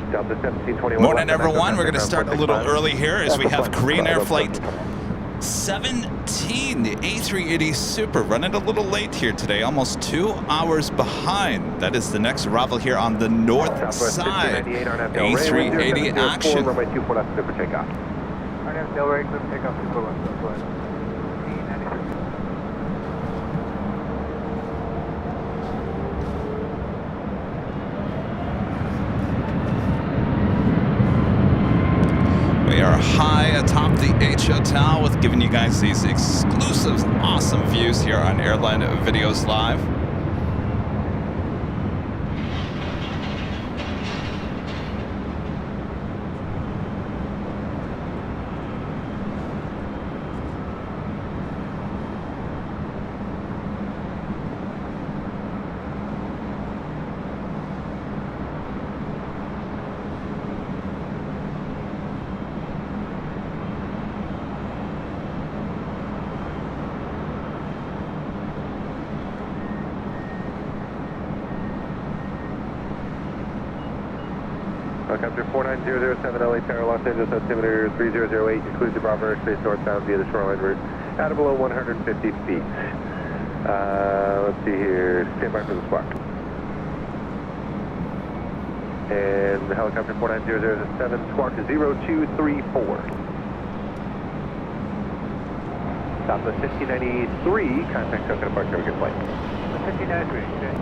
Morning, everyone. We're going to start a little early here as we have Korean Air Flight 17, the A380 Super, running a little late here today, almost 2 hours behind. That is the next arrival here on the north side. A380 action. We are high atop the H Hotel with giving you guys these exclusive, awesome views here on Airline Videos Live. Helicopter 49007 LA Tower, Los Angeles, altimeter 3008, inclusive Bravo airspace northbound via the shoreline route at or below 150 feet. Let's see here, stand by for the squawk. And the helicopter 49007, squawk 0234. Stop the 1593, contact token departure, have a good flight. 1593, okay.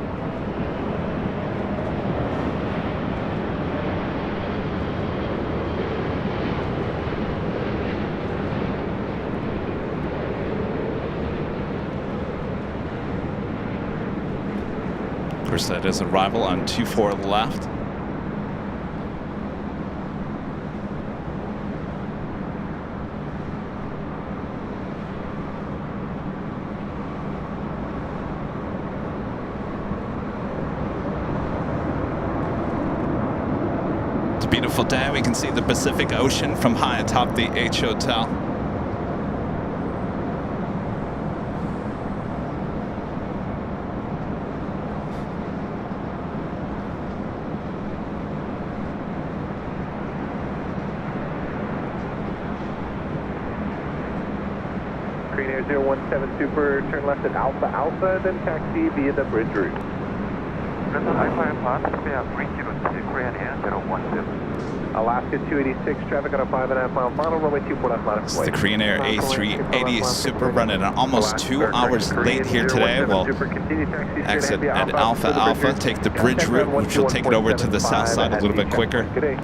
Of course, that is arrival on 24 left. It's a beautiful day. We can see the Pacific Ocean from high atop the H Hotel. Korean Air 017 Super, turn left at Alpha Alpha, then taxi via the bridge route. Alaska 286, traffic on a 5.5 mile final, runway 24 left line of It's the Korean Air A380 Super running almost 2 hours late here today. We'll exit at Alpha Alpha, take the bridge route, which will take it over to the south side a little bit quicker. Good day.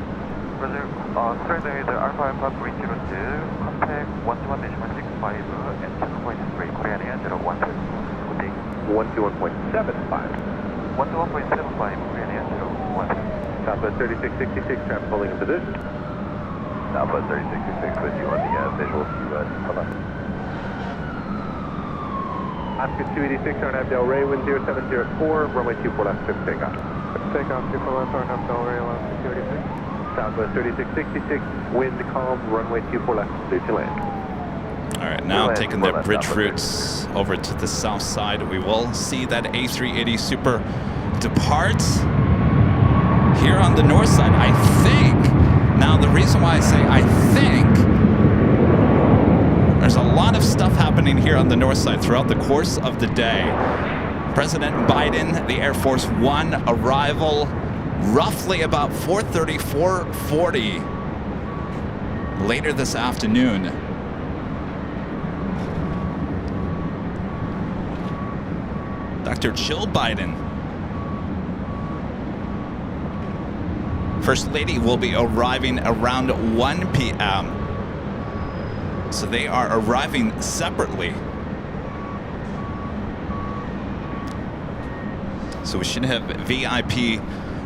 Currently the Alpha Alpha 302, contact 121.65 and 2.3 Korean Air 012. Good day. 121.75. 121.75 Korean Air 012. Southwest 3666, traffic holding in position. Southwest 3666 with you on the visual to come up. Oscar 286, RNAV Del Rey, wind 0704, runway 24 left, clear for takeoff. Takeoff 24 left, RNAV Del Rey, Alaska 286. Southwest 3666, wind calm, runway 24 left, clear to land. All right, now taking the bridge routes over to the south side, we will see that A380 Super depart here on the north side, I think. Now, the reason why I say I think, there's a lot of stuff happening here on the north side throughout the course of the day. President Biden, the Air Force One arrival, roughly about 4:30, 4:40 later this afternoon. Dr. Jill Biden, First Lady, will be arriving around 1 p.m. So they are arriving separately. So we should have VIP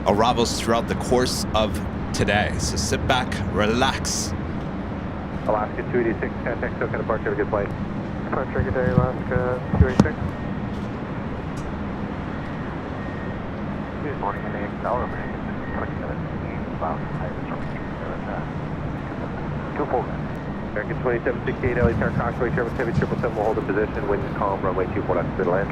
arrivals throughout the course of today. So sit back, relax. Alaska 286, contact token departure, have a good flight. Departure, good day, Alaska 286. Good morning, and accelerating 2017, bound high instruction, 24. American 2768, LA Tower, Coxway, Sherman 7777 will hold in position, wind calm, runway 24 left, clear to land.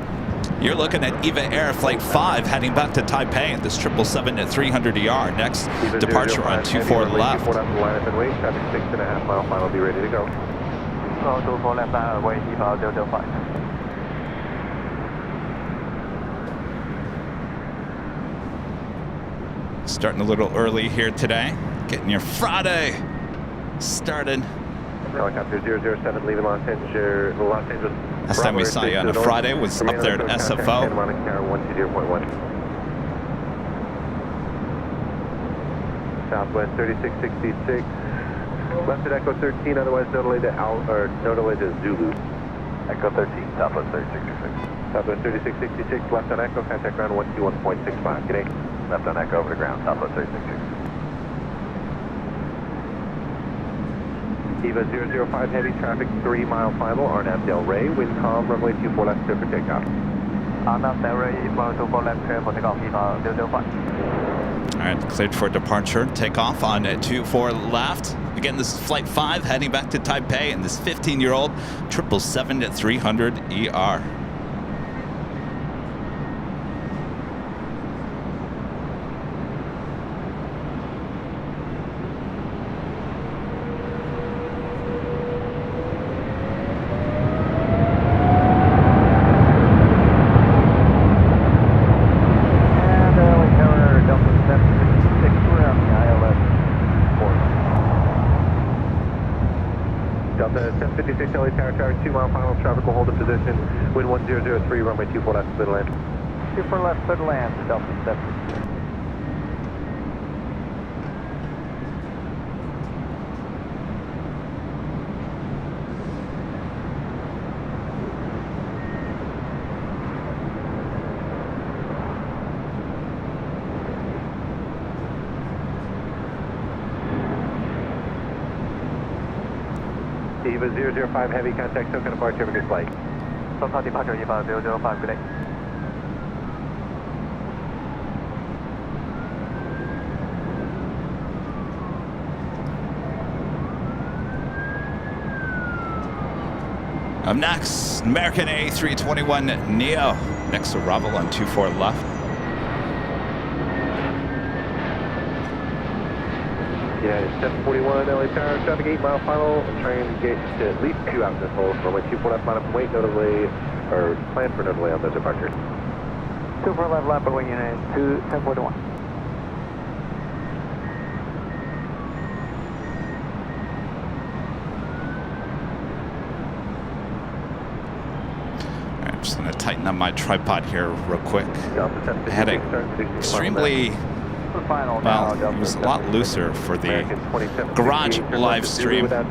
You're looking at EVA Air Flight 5 heading back to Taipei at this 777 at 300 ER. Next departure on 24 left. traffic 6.5 mile final, be ready to go. 24 left, runway, EVA 005. Starting a little early here today. Getting your Friday started. Helicopter 007 leaving Los Angeles. Last time we saw you on a Friday was up there at SFO. Southwest 3666. Left at Echo 13, otherwise no delay to Zulu. Echo 13, Southwest 3666. Southwest 3666, left on Echo, contact ground 121.65. Good day. Left on Echo over to ground, Southwest 3666. EVA 005 heavy traffic 3 mile final, Arnab Del Rey, wind calm, runway 24 left, clear for takeoff. Arnab Del Rey, 24 left, clear for takeoff, EVA 005. All right, cleared for departure. Takeoff on 24 left. Again, this is Flight 5 heading back to Taipei in this 15-year-old 777 at 300 ER. Delta 1056 LA Tower, Tower 2 mile final, traffic will hold in position, wind 1003, runway 24 left, clear to land. 24 left, clear to land, Delta 756. EVA 005 heavy contact, SoCal departure, have a good flight. SoCal departure, EVA 005, good day. Up next, American A321neo. Next arrival on 24 left. United 741 LA Tower, traffic 8 mile final, trying to get to at least 2 out this hole, runway 24 left, line up and wait, no delay, or plan for no delay on those departures. 24 left, left, wing United 1041. All right, I'm just going to tighten up my tripod here real quick. I had it extremely... Well, it was a lot looser for the garage live stream. When you're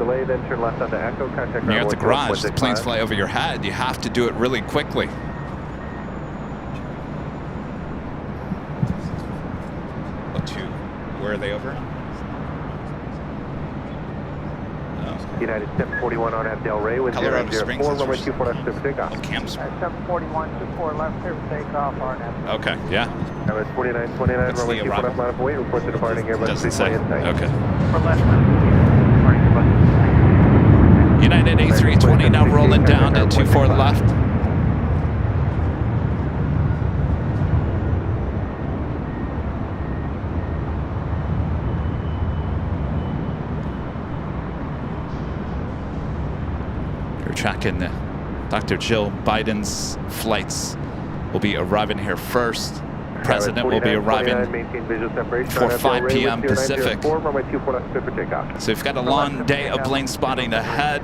at the garage, the planes fly over your head. You have to do it really quickly. Where are they over? United 741 on Del Rey with Colorado Springs. 004, runway 24 left, clear for takeoff. Oh, Camps. 741, 24 left, clear for takeoff, RNF. Okay, yeah. That 4929, runway 24 left, line up and wait, report to departing Airbus. Doesn't say. Okay. For left, United A320 now rolling down at 24 left. Tracking Dr. Jill Biden's flights will be arriving here first. President will be arriving for 5 p.m. Pacific. So you've got a long day of plane spotting ahead,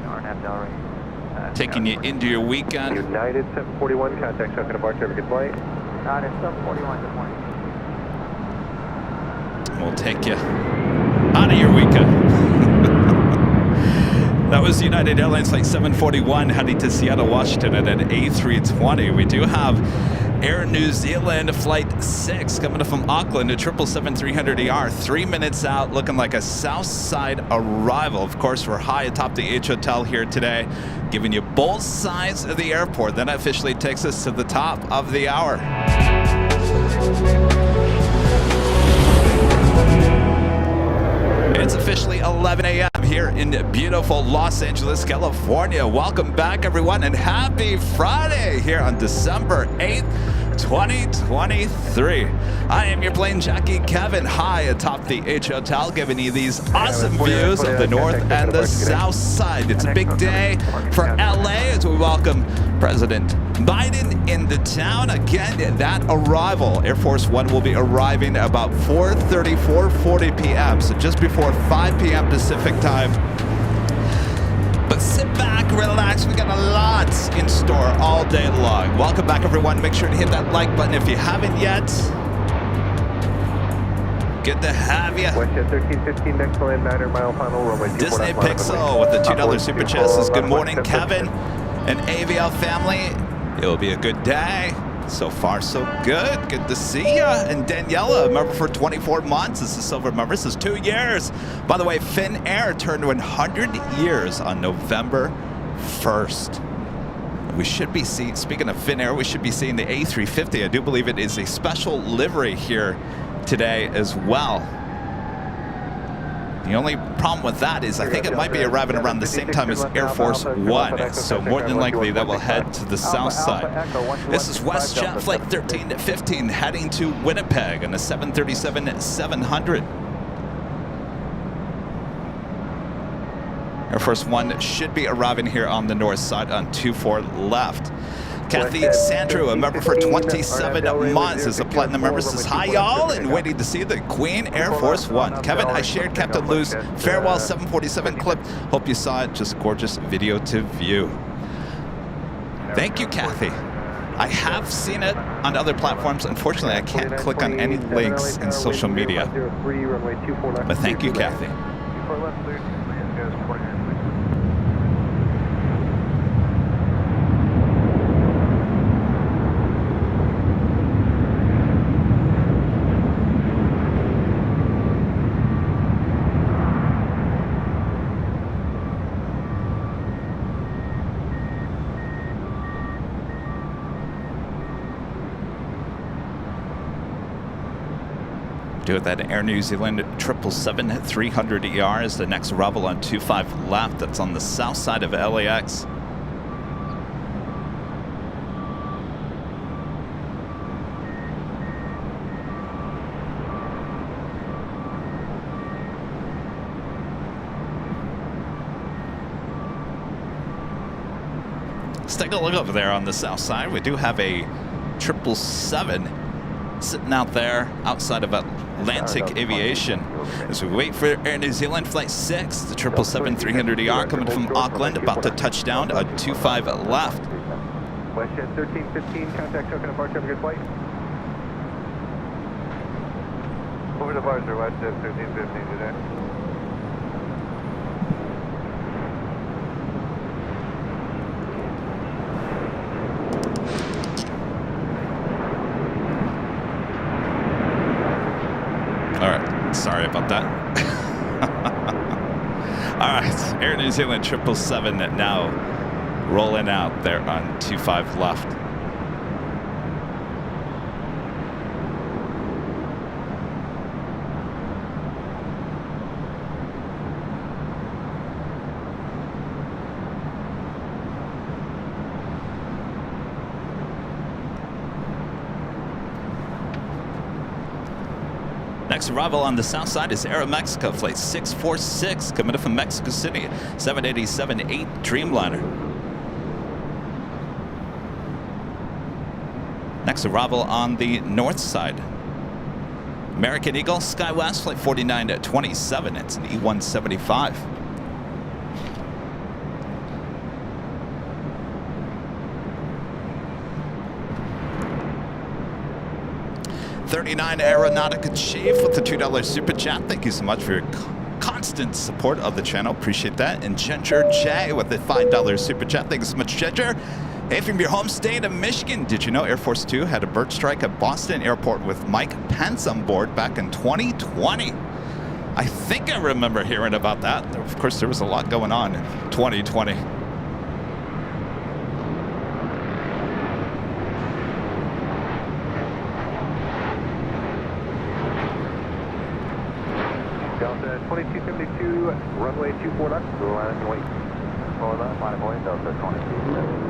taking you into your weekend. United 741, contact SoCal departure, have a good flight. United 741, good morning. We'll take you out of your weekend. That was United Airlines Flight 741 heading to Seattle, Washington at an A320. We do have Air New Zealand Flight 6 coming up from Auckland to 777-300ER. 3 minutes out, looking like a Southside arrival. Of course, we're high atop the H Hotel here today, giving you both sides of the airport. That officially takes us to the top of the hour. It's officially 11 a.m. here here in beautiful Los Angeles, California. Welcome back, everyone, and happy Friday here on December 8th, 2023. I am your plane jockey, Kevin, high atop the H Hotel, giving you these awesome views of the north and the south side. It's a big day for LA as we welcome President Biden into town. Again, that arrival, Air Force One will be arriving about 4:40 p.m., so just before 5 p.m. Pacific time. But sit back, relax, we got a lot in store all day long. Welcome back, everyone. Make sure to hit that like button if you haven't yet. Good to have you. Westjet 1315, next land, 9-mile final, runway 24. Disney Pixel with the $2 super chat says, good morning, Kevin and AVL family. It'll be a good day. So far, so good. Good to see you. And Daniela, member for 24 months. This is silver member. This is 2 years. By the way, Finnair turned 100 years on November 1st. We should be seeing, speaking of Finnair, we should be seeing the A350. I do believe it is a special livery here today as well. The only problem with that is I think it might be arriving around the same time as Air Force One, so more than likely that will head to the south side. This is WestJet Flight 1315 heading to Winnipeg on a 737-700. Air Force One should be arriving here on the north side on 24 left. Kathy Sandrew, a member for 27 months, is a platinum member, says, hi y'all, and waiting to see the Queen Air Force One. Kevin, I shared Captain Lou's farewell 747 clip. Hope you saw it. Just gorgeous video to view. Thank you, Kathy. I have seen it on other platforms. Unfortunately, I can't click on any links in social media. But thank you, Kathy. With that Air New Zealand 777-300ER is the next arrival on 25 left. That's on the south side of LAX. Let's take a look over there on the south side. We do have a 777 sitting out there outside of Atlantic Aviation as we wait for Air New Zealand Flight 6, the 777-300ER coming from Auckland, about to touch down on 25 left. WestJet 1315, contact token departure, have a good flight. Over departure, WestJet 1315 today. Sorry about that. All right, Air New Zealand 777 now rolling out there on 25 left. Next arrival on the south side is Aeromexico Flight 646 coming in from Mexico City, 787-8 Dreamliner. Next arrival on the north side, American Eagle SkyWest Flight 4927. It's an E175. $39 Aeronautica Chief with the $2 super chat. Thank you so much for your constant support of the channel. Appreciate that. And Ginger J with the $5 super chat. Thank you so much, Ginger. Hey, from your home state of Michigan, did you know Air Force Two had a bird strike at Boston Airport with Mike Pence on board back in 2020? I think I remember hearing about that. Of course, there was a lot going on in 2020. Delta 2272, runway 24 left, line and wait. For that, line and wait, Delta 2272.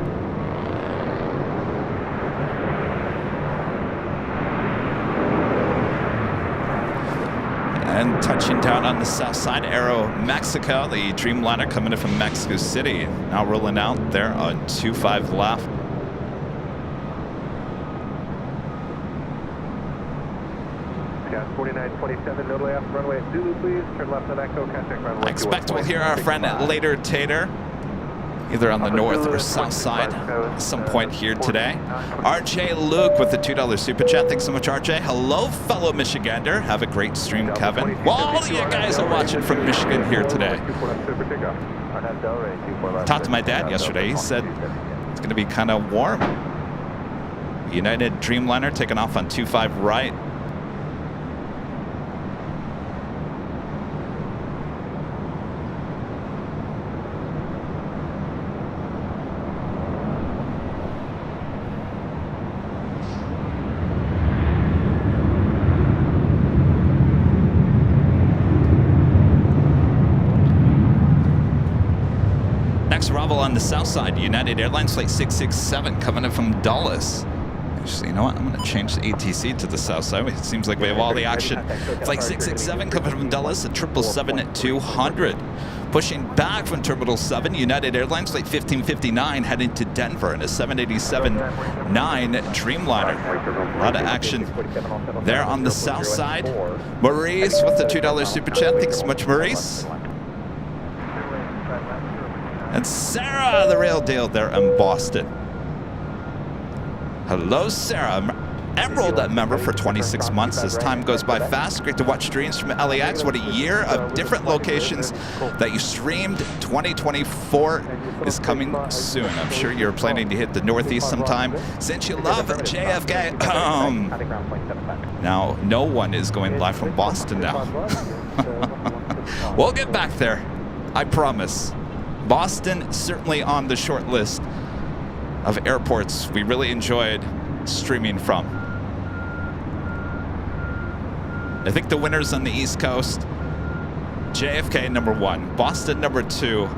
And touching down on the Southside, Aero Mexico, the Dreamliner coming in from Mexico City. Now rolling out there on 25 left. Scout 4927, no delay off runway at Zulu, please. Turn left on Echo, contact runway. I expect we'll hear our friend later Tater, either on the north or south side at some point here today. RJ Luke with the $2 super chat. Thanks so much, RJ. Hello, fellow Michigander. Have a great stream, Kevin. Well, all of you guys are watching from Michigan here today. Talked to my dad yesterday. He said it's going to be kind of warm. United Dreamliner taking off on 25 right. On the south side, United Airlines flight 667 coming in from Dulles. Actually, you know what? I'm going to change the ATC to the south side. It seems like we have all the action. Flight 667 coming from Dulles at 777-200. Pushing back from Terminal 7, United Airlines flight 1559 heading to Denver in a 787-9 Dreamliner. A lot of action there on the south side. Maurice with the $2 super chat. Thanks so much, Maurice. And Sarah, the real deal there in Boston. Hello, Sarah. Emerald member for 26 months. As time goes by fast, great to watch streams from LAX. What a year of different locations that you streamed. 2024 is coming soon. I'm sure you're planning to hit the Northeast sometime. Since you love JFK. Now, no one is going live from Boston now. We'll get back there. I promise. Boston certainly on the short list of airports we really enjoyed streaming from. I think the winners on the East Coast, JFK number 1, Boston number 2,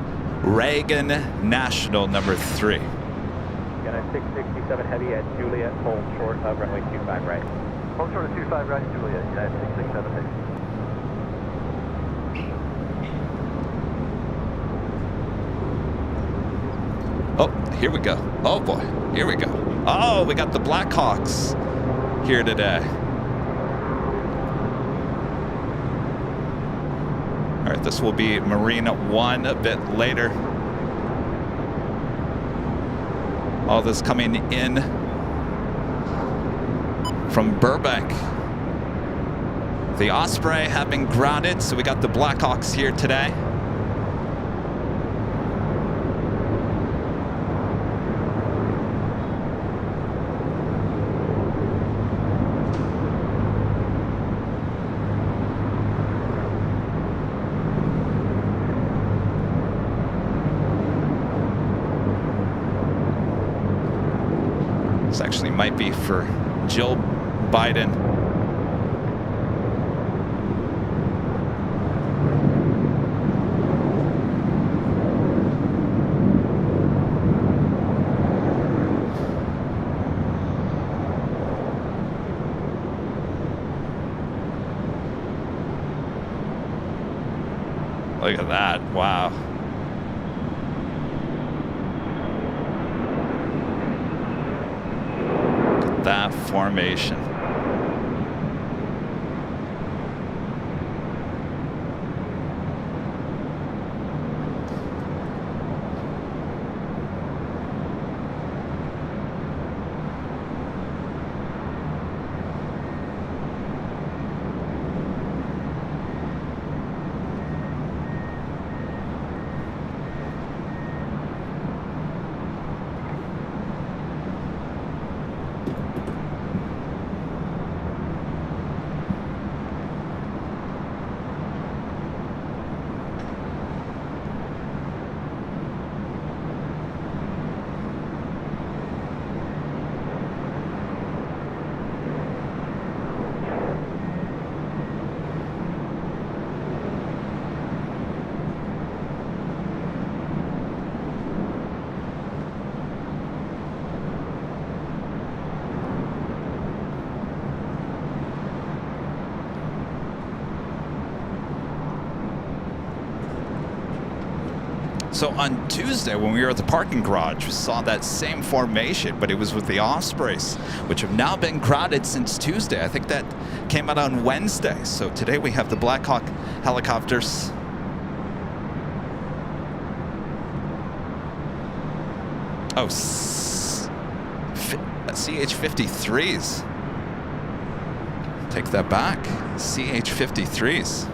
Reagan National number 3. Got a 667 heavy at Juliet, hold short of runway 25 right. Hold short of 25 right, Juliet, United 667 heavy. Oh, here we go. Oh boy, here we go. Oh, we got the Blackhawks here today. All right, this will be Marina 1 a bit later. All this coming in from Burbank. The Osprey have been grounded, so we got the Blackhawks here today. This actually might be for Jill Biden. Look at that. Wow. That formation. So on Tuesday, when we were at the parking garage, we saw that same formation, but it was with the Ospreys, which have now been crowded since Tuesday. I think that came out on Wednesday. So today we have the Black Hawk helicopters. Oh, CH-53s. Take that back. CH-53s.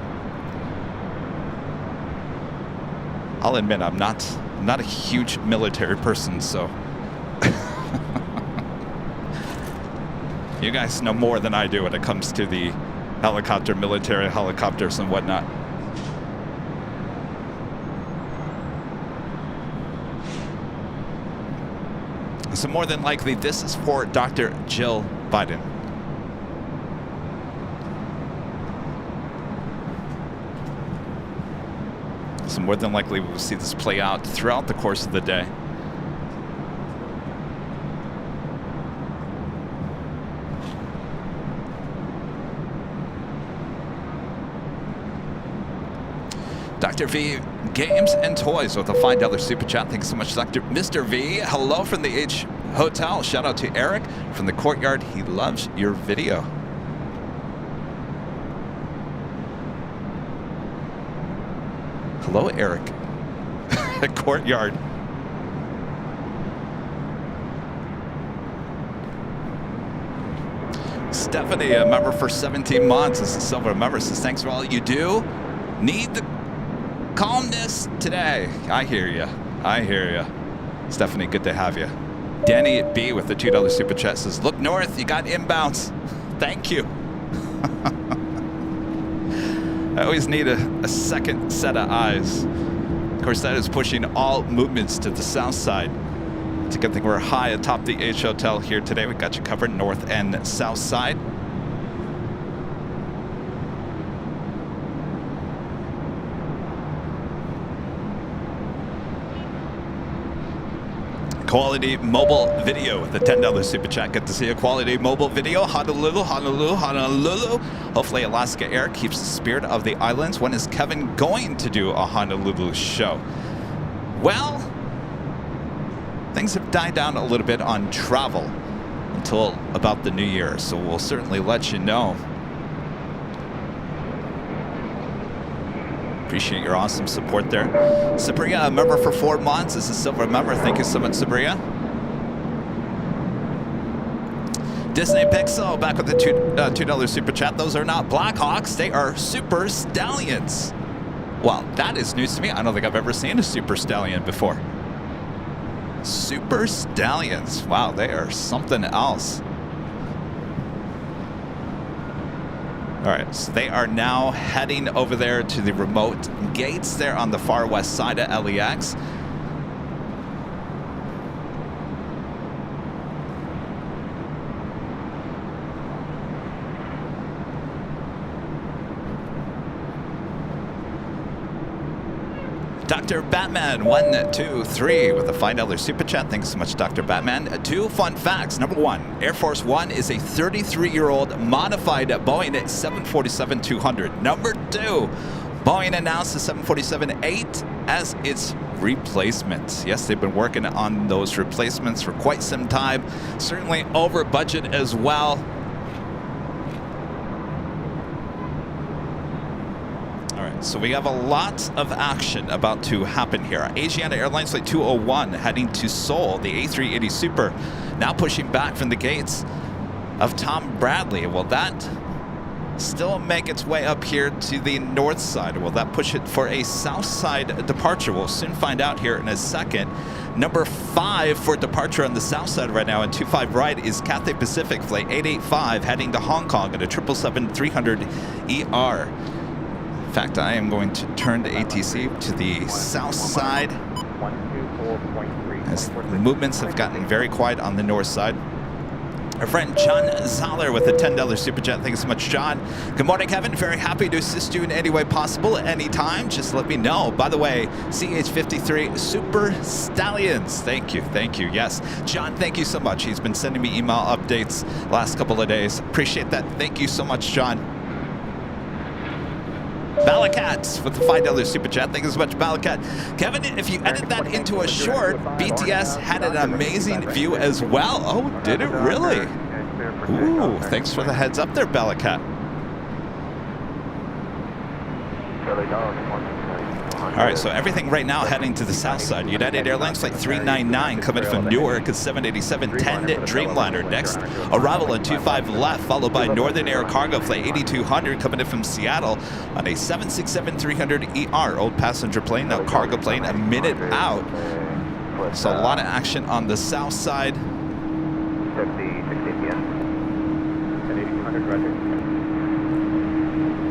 I'll admit I'm not a huge military person, so you guys know more than I do when it comes to the military helicopters and whatnot. So more than likely, this is for Dr. Jill Biden. So more than likely, we'll see this play out throughout the course of the day. Dr. V, games and toys with a $5 super chat. Thanks so much, Mr. V. Hello from the H Hotel. Shout out to Eric from the Courtyard. He loves your video. Hello, Eric. Courtyard. Stephanie, a member for 17 months, is a silver member, says thanks for all you do. Need the calmness today. I hear you. I hear you. Stephanie, good to have you. Danny B with the $2 super chat says, look north, you got inbounds. Thank you. I always need a second set of eyes. Of course, that is pushing all movements to the south side. It's a good thing we're high atop the H Hotel here today. We got you covered north and south side. Quality mobile video with a $10 super chat. Good to see a quality mobile video. Honolulu, Honolulu, Honolulu. Hopefully Alaska Air keeps the spirit of the islands. When is Kevin going to do a Honolulu show? Well, things have died down a little bit on travel until about the new year, so we'll certainly let you know. Appreciate your awesome support there. Sabria, a member for 4 months. This is a silver member. Thank you so much, Sabria. Disney Pixel back with the $2 super chat. Those are not Blackhawks. They are Super Stallions. Well, that is news to me. I don't think I've ever seen a Super Stallion before. Super Stallions. Wow, they are something else. All right, so they are now heading over there to the remote gates there on the far west side of LAX. Dr. Batman, 1, 2, 3 with a $5 super chat. Thanks so much, Dr. Batman. 2 fun facts. Number 1, Air Force One is a 33-year-old modified Boeing 747-200. Number 2, Boeing announced the 747-8 as its replacement. Yes, they've been working on those replacements for quite some time. Certainly over budget as well. So we have a lot of action about to happen here. Asiana Airlines Flight 201 heading to Seoul, the A380 Super, now pushing back from the gates of Tom Bradley. Will that still make its way up here to the north side? Will that push it for a south side departure? We'll soon find out here in a second. Number 5 for departure on the south side right now, and 25 right is Cathay Pacific Flight 885 heading to Hong Kong at a 777-300ER. In fact, I am going to turn the ATC to the south side as the movements have gotten very quiet on the north side. Our friend John Zoller with a $10 super chat. Thanks so much, John. Good morning, Kevin. Very happy to assist you in any way possible at any time. Just let me know. By the way, CH-53 Super Stallions. Thank you. Thank you. Yes. John, thank you so much. He's been sending me email updates last couple of days. Appreciate that. Thank you so much, John. Ballacat with the $5 super chat. Thank you so much, Ballacat. Kevin, if you edit that into a short, BTS had an amazing view as well. Oh, did it really? Ooh, thanks for the heads up there, Ballacat. All right, so everything right now heading to the south side. United Airlines flight 399 coming from Newark at 787-10 Dreamliner. Next, arrival at 25 left, followed by Northern Air Cargo flight 8200 coming in from Seattle on a 767-300ER, old passenger plane, now cargo plane, a minute out. So a lot of action on the south side. 16 p.m. 8200, roger.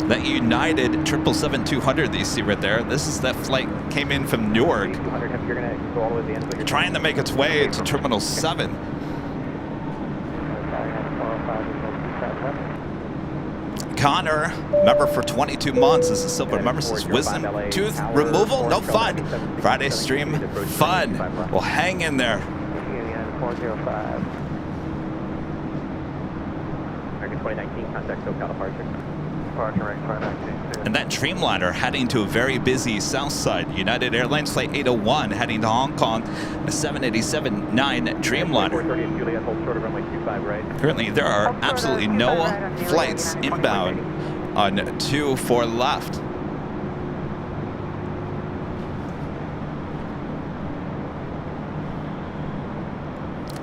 That United 777-200 that you see right there, this is that flight came in from Newark, trying to make its way to Terminal 7. Connor, member for 22 months, is a silver member, says wisdom tooth removal, no fun. Friday stream, fun. Well, hang in there. 405. American 2019, contact SoCal departure. And that Dreamliner heading to a very busy south side. United Airlines flight 801 heading to Hong Kong, a 787-9 Dreamliner. Currently, there are absolutely no flights inbound on 24 left.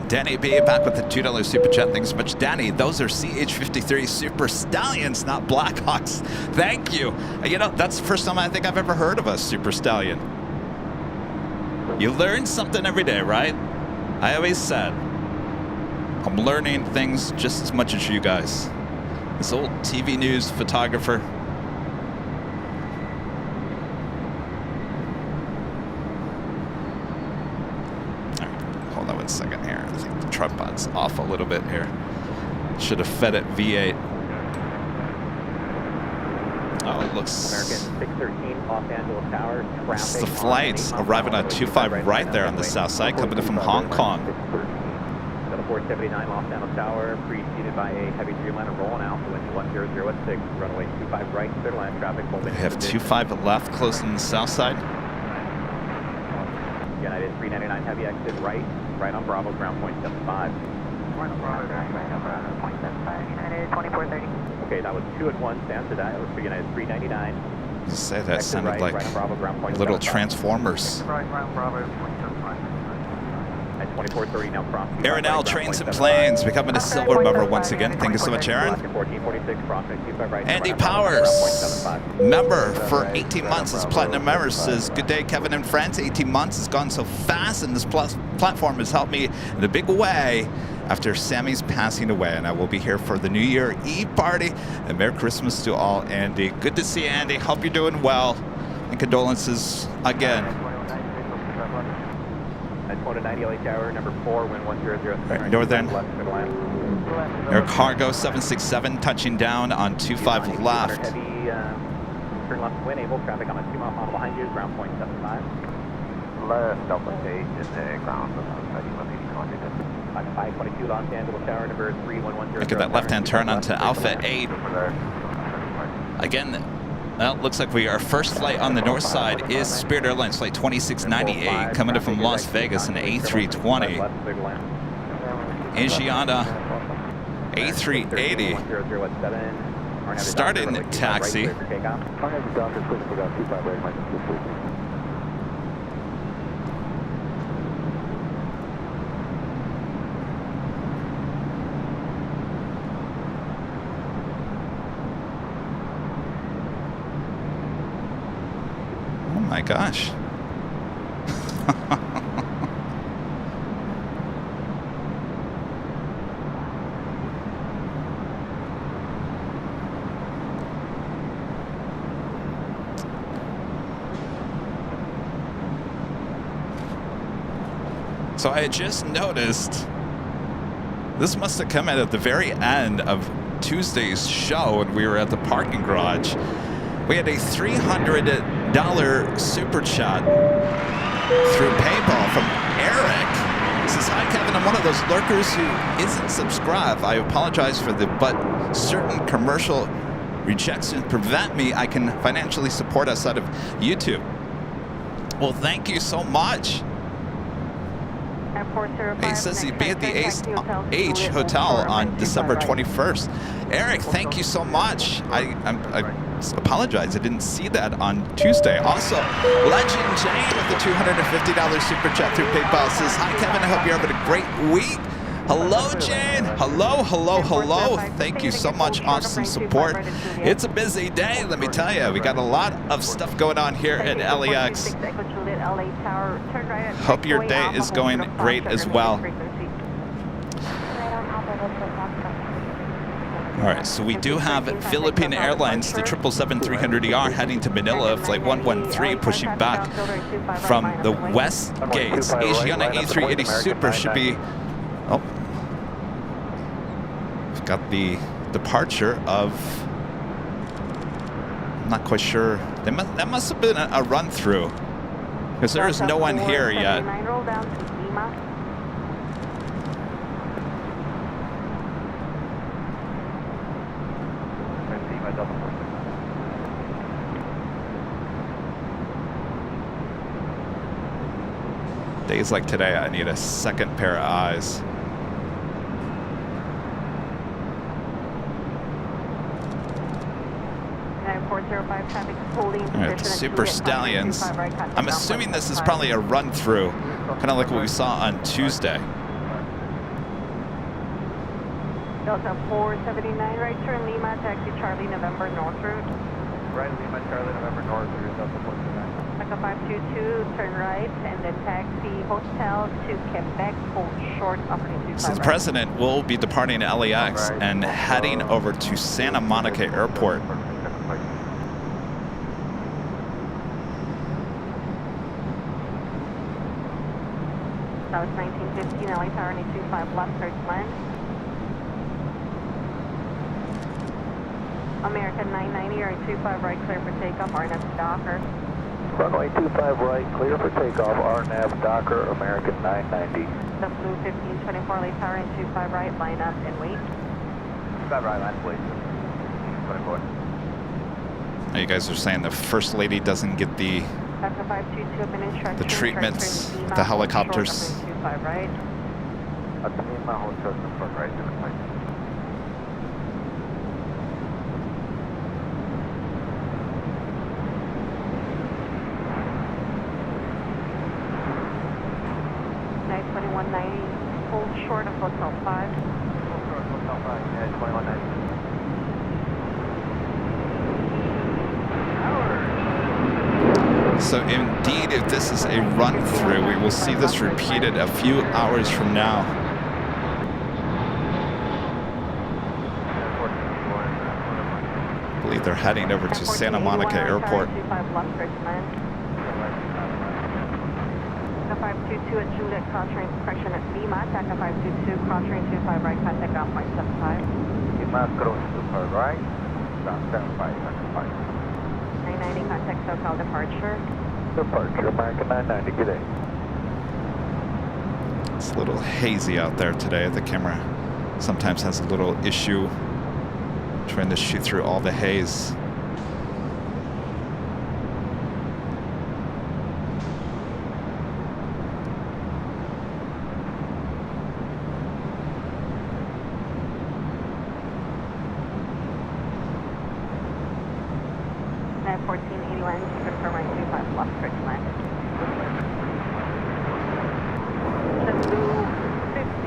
Danny B back with the $2 super chat. Thanks so much, Danny. Those are CH-53 Super Stallions, not Blackhawks. Thank you. You know, that's the first time I think I've ever heard of a Super Stallion. You learn something every day, right? I always said, I'm learning things just as much as you guys. This old TV news photographer. Hold on one second here. I think the tripod's off a little bit here. Should have fed it V8. Oh, it looks... American 613, Los Angeles Tower. This is the flight arriving on 25 right there on the south side, coming in from Hong Kong. 479, Los Angeles Tower, preceded by a heavy Dreamliner rolling out. Wind 10016, runway 25 right, clear line traffic. We have 25 left, close in the south side. United 399 heavy exit right on Bravo, ground point 75. Right on Bravo, point 75, United 2430. Okay, that was 2 and 1, stand to that. It was for United 399. Just say that sounded right, like right on Bravo, ground point little 75. Transformers. Right, Bravo, point 75. At 2430 now cross. Aaron L. Trains and Planes becoming a silver member once again. Thank you so much, Aaron. 1446, crossing 25 right. Andy Powers, member for 18 months as Platinum member, says, good day, Kevin and friends. 18 months has gone so fast, and this platform has helped me in a big way after Sammy's passing away, and I will be here for the New Year Eve party. And Merry Christmas to all, Andy. Good to see you, Andy. Hope you're doing well. And condolences again. At 90 LA Tower, number 4, wind 100. Right, Northern Air Cargo 767 touching down on 25 left. Heavy turn left wind, able traffic on a 2-mile funnel behind you, ground point 75. Left Delta stage is the ground, so 522 Los Angeles Tower, number 3110. Look at that left-hand turn onto Alpha 8. Again, well, looks like our first flight on the north side is Spirit Airlines flight 2698 coming in from Las Vegas in A320. Asiana A380 starting taxi. Oh my gosh. So I just noticed this must have come in at the very end of Tuesday's show when we were at the parking garage. We had a $300 super chat through PayPal from Eric. He says, hi, Kevin. I'm one of those lurkers who isn't subscribed. I apologize for the but certain commercial Rejections prevent me. I can financially support us out of YouTube. Well, thank you so much. He says he'd be at the H Hotel on December 21st. Eric, thank you so much. I apologize. I didn't see that on Tuesday. Also, Legend Jane with the $250 super chat through PayPal says, hi, Kevin. I hope you're having a great week. Hello, Jane. Hello, hello, hello. Thank you so much. Awesome support. It's a busy day, let me tell you. We got a lot of stuff going on here at LAX. Hope your day is going great as well. All right, so we do have Philippine Airlines, the 777-300ER heading to Manila, flight 113 pushing back from the west gates. Asiana A380 Super should be... Oh, we've got the departure of, I'm not quite sure. That must have been a run through because there is no one here yet. Days like today, I need a second pair of eyes. All right, the Super Stallions. I'm assuming this is probably a run through, kind of like what we saw on Tuesday. Delta 479, right turn Lima, taxi Charlie, November North route. Right, Lima, Charlie, November North route, Delta 479. Delta 522, turn right, and then taxi Hotel to Quebec, hold short, operating 25 So the president will be departing LAX and heading over to Santa Monica Airport. South 1915, LA Tower, 25 left, search land. American 990, or 25 right, clear for takeoff, RNAV Docker. Runway 25 right, clear for takeoff, RNAV Docker, American 990. The Blue 1524, LA Tower, 25 right, line up and wait. 25 right, line please. 24. Now you guys are saying the First Lady doesn't get the treatments, the helicopters. 25 right. At the Lima Hotel, right, Hold short of Hotel 5. Hold short of Hotel 5, yeah, 2190. So indeed, if this is a run through, we will see this repeated a few hours from now. I believe they're heading over to Santa Monica Airport. 522 at Juliet, cross-train correction at Lima, TACA 522, cross-train 25 right, contact ground point 75. Lima, cross 25 right, ground 75, 990, contact SoCal departure. Departure, American 990, good day. It's a little hazy out there today. The camera sometimes has a little issue trying to shoot through all the haze.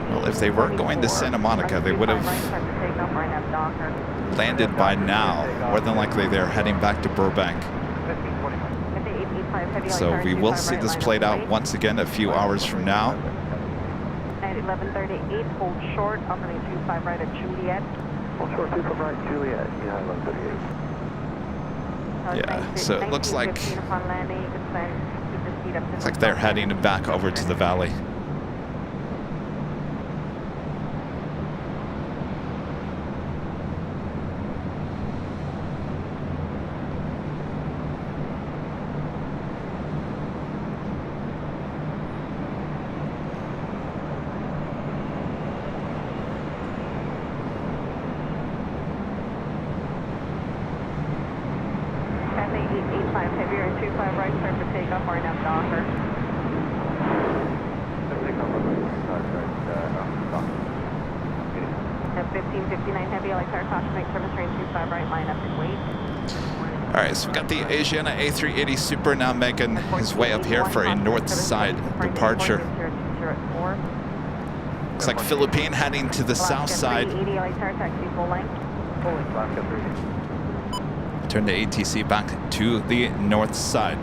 Well, if they were going to Santa Monica, they would have landed by now. More than likely, they're heading back to Burbank. So we will see this played out once again a few hours from now. At 11:38, hold short, operating 25 right at Juliet. Hold short, 25 right, Juliet, yeah, 11:38. Yeah, so it looks like they're heading back over to the valley. left heavier and 25 right, clear for takeoff, or now Docker. At 1559 heavy, LA tire caution, make service range 25 right, line up and wait. All right, so we got the Asiana A380 Super now making his way up here for a north side departure. Looks like Philippine heading to the south side. Turn the ATC back to the north side.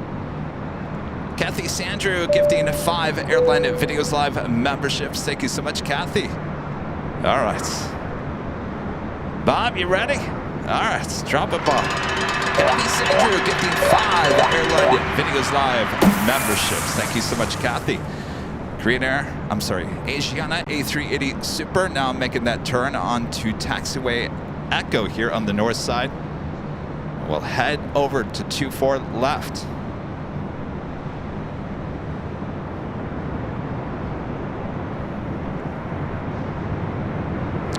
Kathy Sandrew gifting 5 Airline Videos Live memberships. Thank you so much, Kathy. All right. Bob, you ready? All right, let's drop it, Bob. Kathy Sandrew gifting 5 Airline Videos Live memberships. Thank you so much, Kathy. Asiana A380 Super now making that turn onto taxiway Echo here on the north side. We'll head over to 24 left.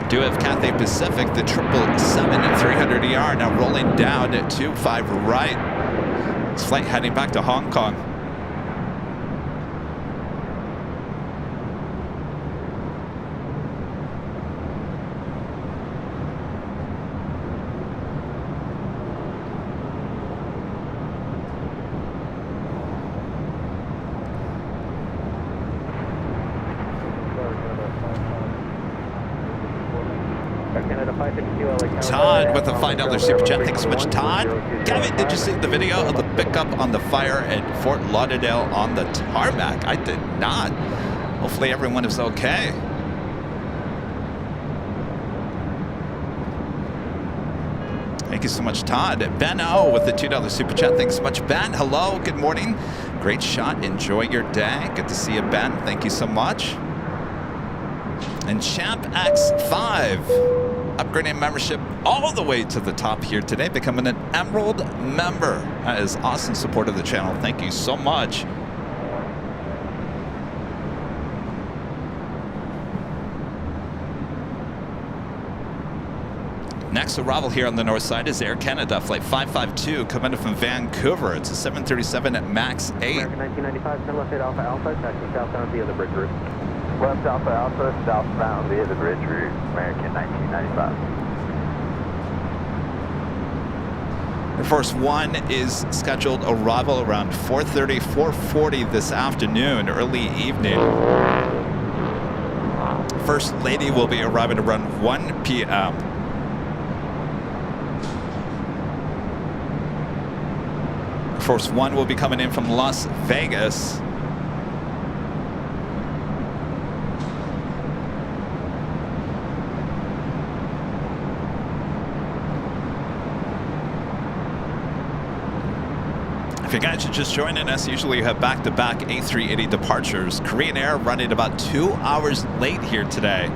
Do have Cathay Pacific, the 777-300ER now rolling down at 25 right. This flight heading back to Hong Kong. Todd with a $5 super chat. Thanks so much, Todd. Kevin, did you see the video of the pickup on the fire at Fort Lauderdale on the tarmac? I did not. Hopefully everyone is okay. Thank you so much, Todd. Ben O with the $2 super chat. Thanks so much, Ben. Hello, good morning. Great shot. Enjoy your day. Good to see you, Ben. Thank you so much. And Champ X5 upgrading membership all the way to the top here today, becoming an Emerald member. That is awesome support of the channel. Thank you so much. Next arrival here on the north side is Air Canada Flight 552 coming in from Vancouver. It's a 737 at MAX 8. American 1995, turn left 8 Alpha Alpha, taxi southbound via the bridge route. Left Alpha Alpha, southbound via the bridge route, American 1995. Air Force One is scheduled arrival around 4:30, 4:40 this afternoon, early evening. First Lady will be arriving around 1 p.m. Air Force One will be coming in from Las Vegas. If you guys are just joining us, usually you have back-to-back A380 departures. Korean Air running about 2 hours late here today.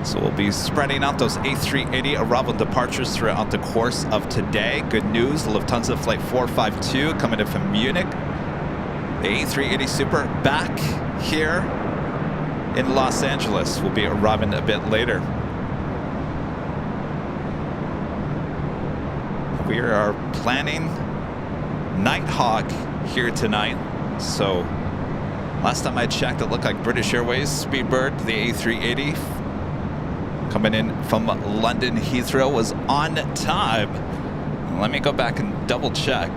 So we'll be spreading out those A380 arrival departures throughout the course of today. Good news, Lufthansa Flight 452 coming in from Munich. The A380 Super back here in Los Angeles will be arriving a bit later. We are planning Nighthawk here tonight. So last time I checked, it looked like British Airways Speedbird, the A380, coming in from London Heathrow, was on time. Let me go back and double check.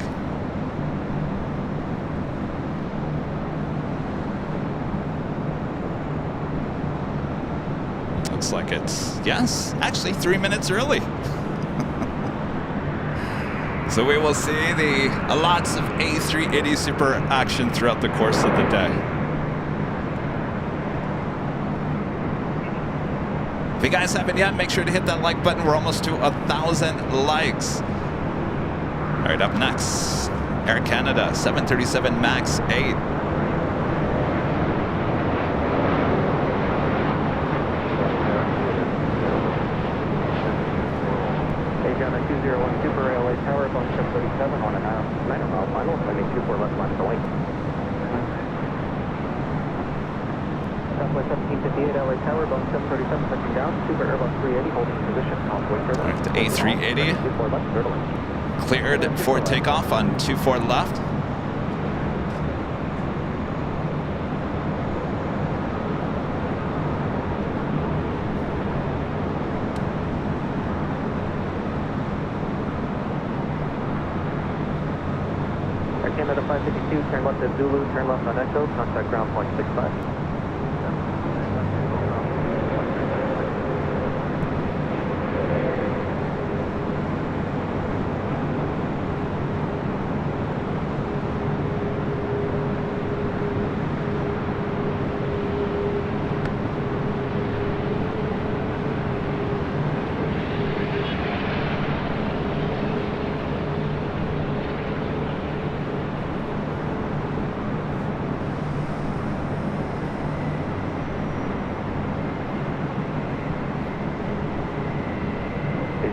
Looks like it's, yes, actually 3 minutes early. So we will see lots of A380 Super action throughout the course of the day. If you guys haven't yet, make sure to hit that like button. We're almost to 1,000 likes. All right, up next, Air Canada 737 MAX 8. Asiana 201 Super LA Tower, Boeing 737 on a 9 mile final, landing 24 left line to Link. Runway 1758, LA Tower, Boeing 737, touching down. Super Airbus 380, holding position. Wait for Back to A380. 24 left, clear to land. Cleared for takeoff on 24 left. Canada 552, turn left at Zulu, turn left on Echo, contact ground point 65.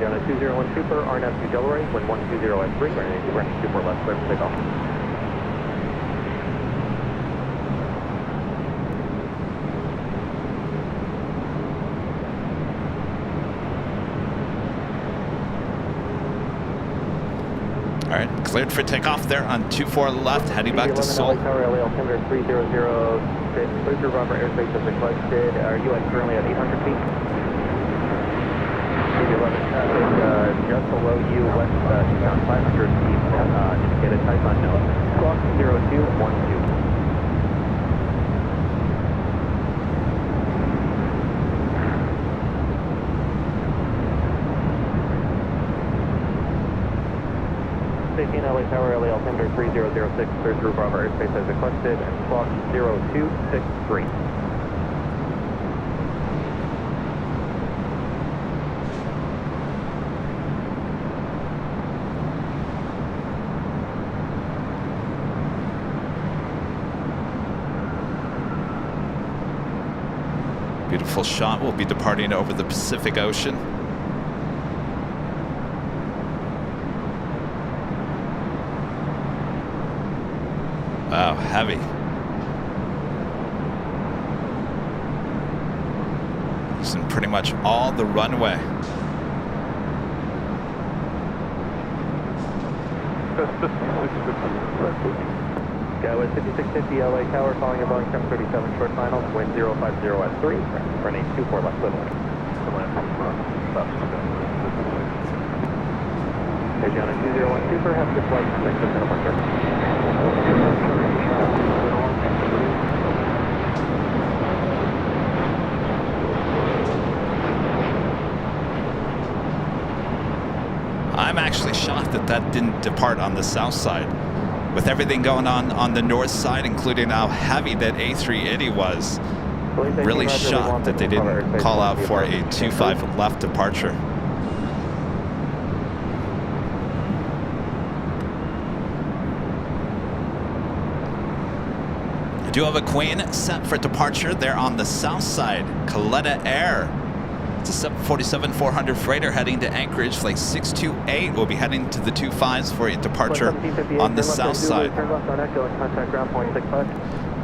Down at 201 Super, RNF to Delray, wind 120 at 3, running 24 left, clear for takeoff. All right, cleared for takeoff there on 24 left, heading back to Seoul. Tower, LA altimeter 3006, clear through Robert airspace as requested. Are you currently at 800 feet? 11 traffic just below you, west down 500 feet, indicated type unknown. Squawk 0212. Safety in LA Tower, LA altimeter 3006, clear through Bravo airspace as requested, and squawk 0263. Beautiful shot. We'll be departing over the Pacific Ocean. Wow, heavy. Using pretty much all the runway. Skyway 5650 LA Tower, calling your Boeing 737 short final, wind 050 at 3, running 24 left with wind. Arizona 201 Super, have a good flight, thanks for the departure. I'm actually shocked that that didn't depart on the south side. With everything going on the north side, including how heavy that A380 was, really shocked that they didn't call out for a 25 left departure. I do have a Queen set for departure there on the south side, Kaleta Air. It's a 747-400 freighter heading to Anchorage, flight 628. We'll be heading to the 25s for a departure on the south side.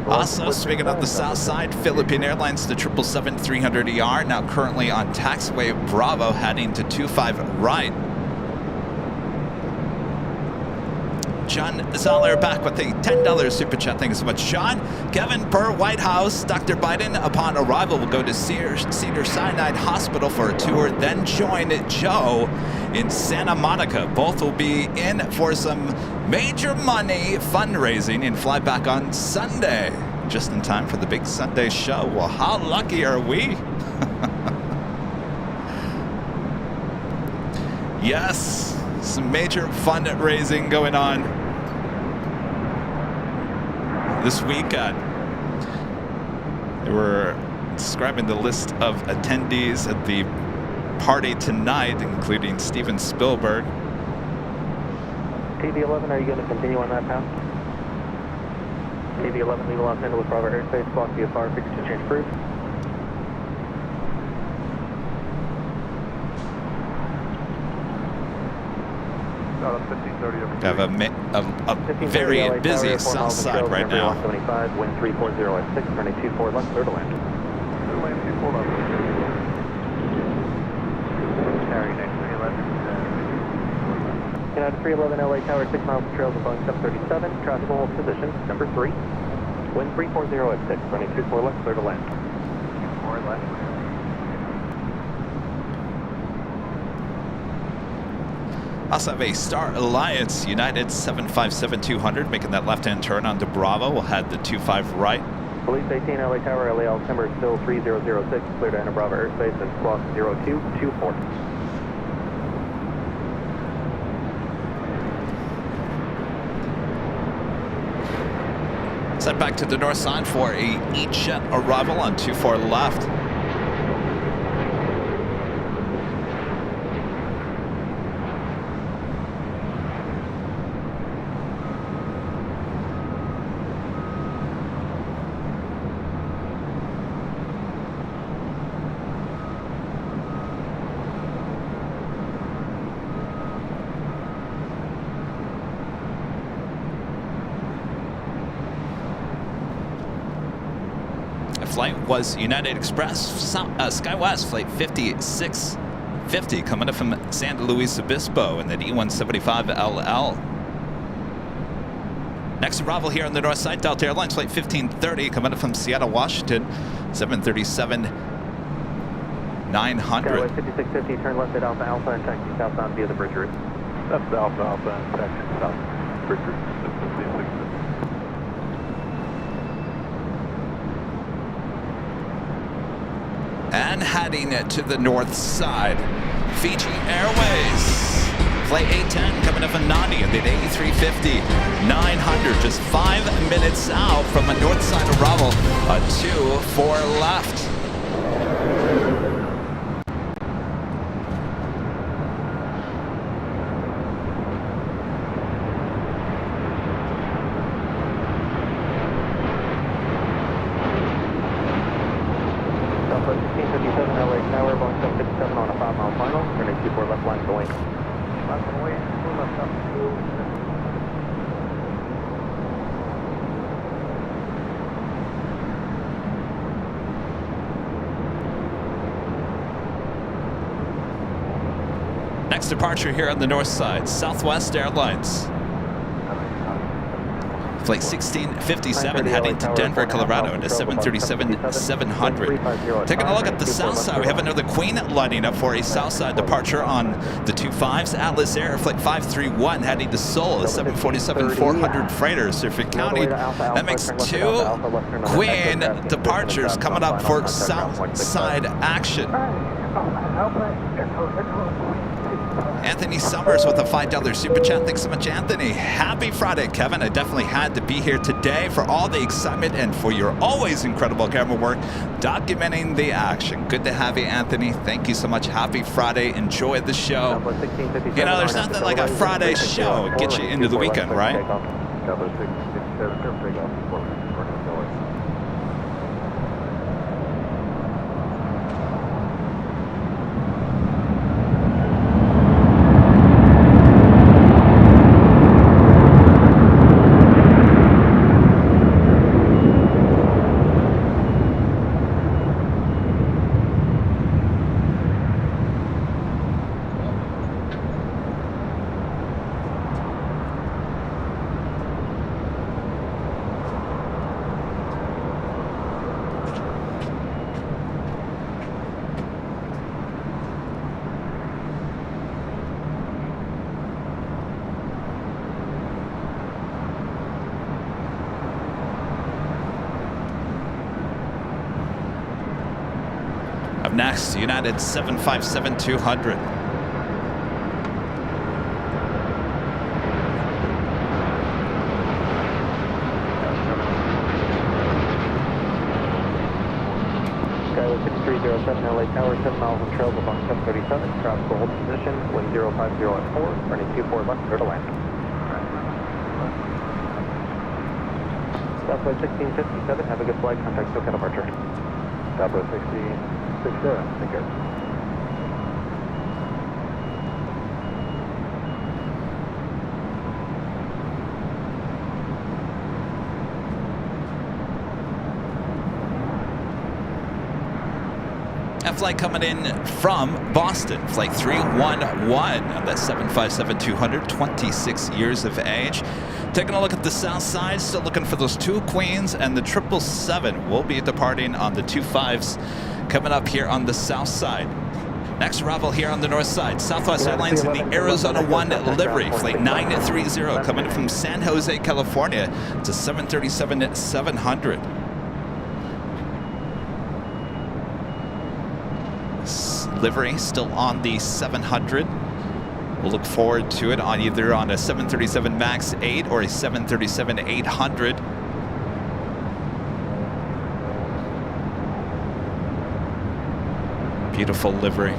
Also, speaking of the south side, Philippine Airlines, the 777-300ER, now currently on taxiway Bravo, heading to 25 right. John Zoller back with a $10 super chat. Thank you so much, Sean. Kevin, per White House, Dr. Biden, upon arrival, will go to Cedars-Sinai Hospital for a tour, then join Joe in Santa Monica. Both will be in for some major money fundraising and fly back on Sunday, just in time for the big Sunday show. Well, how lucky are we? Yes. Some major fundraising going on this week. They were describing the list of attendees at the party tonight, including Steven Spielberg. TV-11, are you going to continue on that path? TV-11, leave Los Angeles Bravo airspace, block VFR, fix to change cruise. We have a very busy south side right now. 175, wind 340 at 6, running 24 left, clear to land. United 311 LA Tower, 6 miles from trails of Boeing 737. Traffic will hold position, number 3. Wind 340 at 6, running 24 left, clear to land. 4 left. Also have a Star Alliance United 757-200 making that left-hand turn onto Bravo. We'll head the 25 right. Police 18 LA Tower, LA altimeter still 3006, clear to enter Bravo airspace and squawk 0224. Set back to the north side for a E-jet arrival on 24 left. Flight was United Express SkyWest Flight 5650 coming up from San Luis Obispo in the E175LL. Next arrival here on the north side, Delta Airlines Flight 1530 coming up from Seattle, Washington, 737-900. SkyWest 5650, turn left at Alpha Alpha and taxi southbound via the bridge route. That's the Alpha Alpha and taxi south. Bridge route 5650. And heading to the north side, Fiji Airways. Flight 810 coming up from Nandi at the 8350-900, just 5 minutes out from a north side arrival, a 2-4 left. Southwest 1657 LA Tower, Boeing 767 on a 5-mile final, running 24 left line going. Left away, 2 left up. Next departure here on the north side, Southwest Airlines. Flight 1657 heading to Denver, Colorado at a 737-700. Taking a look at the south side, we have another Queen lining up for a Southside departure on the 25s. Atlas Air Flight 531 heading to Seoul, a 747-400 freighter, Suffolk County. That makes 2 Queen departures coming up for Southside action. Anthony Summers with a $5 super chat. Thanks so much, Anthony. Happy Friday, Kevin. I definitely had to be here today for all the excitement and for your always incredible camera work documenting the action. Good to have you, Anthony. Thank you so much. Happy Friday. Enjoy the show. You know, there's nothing like a Friday show. It gets you into the weekend, right? Up next, United 757-200. Skyway 5307 LA Tower, 7 miles from trails of Boeing 737. Traffic will hold position, wind 050 at 4, running 24 left, clear to land. Southwest 1657, have a good flight, contact SoCal departure. Southwest 1667, take care. flight coming in from Boston, flight 311 on that 757-200, 26 years of age. Taking a look at the Southside, still looking for those two Queens, and the 777 will be departing on the 25s coming up here on the Southside. Next arrival here on the north side, Southwest Airlines in the Arizona 1 livery, flight 930 coming from San Jose, California. It's a 737-700. Livery still on the 700. We'll look forward to it on either on a 737 MAX 8 or a 737-800. Beautiful livery.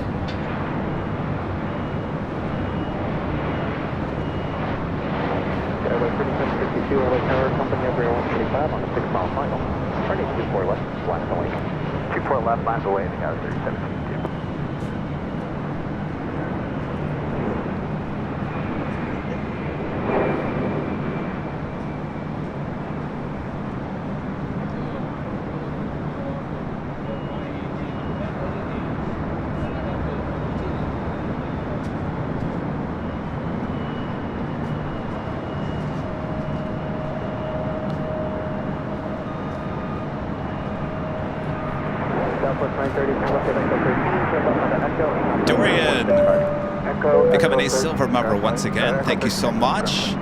Skyway 3752, LA Tower, company number 125 on a 6-mile final. Running 24 left, last away. 24 left, last away, the guy 3752. Dorian, becoming a silver member once again. Thank you so much.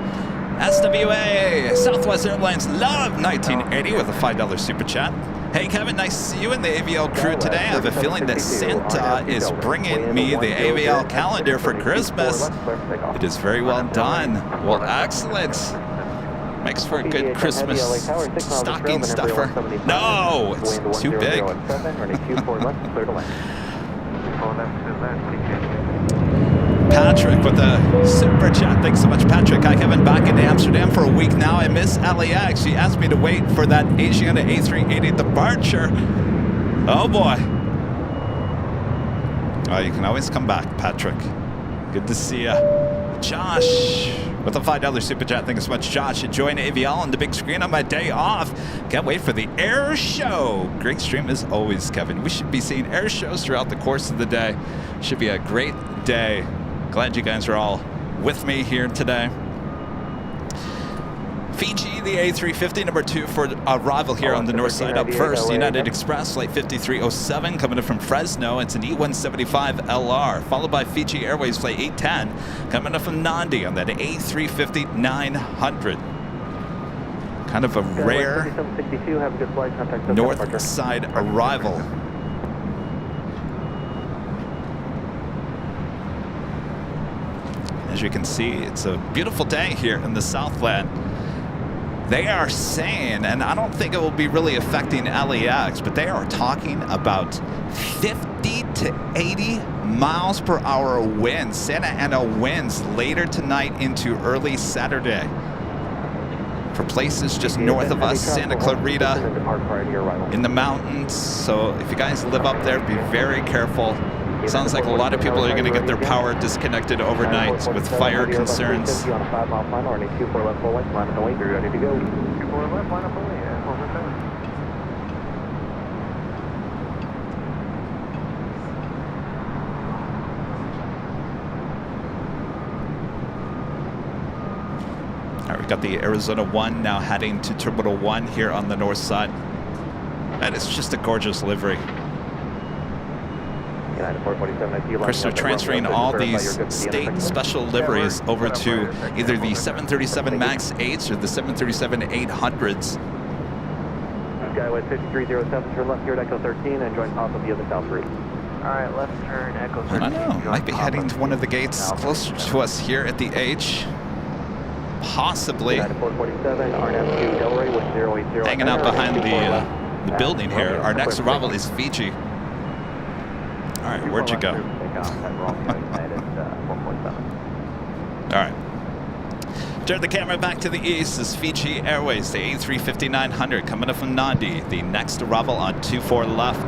SWA, Southwest Airlines Love 1980 with a $5 super chat. Hey Kevin, nice to see you in the AVL crew today. I have a feeling that Santa is bringing me the AVL calendar for Christmas. It is very well done. Well, excellent. Makes for a good Christmas stocking stuffer. No, it's too big. Patrick with a super chat. Thanks so much, Patrick. Hi, Kevin. Back in Amsterdam for a week now. I miss LAX. She asked me to wait for that Asiana A380 departure. Oh, boy. Oh, you can always come back, Patrick. Good to see you. Josh with a $5 super chat. Thanks so much, Josh. Enjoying AVL on the big screen on my day off. Can't wait for the air show. Great stream as always, Kevin. We should be seeing air shows throughout the course of the day. Should be a great day. Glad you guys are all with me here today. Fiji, the A350, number 2 for arrival here on the north side. Up first, United Express, flight 5307, coming in from Fresno. It's an E175LR, followed by Fiji Airways, flight 810, coming in from Nandi on that A350-900. Kind of a rare north side arrival. As you can see, it's a beautiful day here in the Southland. They are saying, and I don't think it will be really affecting LAX, but they are talking about 50 to 80 miles per hour winds, Santa Ana winds later tonight into early Saturday. For places just north of us, Santa Clarita, in the mountains. So if you guys live up there, be very careful. Sounds like a lot of people are going to get their power disconnected overnight with fire concerns. All right, we got the Arizona 1 now heading to Terminal 1 here on the north side. And it's just a gorgeous livery. Of course, they're transferring all these state special liveries over to either the 737 MAX 8s or the 737 800s. Skyway 5307, turn left here at Echo 13 and join Papa via the south route. Alright, left turn, Echo 13. I don't know, might be heading to one of the gates closer to us here at the H. Possibly. Hanging out behind the building here. Our next arrival is Fiji. All right, where'd you go? All right. Turn the camera back to the east. This is Fiji Airways, the A350-900 coming up from Nandi. The next arrival on 24 left.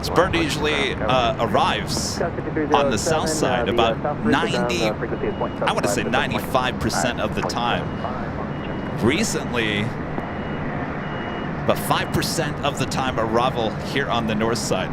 This bird usually arrives on the south side about 90, I want to say 95% of the time. Recently, but 5% of the time arrival here on the north side.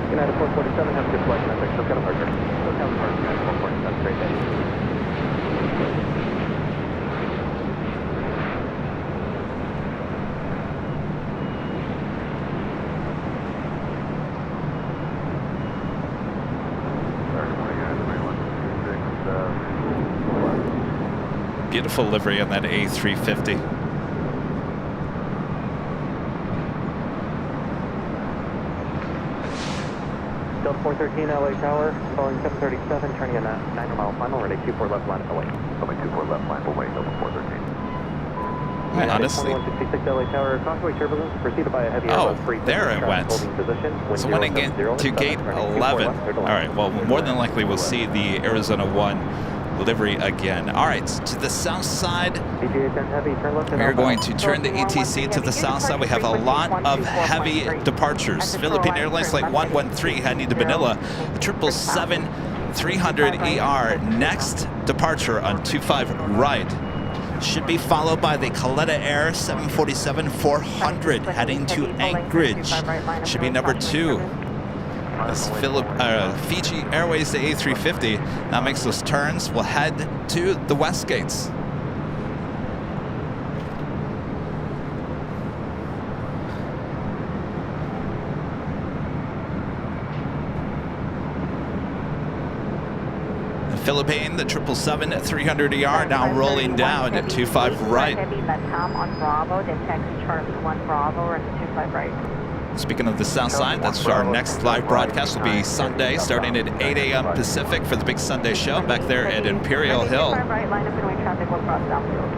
United 447, have a good flight. Thanks for coming, Parker. SoCal departure, United 447, great day. Beautiful livery on that A350. Delta 413, LA Tower, Boeing 737, turning in that 9-mile final, runway 24 left line away. Runway 24 left line away, Delta 413. Honestly. 2166 LA Tower, causeway turbulence, preceded by a heavy Airbus 350 there it went. holding position. So when it get to gate 11. All right, well, more than likely we'll see the Arizona 1 livery again. All right, to the south side, we're going to turn the ETC to the south side. We have a lot of heavy departures. Philippine Airlines Flight 113 heading to Manila, 777-300ER. Next departure on 25 right. Should be followed by the Kaleta Air 747-400 heading to Anchorage. Should be number 2. That's Fiji Airways, the A350. Now makes those turns. We'll head to the west gates. The Philippine, the 777-300ER now rolling down at 25 right. On Bravo, then text Charlie 1 Bravo and 25 right. Speaking of the south side, that's our next live broadcast will be Sunday, starting at 8 a.m. Pacific for the big Sunday show back there at Imperial Hill. Right, line up and wing traffic will cross downfield.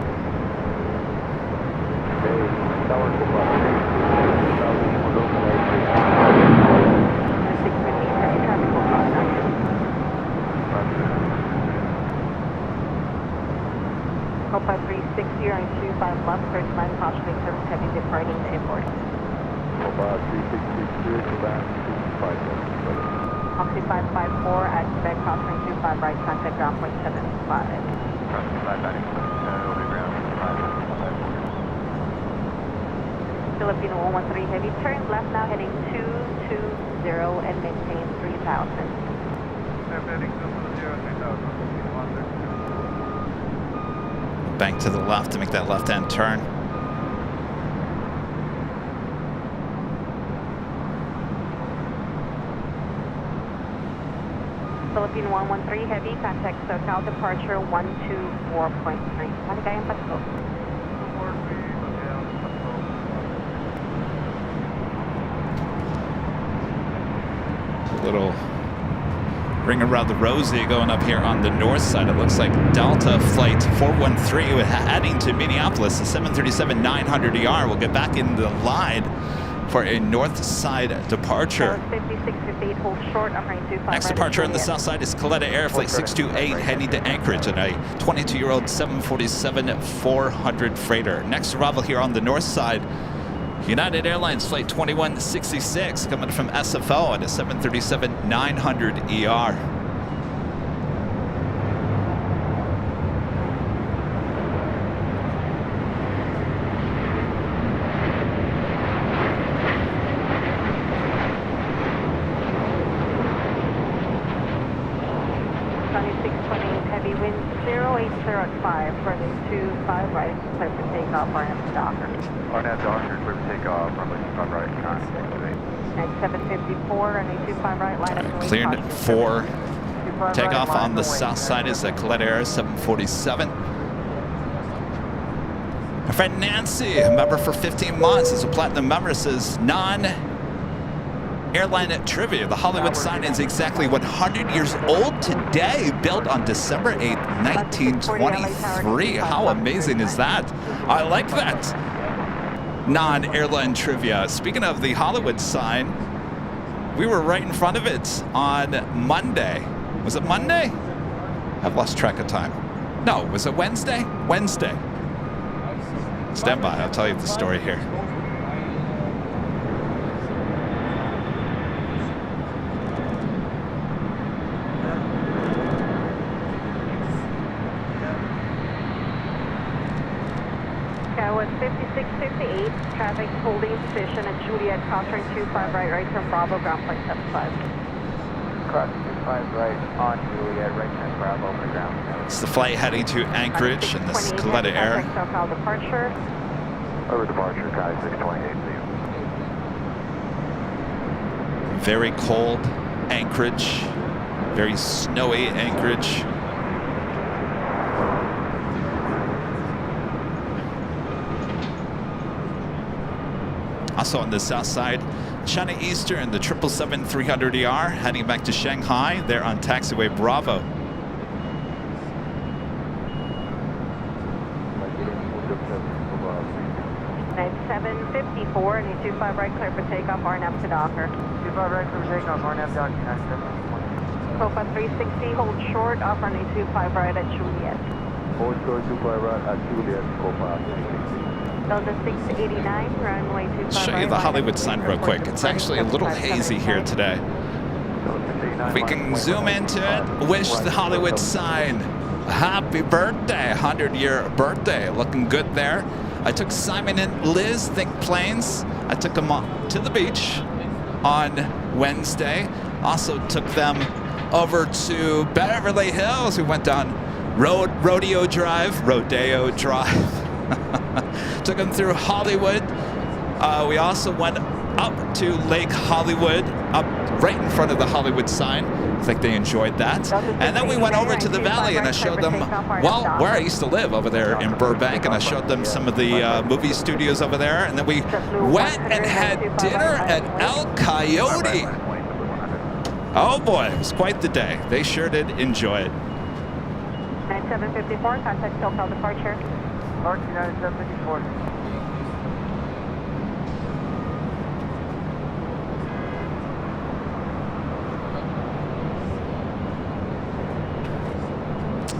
Hopa 360 and 25 left, 39 cautioning service heavy departing the airport. Hopa 360 back 25 left. Oxy 554 at Quebec, cautioning 25 right, contact ground point 75. Filipino 113 heavy, turn left now heading 220 and maintain 3000. Bank to the left to make that left-hand turn. Philippine 113 heavy, contact SoCal departure 124.3. Maligayang Pasko. Little ring around the rosy going up here on the north side. It looks like Delta Flight 413 heading to Minneapolis. The 737-900ER will get back in the line for a north side departure. 5658, hold short, I'm 25. Next departure on the south side is Kaleta Air Flight 628 heading to Anchorage on a 22-year-old 747-400 freighter. Next arrival here on the north side, United Airlines Flight 2166 coming from SFO at a 737-900ER. Heavy wind 080 at 5, running 25 right, clear for takeoff, Arnhem Docker. Arnhem Docker, clear for takeoff, runway 25 right, contact. And 754, running 25 right, line up. Cleared for takeoff on the south side is a Kaleta Air 747. My friend Nancy, a member for 15 months, is a platinum member, says Airline trivia. The Hollywood sign is exactly 100 years old today, built on December 8th, 1923. How amazing is that? I like that. Non-airline trivia. Speaking of the Hollywood sign, we were right in front of it on Monday. Was it Monday? I've lost track of time. No, was it Wednesday? Wednesday. Stand by, I'll tell you the story here. Skywood 5658, traffic holding position at Juliet, crossing 25 right turn Bravo, ground flight 75. Cross 25 right on Juliet, right turn Bravo over ground. It's the flight heading to Anchorage in the Scaletta Air. SoCal departure. Over departure, Sky 628, see you. Very cold Anchorage, very snowy Anchorage. Also on the south side, China Eastern, the 777-300ER, heading back to Shanghai. They're on taxiway Bravo. Night 754, and 25 right clear for takeoff, RNAV to Docker. 25 right clear for takeoff, RNAV Docker, 97. Copa 360, hold short, off runway 25 right at Juliet. Hold short, 25 right at Juliet, Copa 360. Delta 689, runway 25 I'll show you the Hollywood sign real quick. It's actually a little hazy here today. If we can zoom into it, wish the Hollywood sign a happy birthday, 100-year birthday. Looking good there. I took Simon and Liz, Think Planes. I took them to the beach on Wednesday. Also took them over to Beverly Hills. We went down Rodeo Drive. Took them through Hollywood. We also went up to Lake Hollywood, up right in front of the Hollywood sign. I think they enjoyed that. And then we went over to the valley and I showed them, well, where I used to live over there in Burbank, and I showed them some of the movie studios over there. And then we went and had dinner at El Coyote. Oh boy, it was quite the day. They sure did enjoy it. 9754, contact SoCal departure. Mark 9754.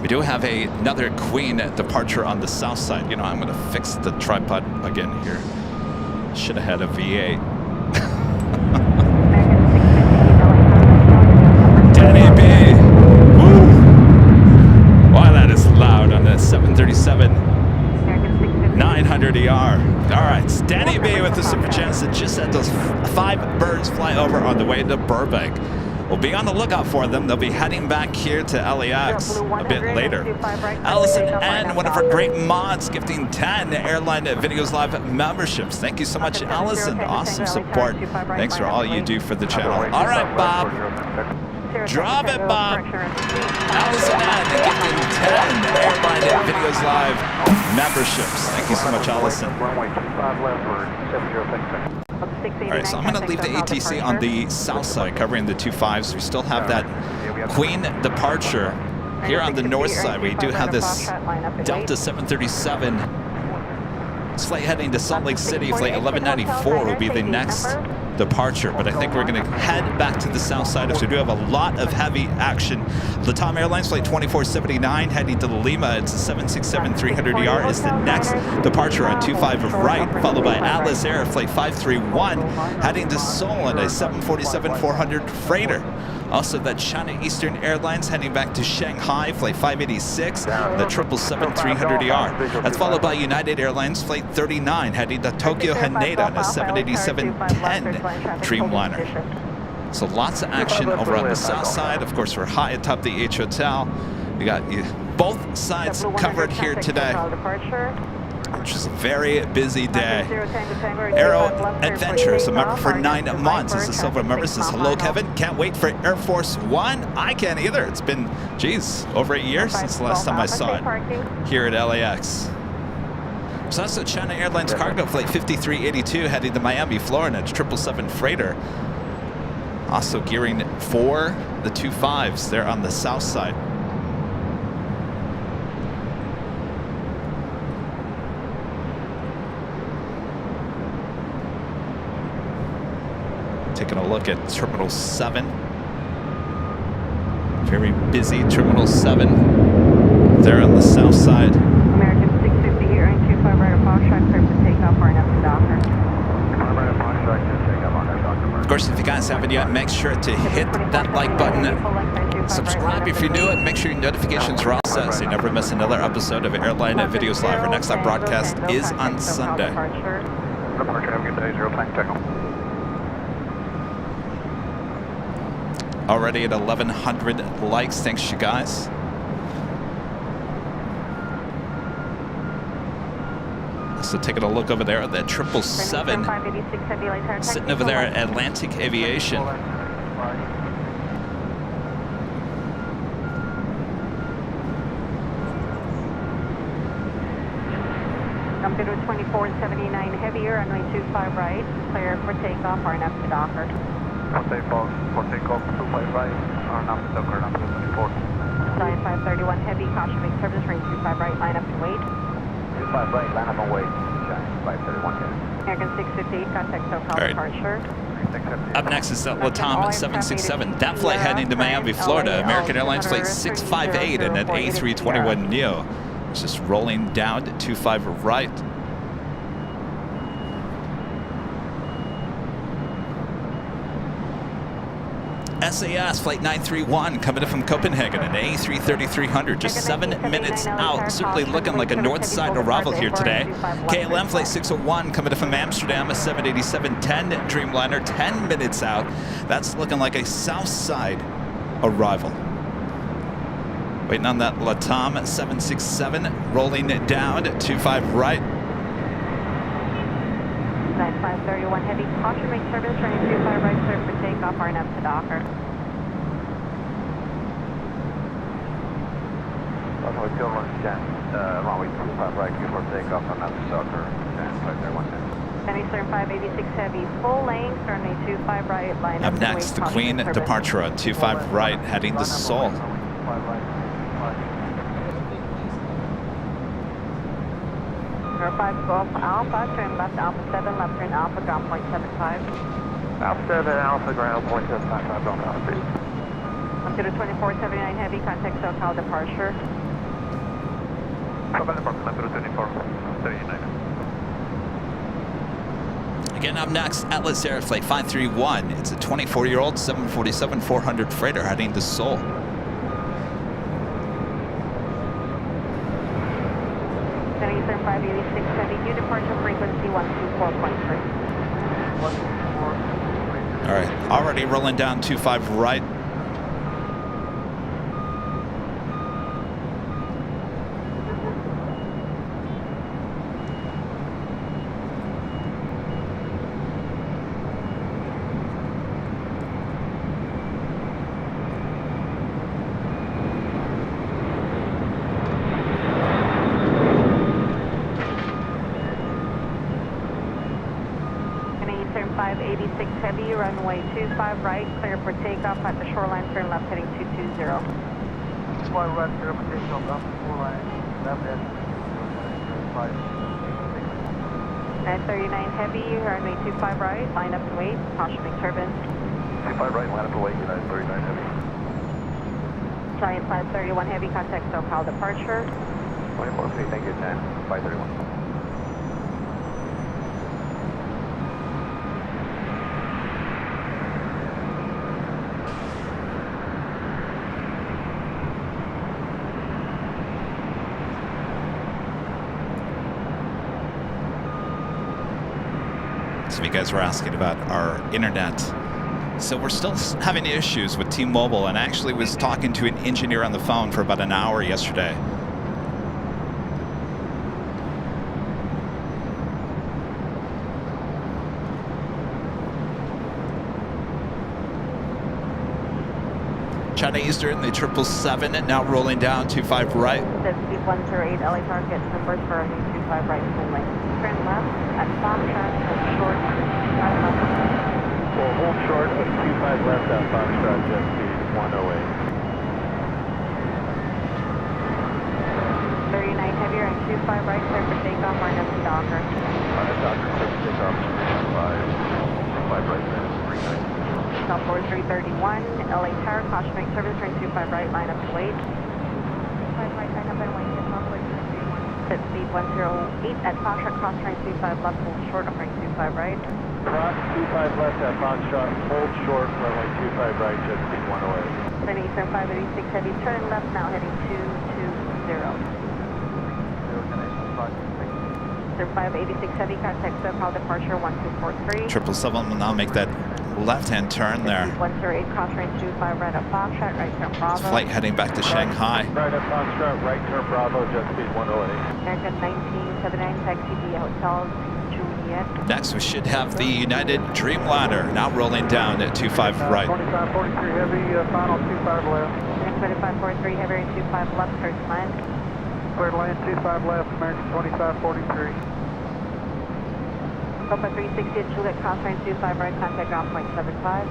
We do have another Queen departure on the south side. You know, I'm going to fix the tripod again here. Should have had a V8. Danny B. Woo! Wow, that is loud on the 737 900ER. All right, it's Danny B with the super chance that just had those 5 birds fly over on the way to Burbank. We'll be on the lookout for them. They'll be heading back here to LAX a bit later. Allison N., one of our great mods, gifting 10 Airline Videos Live memberships. Thank you so much, Allison. Awesome support. Thanks for all you do for the channel. All right, Bob. Drop it, Bob. Allison N., gifting 10 Airline Videos Live memberships. Thank you so much, Allison. All right, so I'm going to leave the ATC on the south side, covering the 25s. We still have that Queen departure. Here on the north side, we do have this Delta 737. Flight heading to Salt Lake City. Flight 1194 will be the next departure, but I think we're going to head back to the south side as we do have a lot of heavy action. Latam Airlines Flight 2479 heading to Lima. It's the 767-300ER is the next departure on 25 right, followed by Atlas Air Flight 531 heading to Seoul on a 747-400 freighter. Also, that China Eastern Airlines heading back to Shanghai, Flight 586, the 777-300ER. That's followed by United Airlines Flight 39 heading to Tokyo Haneda on a 787-10 Dreamliner. So lots of action over on the south side. Of course, we're high atop the H Hotel. We got both sides covered here today, which is a very busy day. Aero Adventures, a member for 9 months. Is a silver member. Says, hello, Kevin. Can't wait for Air Force One. I can't either. It's been, geez, over 8 years since the last time I saw it here at LAX. There's also China Airlines Cargo Flight 5382 heading to Miami, Florida, 777 freighter. Also gearing for the 25s there on the south side. Taking a look at Terminal 7. Very busy Terminal 7 there on the south side. American 650 here in 25 right of Foxtrot, clear for takeoff, RNF to Docker. Of course, if you guys haven't yet, make sure to hit that like button. Subscribe if you're new, and make sure your notifications are all set so you never miss another episode of Airline Videos Live. Our next live broadcast is on Sunday. Departure, have a good day, 0 tank takeoff. Already at 1,100 likes. Thanks, you guys. So taking a look over there at that 777, sitting over there at Atlantic Aviation. Computer 2479 heavier, runway 25 right, clear for takeoff, RNF to Docker. For takeoff, 25 right, RNF to Docker, number 24. Flight 531 heavy, caution make service, range 25 right, line up and wait. 25 right, line up and wait. 531 heavy. American 658, contact SoCal departure. Up next is that LATAM 767. That flight heading to Miami, Florida. American Airlines Flight 658 and an A321neo. It's just rolling down to 25 right. SAS Flight 931 coming in from Copenhagen, an A330-300, just 7 minutes out. Certainly looking like a north side arrival here today. KLM Flight 601 coming in from Amsterdam, a 787-10 Dreamliner, 10 minutes out. That's looking like a south side arrival. Waiting on that LATAM 767, rolling it down to 25 right. 9531 heavy, caution make service, running 25 right, clear for takeoff, RNF to Docker. Runway 25 right, before takeoff, RNF to Docker, and 531 heavy. Penny Stern 586 heavy, full length, runway 25 right, line Up next, the Queen departure on 25 right, heading to Seoul. Number 5 Golf Alpha, turn left Alpha 7, left turn Alpha, ground point 75. Alpha 7, Alpha, ground point 755, don't copy. Computer 2479 heavy, contact SoCal departure. Computer 2479. Again, up next, Atlas Air Flight 531. It's a 24-year-old 747-400 freighter heading to Seoul. Penny Stern 586 heavy, new departure frequency 124.3. All right, already rolling down 25 right. Heavy, runway 25 right, clear for takeoff at the shoreline, turn left heading 220. 25 right, clear for takeoff, up the shoreline, left heading 939 heavy, runway 25 right, line up and wait, caution make turbines. 25 right, line up and wait, 939 heavy. Giant 531 heavy, contact SoCal departure. 24 thank you, 10, 531. Some of you guys were asking about our internet. So we're still having issues with T-Mobile, and I actually was talking to an engineer on the phone for about an hour yesterday. China Eastern, the 777, now rolling down 25 right. 108 LA target numbers for 25 right full length. Turn left at Foxtrot, short, 25 left. Will hold short of 25 left at Foxtrot, jet speed 108. 39 heavier and 25 right, clear for takeoff, line up to Docker. On a Docker, clear for takeoff, 25 right, minus 39. South 4331, LA Tower, cautionary service, turn 25 right, line up to wait. 25 right, line up and wait, set speed 108 at Foxtrot, cross train 25 left, hold short, offering 25 right. Cross 25 left at Foxtrot, hold short, runway 25 right, jet speed 108. Turn Eastern 586 heavy, turn left now, heading 220. Eastern 586 heavy, contact SoCal departure 1243. 777 will now make that left-hand turn there. 108, cross range 25 right at Foxtrot, right turn Bravo. Flight heading back to Shanghai. Right at Foxtrot, right turn Bravo, jet speed 108. American 1979, taxi via Hotel Juliet. Next, we should have the United Dreamliner now rolling down at 25 right. 2543 heavy, final 25 left. 2543 heavy, 25 left, clear to land. Clear to land, 25 left, American 2543. Alpha 360 at Juliet, cross range 25 right, contact ground point 75.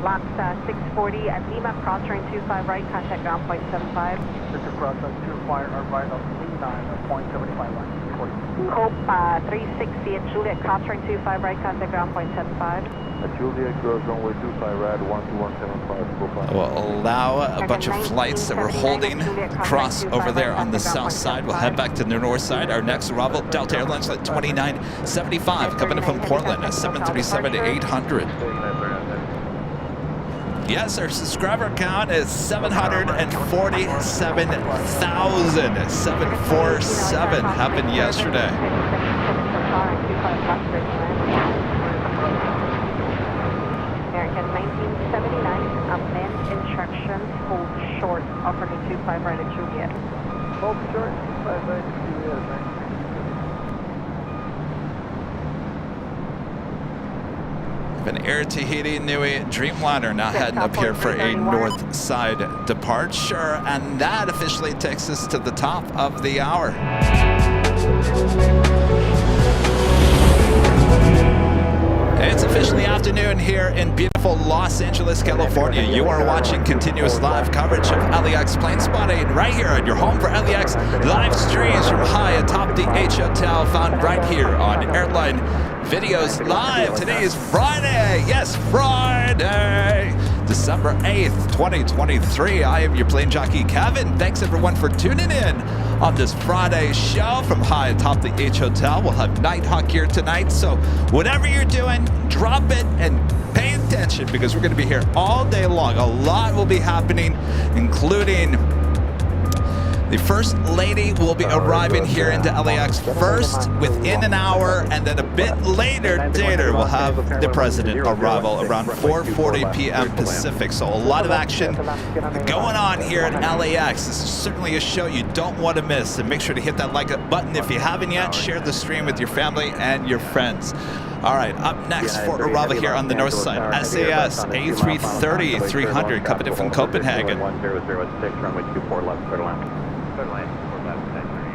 LAX 640 at Lima, cross range 25 right, contact ground point 75. Victor cross on 2 fire, right on C9 at point 75 line. Hope 360 at Juliet, cross range 25 right, contact ground point 75. Juliet goes runway 25 right, 12175. We'll allow a bunch of flights that we're holding across over there on the south side. We'll head back to the north side. Our next arrival, Delta Airlines Flight 2975, coming in from Portland at 737-800. Yes, our subscriber count is 747,000. 747 happened yesterday. American 1979, land instructions, hold short, offer me 25 right at Juliet. Hold short, 25 right at Juliet, thanks. An Air Tahiti Nui Dreamliner now heading up here for a north side departure, and that officially takes us to the top of the hour. It's officially afternoon here in beautiful Los Angeles, California. You are watching continuous live coverage of LAX plane spotting right here at your home for LAX live streams from high atop the H Hotel, found right here on Airline Videos Live. Today is Friday. Yes, Friday, December 8th, 2023. I am your plane jockey, Kevin. Thanks everyone for tuning in on this Friday show from high atop the H Hotel. We'll have Nighthawk here tonight, so whatever you're doing, drop it and pay attention because we're going to be here all day long. A lot will be happening, including the First Lady will be arriving here into LAX first within an hour, and then a bit later we'll have the President arrival around 4:40 p.m. Pacific. So a lot of action going on here at LAX. This is certainly a show you don't want to miss, and make sure to hit that like button if you haven't yet. Share the stream with your family and your friends. All right, up next for arrival here on the north side, SAS A330-300 coming in from Copenhagen. 1006, runway 24 left, clear to land. Clear to land, 4 left, 938.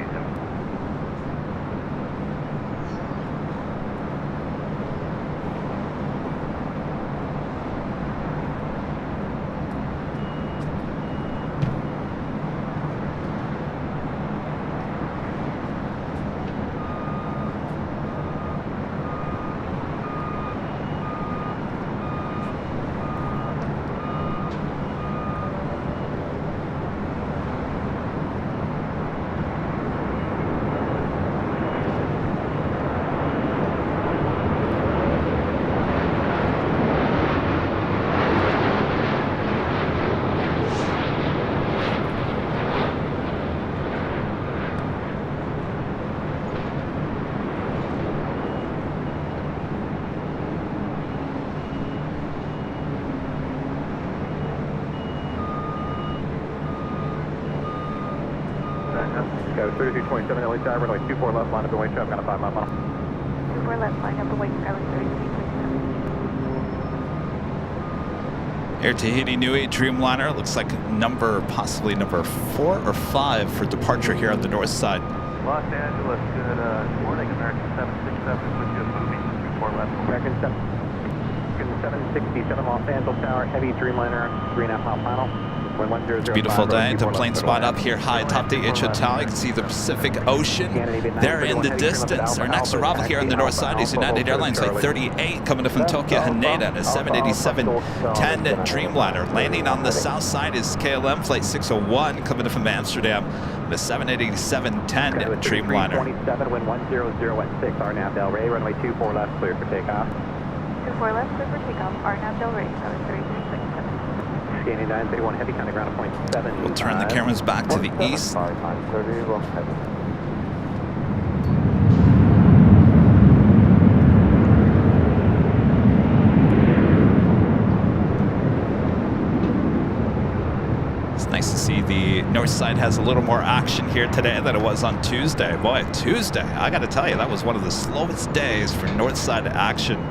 Go 3327 LA Tower, runway 24 left, line up the wing traffic on a 5 mile funnel. 24 left, line up the wing, Island 3327. Air Tahiti Nui Dreamliner looks like possibly number 4 or 5 for departure here on the north side. Los Angeles, good morning, American 767 with you moving to left. American 767 Los Angeles Tower, heavy Dreamliner, 3.5 mile final. Beautiful day. The plane spot up here high atop the atop. You can see the Pacific Ocean there in the distance. Our next arrival here on the north side is United Airlines Flight 38 coming up from Tokyo Haneda, a 787-10 Dreamliner. Landing on the south side is KLM Flight 601 coming up from Amsterdam, the 787-10 Dreamliner. 27, wind 100 at 6, RNAV Del Rey, runway 24 left, clear for takeoff. 24 left, clear for takeoff, RNAV Del Rey, tower 3367. Scanning 931 heavy, counting ground at point 7. We'll turn the cameras back to the east. It's nice to see the north side has a little more action here today than it was on Tuesday. Boy, Tuesday, I gotta tell you, that was one of the slowest days for north side action.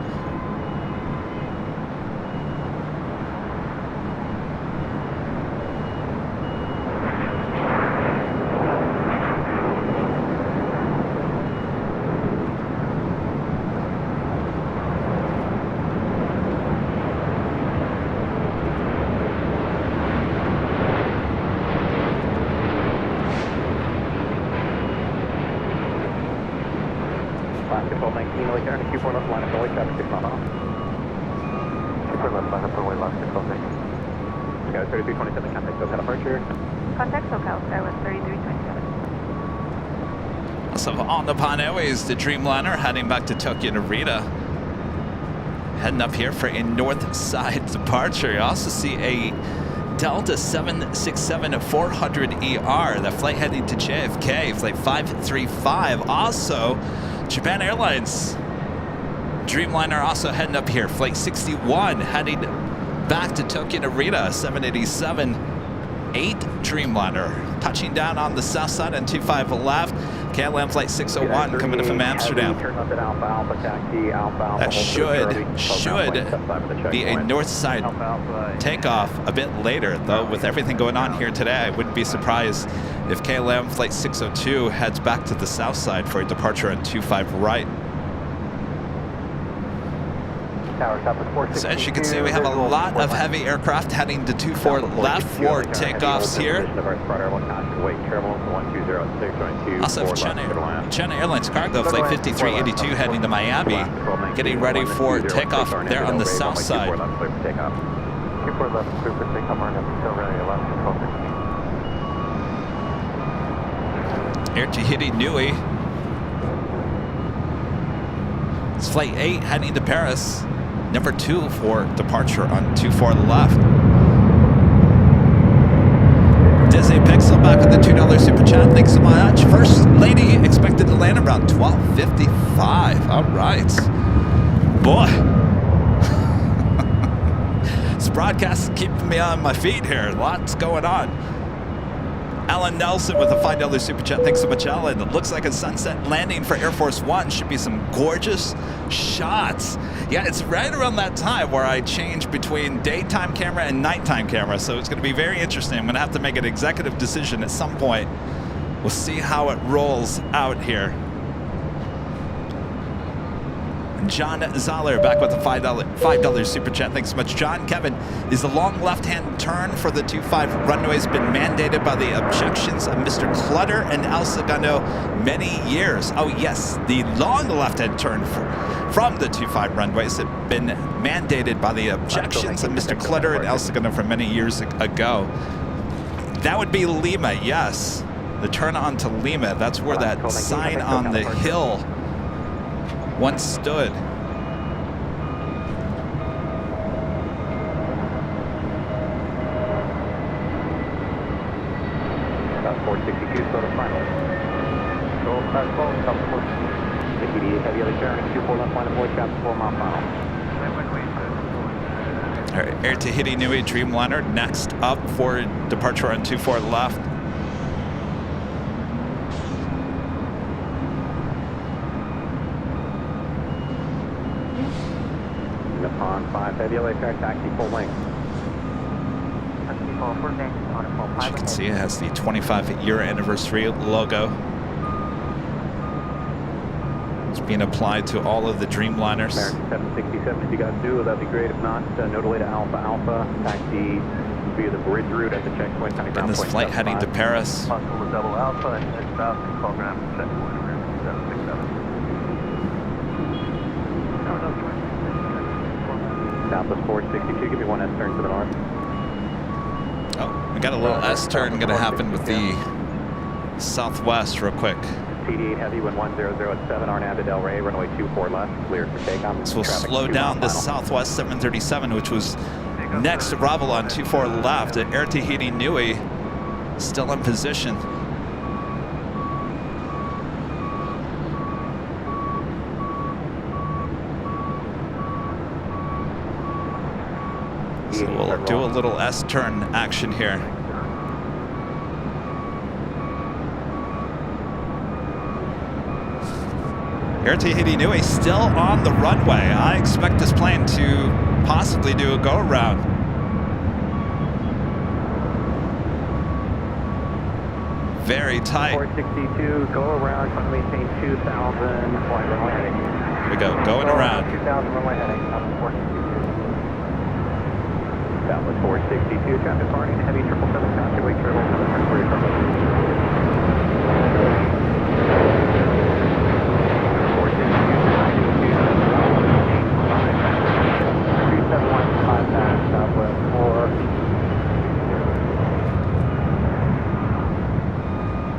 So on the Pano is the Dreamliner heading back to Tokyo Narita. Heading up here for a north side departure. You also see a Delta 767-400ER, the flight heading to JFK, flight 535. Also, Japan Airlines Dreamliner also heading up here, flight 61, heading back to Tokyo Narita, 787-8 Dreamliner. Touching down on the south side on 25 left. KLM flight 601 coming in from Amsterdam. That should be a north side takeoff a bit later, though. With everything going on here today, I wouldn't be surprised if KLM flight 602 heads back to the south side for a departure on 25 right. So as you can see, we have a lot of heavy aircraft heading to 24 left for takeoffs here. Also for China Airlines Cargo Flight 5382 heading to Miami, getting ready for takeoff there on the south side. Air Tahiti Nui. It's Flight 8 heading to Paris. Number 2 for departure on 24 left. Disney Pixel back with the $2 super chat. Thanks so much. First lady expected to land around 12:55. All right. Boy. This broadcast is keeping me on my feet here. Lots going on. Alan Nelson with a $5 super chat. Thanks so much, Alan. It looks like a sunset landing for Air Force One. Should be some gorgeous shots. Yeah, it's right around that time where I change between daytime camera and nighttime camera. So it's going to be very interesting. I'm going to have to make an executive decision at some point. We'll see how it rolls out here. John Zoller back with a $5 super chat. Thanks so much, John. Kevin, is the long left-hand turn for the 25 runways been mandated by the objections of Mr. Clutter and El Segundo many years? Oh yes, the long left-hand turn from the 25 runways have been mandated by the objections of Mr. Clutter and El Segundo from many years ago. That would be Lima, yes. The turn on to Lima, that's where that sign on the hill once stood. About 462, so to final. Roll class 12, top 4. Tahiti, heavy other turning, 24 left line of voice, traffic 4 mile final. All right, Air Tahiti Nui Dreamliner next up for departure on 24 left. Nippon 5, heavy LA air taxi, full length. As you can see, it has the 25-year anniversary logo. It's being applied to all of the Dreamliners. American 767, if you guys do, that'd be great. If not, no delay to Alpha Alpha. Taxi via the bridge route at the checkpoint. And this flight heading to Paris. Possible to double Alpha and head south to program checkpoint American 767. Southwest 462, give me one S turn to the north. Oh, we got a little S turn going to happen with the Southwest real quick. PD8 Heavy, wind 1007, RNAV to Del Rey, runway 24 left, cleared for takeoff. So we'll slow down the Southwest 737, which was next arrival on 24 left at Air Tahiti Nui, still in position. So we'll do a little S-turn action here. Air Tahiti Nui still on the runway. I expect this plane to possibly do a go-around. Very tight. 462, go around, trying to maintain 2,000, flight runway heading. Here we go, going around. 2,000 runway heading, Southwest 462. Southwest 462, traffic party, heavy 777, taxi, wake turtle, 740 from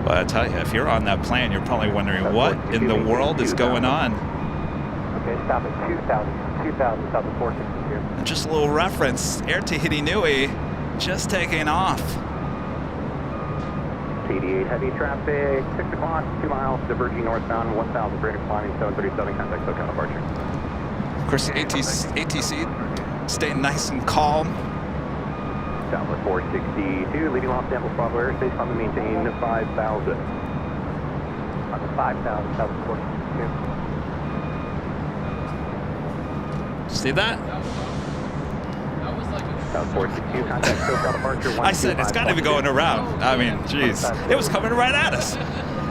Well, I tell you, if you're on that plane, you're probably wondering what in the world is going on. Okay, stop at 2,000, south of 462. Just a little reference, Air Tahiti Nui just taking off. PD8 heavy traffic, 6 o'clock, 2 miles, diverging northbound, 1,300 climbing, 737, contact SoCal departure. Of course, ATC staying nice and calm. Southwest 462, leading Los Angeles Bravo airspace, on to maintain 5,000. On to 5,000, Southwest 462. See that? South 462, contact SoCal departure. I said it's got to be going around. I mean, geez, it was coming right at us.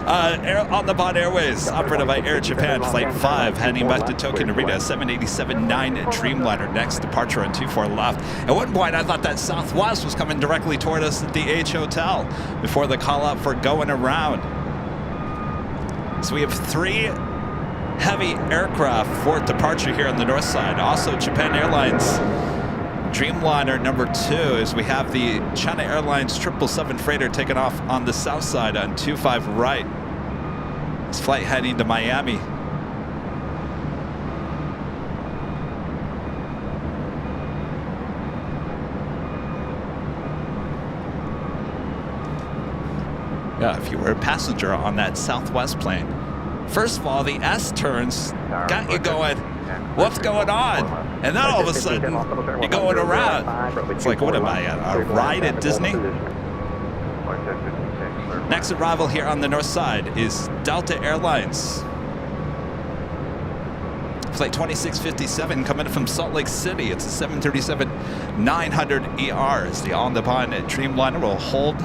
On the Bond Airways, operated by Air Japan, Flight 5, heading back to Tokyo Narita, 787-9 Dreamliner, next departure on 24 left. At one point, I thought that Southwest was coming directly toward us at the H Hotel before the call out for going around. So we have 3 heavy aircraft for departure here on the north side. Also, Japan Airlines Dreamliner number 2, as we have the China Airlines 777 freighter taking off on the south side on 25 right. This flight heading to Miami. Yeah, if you were a passenger on that Southwest plane, first of all, the S turns got you going, what's going on? And then all of a sudden, you're going around. It's like, what am I at, a ride at Disney? Next arrival here on the north side is Delta Airlines. Flight 2657 coming from Salt Lake City. It's a 737-900 ER. As the on-the-bond Dreamliner will hold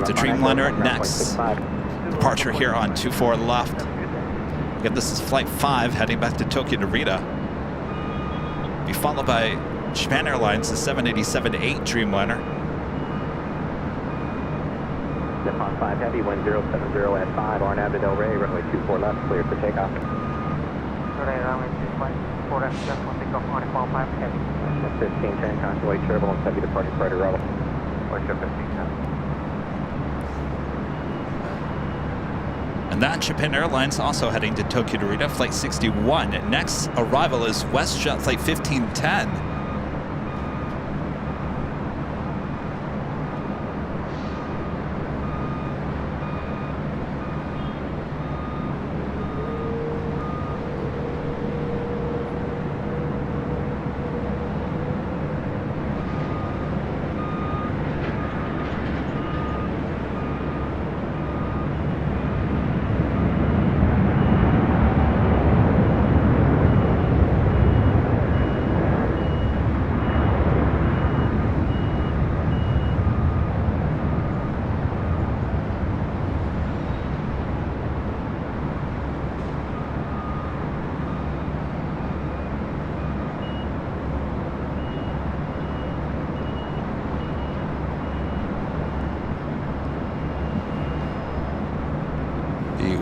the Dreamliner next. Departure here on 24 left. Again, this is Flight 5 heading back to Tokyo Narita. Be followed by Japan Airlines, the 787-8 Dreamliner. Nippon 5 Heavy, wind 070 at 5, RNAV to Del Rey, runway 24 left, cleared for takeoff. Runway 25. 4 left, just one take off on a call 5 heavy. 15, turn constellate, turbulence, heavy departing Friday arrival. Oyster 15, 10. And that Japan Airlines also heading to Tokyo Narita, flight 61. Next arrival is WestJet flight 1510.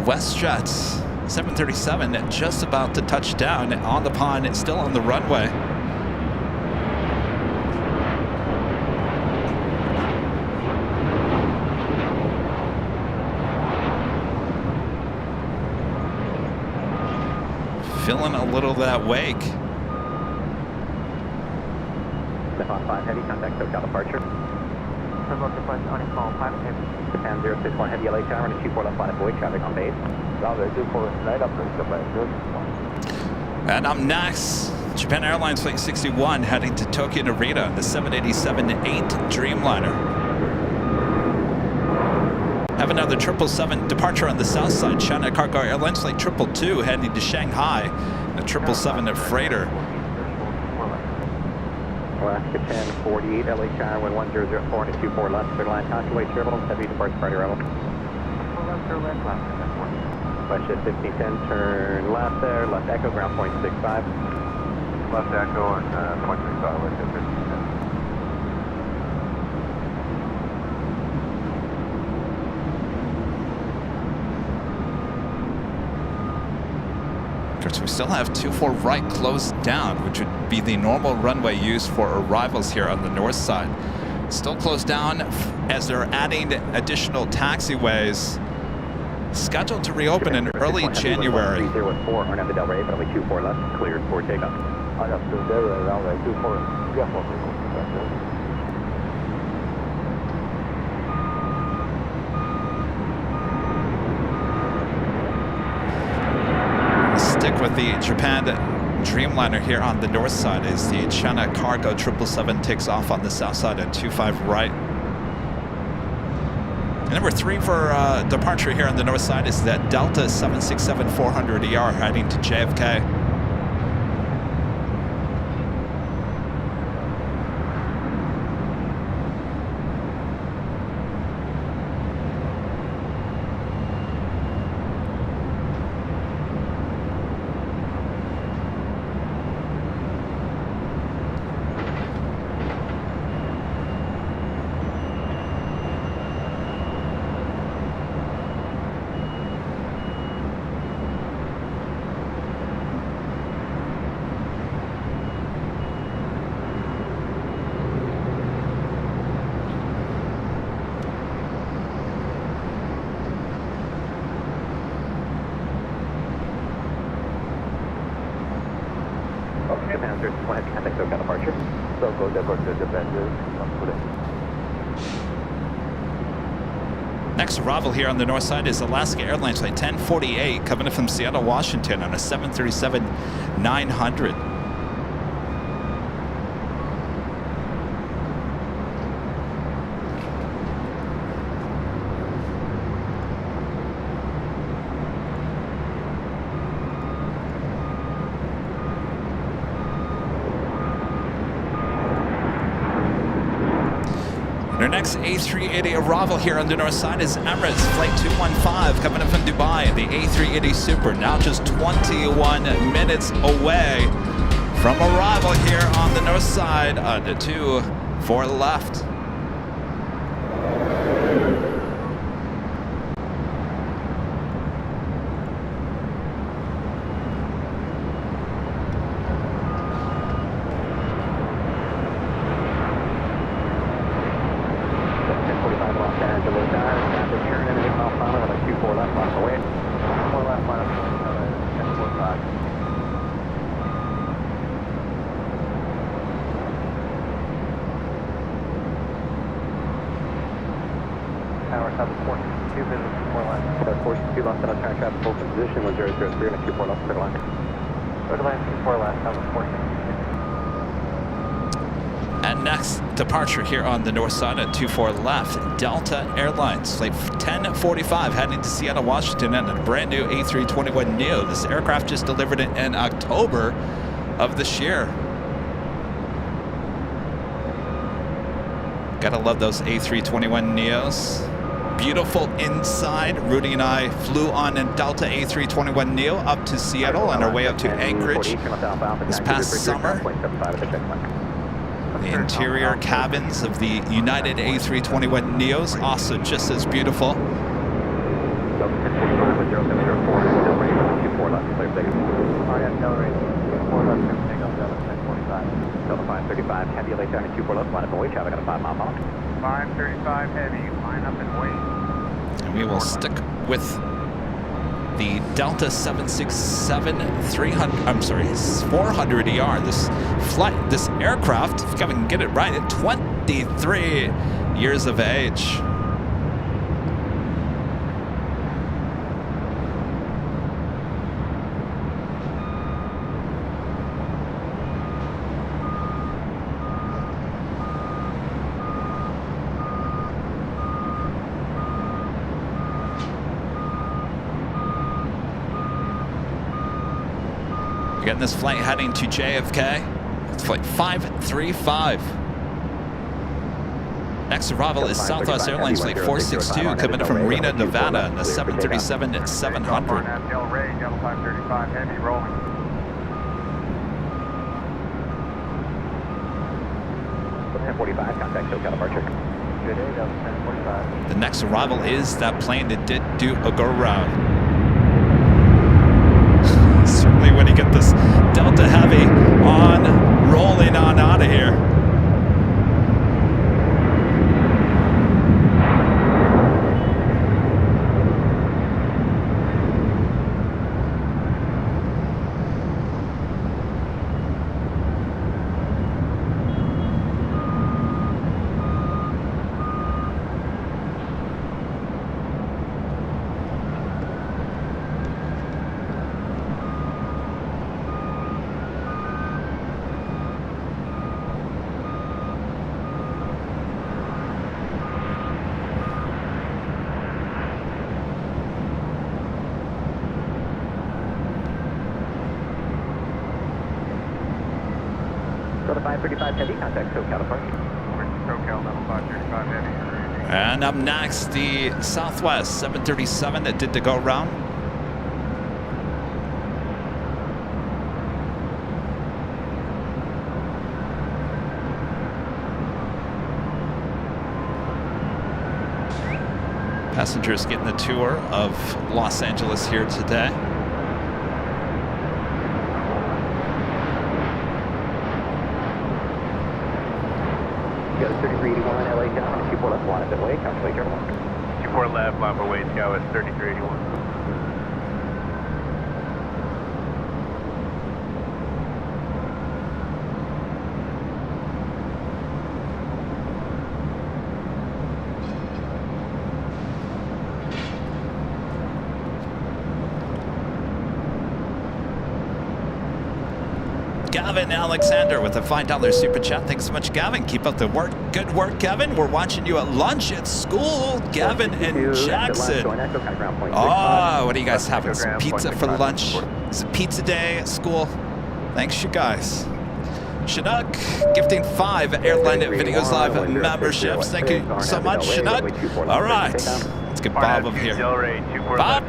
WestJet 737 just about to touch down on the pond, still on the runway. Feeling a little of that wake. Lift on 5 heavy, contact SoCal departure. Turbo departure on a call 5 heavy. Japan 061 heavy LA tower and 24 left line avoid traffic on base. And up next, Japan Airlines flight 61 heading to Tokyo Narita, the 787-8 Dreamliner. Have another 777 departure on the Southside. China Cargo Airlines flight 222 heading to Shanghai, the 777 freighter. Alaska 1048 LA China 11004 and 24 left, third line constellate, turbulence, heavy departure Friday arrival. WestJet 1510, turn left there, left echo, ground point 65. Left echo and point 65, WestJet 1510. Of course, we still have 24 right closed down, which would be the normal runway used for arrivals here on the north side. Still closed down as they're adding additional taxiways, scheduled to reopen in early January. 3014, on the Del Rey, runway 24 left, cleared for takeoff. I got the Del Rey, runway 24, Stick with the Japan Dreamliner here on the north side as the China Cargo 777 takes off on the south side at 25 right. And number 3 for departure here on the north side is that Delta 767-400ER heading to JFK. Japan 061 heavy, contact SoCal departure. SoCal departure, Japan 061. Next arrival here on the north side is Alaska Airlines flight 1048 coming in from Seattle, Washington on a 737-900. Our next A380 arrival here on the north side is Emirates flight 215 coming in from Dubai. The A380 Super now just 21 minutes away from arrival here on the north side. The 24 left. business 24 left. Course 2 left on track traffic, full position, 1003 and a 24 left, clear line. Clear line 24 left, that was 14. And next departure here on the north side at 24 left, Delta Airlines, flight 1045 heading to Seattle, Washington, and a brand new A321neo. This aircraft just delivered it in October of this year. Gotta love those A321neos. Beautiful inside. Rudy and I flew on a Delta A321neo up to Seattle on our way up to Anchorage this past summer. The interior cabins of the United A321neos also just as beautiful. Delta 535 heavy, late down to 24 left, line up and wait, traffic on a 5 mile mark. 535 heavy, line up and wait. And we will stick with the Delta 400ER. This aircraft, if Kevin can get it right, at 23 years of age. Again, this flight heading to JFK. It's flight 535. Next arrival is Southwest Airlines flight 462 coming in from Reno, Nevada, in the 737-700. Delta Ray, Delta 535 heavy, rolling. Delta 1045, contact SoCal departure. Good day, Delta 1045. The next arrival is that plane that did do a go-round. Certainly when you get this Delta Heavy on, rolling on out of here. Delta 535 heavy, contact SoCal departure. SoCal, level 535 heavy. And up next, the Southwest 737 that did the go-round. Passengers getting the tour of Los Angeles here today. Got a 3381 LA down, 24 left, line up and wait, calculate your mark. 24 left, line up wait, Scout 3381. Gavin Alexander with a $5 super chat. Thanks so much, Gavin. Keep up the work. Good work, Gavin. We're watching you at lunch at school, Gavin and Jackson. Oh, what do you guys having? Some pizza for lunch? Is it pizza day at school? Thanks, you guys. Chinook gifting 5 Airline Videos Live memberships. Thank you so much, Chinook. All right, let's get Bob up here. Bob,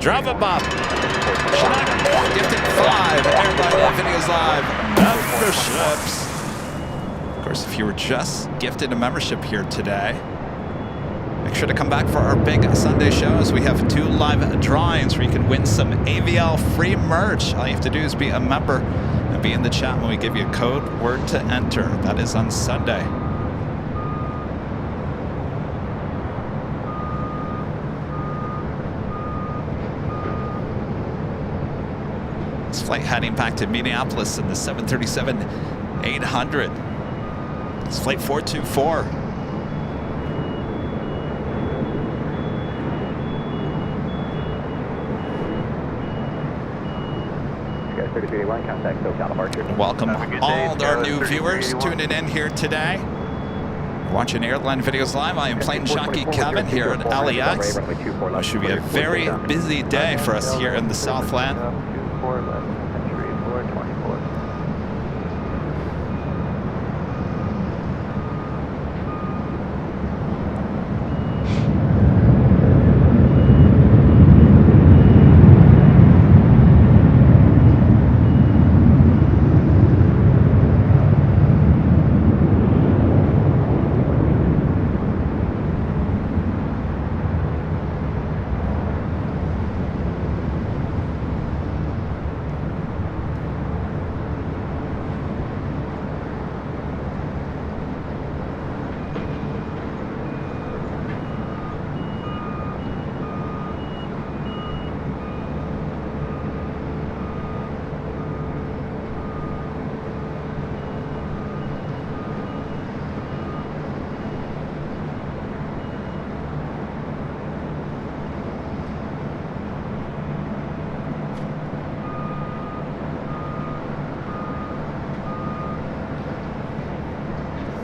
drive it, Bob. Chinook gifting 5 Airline Videos Live memberships. Of course, if you were just gifted a membership here today, make sure to come back for our big Sunday shows. We have 2 live drawings where you can win some AVL free merch. All you have to do is be a member and be in the chat when we give you a code word to enter. That is on Sunday. This flight heading back to Minneapolis in the 737-800. It's flight 424. 3381, contact SoCal departure. Welcome Have a good all day, our Skylar new viewers 3381. tuning in here today. Watching Airline Videos Live. I am Plane Jockey Kevin here at LAX. It should be a very busy day for us here in the Southland. 24 left, entry 424.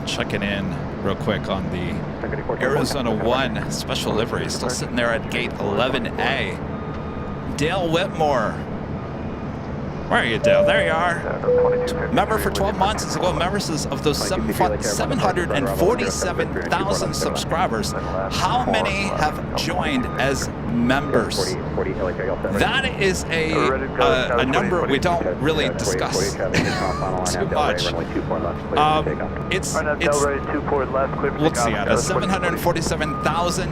Checking in real quick on the Arizona 1 special livery. Still sitting there at gate 11A. Dale Whitmore. Where are you, Dale? There you are. Member for 12 months. As ago, members of those 747,000 subscribers. How many have joined as members? That is a number we don't really discuss too much. It's let's see, out of 747,000,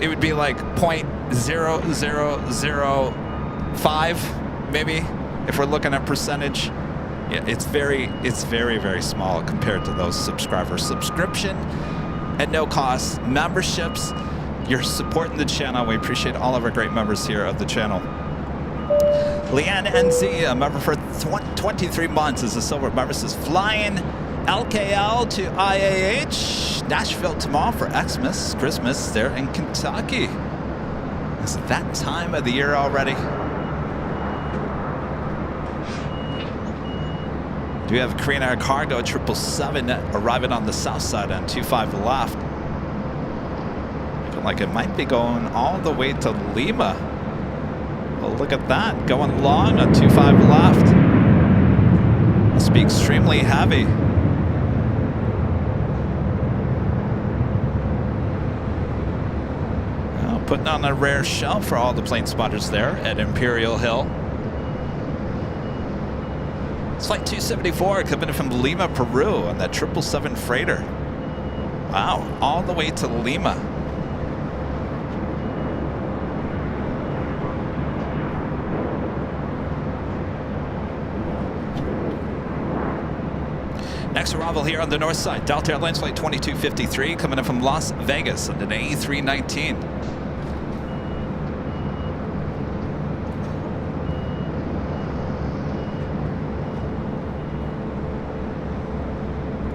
it would be like 0.0005 maybe if we're looking at percentage. Yeah, it's very, very small compared to those subscribers. Subscription at no cost, memberships. You're supporting the channel. We appreciate all of our great members here of the channel. Leanne NZ, a member for 23 months, is a silver member. Says flying LKL to IAH, Nashville tomorrow for Xmas, Christmas there in Kentucky. Is it that time of the year already? Do we have Korean Air Cargo 777 arriving on the Southside on 25 left? Looking like it might be going all the way to Lima. Well, look at that, going long on 25 left. Must be extremely heavy. Well, putting on a rare show for all the plane spotters there at Imperial Hill. It's flight 274 coming in from Lima, Peru on that 777 freighter. Wow, all the way to Lima. Next arrival here on the north side, Delta Airlines flight 2253 coming in from Las Vegas on an A319.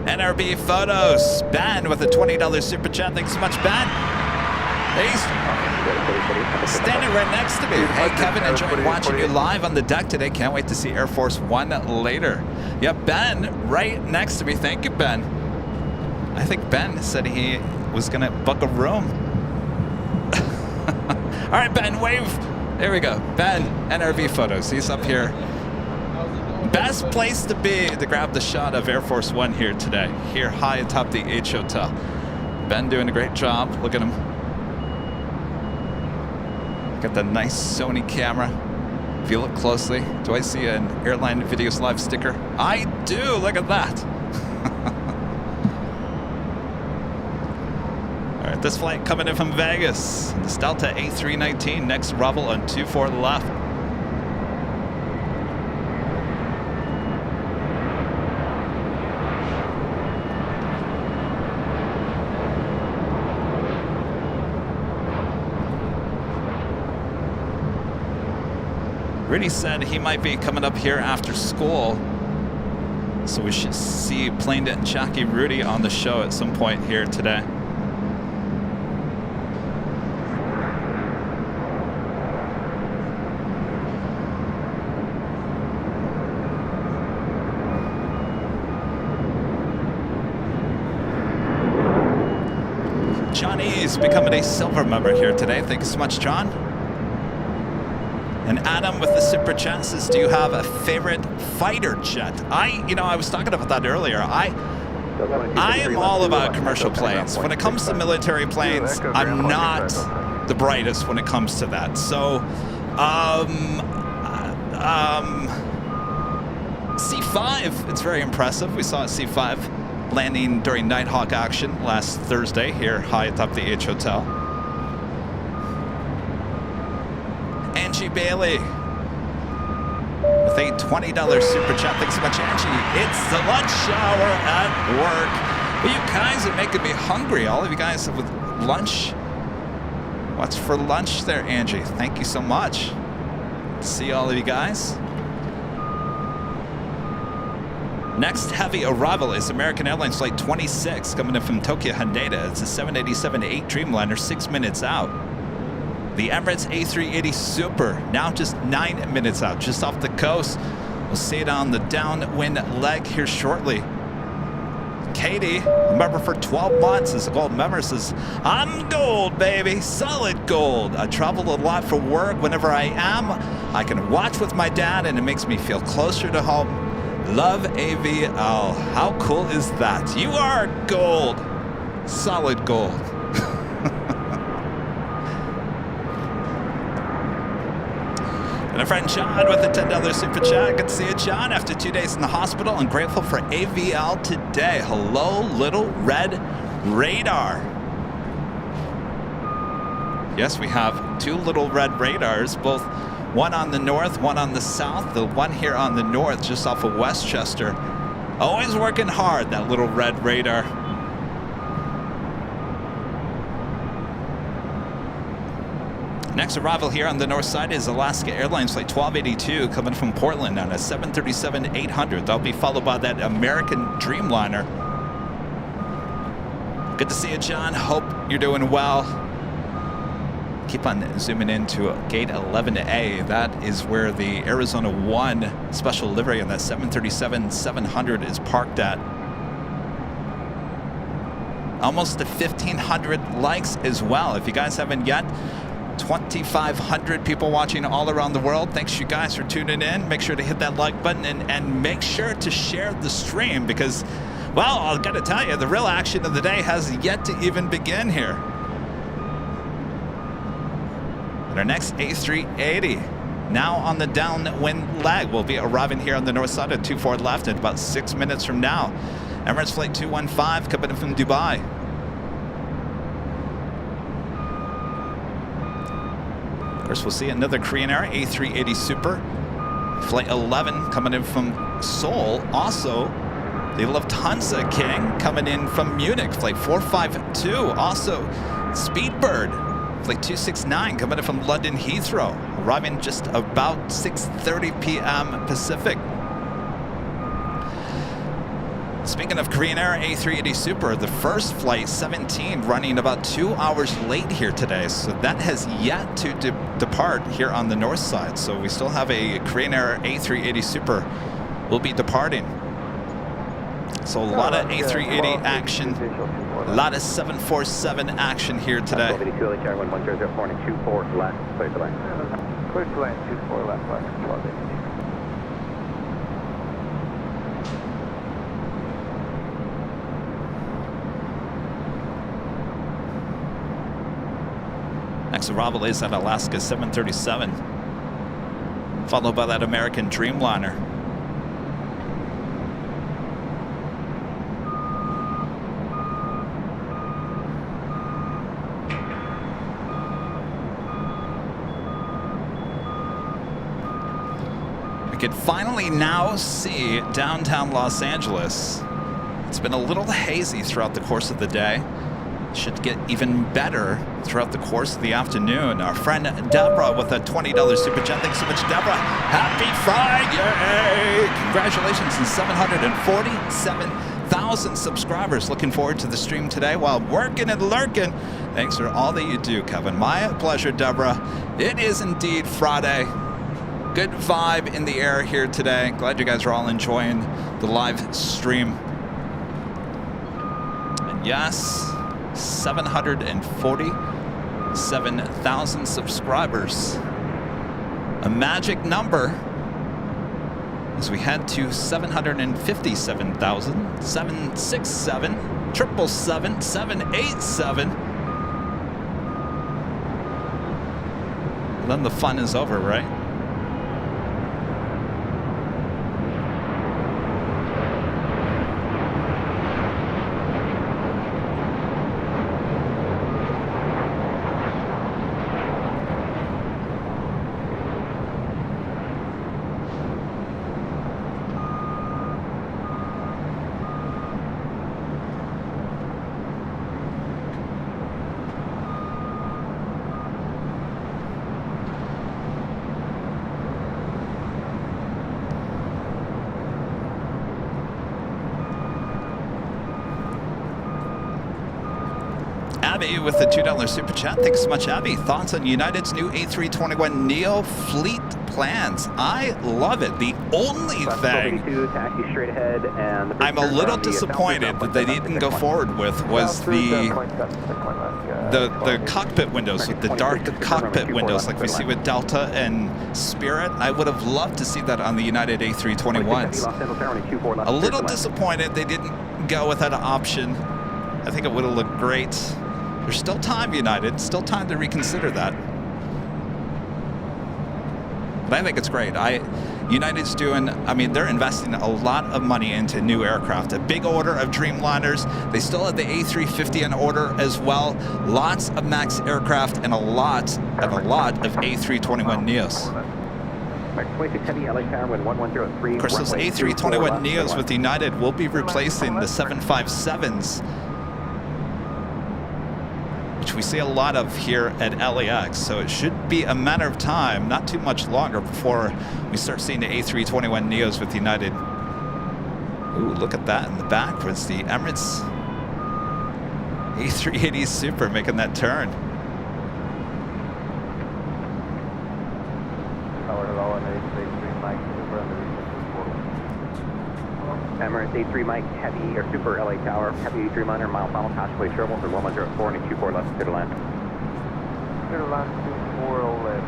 NRB Photos. Ben with a $20 super chat. Thanks so much, Ben. He's standing right next to me. Hey, Kevin, enjoying watching you live on the deck today. Can't wait to see Air Force One later. Yeah, Ben, right next to me. Thank you, Ben. I think Ben said he was going to book a room. All right, Ben, wave. There we go. Ben, NRB Photos. He's up here. Best place to be to grab the shot of Air Force One here today, here high atop the H Hotel. Ben doing a great job. Look at him. Got the nice Sony camera. If you look closely, do I see an Airline Videos Live sticker? I do. Look at that. All right, this flight coming in from Vegas. This Delta A319, next arrival on 24 left. Rudy said he might be coming up here after school, so we should see Plane Jockey Rudy on the show at some point here today. He's becoming a silver member here today. Thank you so much, John. And Adam with the super chat says, do you have a favorite fighter jet? I was talking about that earlier. I am all about commercial planes. When it comes to military planes, I'm not the brightest when it comes to that. So, C5, it's very impressive. We saw a C5 landing during Nighthawk action last Thursday here high atop the H Hotel. Angie Bailey with a $20 super chat. Thanks so much, Angie. It's the lunch hour at work. Well, you guys are making me hungry. All of you guys with lunch. What's for lunch there, Angie? Thank you so much. See all of you guys. Next heavy arrival is American Airlines Flight 26 coming in from Tokyo Haneda. It's a 787-8 Dreamliner, 6 minutes out. The Emirates A380 Super, now just 9 minutes out, just off the coast. We'll see it on the downwind leg here shortly. Katie, a member for 12 months, is a gold member, says, I'm gold, baby, solid gold. I travel a lot for work. Whenever I am, I can watch with my dad, and it makes me feel closer to home. Love AVL. How cool is that? You are gold. Solid gold. And a friend John with a $10 super chat. Good to see you, John, after 2 days in the hospital. I'm grateful for AVL today. Hello, little red radar. Yes, we have 2 little red radars, both one on the north, one on the south. The one here on the north, just off of Westchester. Always working hard, that little red radar. Next arrival here on the north side is Alaska Airlines Flight 1282 coming from Portland on a 737-800. That'll be followed by that American Dreamliner. Good to see you, John. Hope you're doing well. Keep on zooming into gate 11A. That is where the Arizona 1 special livery on that 737-700 is parked at. Almost to 1,500 likes as well. If you guys haven't yet, 2,500 people watching all around the world. Thanks you guys for tuning in. Make sure to hit that like button and make sure to share the stream because, well, I've got to tell you, the real action of the day has yet to even begin here. And our next A380, now on the downwind leg, will be arriving here on the north side at 24 left in about 6 minutes from now. Emirates Flight 215 coming in from Dubai. Of course, we'll see another Korean Air A380 Super. Flight 11 coming in from Seoul. Also, the Lufthansa King coming in from Munich. Flight 452. Also, Speedbird. Flight 269 coming in from London Heathrow. Arriving just about 6:30 p.m. Pacific. Speaking of Korean Air A380 Super, the first flight 17 running about 2 hours late here today. So that has yet to depart here on the north side. So we still have a Korean Air A380 Super will be departing. So a lot of A380 action, a lot of 747 action here today. Clear to land, 24 left, Next arrival is at Alaska 737, followed by that American Dreamliner. We can finally now see downtown Los Angeles. It's been a little hazy throughout the course of the day. Should get even better throughout the course of the afternoon. Our friend Deborah with a $20 super chat. Thanks so much, Deborah. Happy Friday! Congratulations on 747,000 subscribers. Looking forward to the stream today while working and lurking. Thanks for all that you do, Kevin. My pleasure, Deborah. It is indeed Friday. Good vibe in the air here today. Glad you guys are all enjoying the live stream. And yes, 747,000 subscribers. A magic number as we head to 757,000, 767, 777, 787. Then the fun is over, right? Abby with the $2 super chat. Thanks so much, Abby. Thoughts on United's new A321neo fleet plans? I love it. The only thing I'm a little disappointed that they didn't go forward with was the cockpit windows, with the dark cockpit windows like we see with Delta and Spirit. I would have loved to see that on the United A321s. A little disappointed they didn't go with that option. I think it would have looked great. There's still time, United. Still time to reconsider that. But I think it's great. United's doing, I mean, they're investing a lot of money into new aircraft. A big order of Dreamliners. They still have the A350 in order as well. Lots of MAX aircraft and a lot of A321neos. Of course, those A321neos with United will be replacing the 757s, which we see a lot of here at LAX. So it should be a matter of time, not too much longer, before we start seeing the A321neos with United. Ooh, look at that in the back. It's the Emirates A380 Super making that turn. Emirates A3 Mike, Heavy or Super LA Tower, Heavy Dreamliner, mile final Castaway Sherwood for 1104 and 24 left, clear to land. Clear to land, 24 left.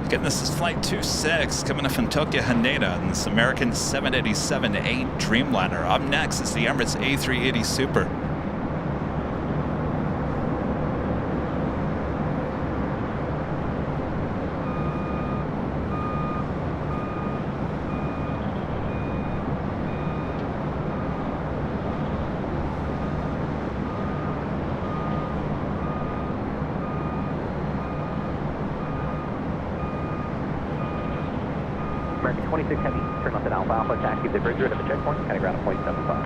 Again, this is Flight 26 coming in from Tokyo Haneda in this American 787-8 Dreamliner. Up next is the Emirates A380 Super. American 26 Heavy, turn left at Alpha Alpha, taxi Diverted at the checkpoint, heading ground at point 75.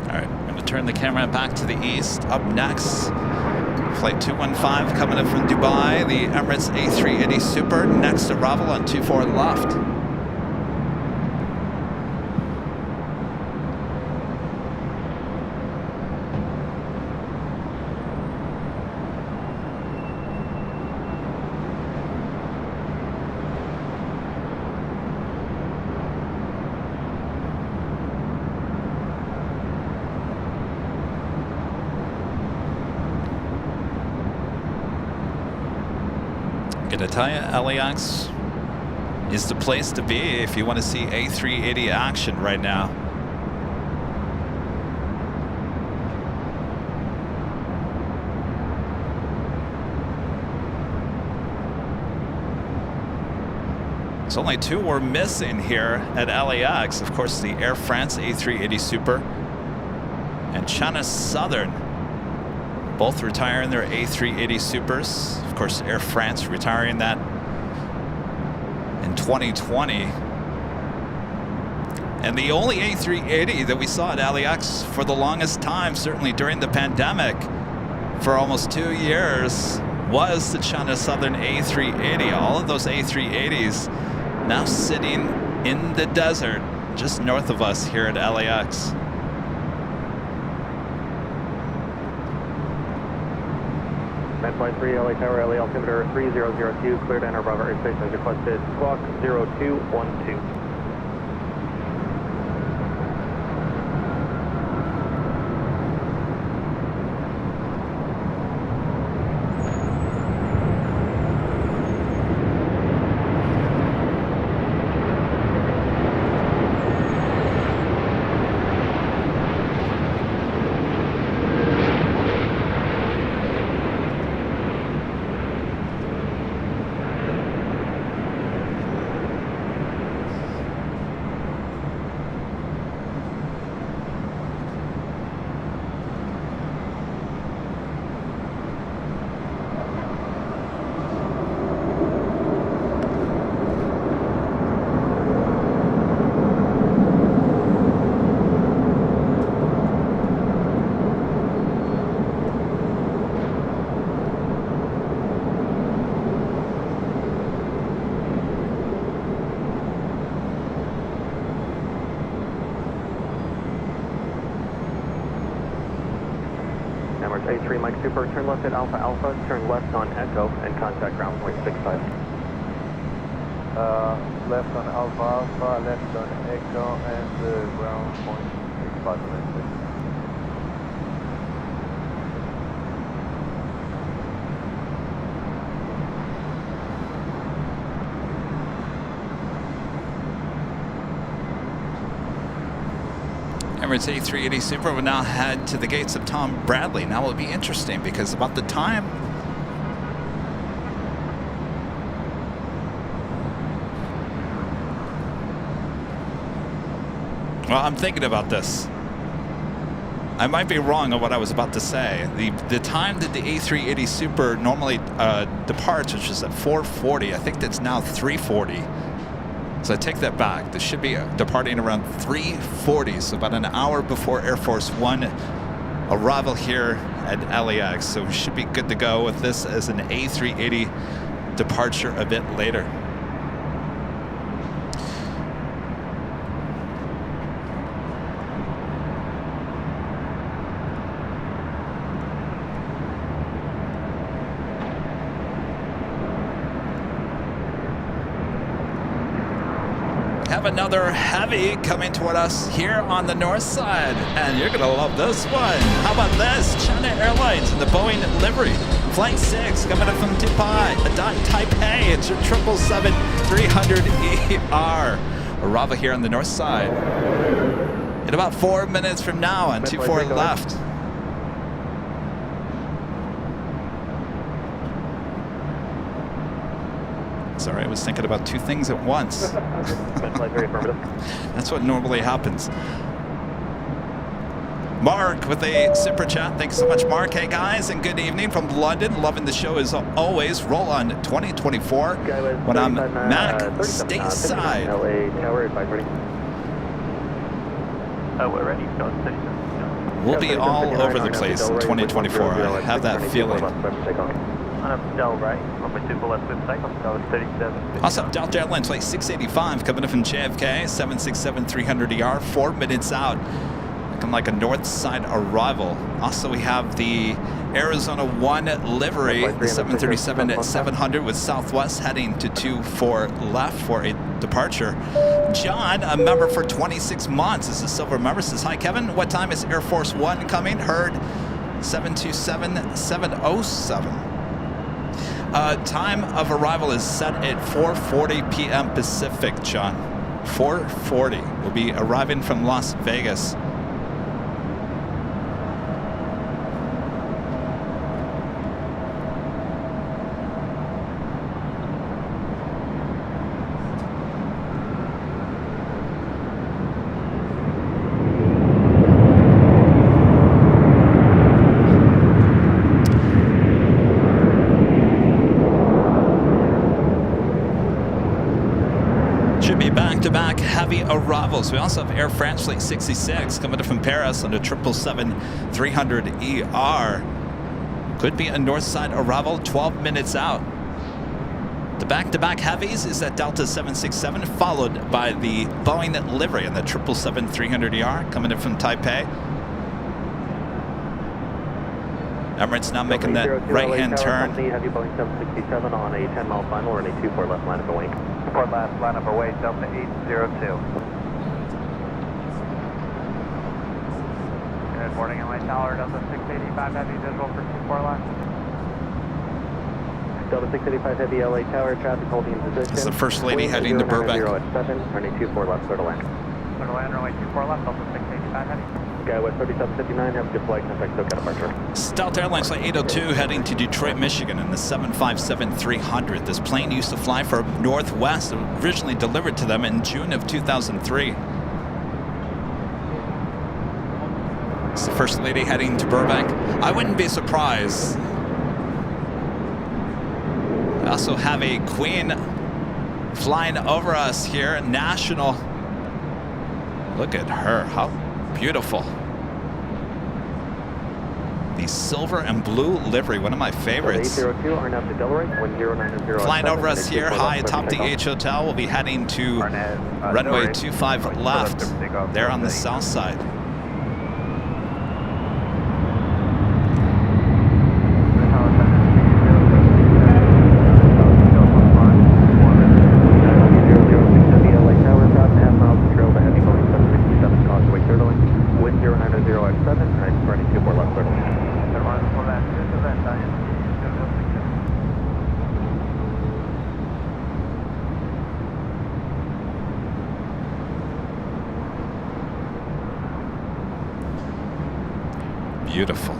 All right, I'm going to turn the camera back to the east. Up next, Flight 215 coming in from Dubai, the Emirates A380 Super, next arrival on 24 left. Gonna tell you, LAX is the place to be if you want to see A380 action right now. There's only two we're missing here at LAX. Of course, the Air France A380 Super and China Southern both retiring their A380 Supers. Of course, Air France retiring that in 2020. And the only A380 that we saw at LAX for the longest time, certainly during the pandemic, for almost 2 years, was the China Southern A380. All of those A380s now sitting in the desert just north of us here at LAX. Flight 3, LA Tower, LA altimeter 3002, cleared enter Bravo airspace as requested, squawk 0212. A3 Mike Super, turn left at Alpha Alpha, turn left on Echo, and contact ground point 65. Left on Alpha Alpha, left on Echo, and ground point 65. Emirates A380 Super will now head to the gates of Tom Bradley. Now it'll be interesting because about the time well, I'm thinking about this. I might be wrong on what I was about to say. The time that the A380 Super normally departs, which is at 4:40, I think that's now 3:40. So I take that back. This should be departing around 3:40, so about an hour before Air Force One arrival here at LAX. So we should be good to go with this as an A380 departure a bit later. Have another heavy coming toward us here on the north side, and you're gonna love this one. How about this? China Airlines in the Boeing livery. Flight 6 coming up from Taipei. It's your 777-300ER. Arrival here on the north side. In about 4 minutes from now on 24 left. Sorry, I was thinking about two things at once. That's what normally happens. Mark with a super chat. Thanks so much, Mark. Hey guys, and good evening from London. Loving the show as always. Roll on 2024 when I'm Mac stateside. LA Tower advisory. We're ready. We'll be all over the place in 2024. I have that feeling. Del right, runway 2 left with takeoff, that was 37. Also, Delta Airlines flight 685 coming up from JFK, 767-300ER, 4 minutes out. Looking like a north side arrival. Also, we have the Arizona 1 livery, the 737-700 with Southwest heading to 24 left for a departure. John, a member for 26 months, is a silver member, says, hi Kevin, what time is Air Force One coming? Heard 727-707. Time of arrival is set at 4:40 p.m. Pacific, John. 4:40. We'll be arriving from Las Vegas. should be back-to-back heavy arrivals. We also have Air France Flight 66 coming in from Paris on the 777-300ER. Could be a north side arrival 12 minutes out. The back-to-back heavies is at Delta 767, followed by the Boeing livery on the 777-300ER coming in from Taipei. Emirates now making that right-hand turn. Heavy Boeing 767 on a 10-mile final, running 24 left, line up away. 24 left, line up away, Delta 802. Good morning, LA Tower, Delta 685 Heavy, visual for 24 left. Delta 685 Heavy, LA Tower, traffic holding in position. This is the First Lady heading to Burbank. 0 at 7, running 24 left, clear to land. Clear to land, runway 24 left, Delta 685 Heavy. Skywest 3759, have a good flight, contact SoCal departure. Delta Airlines Flight 802 heading to Detroit, Michigan in the 757-300. This plane used to fly for Northwest, originally delivered to them in June of 2003. It's the First Lady heading to Burbank. I wouldn't be surprised. I also have a Queen flying over us here, National. Look at her, how beautiful. The silver and blue livery, one of my favorites. 802 are now to Delray, 1090. Flying over us here, high atop the H Hotel. We'll be heading to runway 25 left, there on the south side. Beautiful.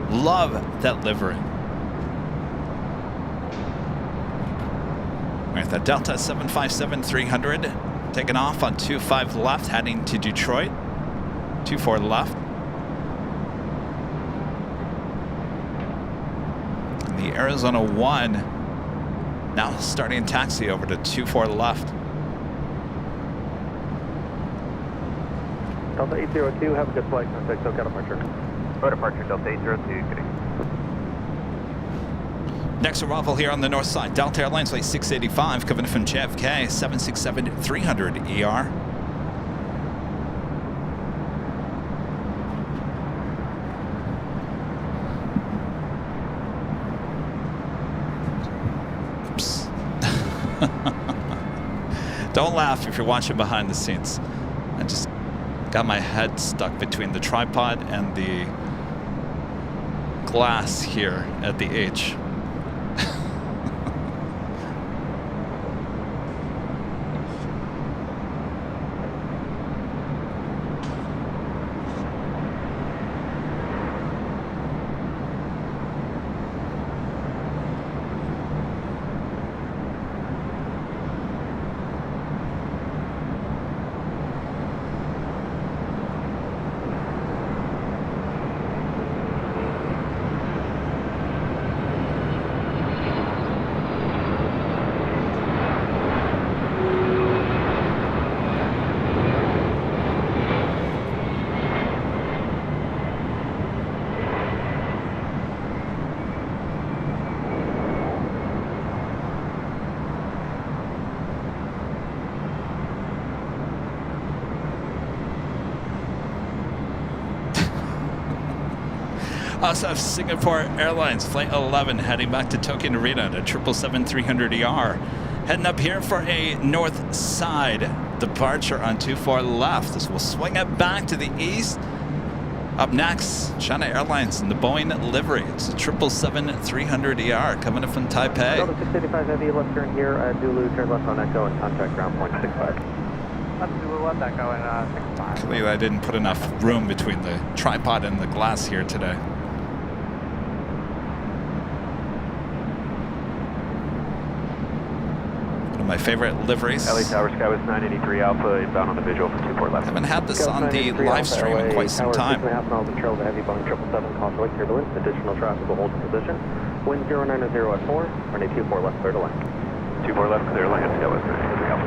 Love that livery. We're at the Delta 757-300, taking off on 25 left, heading to Detroit. 24 left. And the Arizona 1 now starting taxi over to 24 left. Delta 802, have a good flight, contact SoCal departure. Departure, Delta 802, good. Next arrival here on the north side, Delta Airlines Flight 685 coming from JFK, 767-300ER. Oops. Don't laugh if you're watching behind the scenes. I just got my head stuck between the tripod and the glass here at the H. Also have Singapore Airlines Flight 11 heading back to Tokyo Narita at 777-300ER. Heading up here for a north side departure on 24 left. This will swing it back to the east. Up next, China Airlines in the Boeing livery. It's a 777-300ER coming in from Taipei. Delta 685 Heavy, left turn here at Zulu, turn left on Echo and contact ground point 65. Left Zulu, left Echo and 65. Clearly I didn't put enough room between the tripod and the glass here today. My favorite liveries. LA Tower, Skywest 983 Alpha, inbound on the visual for 24 left. Haven't had this on the live stream in quite some time. 6.5 miles in trail of the heavy Boeing 777, causeway turbulence, additional traffic will hold in position. Wind 090 at 4, runway 24 left, clear to land. 24 left, clear to land, Skywest 983 Alpha.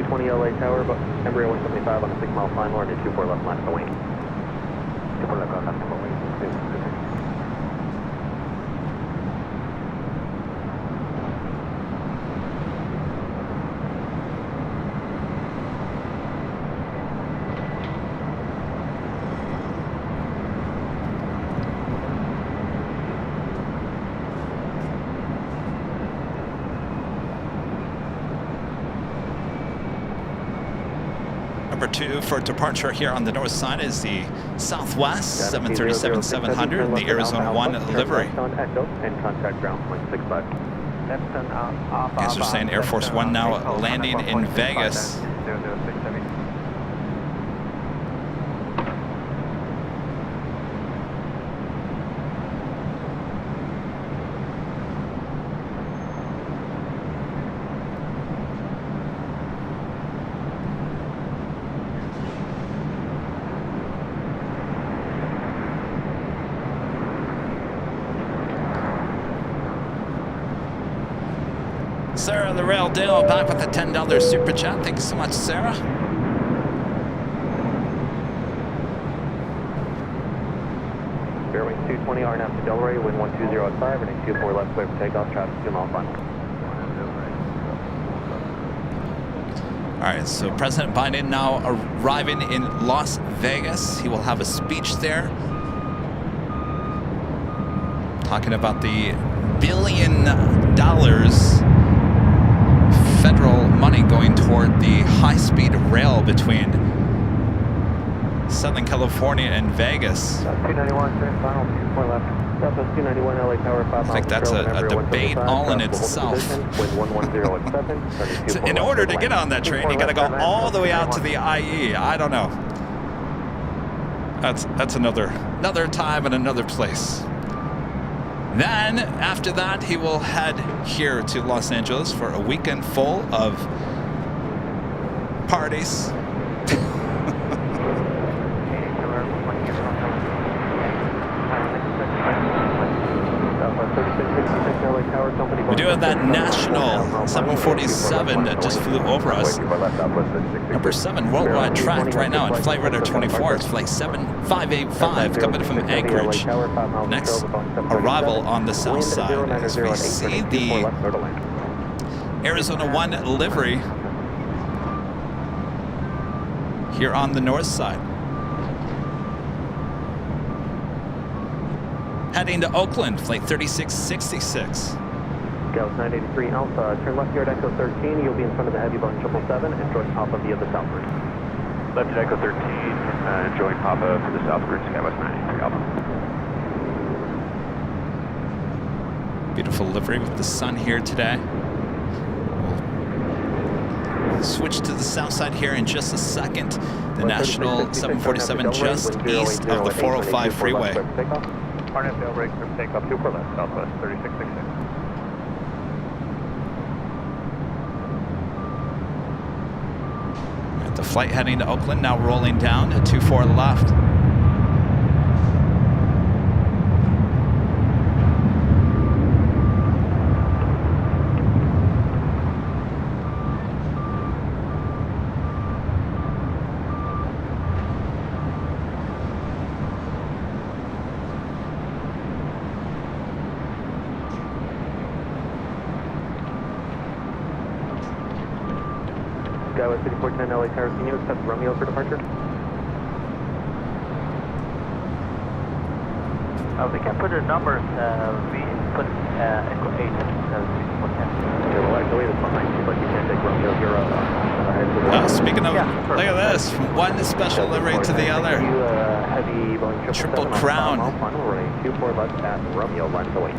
220 LA Tower, but embryo 175 on a 6-mile final or 24 left line of the wing. 24 left line of the wing. Number 2 for departure here on the north side is the Southwest 737-700, the Arizona 1 livery. And contact ground point 65. As they're saying, Air Force One now landing in Vegas. Sarah the Rail Dale back with a $10 super chat. Thank you so much, Sarah. Fairway 220 RNAV to Delray, wind 120 at 5, and 24 left clear for takeoff, traffic 2-mile final. All right, so President Biden now arriving in Las Vegas. He will have a speech there talking about the $1 billion federal money going toward the high-speed rail between Southern California and Vegas. 291, turn final, 24 left. Southwest 291, LA Tower, 5 miles. I think that's a debate all in itself. So in order to get on that train, you got to go all the way out to the IE. I don't know. That's another time and another place. Then, after that, he will head here to Los Angeles for a weekend full of parties. We do have that national 747 that just flew over us. Number 7 worldwide tracked right now in Flight Radar 24. It's Flight 7585 coming from Anchorage. Next arrival on the south side as we see the Arizona 1 livery here on the north side. Heading to Oakland, Flight 3666. Gauss 983 Alpha, turn left here at Echo 13. You'll be in front of the heavy Boeing 777 and join Papa via the south route. Left at Echo 13, join Papa for the south route, Skywest 983 Alpha. Beautiful livery with the sun here today. We'll switch to the south side here in just a second. The National 747 just east of the 405 freeway. RNF tail brakes for takeoff 24 left, Southwest 3666. The flight heading to Oakland, now rolling down at 24 left. Skywest 5410 LA Tower, can you accept Romeo for departure? We can put a number, we put Echo 8, 5410. Okay, well actually it's behind you, but you can't take Romeo 0. Speaking of, look at this, from one special livery to the other. Triple crown. 24 left at Romeo, line of the wait.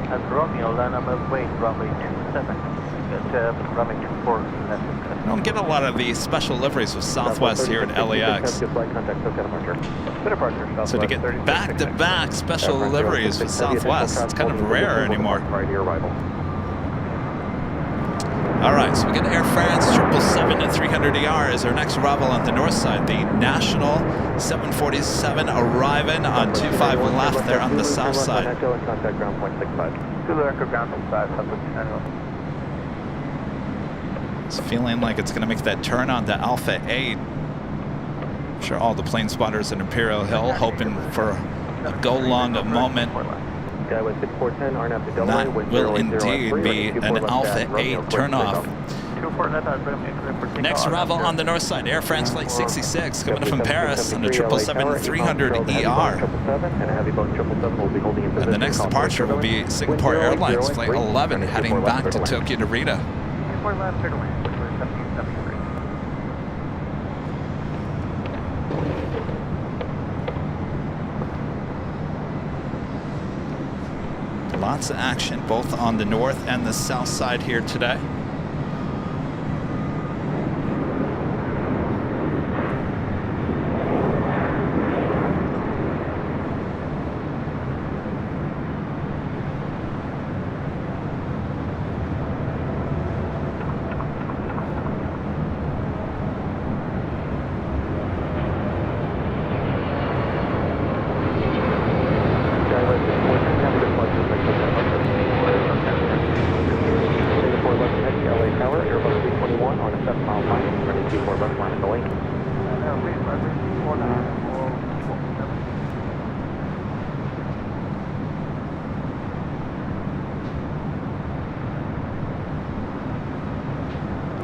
At Romeo, line of the wait, runway 27. Runway 24. You don't get a lot of these special liveries with Southwest here at LAX. So to get back-to-back special liveries with Southwest, it's kind of rare anymore. All right, so we get Air France 777 at 300ER as our next arrival on the north side. The National 747 arriving on 25 left there on the south side. It's feeling like it's going to make that turn onto Alpha 8. I'm sure all the plane spotters at Imperial Hill hoping for a go-long moment. That will indeed be an Alpha 8 turnoff. Next arrival on the north side, Air France Flight 66 coming from Paris on the 777-300ER. And the next departure will be Singapore Airlines Flight 11 heading back to Tokyo Narita. Lots of action both on the north and the south side here today.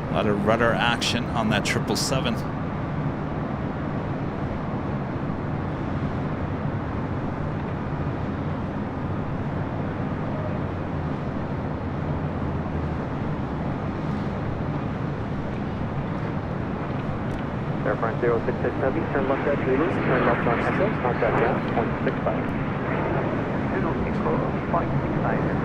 A lot of rudder action on that 777. Air France 066 Heavy, turn left at Zulu, turn left on Echo, contact gas, 0.65. Zulu Echo, 0.69.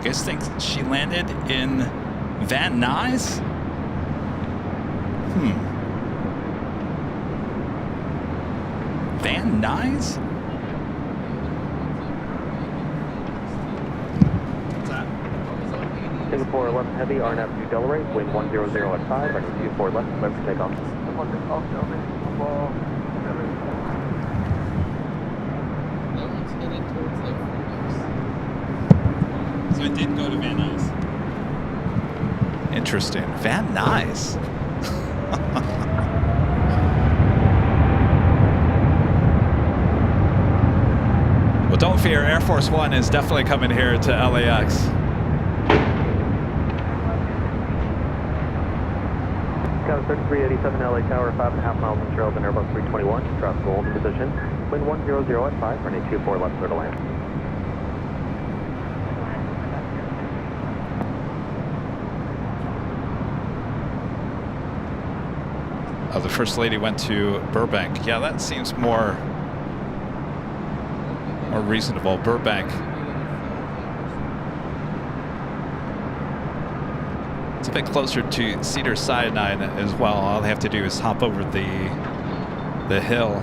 You guys think she landed in Van Nuys? Van Nuys? What's that? Singapore 11 Heavy, RNAV to Delray, wind 100 at 5, running 24 left, clear for takeoff. So it did go to Van Nuys. Interesting. Van Nuys. Well, don't fear. Air Force One is definitely coming here to LAX. Scout 3387 LA Tower, 5.5 miles in trail of an Airbus 321, traffic hold in position, wind 100 at 5, running 24 left, clear to land. Oh, the First Lady went to Burbank. Yeah, that seems more reasonable. Burbank. It's a bit closer to Cedar Sinai as well. All they have to do is hop over the hill.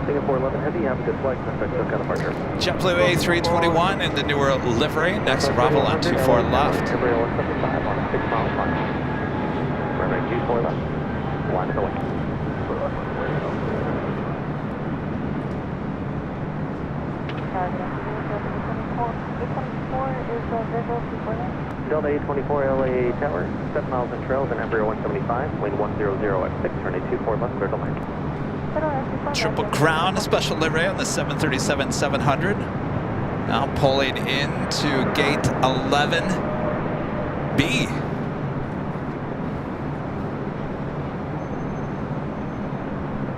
Singapore 11 Heavy, have a good flight. Contact SoCal departure. JetBlue A321 in the newer livery. Next arrival on 24 left. Embraer 175 on a 6-mile climb. Runway 24 left. Line of the way. Delta A24 LA Tower, 7 miles in trail of an Embraer 175, wind 100 at 6, runway 24 left, clear to land. Triple Crown, a special livery on the 737-700. Now pulling into gate 11B.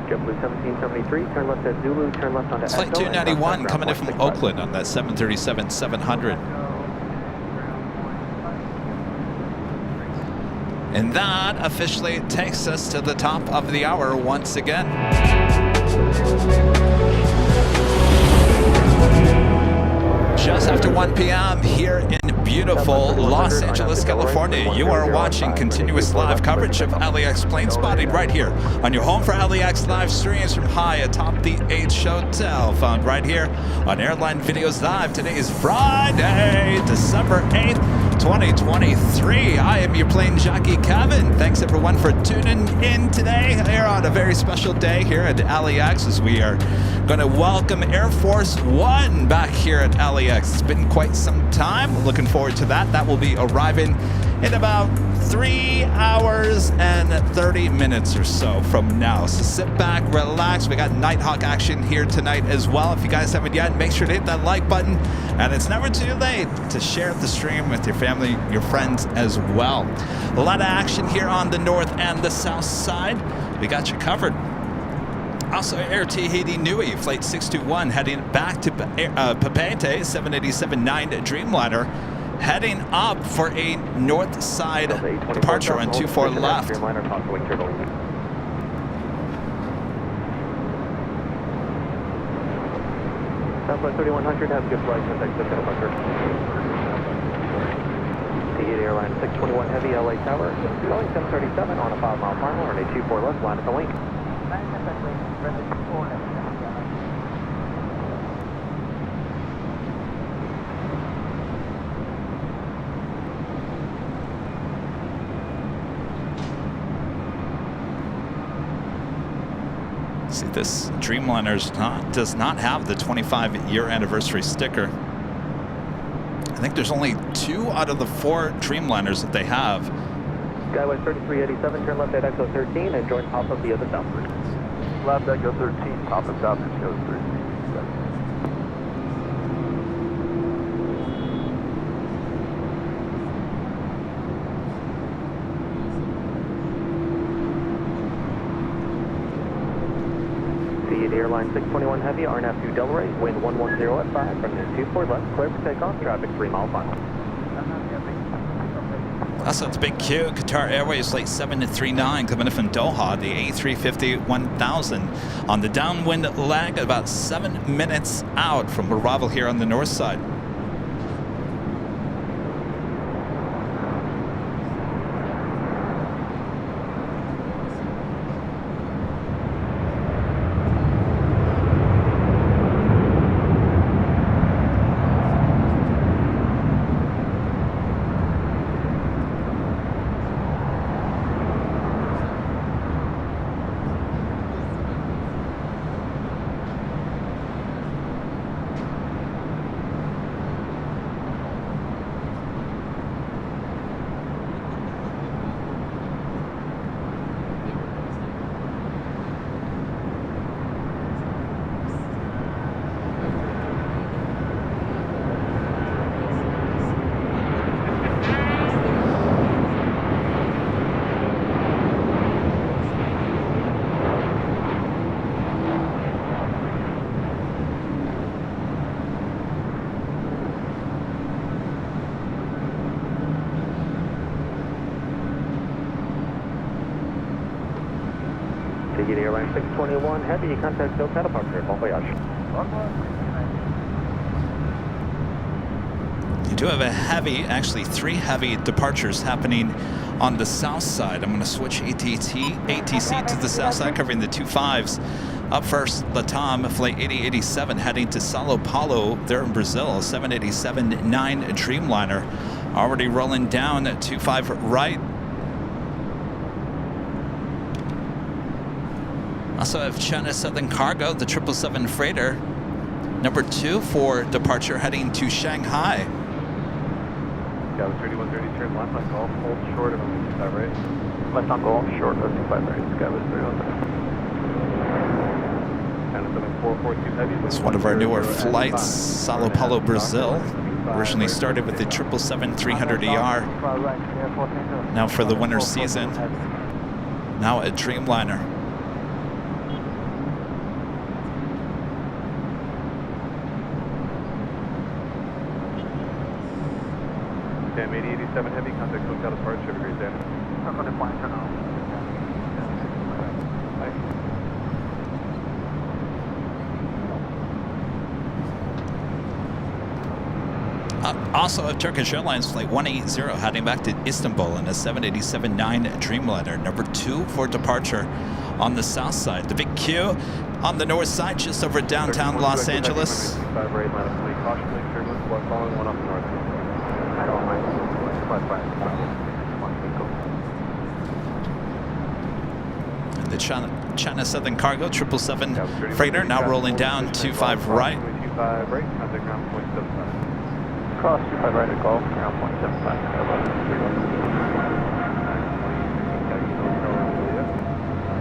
JetBlue 1773, turn left at Zulu, turn left onto Flight 291 coming in from Oakland on that 737-700. And that officially takes us to the top of the hour once again. Just after after 1 p.m. here in beautiful Los Angeles, California. You are watching continuous live coverage of LAX plane spotting right here on your home for LAX live streams from high atop the H Hotel, found right here on Airline Videos Live. Today is Friday, December 8th, 2023. I am your plane jockey, Kevin. Thanks everyone for tuning in today here on a very special day here at LAX as we are going to welcome Air Force One back here at LAX. It's been quite some time. Looking forward to that. That will be arriving in about 3 hours and 30 minutes or so from now. So sit back, relax. We got Nighthawk action here tonight as well. If you guys haven't yet, make sure to hit that like button. And it's never too late to share the stream with your family, your friends as well. A lot of action here on the north and the south side. We got you covered. Also, Air Tahiti Nui, Flight 621, heading back to Papeete, 787-9 Dreamliner, heading up for a north side departure on 24 left. Dreamliner, talk to wing turbo. Southside 3100, have a good flight, contact the departure. Tahiti Airline 621 Heavy, LA Tower, Boeing 737 on a 5-mile final, runway 24 left, line at the wing. See, this Dreamliner does not have the 25-year anniversary sticker. I think there's only 2 out of the 4 Dreamliners that they have. Skyway 3387, turn left at Echo 13 and join pop-up via the south route. Left Echo 13, top and south is goes through. Tahiti Airline 621 Heavy, RNAV 2 Delray, wind 110 at 5 from the 24 left, clear for takeoff, traffic 3-mile final. Also, it's Big Q, Qatar Airways Flight 739 coming in from Doha, the A350-1000 on the downwind leg, about 7 minutes out from arrival here on the north side. Tahiti Airline 621 Heavy, contact SoCal departure, bon voyage. You do have a heavy, actually 3 heavy departures happening on the south side. I'm going to switch ATC to the south side, covering the 25s. Up first, Latam, Flight 8087, heading to Sao Paulo, there in Brazil, 787-9 Dreamliner. Already rolling down at 25 right. Also have China Southern Cargo, the 777 freighter, number 2 for departure, heading to Shanghai. Skyway 3130, turn left on Golf, hold short of 25 right. Left on Golf, short of 25 right, Skyway 3130. It's one of our newer flights, Sao Paulo, Brazil. Originally started with the 777-300ER. Now for the winter season, now a Dreamliner. Damn 8087 Heavy, contact SoCal departure, have a great day. Also, a Turkish Airlines flight 180 heading back to Istanbul in a 787-9 Dreamliner, number 2 for departure on the south side. The big queue on the north side, just over downtown Los Angeles. The China Southern Cargo 777 freighter now rolling down 25 right. Cross 25 right at Gulf, ground 0.75.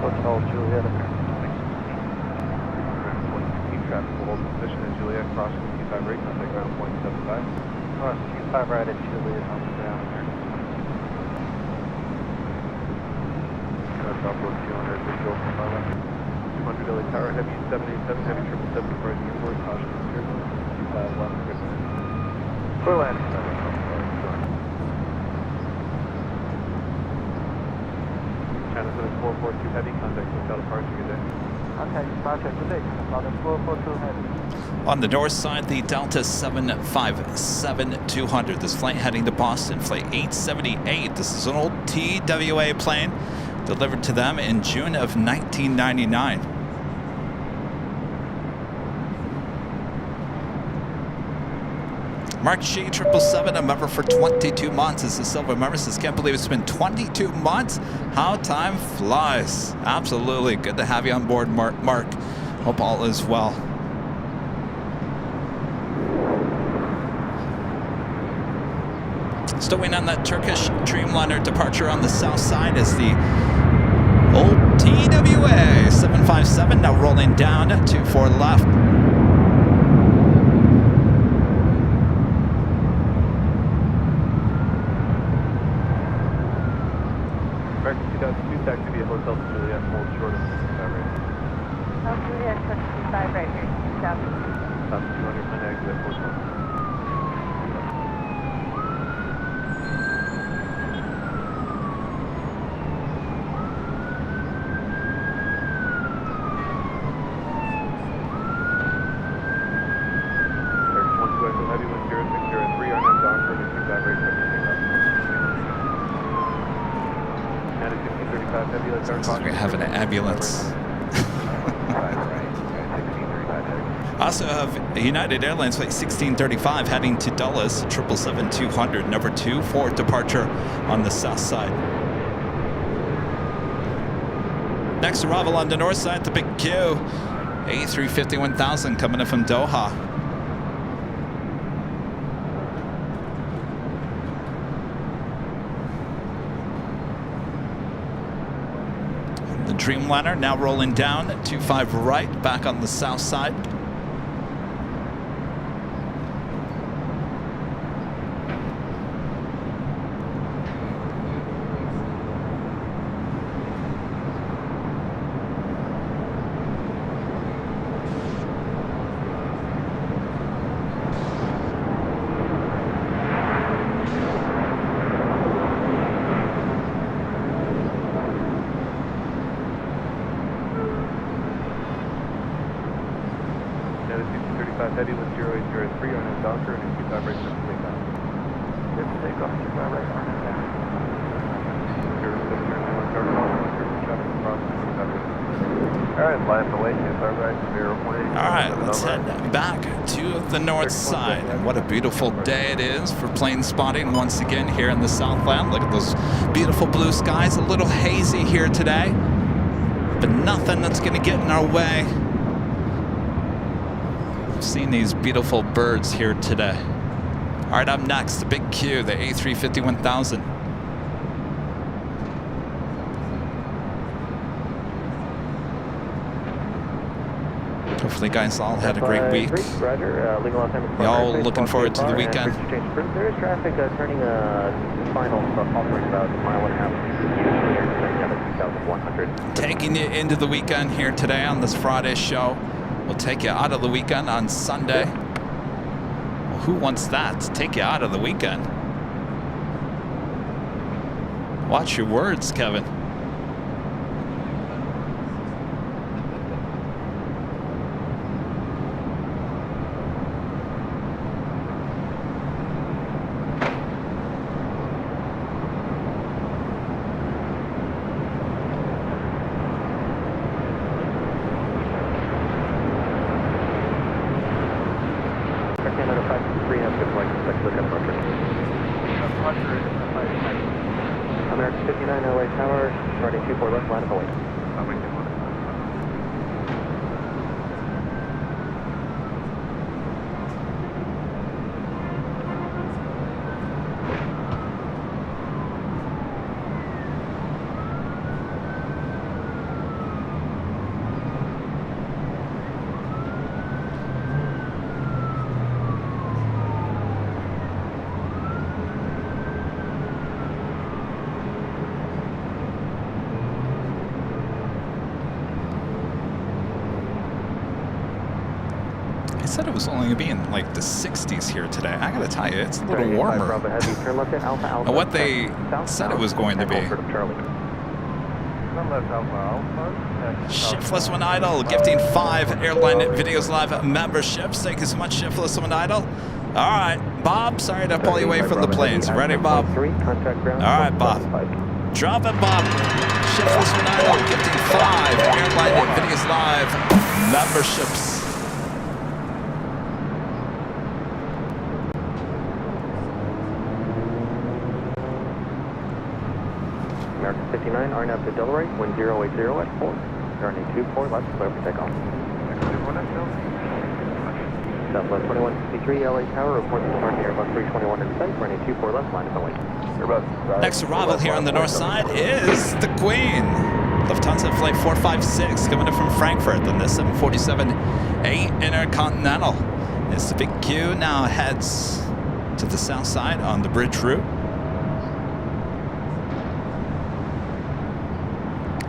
Hotel Juliet. Traffic will hold position at Juliet, cross 25 right, contact ground 0.75. Cross 25 right at Juliet on the ground. Top road 200, visual from my left. 200 LA Tower, heavy 787, heavy 777 for the airport, caution turbulence, 25 left, good night. Clear landing. China Southern 442 heavy, contact hotel departure, good day. Contact departure today, Southern 442 heavy. On the north side, the Delta 757-200. This flight heading to Boston, flight 878. This is an old TWA plane delivered to them in June of 1999. Mark G, 777, a member for 22 months. This is Silver member. Says, can't believe it's been 22 months. How time flies. Absolutely. Good to have you on board, Mark. Hope all is well. Still waiting on that Turkish Dreamliner departure on the south side as the old TWA 757 now rolling down 24 left. American 2002, taxi via Hotel Juliet, hold short of 25 right. Hotel Juliet, 25 right here, south. Top 200, plan exit at 420. We're having an ambulance. Also have United Airlines flight 1635 heading to Dulles, 777-200, number 2 for departure on the south side. Next arrival on the north side, the big Q, A350-1000 coming in from Doha. Dreamliner now rolling down 25 right, back on the south side. Heavy with 0803 on his Docker and 25 right for takeoff. Good takeoff, 25 right on his down. Alright, flying away, 25 right, 0.8. Alright, let's head back to the north side. And what a beautiful day it is for plane spotting once again here in the Southland. Look at those beautiful blue skies. A little hazy here today, but nothing that's going to get in our way. Seeing these beautiful birds here today. All right, up next, the big Q, the A350-1000. Hopefully, guys all had a great week. Y'all looking forward to the weekend. There is traffic turning final offering about a mile and a half. Taking you into the weekend here today on this Friday show. We'll take you out of the weekend on Sunday. Well, who wants that? Take you out of the weekend. Watch your words, Kevin. look at departure. American 59 LA Tower, starting 24 left, line of await. I said it was only going to be in like the 60s here today. I got to tell you, it's a little warmer than what they said it was going to be. Shiftless When Idle, gifting 5 Airline Videos Live memberships. Thank you so much, Shiftless When Idle. All right, Bob, sorry to pull you away from the planes. Ready, Bob? All right, Bob. Drop it, Bob. Shiftless When Idle, gifting 5 Airline Videos Live memberships. American 59, RNAV to Delray, wind 080 at 4. Turning 24 left, clear for takeoff. Southwest 2163, LA Tower, reporting departing Airbus 321 in sight, running 24 left, line of await. Next arrival here on the north side is the Queen. Lufthansa Flight 456 coming in from Frankfurt, and the 747-8 Intercontinental. It's the big Q, now heads to the south side on the bridge route.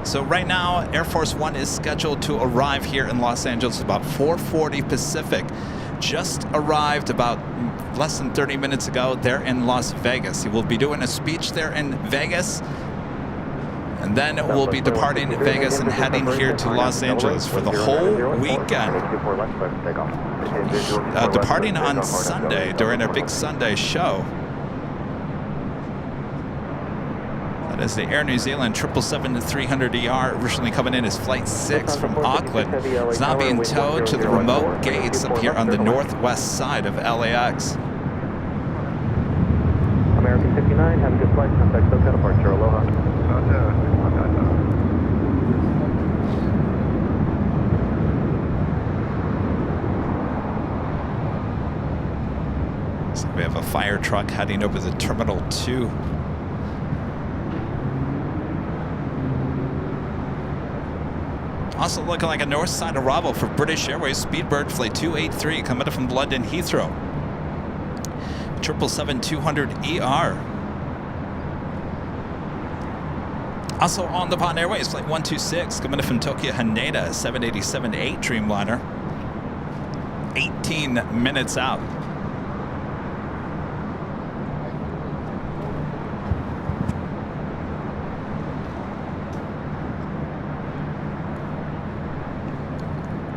So right now, Air Force One is scheduled to arrive here in Los Angeles about 4:40 Pacific. Just arrived about less than 30 minutes ago. They're in Las Vegas. He will be doing a speech there in Vegas. And then we'll be departing Vegas and heading here to Los Angeles for the whole weekend. Departing on Sunday during our big Sunday show. That is the Air New Zealand 777-300ER, originally coming in as Flight 6 from Auckland. It's now being towed to the remote gates up here on the northwest side of LAX. American 59, have a good flight. Contact SoCal departure. Aloha. So we have a fire truck heading over the Terminal 2. Also looking like a north side arrival for British Airways Speedbird Flight 283 coming up from London Heathrow. 777-200ER. Also on the Nippon Airways Flight 126 coming in from Tokyo Haneda 787-8 Dreamliner. 18 minutes out.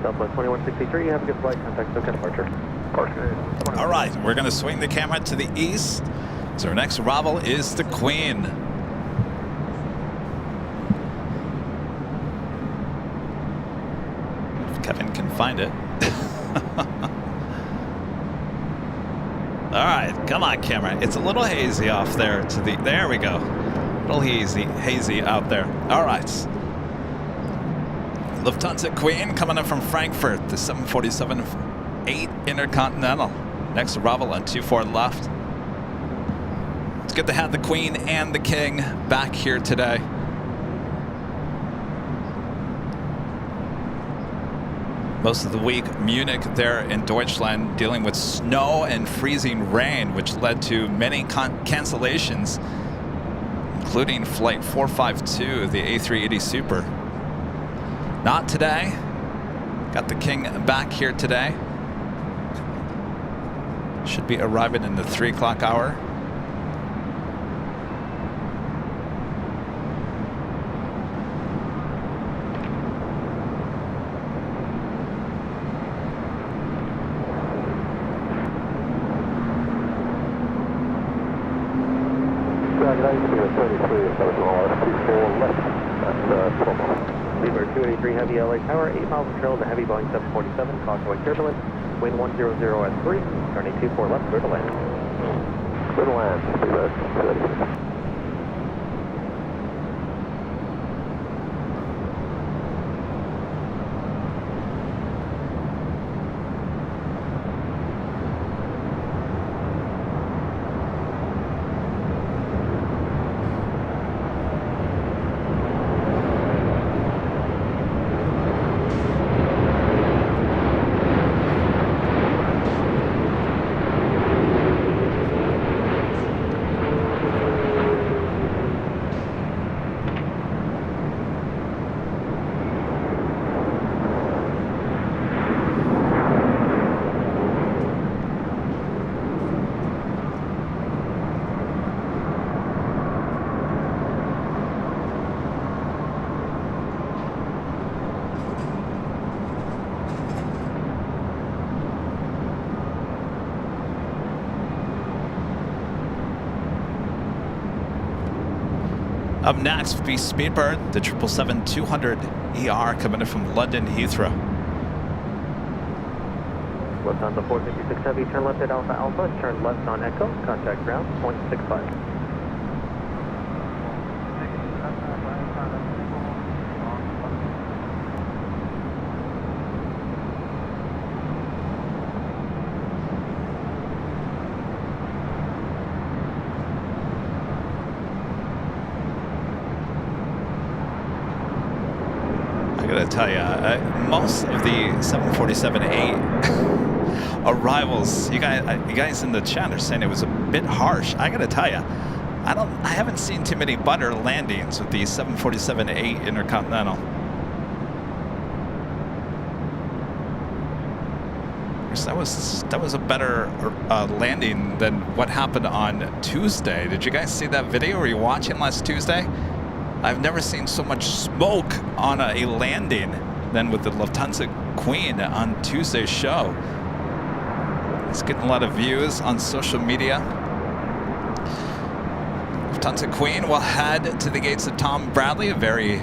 Southwest 2163, have a good flight. Contact SoCal departure. All right, we're going to swing the camera to the east. So our next arrival is the Queen. If Kevin can find it. All right, come on, camera. It's a little hazy off there to the. There we go. A little hazy out there. All right. Lufthansa Queen coming in from Frankfurt, the 747-8 Intercontinental. Next arrival on 24 left. It's good to have the Queen and the King back here today. Most of the week, Munich there in Deutschland dealing with snow and freezing rain, which led to many cancellations, including Flight 452, the A380 Super. Not today. Got the King back here today. Should be arriving in the 3 o'clock hour. Leeward 283 Heavy LA Tower, 8 miles of trail to heavy Boeing 747, causeway turbulence, wind 100 at 3, turning 24 left, clear to land. Good land, good. Up next, be Speedbird, the 777-200ER coming in from London Heathrow. Lufthansa 456 Heavy, turn left at Alpha Alpha, turn left on Echo, contact ground, 0.65. I gotta tell you, most of the 747-8 arrivals, you guys in the chat are saying it was a bit harsh. I gotta tell you, I haven't seen too many butter landings with the 747-8 Intercontinental. That was a better landing than what happened on Tuesday. Did you guys see that video? Were you watching last Tuesday? I've never seen so much smoke on a landing than with the Lufthansa Queen on Tuesday's show. It's getting a lot of views on social media. Lufthansa Queen will head to the gates of Tom Bradley, a very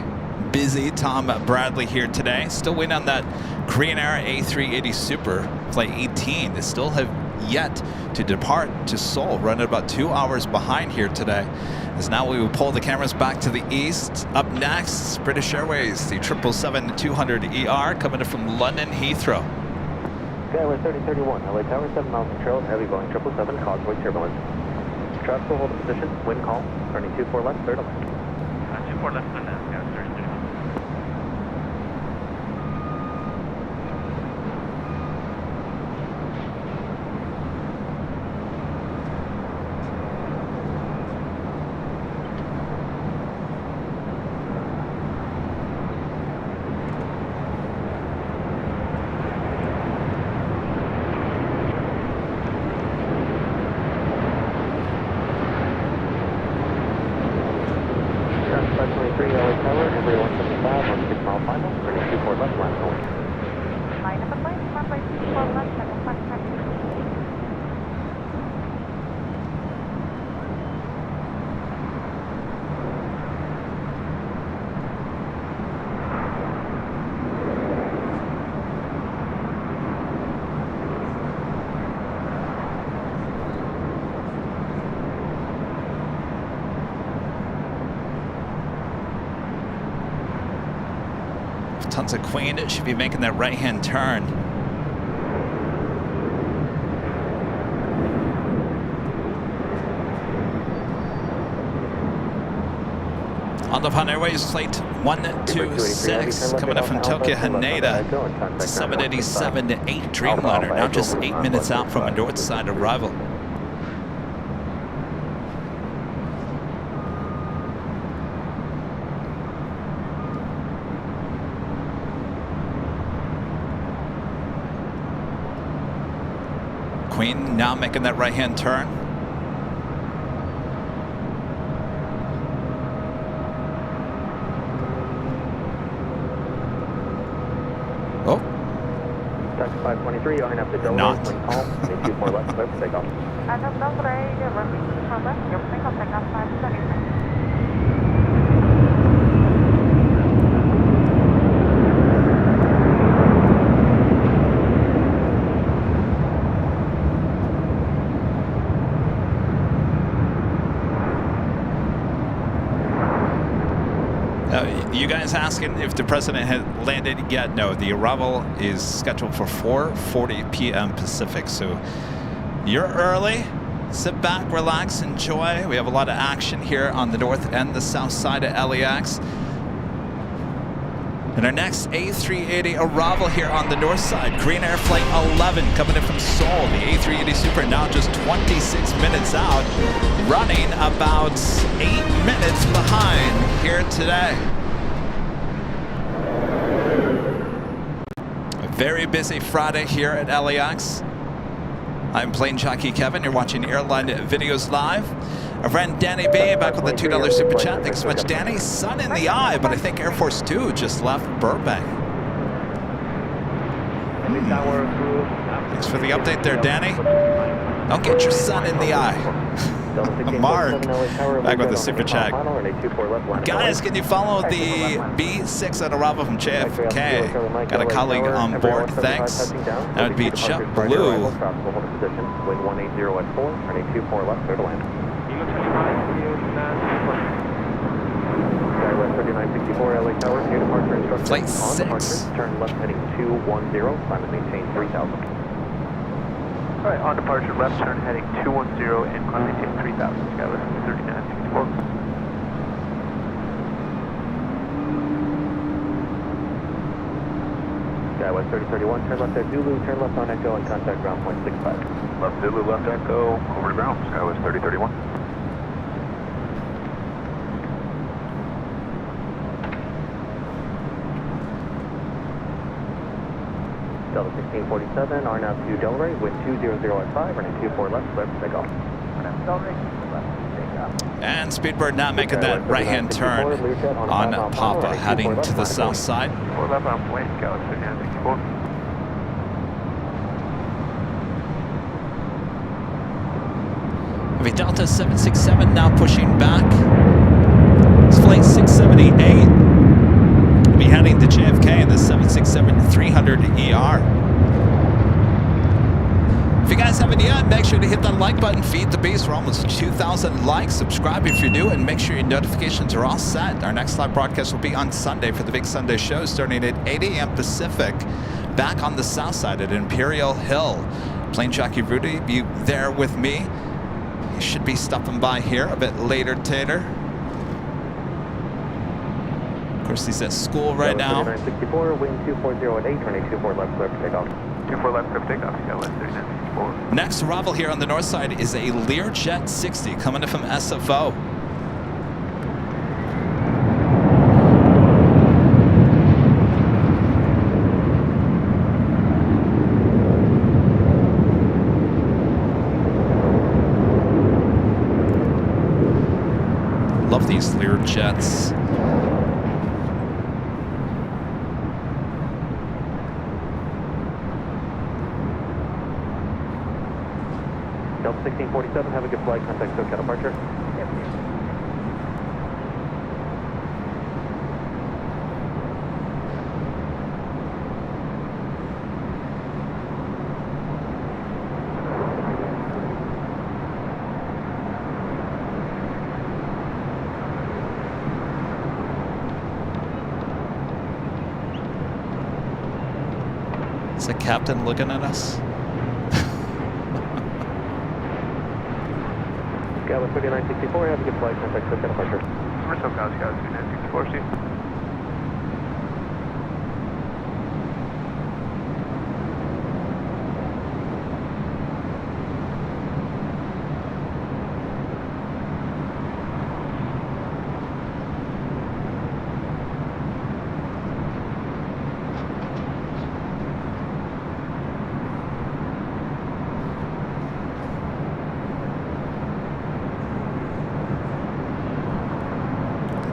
busy Tom Bradley here today. Still waiting on that Korean Air A380 Super Flight 18. They still have yet to depart to Seoul, running about 2 hours behind here today. As now we will pull the cameras back to the east. Up next, British Airways, the 777-200ER coming in from London Heathrow. Skyway 3031, LA Tower, 7 miles from trail, heavy Boeing 777, causeway turbulence. Traffic hold position, wind calm, turning 24 left, clear to land. 24 left, clear to land. Lufthansa Queen should be making that right-hand turn. On Airways Flight 126 coming up from Tokyo Haneda, 787-8 Dreamliner, now just 8 minutes out from a north side arrival. Queen now making that right-hand turn. Oh. Taxi 523, you'll hang up the doorway, Not. wind calm, 24 left, clear for takeoff. you guys asking if the president had landed yet? No, the arrival is scheduled for 4:40 p.m. Pacific. So you're early. Sit back, relax, enjoy. We have a lot of action here on the north and the south side of LAX. And our next A380 arrival here on the north side, Korean Air Flight 11 coming in from Seoul. The A380 Super now just 26 minutes out, running about 8 minutes behind here today. A very busy Friday here at LAX. I'm Plane Jockey Kevin. You're watching Airline Videos Live. Our friend Danny B back with the $2 super chat. Thanks so much, Danny. Sun in the eye, but I think Air Force 2 just left Burbank. Thanks for the update there, Danny. Don't get your sun in the eye. Mark, back with the super chat. Guys, can you follow the B6 at arrival from JFK? Got a colleague on board, thanks. That would be JetBlue. Flight 6. Turn left heading 210, climb and maintain 3000. All right, on departure, left turn heading 210 and climb maintain 3000. Skywest 3964. Skywest 3031, turn left at Zulu, turn left on Echo and contact ground point 65. Left Zulu, left Echo, over to ground. Skywest 3031. Delta 1647, RNAV to Delray, wind 200 at 5, running 24 left, clear for takeoff. And Speedbird now making that right-hand turn on Papa, heading to the south side. 4 left on point, Skywest 3964. Heavy Delta 767 now pushing back. It's flight 678. We'll be heading to JFK in the 767-300ER. If you guys haven't yet, make sure to hit that like button, feed the beast. We're almost 2,000 likes. Subscribe if you're new, and make sure your notifications are all set. Our next live broadcast will be on Sunday for the big Sunday show, starting at 8 a.m. Pacific, back on the south side at Imperial Hill. Plane Jockey Rudy, be there with me. He should be stopping by here a bit later, Tater. Of course, he's at school right now. 3964, wind 240 at 8, running 24 left, clear for takeoff. 24 left, clear for takeoff. Skywest 3964. Next arrival here on the north side is a Learjet 60 coming in from SFO. Love these Learjets. Delta 1647, have a good flight. Contact SoCal departure. Yep. Is the captain looking at us? Skywest 3964, have a good flight. Contact SoCal departure. We're SoCal, Skywest 3964, Steve.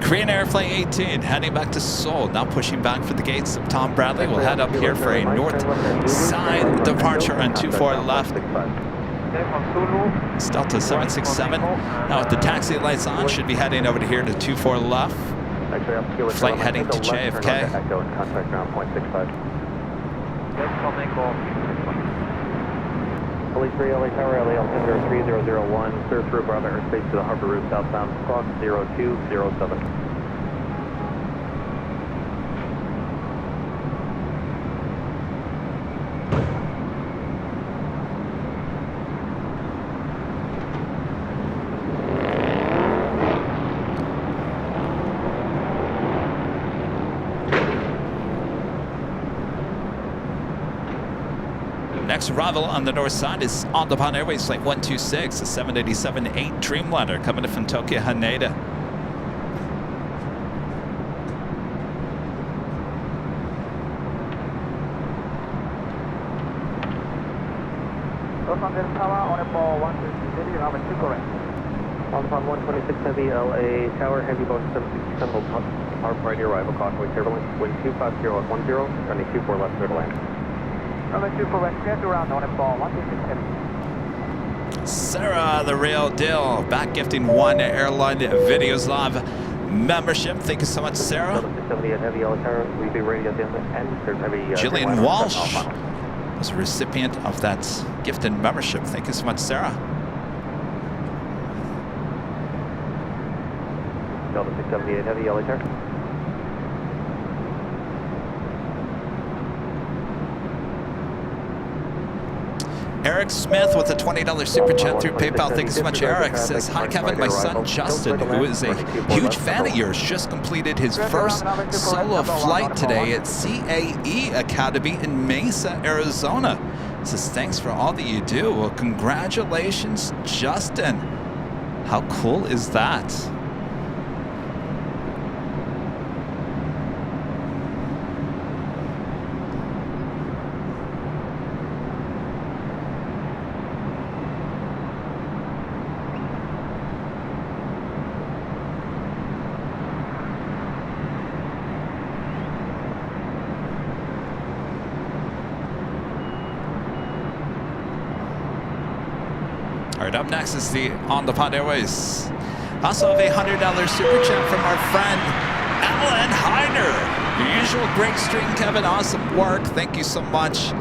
Korean Air Flight 18 heading back to Seoul, now pushing back for the gates of Tom Bradley. We'll head up here for a north side departure on 24 left. It's Delta 767. Now with the taxi lights on, should be heading over to here to 24 left. Flight heading to JFK. Police 3 LA Tower, LA altimeter 3001, clear through Bravo airspace to the harbor route southbound, squawk 0207. next arrival on the north side is on the Japan Airways Flight 126, a 787-8 Dreamliner coming in from Tokyo Haneda. Los Angeles Tower, on ball 126, you have a 2 correct. On the 126 Heavy, LA Tower, Heavy Boeing 767 will power priority arrival, caution with turbulence, wind 250 at 10, running 24 left, clear to land. Runway 2 correct, clear to ground, on ball 126 Heavy. Sarah, the real deal, back gifting one Airline Videos Live membership. Thank you so much, Sarah. 670 at Heavy, LA Tower, we'll be ready at the end. There's Heavy. Jillian Walsh was a recipient of that gifted membership. Thank you so much, Sarah. Delta 678 Heavy, LA Tower. Eric Smith with a $20 super chat through PayPal. Thank you so much, Eric. Says, hi, Kevin. My son, Justin, who is a huge fan of yours, just completed his first solo flight today at CAE Academy in Mesa, Arizona. Says, thanks for all that you do. Well, congratulations, Justin. How cool is that? Up next is the On the Pod Airways. Also have a $100 super chat from our friend Alan Heiner. Your usual great stream, Kevin. Awesome work. Thank you so much,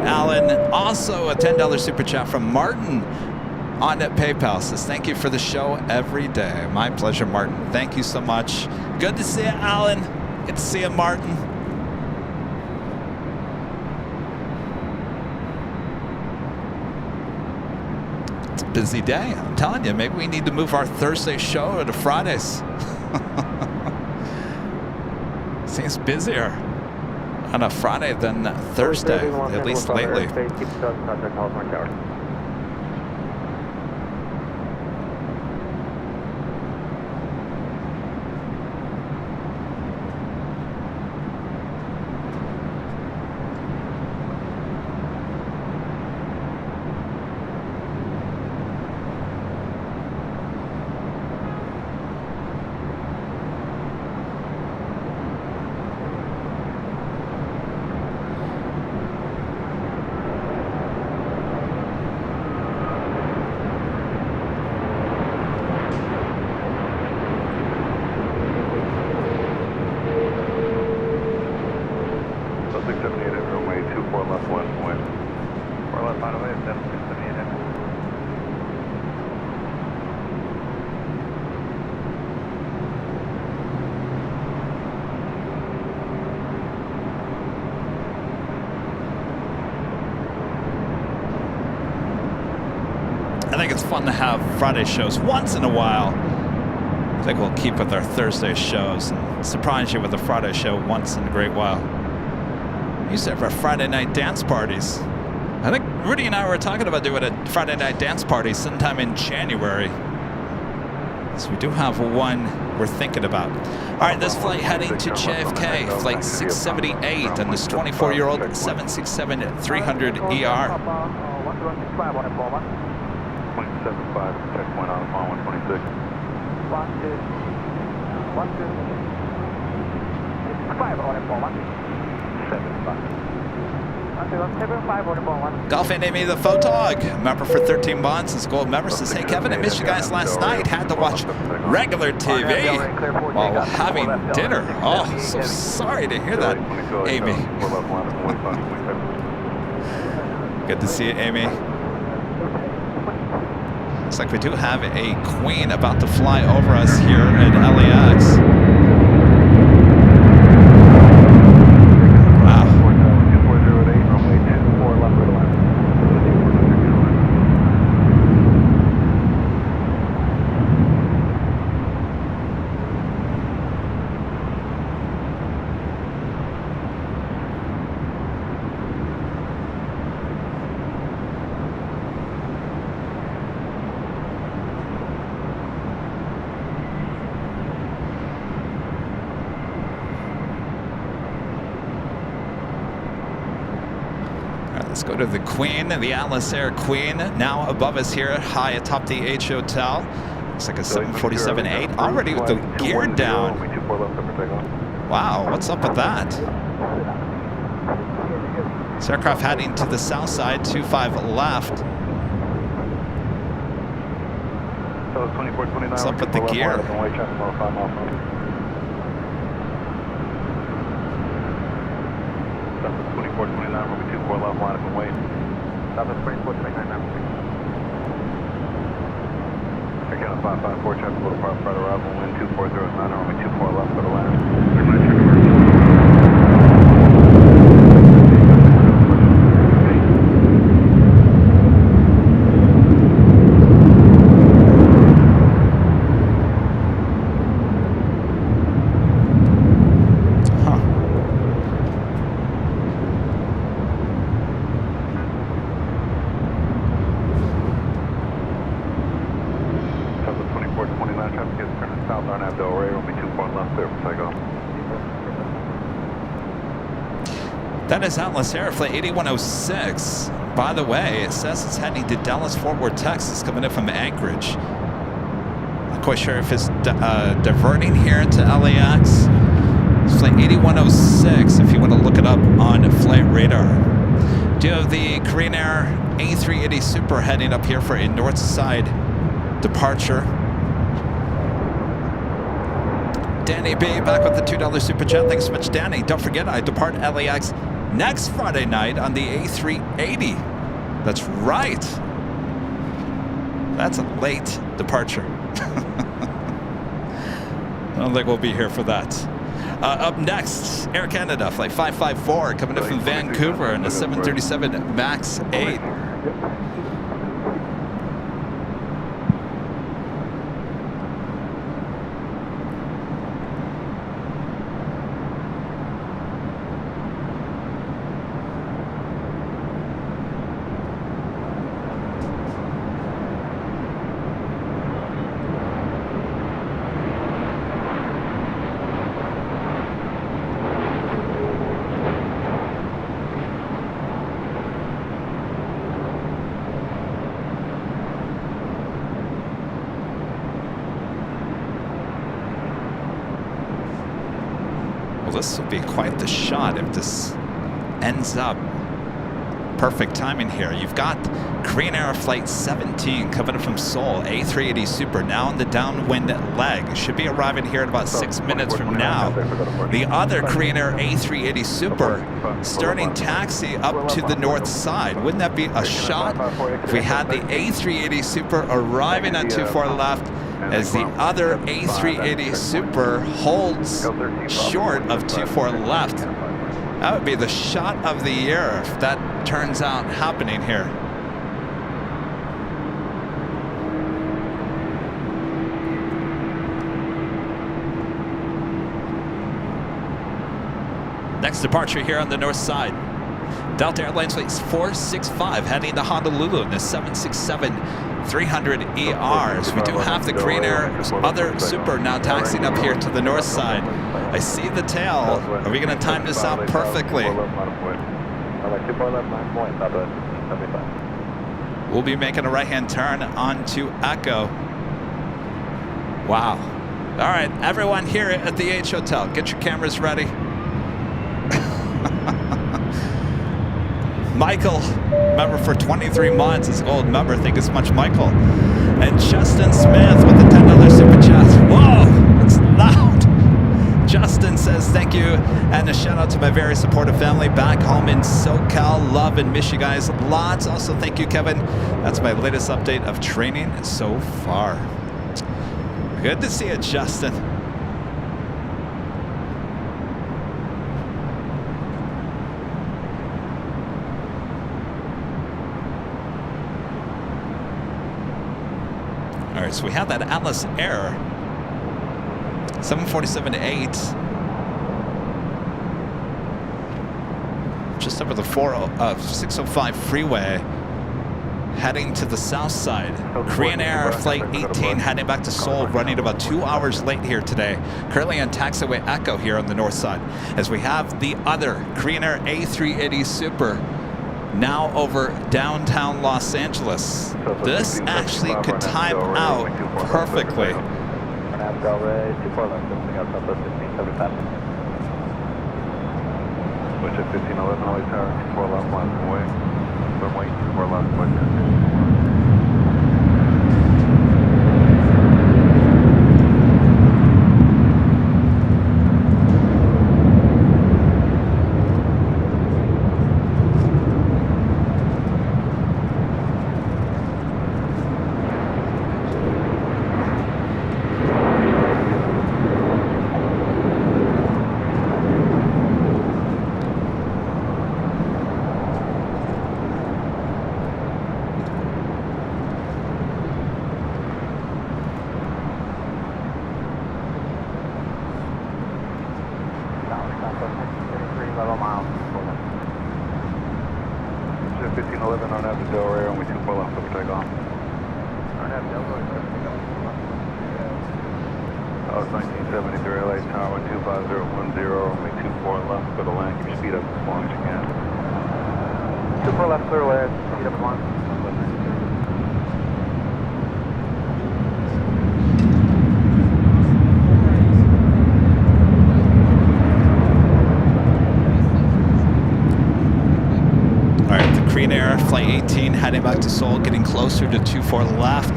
Alan. Also a $10 super chat from Martin on PayPal. Says thank you for the show every day. My pleasure, Martin. Thank you so much. Good to see you, Alan. Good to see you, Martin. Busy day. I'm telling you, maybe we need to move our Thursday show to Fridays. Seems busier on a Friday than Thursday, at least lately. I think it's fun to have Friday shows once in a while. I think we'll keep with our Thursday shows and surprise you with a Friday show once in a great while. We used to have our Friday night dance parties. I think Rudy and I were talking about doing a Friday night dance party sometime in January. So we do have one we're thinking about. All right, this flight heading to JFK, flight 678 on this 24-year-old 767-300ER. 0.75, checkpoint on 126. 125 on 175. Golf and Amy the Photog, member for 13 months, is gold member, says, hey Kevin, I missed you guys last night. Had to watch regular TV while having dinner. Oh, so sorry to hear that, Amy. Good to see you, Amy. Looks like we do have a Queen about to fly over us here at LAX. Wow. Let's go to the Queen, the Atlas Air Queen, now above us here, high atop the H Hotel. Looks like a 747-8, already with the gear down. Wow, what's up with that? This aircraft heading to the south side, 25 left. What's up with the gear? Again, 554, traffic, little part, right arrival, wind 2409, runway 24 left, for the land. That is Atlas Air Flight 8106. By the way, it says it's heading to Dallas-Fort Worth, Texas, coming in from Anchorage. Not quite sure if it's diverting here to LAX. It's Flight 8106 if you want to look it up on Flight Radar. Do you have the Korean Air A380 Super heading up here for a north side departure? Danny B back with the $2 super chat. Thanks so much, Danny. Don't forget, I depart LAX next Friday night on the A380. That's right. That's a late departure. I don't think we'll be here for that. Up next, Air Canada, Flight 554, coming in from Vancouver in a 737 MAX 8. This will be quite the shot if this ends up perfect timing here. You've got Korean Air Flight 17 coming from Seoul, A380 Super, now in the downwind leg. Should be arriving here in about 6 minutes from now. The other Korean Air A380 Super starting taxi up to the north side. Wouldn't that be a shot if we had the A380 Super arriving at 24 left, as the other A380 Super holds short of 24 left. That would be the shot of the year if that turns out happening here. Next departure here on the north side. Delta Airlines Flight 465 heading to Honolulu in the 767-300ERs. We do have the Korean Air other Super now taxiing up here to the north side. I see the tail. Are we going to time this out perfectly? We'll be making a right-hand turn onto Echo. Wow. All right, everyone here at the H Hotel, get your cameras ready. Michael, member for 23 months, is old member. Thank you so much, Michael. And Justin Smith with the $10 super chat. Whoa, that's loud. Justin says thank you, and a shout out to my very supportive family back home in SoCal. Love and miss you guys lots. Also, thank you, Kevin. That's my latest update of training so far. Good to see you, Justin. All right, so we have that Atlas Air 747-8 just over the 605 freeway heading to the south side. Korean Air Flight 18 heading back to Seoul, running about 2 hours late here today. Currently on taxiway Echo here on the north side, as we have the other Korean Air A380 Super now over downtown Los Angeles. This actually could time out perfectly. Delray, 24 left, opening up Southwest 1575. Switch at 1511, LA Tower, 24 left, line away. Runway, 24 left, switch. Level miles. 1511 on Avenue Del Rey, only 24 left, let's take off. Oh, it's 1973 LA Tower, 25010, only 24 left, go to land, keep your speed up as long as you can. 24 left, clear away, speed up 1. Air Flight 18 heading back to Seoul, getting closer to 24 left.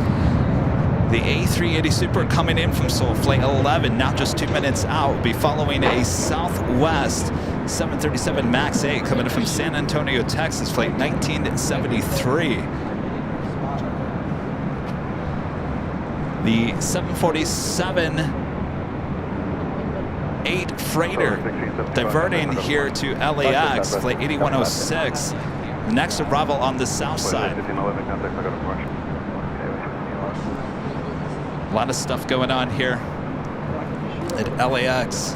The A380 Super coming in from Seoul, Flight 11, now just 2 minutes out, will be following a Southwest 737 MAX 8 coming in from San Antonio, Texas, Flight 1973. The 747 8 freighter diverting here to LAX, Flight 8106. Next arrival on the south side. A lot of stuff going on here at LAX.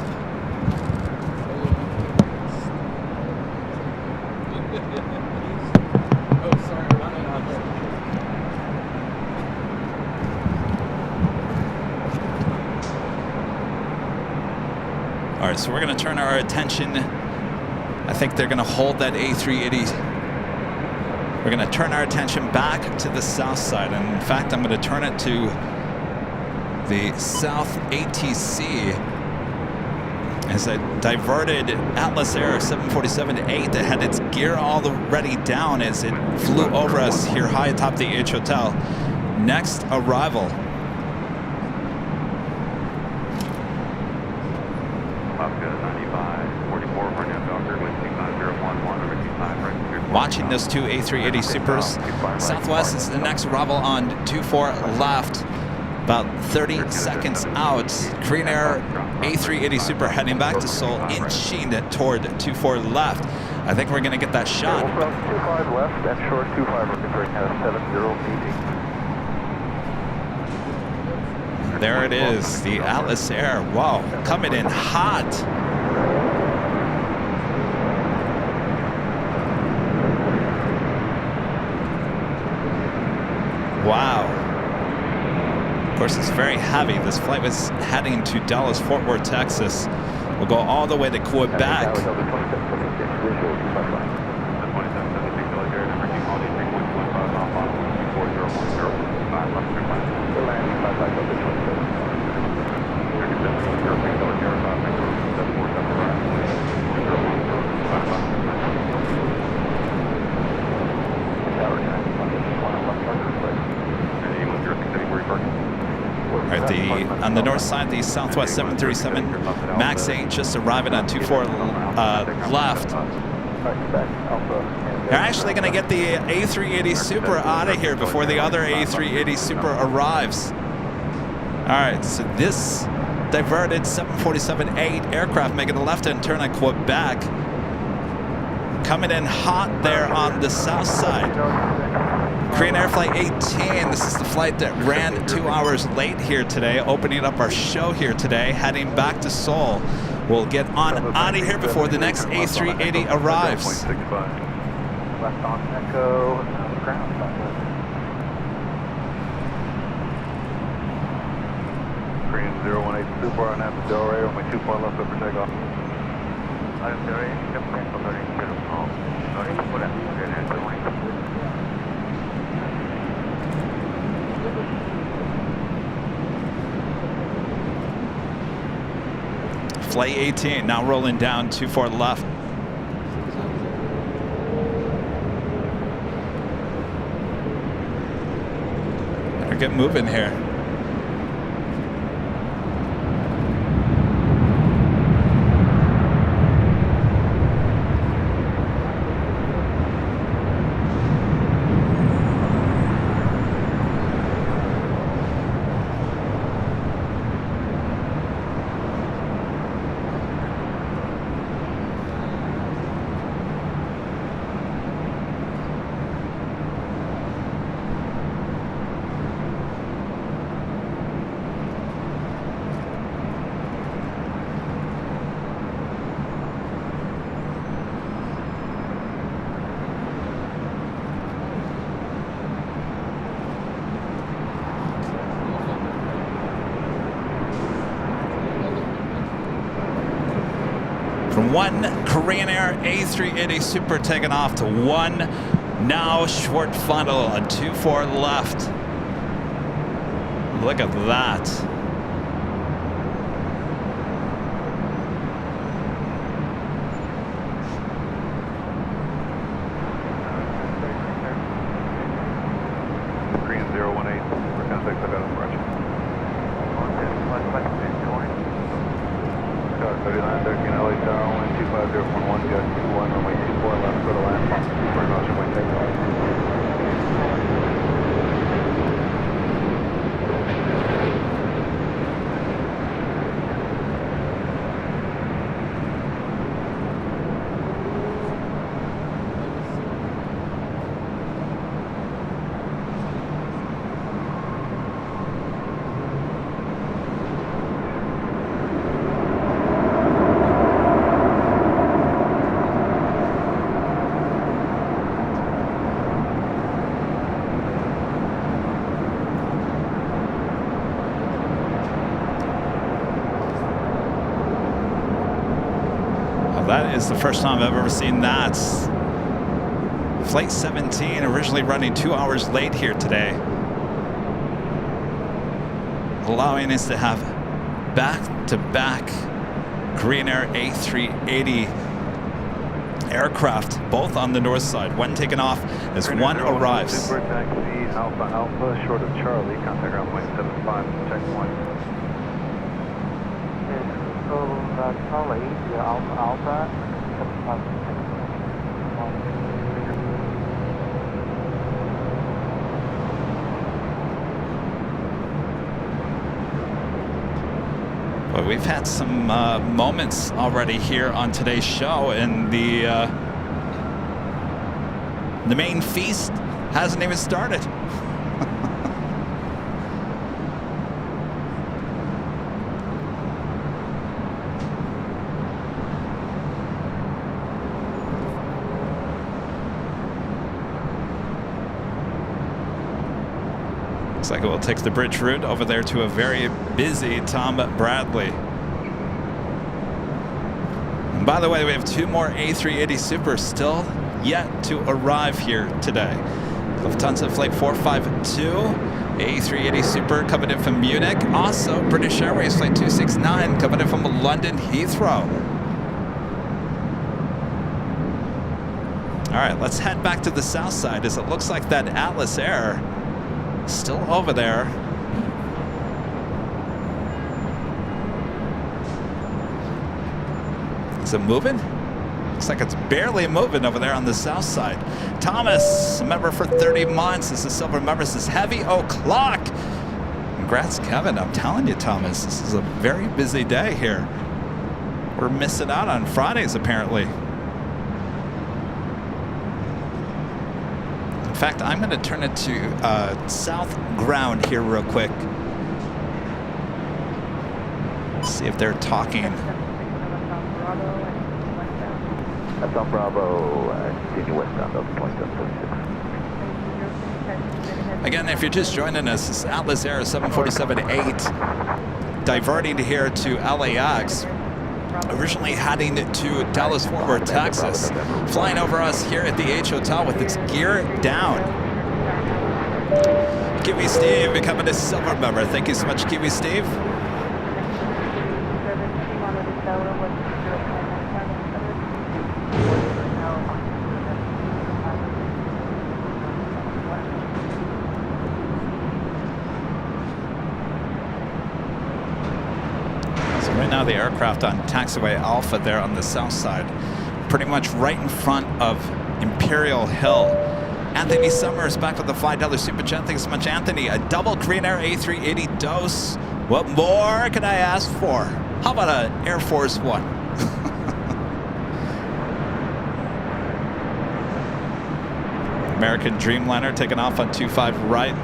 All right, so we're going to turn our attention. I think they're going to hold that A380. We're going to turn our attention back to the south side. And in fact, I'm going to turn it to the South ATC as a diverted Atlas Air 747-8 that had its gear already down as it flew over us here high atop the H Hotel. Next arrival. Watching those two A380 Supers. Southwest is the next arrival on 24 left, about 30 seconds out. Korean Air A380 Super heading back to Seoul, inching toward 24 left. I think we're going to get that shot. 25 left and short 25 right now, 70 feet. There it is, the Atlas Air. Whoa, coming in hot. Wow. Of course, it's very heavy. This flight was heading to Dallas, Fort Worth, Texas. We'll go all the way to Quebec. On the north side, the Southwest 737 MAX 8 just arriving on 24 left. They're actually going to get the A380 Super out of here before the other A380 Super arrives. All right, so this diverted 747-8 aircraft making a left-hand turn at Quebec. Coming in hot there on the south side. Korean Air Flight 18, this is the flight that ran 2 hours late here today, opening up our show here today, heading back to Seoul. We'll get on out of here before the next A380 arrives. Left on Echo, ground. Korean 018 Super on Avenue Del Rey, only 2 left over takeoff. Del Rey, Flight 18 now rolling down 24 left. Better get moving here. From one Korean Air A380 Super taking off to one now short funnel on 24 left. Look at that. Korean 018, we're going to take that out of approach. 39, 13, LA Tower, 125, 011, got 21, runway 24, left, go to land, for caution, wait, take That is the first time I've ever seen that. Flight 17 originally running 2 hours late here today, allowing us to have back-to-back Korean Air A380 aircraft, both on the north side. One taken off as one arrives. Super taxi Alpha Alpha, short of Charlie, contact ground point 75, check point. Charlie, Alpha Alpha, 75. Well, we've had some moments already here on today's show, and the main feast hasn't even started. Looks like it will take the bridge route over there to a very busy Tom Bradley. And by the way, we have two more A380 Supers still yet to arrive here today. Lufthansa Flight 452, A380 Super coming in from Munich. Also, British Airways Flight 269 coming in from London Heathrow. All right, let's head back to the south side, as it looks like that Atlas Air still over there. Is it moving? Looks like it's barely moving over there on the south side. Thomas, a member for 30 months. This is silver member. This is heavy o'clock. Congrats, Kevin. I'm telling you, Thomas, this is a very busy day here. We're missing out on Fridays, apparently. In fact, I'm going to turn it to south ground here real quick. See if they're talking. That's on Bravo, continue westbound of 2746. Again, if you're just joining us, this is Atlas Air 747-8 diverting here to LAX. originally heading to Dallas Fort Worth, Texas, flying over us here at the H Hotel with its gear down. Kiwi Steve becoming a silver member. Thank you so much, Kiwi Steve. Now the aircraft on taxiway Alpha there on the south side, pretty much right in front of Imperial Hill. Anthony Summers back with the $5 super chat. Thanks so much, Anthony. A double Korean Air A380 dose. What more can I ask for? How about an Air Force One? American Dreamliner taking off on 25 right.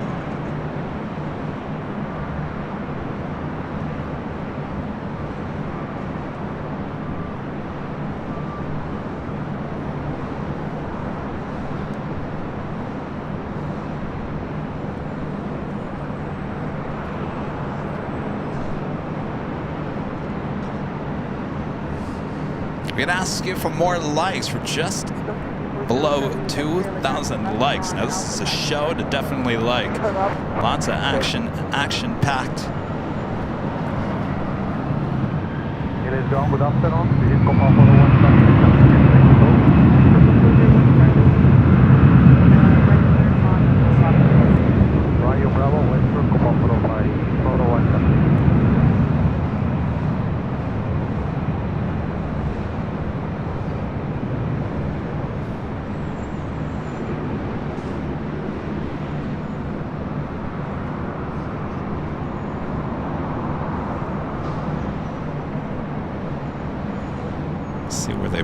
We're gonna ask you for more likes. We're just below 2,000 likes. Now this is a show to definitely like. Lots of action packed. It is John, good afternoon. Please come off on the 1 Ryan Bravo, Western, come off on the 5, photo 1.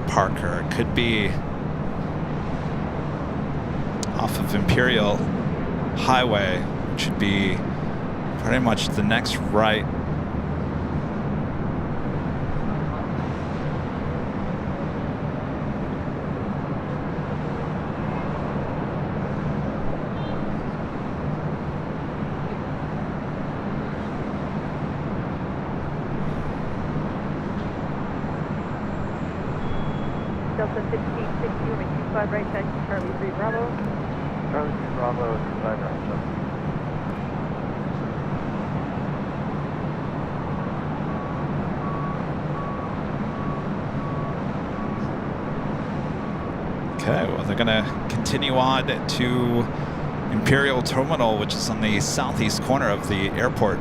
Parker. It could be off of Imperial Highway, which would be pretty much the next right. Delta 1660 over 25 right, taxi Charlie 3 Bravo. Charlie 3 Bravo, 25 right. Okay, well, they're going to continue on to Imperial Terminal, which is on the southeast corner of the airport.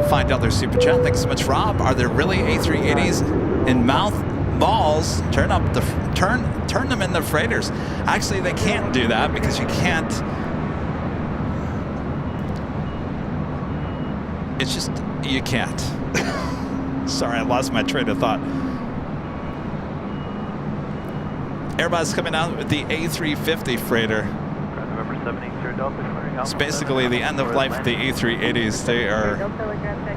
$5 super chat. Thanks so much, Rob. Are there really A380s in malls? Turn them into freighters. Actually, they can't do that because you can't. It's just you can't. Sorry, I lost my train of thought. Airbus coming out with the A350 freighter. November 780 Delta. It's basically the end of life of the A380s. They are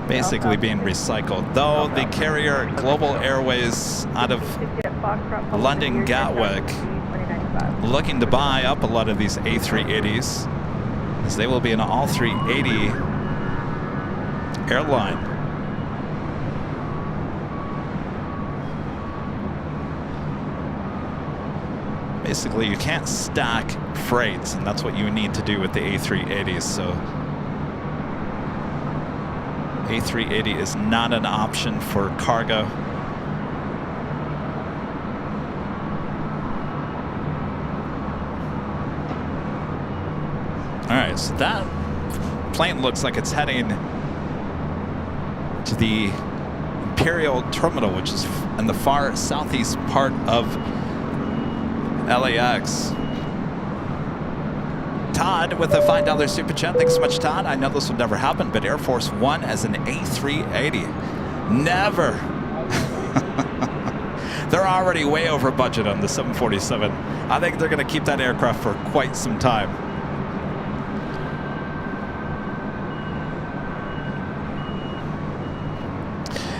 basically being recycled. Though the carrier Global Airways out of London Gatwick looking to buy up a lot of these A380s, as they will be an all 380 airline. Basically, you can't stack freights, and that's what you need to do with the A380s. So A380 is not an option for cargo. All right, so that plane looks like it's heading to the Imperial Terminal, which is in the far southeast part of LAX. Todd with a $5 super chat. Thanks so much, Todd. I know this will never happen, but Air Force One as an A380. Never. They're already way over budget on the 747. I think they're going to keep that aircraft for quite some time.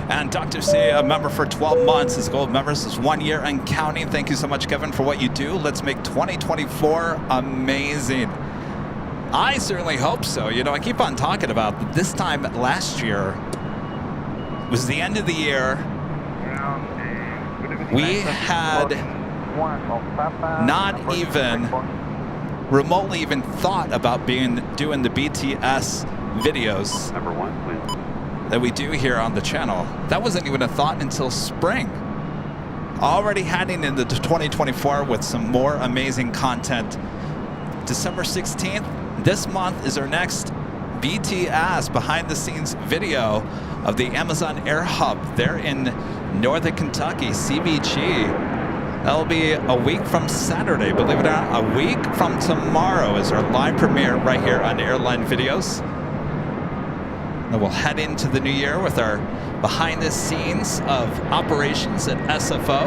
And Dr. C, a member for 12 months. His gold members is 1 year and counting. Thank you so much, Kevin, for what you do. Let's make 2024 amazing. I certainly hope so. You know, I keep on talking about this time last year was the end of the year. We had not even remotely even thought about doing the BTS videos that we do here on the channel. That wasn't even a thought until spring. Already heading into 2024 with some more amazing content. December 16th, this month is our next BTS behind the scenes video of the Amazon Air Hub there in Northern Kentucky, CBG. That'll be a week from Saturday, believe it or not. A week from tomorrow is our live premiere right here on Airline Videos. Then we'll head into the new year with our behind the scenes of operations at SFO.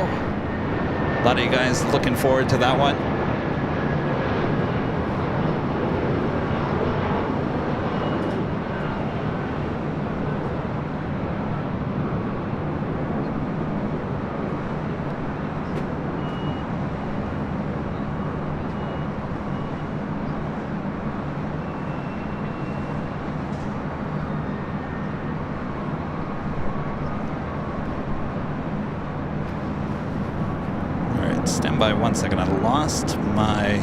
A lot of you guys looking forward to that one. Stand by 1 second. I lost my...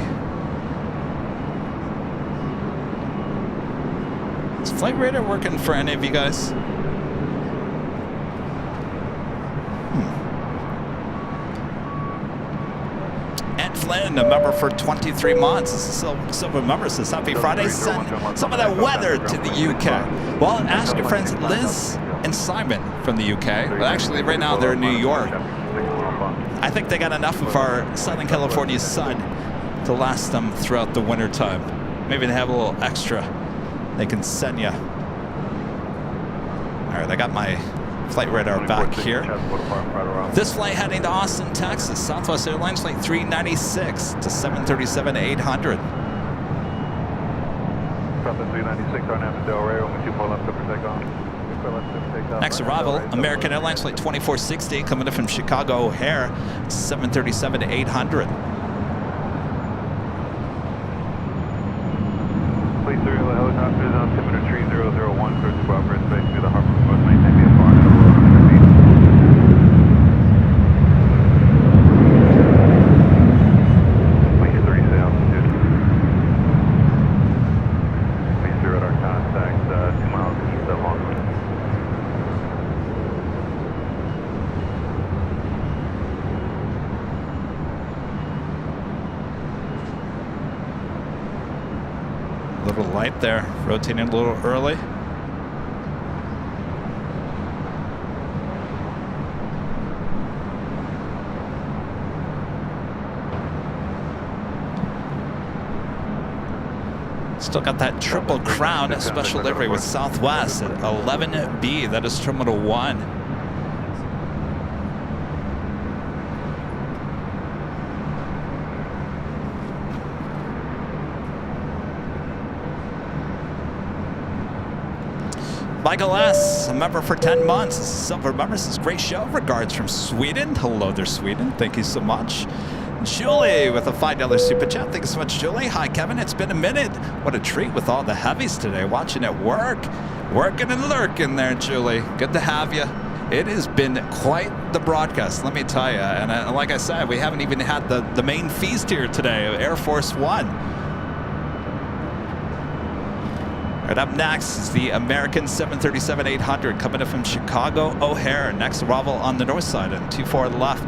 Is Flight Radar working for any of you guys? Ed Flynn, a member for 23 months. This is Silver member, says happy Friday. Send some of that weather to the UK. Well, ask your friends Liz and Simon from the UK. But actually, right now they're in New York. I think they got enough of our Southern California sun to last them throughout the winter time. Maybe they have a little extra they can send you. All right, I got my Flight Radar back here. This flight heading to Austin, Texas. Southwest Airlines flight 396 to 737-800. Southwest 396 on Avenue Del Rey, 124 left over takeoff. Next arrival, American Airlines flight 2460 coming in from Chicago O'Hare, 737-800. Please through the helicopters on altimeter 3001 for the proper space near the harbor of North Main, maybe a bar at 100 feet. Please 30 altitude. Please through at our contact 2 miles east of Longwood. A little light there, rotating a little early. Still got that Triple Crown special livery with Southwest at 11B. That is Terminal 1. Michael S., a member for 10 months. This is Silver member. This is great show. Regards from Sweden. Hello there, Sweden. Thank you so much. Julie with a $5 super chat. Thank you so much, Julie. Hi, Kevin. It's been a minute. What a treat with all the heavies today. Watching at work. Working and lurking there, Julie. Good to have you. It has been quite the broadcast, let me tell you. And like I said, we haven't even had the main feast here today, Air Force One. Right, up next is the American 737-800 coming in from Chicago O'Hare. Next arrival on the north side and 24 left.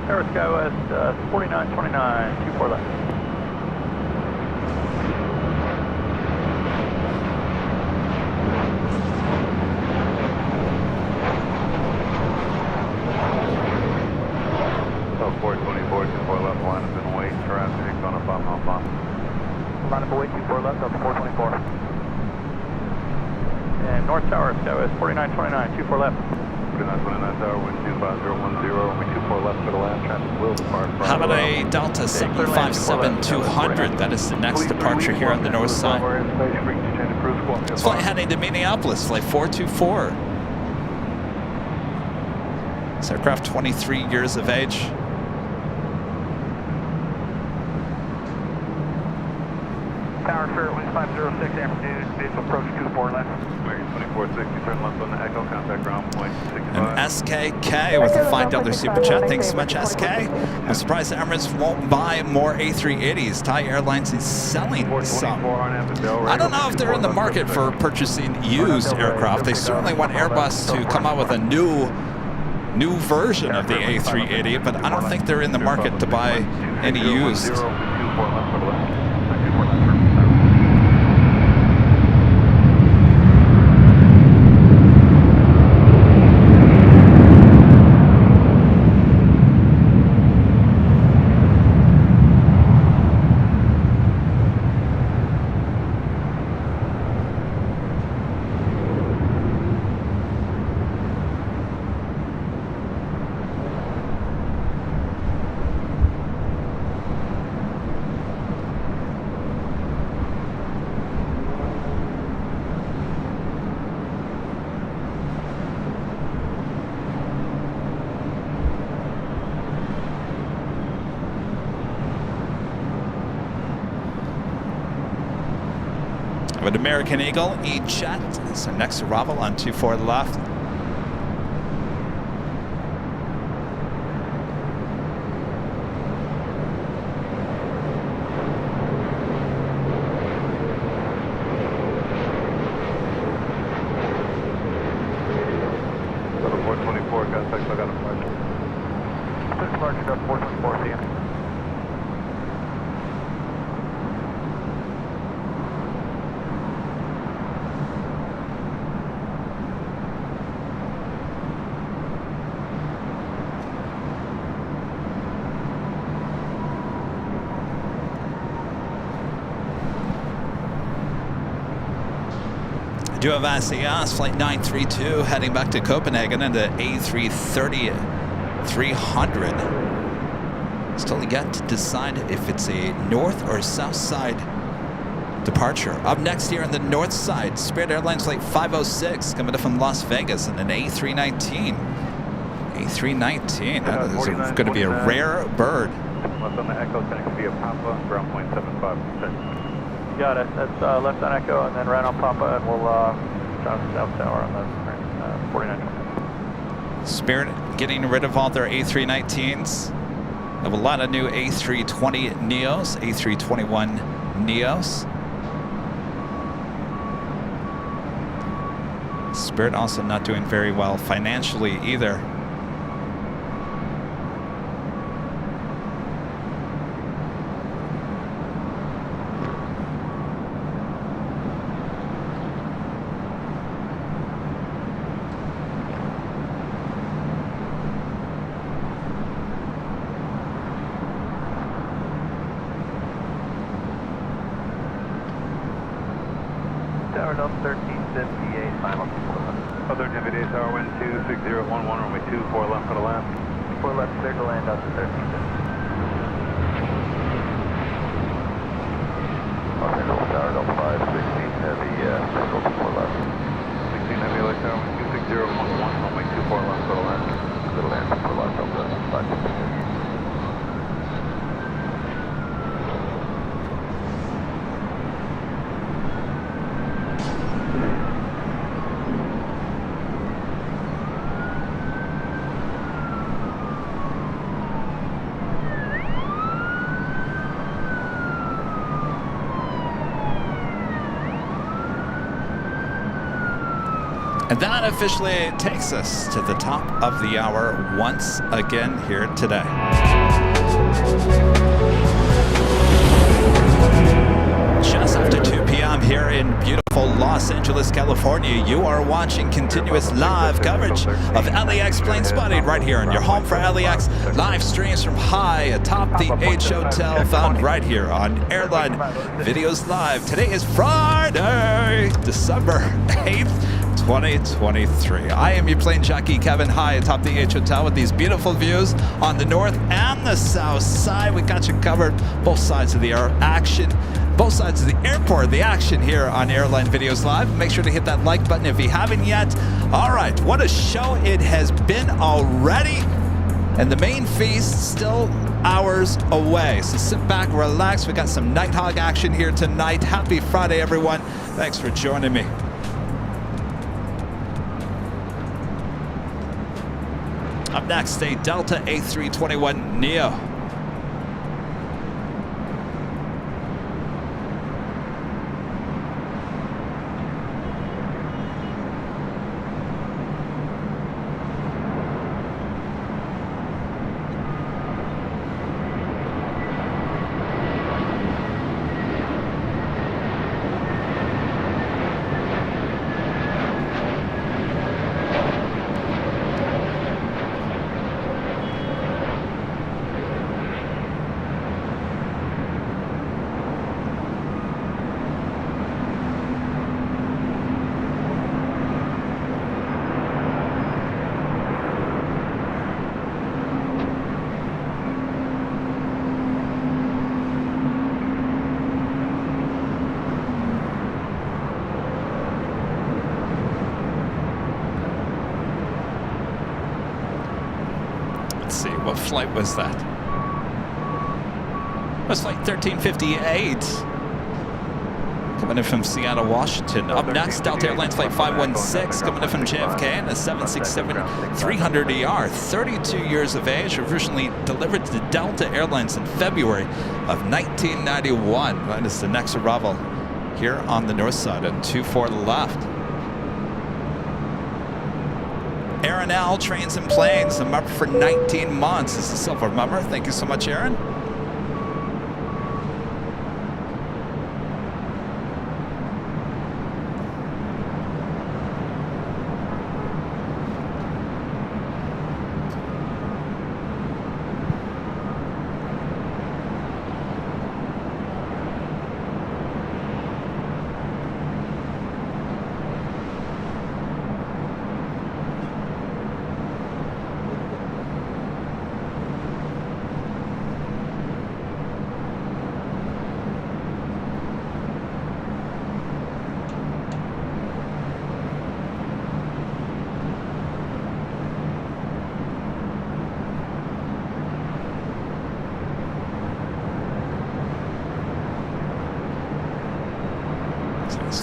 Air Skywest 4929, 24 left. So 424, 24 left, line up and wait, traffic on a 5 mile bomb. Line up away, 24 left, up to 424. And North Tower, Skywest 4929, 24 left. 4929 Tower, wind 25010, runway 24 left for the land, traffic will depart from... How about a Delta 757-200? That is the next departure here on the north side. It's flight heading to Minneapolis, flight 424. This aircraft 23 years of age. Tower Fairway 506, afternoon, vehicle approach 24 left. American 2460, turn left on the Echo, contact ground point 65. And SKK with a $5 super chat. Thanks so much, SK. I'm surprised Emirates won't buy more A380s. Thai Airlines is selling some. I don't know if they're in the market for purchasing used aircraft. They certainly want Airbus to come out with a new version of the A380, but I don't think they're in the market to buy any used. With American Eagle, E-Jet, so next arrival on 24 left. Do have SAS flight 932 heading back to Copenhagen in the A330-300. Still yet to decide if it's a north or south side departure. Up next here on the north side, Spirit Airlines flight 506 coming up from Las Vegas in an A319. A319, that is going to be a rare bird. Left on the Echo, connect via Papa, ground point 75. Got it. That's left on Echo and then right on Papa, and we'll drop South Tower on the 49. Spirit getting rid of all their A319s. They have a lot of new A320 Neos, A321 Neos. Spirit also not doing very well financially either. Tower Delta 1358, final. Other Navigate Tower, wind 26011, runway 24 left for the land. 4 left, clear to land out to 1350. Los Angeles Tower Delta 516 heavy, circle 4 left. 16 heavy LA Tower, wind 26011, runway 24 left for the land. Little land for Los Delta 516. And that officially takes us to the top of the hour once again here today. Just after 2 p.m. here in beautiful Los Angeles, California, you are watching continuous live coverage of LAX Plane Spotting right here on your home for LAX. Live streams from high atop the H Hotel, found right here on Airline Videos Live. Today is Friday, December 8th, 2023. I am your plane jockey Kevin, high atop the H Hotel with these beautiful views on the north and the south side. We got you covered both sides of the action, both sides of the airport, the action here on Airline Videos Live. Make sure to hit that like button if you haven't yet. All right, what a show it has been already. And the main feast still hours away. So sit back, relax. We got some Nighthawk action here tonight. Happy Friday, everyone. Thanks for joining me. Up next, a Delta A321neo. What flight was that? It was flight 1358. Coming in from Seattle, Washington. Up next, Delta Airlines flight 516, coming in from JFK, and a 767-300ER, 32 years of age, originally delivered to Delta Airlines in February of 1991. That is the next arrival here on the north side, and 24 left. Aaron L, Trains and Planes, a member for 19 months. This is a silver member. Thank you so much, Aaron.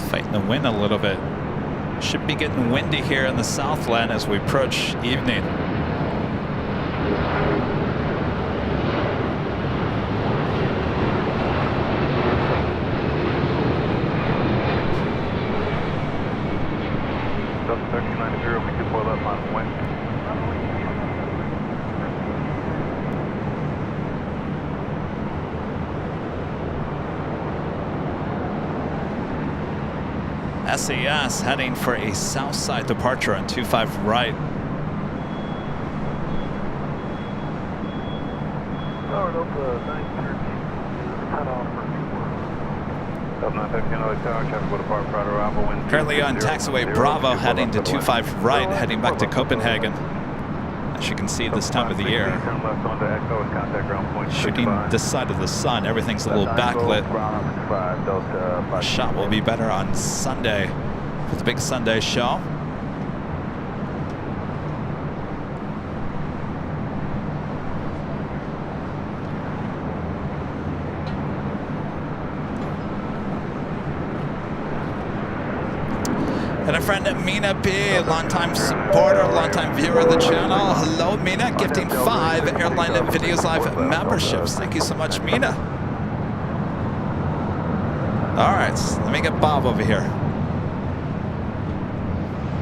Fighting the wind a little bit. Should be getting windy here in the Southland as we approach evening. Delta 1390, we 24 left on wind. SAS heading for a Southside departure on 25 right. Start up 913. Cut off for 2-1. Up 913 LA Tower, traffic will depart prior to arrival. Wind Currently on taxiway Bravo, heading to 25 right, heading back to Copenhagen. As you can see this time of the year, shooting this side of the sun, everything's a little backlit. Shot will be better on Sunday for the big Sunday show. And a friend, Mina P, longtime supporter, longtime viewer of the channel. Hello, Mina, gifting 5 Airline Videos Live memberships. Thank you so much, Mina. All right, let me get Bob over here.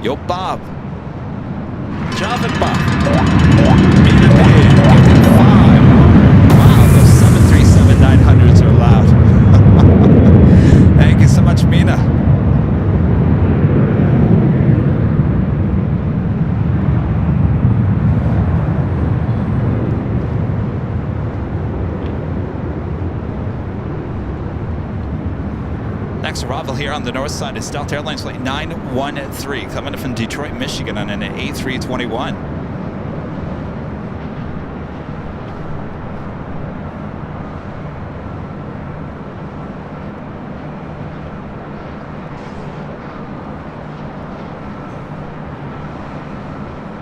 Yo, Bob. Job and Bob. Mina P, gifting 5. Wow, those 737-900s are loud. Thank you so much, Mina. Next arrival here on the north side is Delta Airlines Flight 913 coming in from Detroit, Michigan on an A321.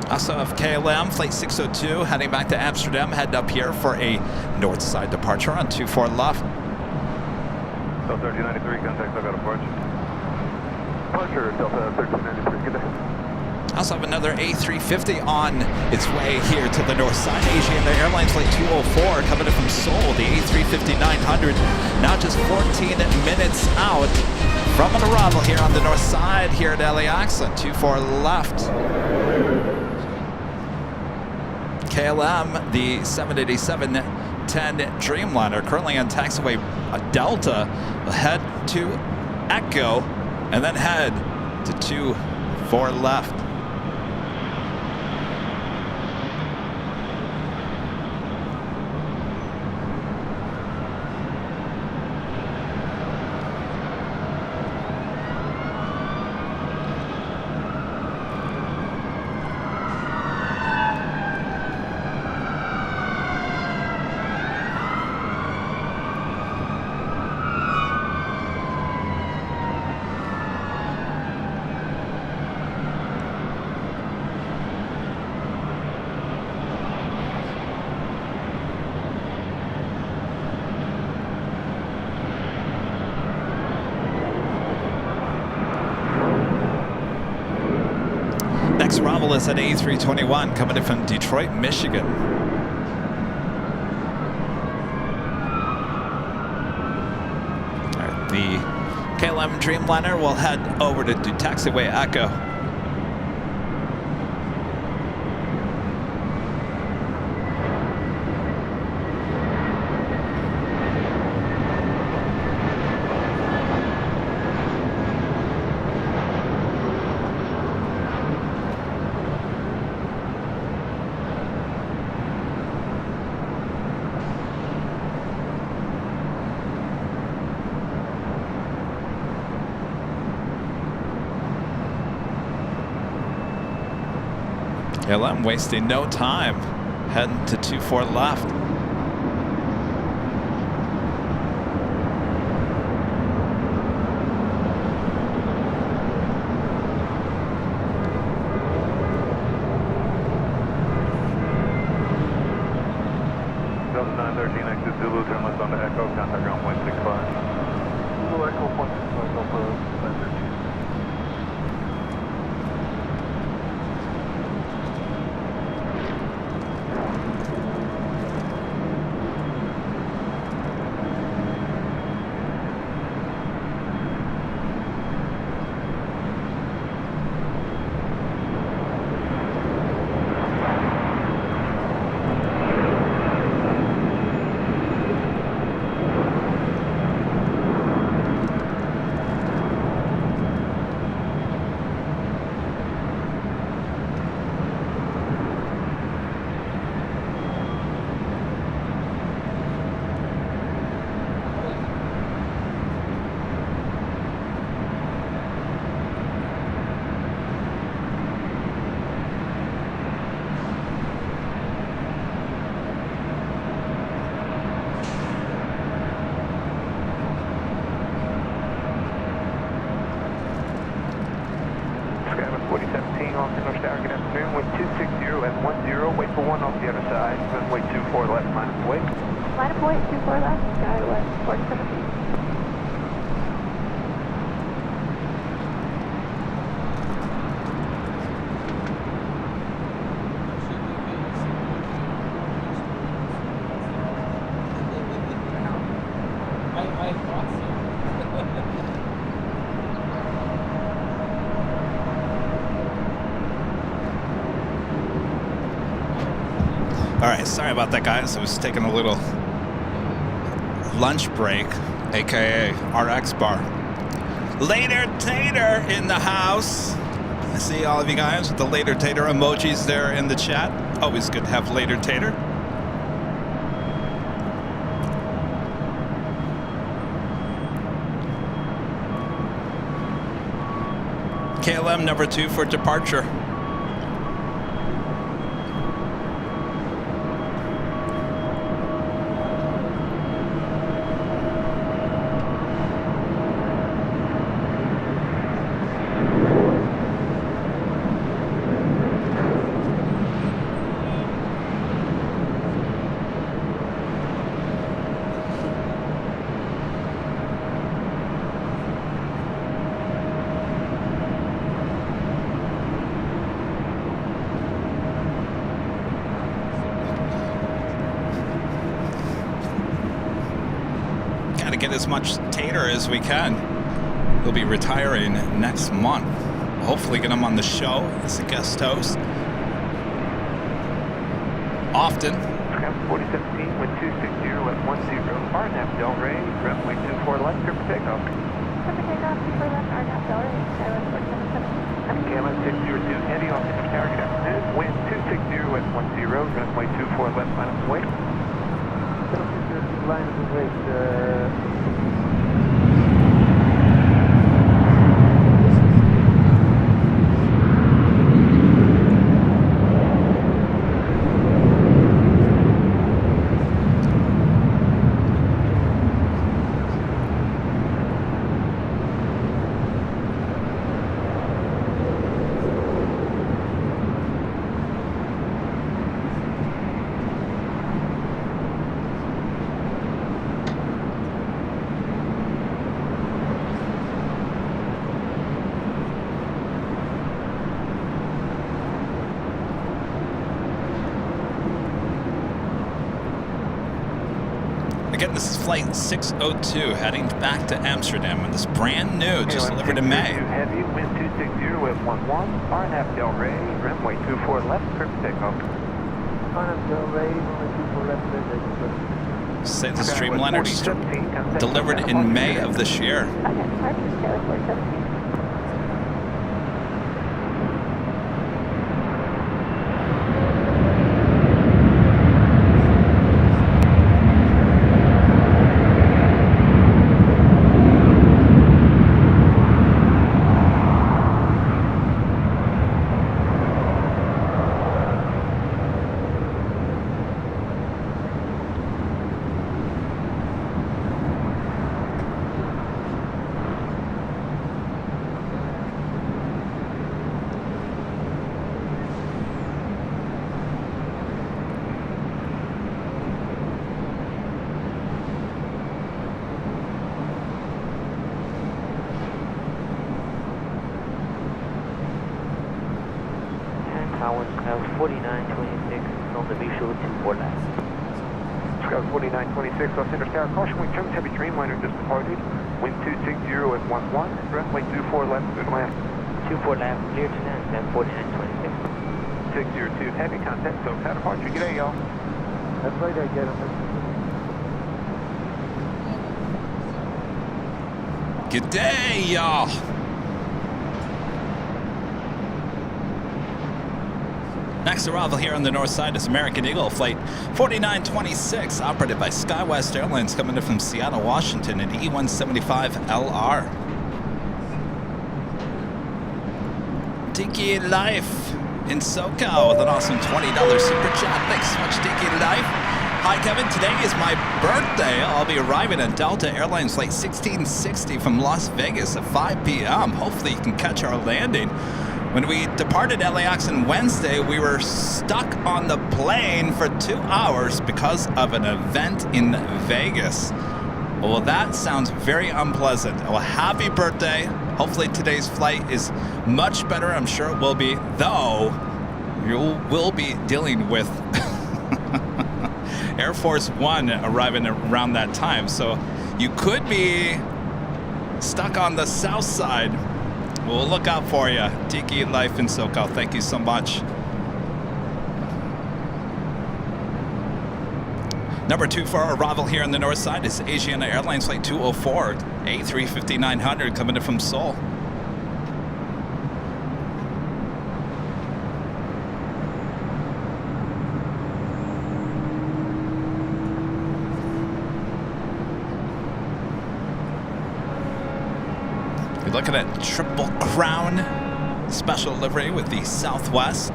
Also of KLM, Flight 602, heading back to Amsterdam, heading up here for a north side departure on 24 left. Delta 1393, contact Southside approach. Departure, Delta 1393, good day. Also have another A350 on its way here to the north side. Asian Airlines Flight 204 coming in from Seoul, the A350-900, now just 14 minutes out from an arrival here on the north side here at LAX on 24 left. KLM, the 787-10 Dreamliner, currently on taxiway Delta, will head to Echo and then head to 24 left. Next arrival is at A321 coming in from Detroit, Michigan. All right, the KLM Dreamliner will head over to taxiway Echo. KLM wasting no time, heading to 24 left. Delta 913, exit Zulu, turn left onto Echo, contact ground point 65. Zulu Echo, point 65, Delta 913. Wind 260 at 10, wait for 1 off the other side, runway 24 left, line of wait. Line of wait, 24 left, Skywest 47 feet. All right, sorry about that, guys. I was taking a little lunch break, aka RX bar. Later Tater in the house. I see all of you guys with the Later Tater emojis there in the chat. Always good to have Later Tater. KLM number 2 for departure. Get as much tater as we can. He'll be retiring next month. Hopefully get him on the show as a guest host. Often. 4017 with 260 at 10, RNAV Del Rey, runway 24 left, clear for takeoff. Clear for takeoff, 24 left, RNAV Del Rey, Skyline 477. KLM 602, heavy off into tower, good afternoon. Wind 260 at 10, runway 24 left, line of way. Line of weight, Again, this is flight 602 heading back to Amsterdam, and this brand new, just delivered in May. Heavy, wind 260 at 11, RNAV Del Rey, runway 24 left, clear for takeoff. RNAV Del Rey, runway 24 left, clear for takeoff. Say the Streamliner delivered in May of this year. Okay, departure, Skyline 417. Towers, Scout 4926 on the visual to 4 left. Scout 4926, Los Angeles Tower, caution, wind terms, heavy Dreamliner just departed. Wind 260 at 11, runway 24 left, good land. 24 left, clear to land, Scout 4926. 602, heavy contact, so how departure, g'day y'all. That's right, I get him. G'day, y'all. Next arrival here on the north side is American Eagle Flight 4926, operated by SkyWest Airlines, coming in from Seattle, Washington, at E175LR. Tiki Life in SoCal with an awesome $20 super chat. Thanks so much, Tiki Life. Hi, Kevin. Today is my birthday. I'll be arriving at Delta Airlines Flight 1660 from Las Vegas at 5 p.m. Hopefully you can catch our landing. When we departed LAX on Wednesday, we were stuck on the plane for 2 hours because of an event in Vegas. Well, that sounds very unpleasant. Well, happy birthday. Hopefully today's flight is much better. I'm sure it will be, though you will be dealing with Air Force One arriving around that time. So you could be stuck on the Southside. We'll look out for you. Tiki Life in SoCal. Thank you so much. Number 2 for our arrival here on the north side is Asiana Airlines Flight 204, A350-900, coming in from Seoul. You're looking at Triple Crown special livery with the Southwest.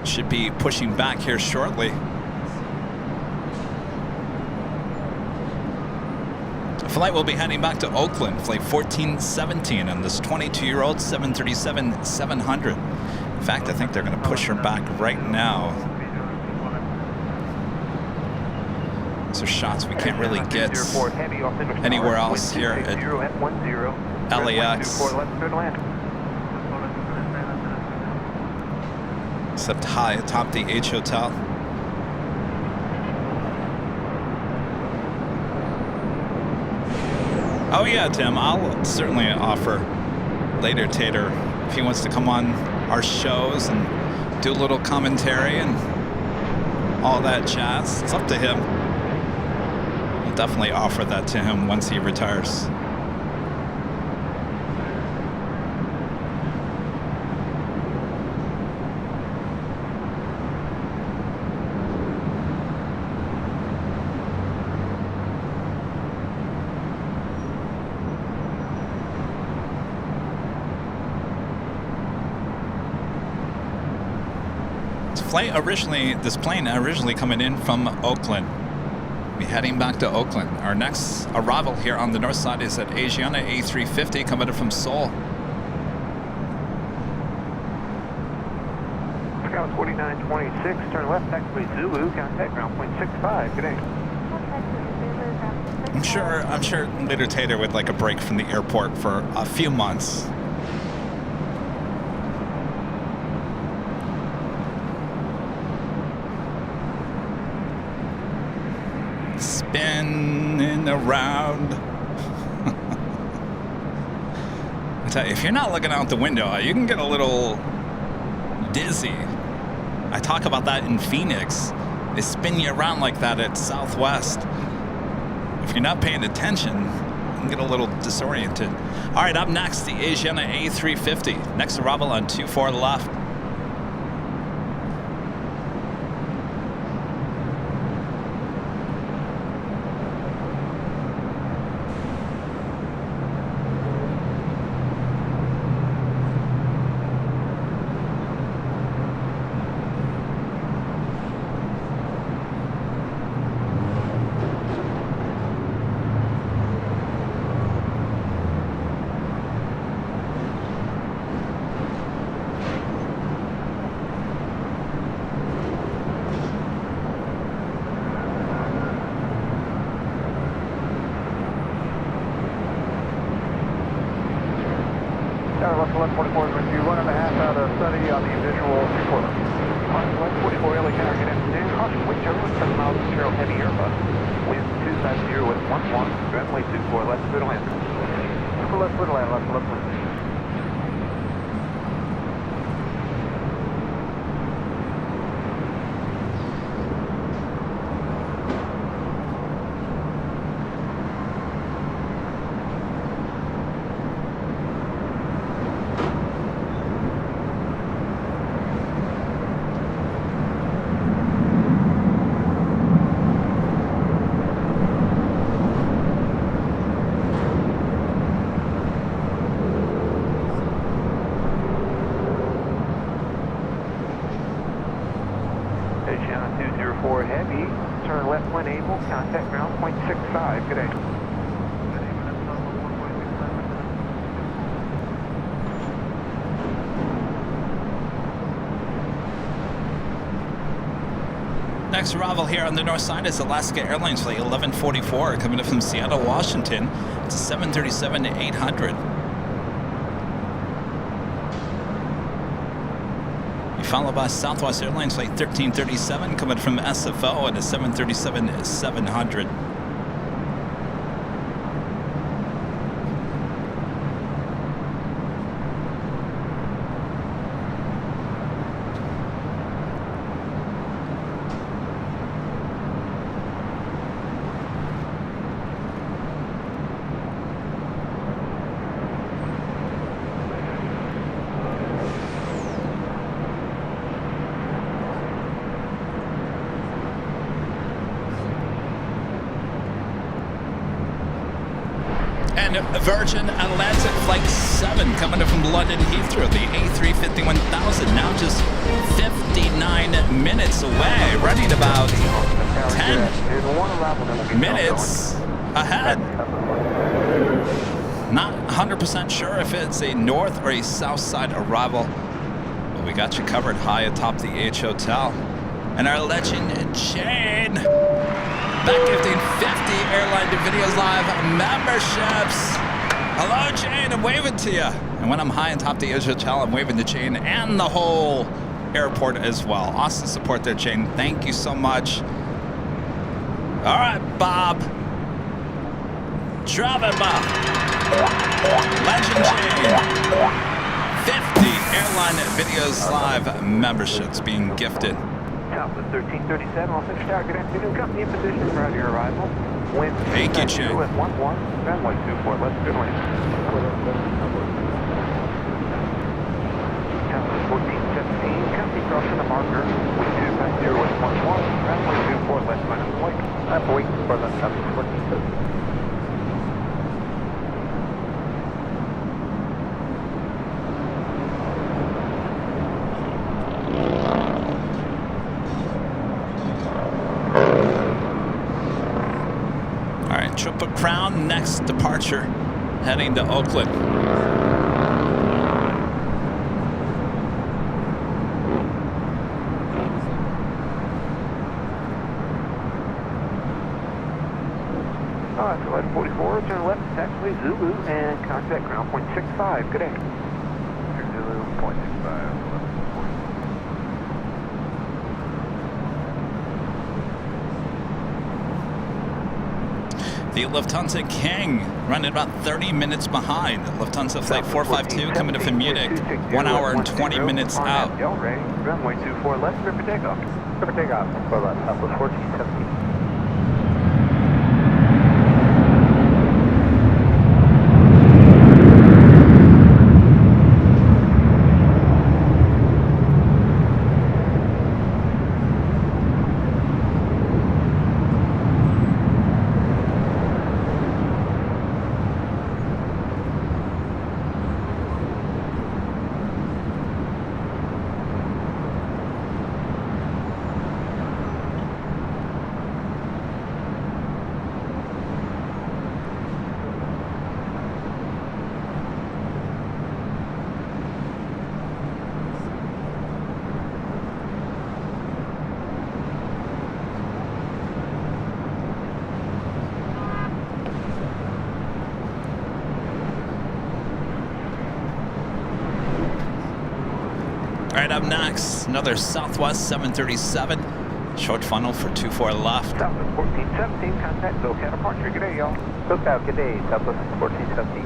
Should be pushing back here shortly. The flight will be heading back to Oakland, flight 1417 on this 22-year-old 737-700. In fact, I think they're going to push her back right now. These are shots we can't really get anywhere else here at LAX. Except high atop the H Hotel. Oh yeah, Tim, I'll certainly offer later Tater if he wants to come on our shows and do a little commentary and all that jazz. It's up to him. I'll definitely offer that to him once he retires. This plane originally coming in from Oakland. We'll be heading back to Oakland. Our next arrival here on the north side is at Asiana A350 coming in from Seoul. Scout 4926, turn left, taxiway Zulu, contact ground point 65. Good day. I'm sure later Tater would like a break from the airport for a few months. Spinning around. I tell you, if you're not looking out the window, you can get a little dizzy. I talk about that in Phoenix. They spin you around like that at Southwest. If you're not paying attention, you can get a little disoriented. All right, up next, the Asiana A350. Next arrival on 24 left. Left 1144 is going to 1.5 out of study on the visual recorder. Caution 1144 LA Tower, good afternoon. Caution wind chill with 7 miles per hour heavy Airbus. Wind 250 with 11, runway 24 left clear to land. Left clear to land, left clear to land. Asiana 204 heavy, turn left when able, contact ground point 65, good day. Next arrival here on the north side is Alaska Airlines flight 1144 coming in from Seattle, Washington. It's a 737-800. Followed by Southwest Airlines flight 1337 coming from SFO at a 737-700. Virgin Atlantic Flight 7 coming in from London Heathrow, the A350-1000, now just 59 minutes away, running about 10 minutes ahead. Not 100% sure if it's a north or a south side arrival, but we got you covered high atop the H Hotel. And our legend, Jane, back gifting 50 Airline Videos Live memberships. Hello, Jane, I'm waving to you. And when I'm high on top of the H Hotel, I'm waving to Jane and the whole airport as well. Awesome support there, Jane. Thank you so much. All right, Bob. Drop it, Bob. Legend Jane. 50 Airline Videos Live memberships being gifted. Southwest 1337, Los Angeles Tower, good afternoon. Company in position prior to your arrival. Wind Thank you, Jane. at 11, runway 24, left, good wind. Southwest 1417, company crossing the marker. Wind 250 with 11, runway 24, left, minus point. I'm waiting for the Southwest 1417. Triple Crown, next departure, heading to Oakland. Alright, so 1144, turn left, taxiway Zulu, and contact ground point 65. Good day. Zulu, 0.65. The Lufthansa King running about 30 minutes behind. Lufthansa Flight 452 coming in from Munich, 1 hour and 20 minutes out. Runway 24 left, clear for takeoff. Clear for takeoff. For left, Southwest 1417. All right, up next, another Southwest 737. Short funnel for 24 left. Southwest 1417, contact SoCal departure. Good day, y'all. SoCal, good day. Southwest 1417.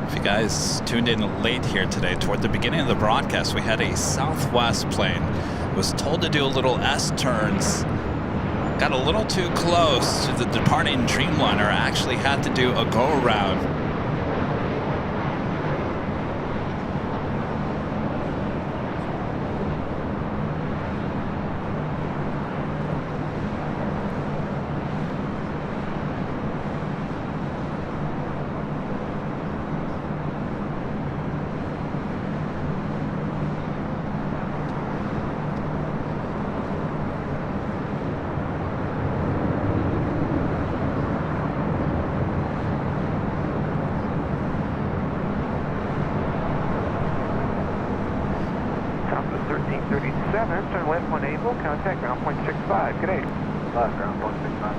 If you guys tuned in late here today, toward the beginning of the broadcast, we had a Southwest plane. Was told to do a little S-turns. Got a little too close to the departing Dreamliner. Actually had to do a go-around. Turn left when able, contact ground point 65. Good day. Left ground point 65.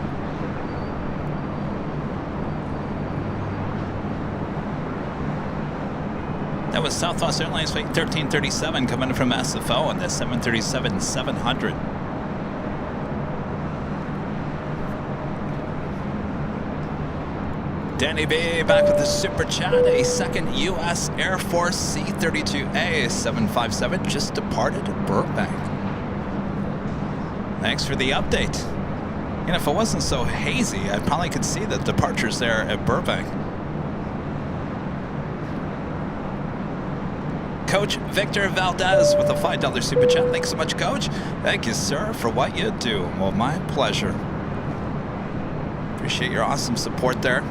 That was Southwest Airlines Flight 1337 coming from SFO on the 737-700. Danny B back with the super chat. A second U.S. Air Force C-32A 757 just departed Burbank. Thanks for the update. You know, if it wasn't so hazy, I probably could see the departures there at Burbank. Coach Victor Valdez with a $5 super chat. Thanks so much, Coach. Thank you, sir, for what you do. Well, my pleasure. Appreciate your awesome support there.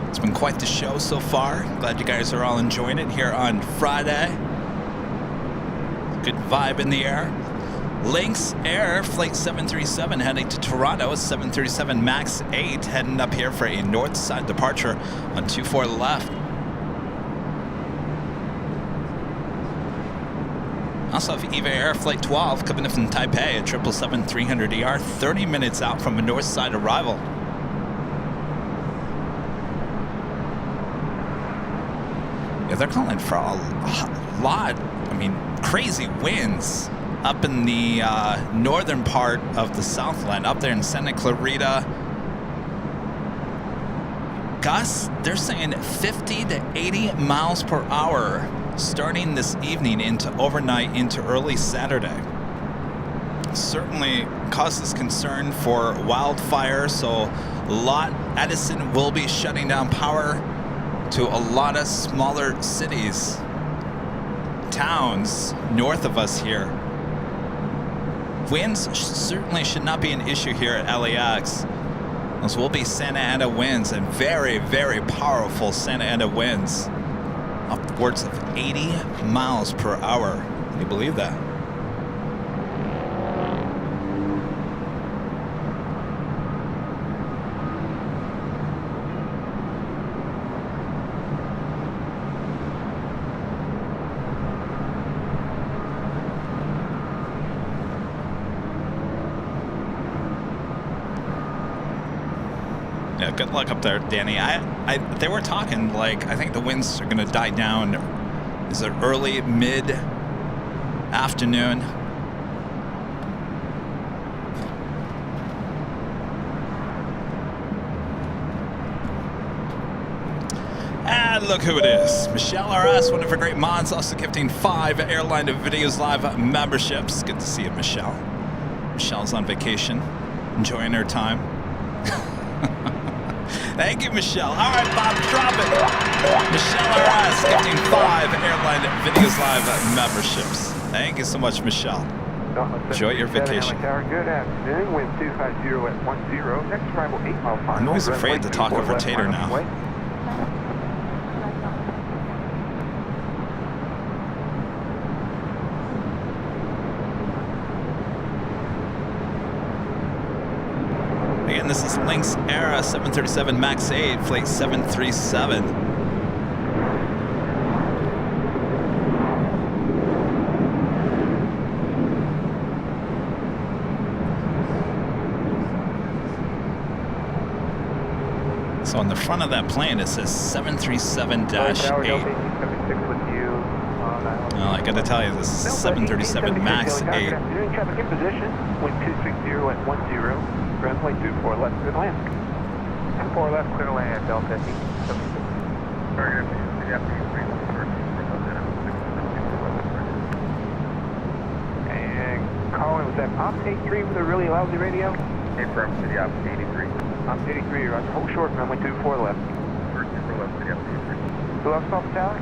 It's been quite the show so far. Glad you guys are all enjoying it here on Friday. Good vibe in the air. Lynx Air Flight 737 heading to Toronto. 737 MAX 8 heading up here for a north side departure on 24 left. Also have EVA Air Flight 12 coming in from Taipei at 777-300ER, 30 minutes out from a north side arrival. Yeah, they're calling for a lot, I mean, crazy winds up in the northern part of the Southland, up there in Santa Clarita. Gusts, they're saying 50 to 80 miles per hour starting this evening into overnight into early Saturday. Certainly causes concern for wildfire, so Edison will be shutting down power to a lot of smaller cities, towns north of us here. Winds certainly should not be an issue here at LAX. Those will be Santa Ana winds, and very, very powerful Santa Ana winds. Upwards of 80 miles per hour. Can you believe that? Yeah, good luck up there, Danny. They were talking, like, I think the winds are going to die down. Is it early, mid-afternoon? And look who it is. Michelle RS, one of our great mods, also gifting 5 Airline Videos Live memberships. Good to see you, Michelle. Michelle's on vacation, enjoying her time. Thank you, Michelle. All right, Bob, drop it. Michelle RS gifting 5 Airline Videos Live memberships. Thank you so much, Michelle. Enjoy your vacation. Good afternoon. Wind 250 at 10. Next arrival 8 mile final. I'm always afraid to talk over Tater now. Again, this is Lynx Air 737 MAX 8, Flight 737. So on the front of that plane, it says 737-8. Well, I gotta tell you, this is 737 MAX 8. Traffic in position. Wind 260 at 10. Runway 24 left, clear to land. 24 left, clear to land, Delta T. And calling, was that Op 83 with a really lousy radio? From City Op 83. Op 83, you're on hold short, runway 24 left. First super left, City Op 83. Who else off the tower?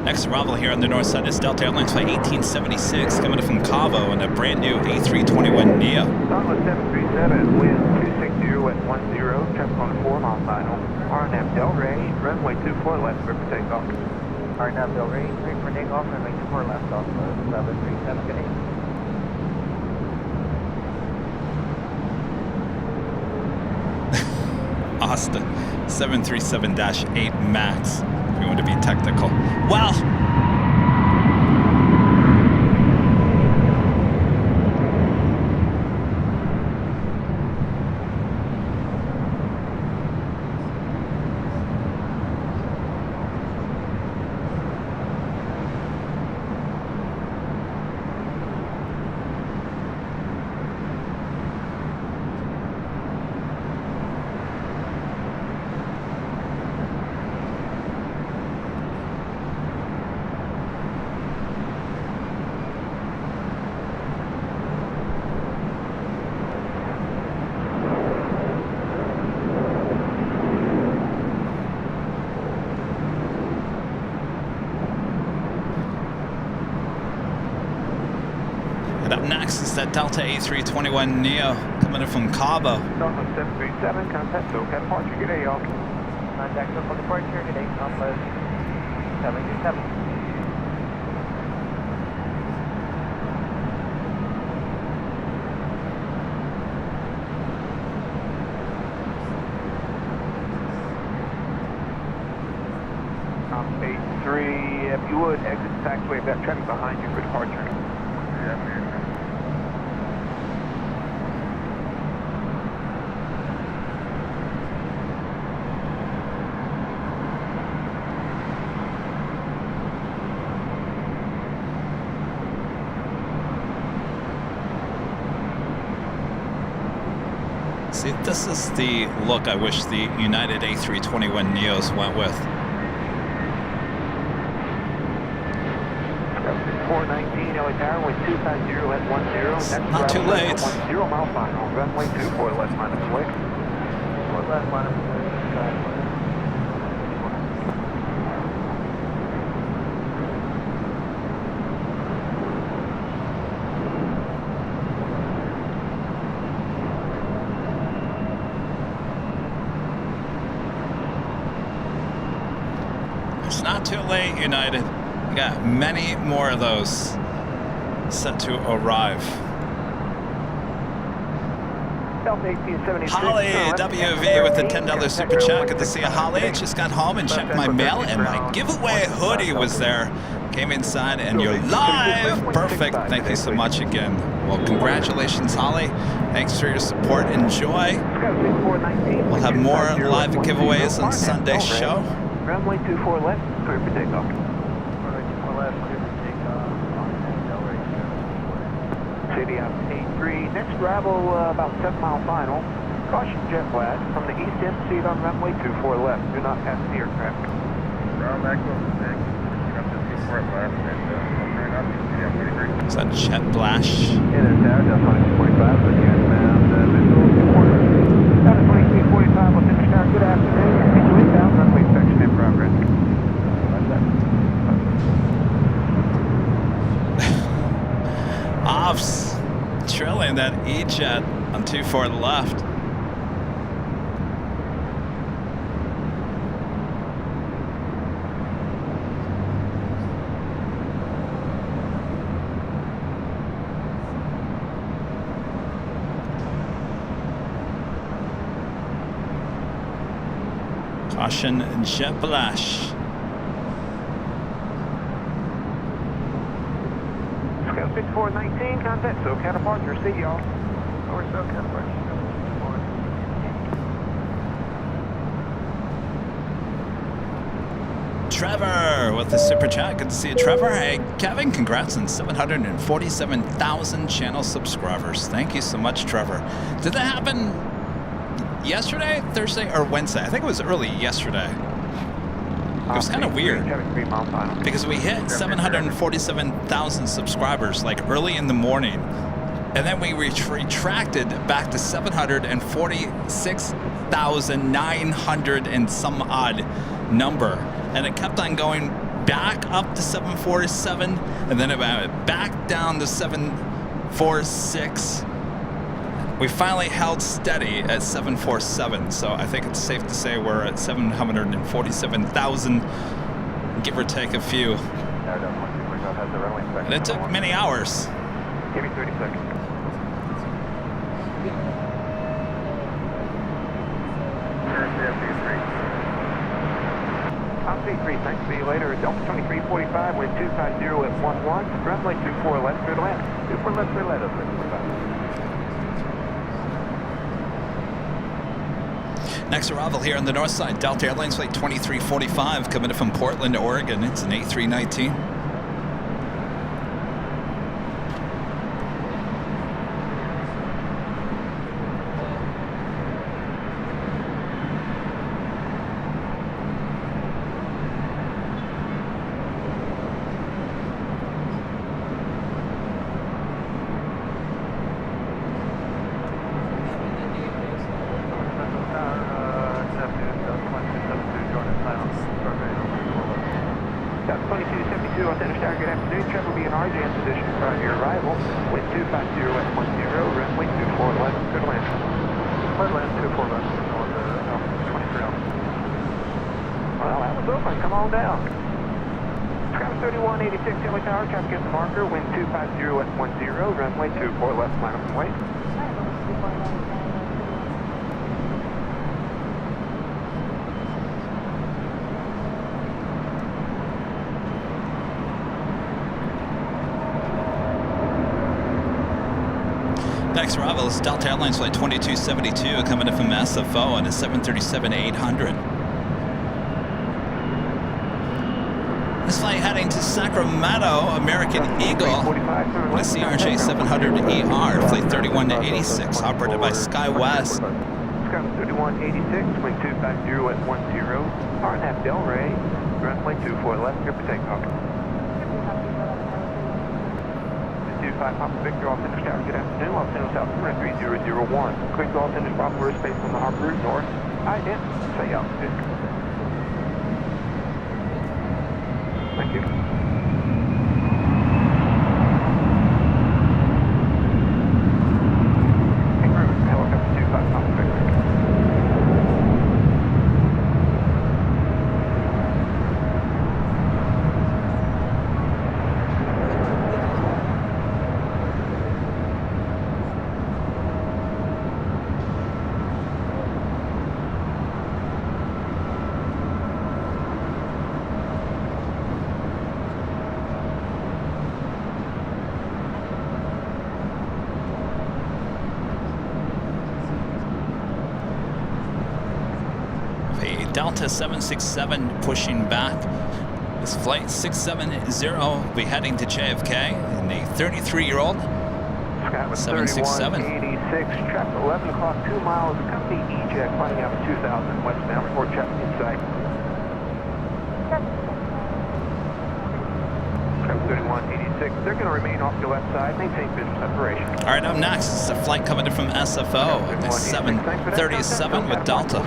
Next arrival here on the north side is Delta Airlines Flight 1876 coming in from Cabo in a brand new A321neo. Southwest 737, wind 260 at 10, traffic on the 4 mile final. RNAV Del Rey, runway 24 left, clear for takeoff. RNAV Del Rey, clear for takeoff, runway 24 left, off 737, good day. Austin, 737-8 MAX. If you want to be technical. Well, And up next is that Delta A321 Neo coming in from Cabo. Northwest 737, contact SoCal departure. Good day, y'all. Contact for departure. Good day, Northwest 737. If you would, exit the taxiway, that traffic behind you for departure. See, this is the look I wish the United A321 Neos went with. 419 LA Tower with 250 at 10. Not too late. 10 mile final. Runway 24 left minus away. 4 left minus away. It's not too late, United. We got many more of those set to arrive. Holly WV with the $10 super chat. Good to see you, Holly. I just got home and checked my mail, and my giveaway hoodie was there. Came inside, and you're live. Perfect. Thank you so much again. Well, congratulations, Holly. Thanks for your support. Enjoy. We'll have more live giveaways on Sunday's show. Runway 24 left, clear for takeoff. City out 83. Next arrival about 7 mile final. Caution jet blast from the east end seat on runway 24 left. Do not pass the aircraft. Is that jet blast? It is there, Delta 2245, with you inbound visual report. Delta 2245, with Interstellar, good afternoon. Visual inbound, runway section in progress. Offs trailing that E-jet on 24 left. Caution jet blast. Scout 6419, contact SoCal departure. See y'all. Over SoCal departure. Trevor with the super chat. Good to see you, Trevor. Hey, Kevin, congrats on 747,000 channel subscribers. Thank you so much, Trevor. Did that happen yesterday, Thursday, or Wednesday? I think it was early yesterday. It was kind of weird because we hit 747,000 subscribers like early in the morning, and then we retracted back to 746,900 and some odd number, and it kept on going back up to 747, and then it went back down to 746. We finally held steady at 747, so I think it's safe to say we're at 747,000, give or take a few. And it took many hours. Give me 30 seconds. I'll see 3, thanks. See you later. Delta 2345 with 250 at 11. Runway 24 left, clear to land. 24 left, clear to land. Next arrival here on the north side, Delta Airlines Flight 2345 coming in from Portland, Oregon. It's an A319. That's 2272, Altimeter Tower, good afternoon. Traffic will be in RJ position prior to your arrival. Wind 250 at 10, runway 24 left, clear to land. Clear to land, 24 left, on the 23 Alpha. Well, that was open, come on down. Sky 3186, LA Tower, traffic at the marker, wind 250 at 10, runway 24 left, line up and wait. Next arrival is Delta Airlines Flight 2272 coming in from SFO on a 737-800. This flight heading to Sacramento, American Eagle, on a CRJ 700ER, Flight 3186, operated by SkyWest. Sky 3186, wind 250 at 10, RNAV Delray, runway 24 left, clear for takeoff. 25 Papa Victor, Altimeter Tower, good afternoon. Altimeter South, 3001. Clear to Altimeter Papa space on the harbor route north. Ident, say altitude. Thank you. Helicopter 25 Papa Victor. Delta 767 pushing back. This flight 670 will be heading to JFK, and the 33-year-old 767. 8186, traffic 11 o'clock, 2 miles, company EJEC, flying out 2000 westbound, report traffic inside. Traffic 3186, they're going to remain off the left side, maintain visual separation. All right, up next is a flight coming in from SFO, the 737 with Delta.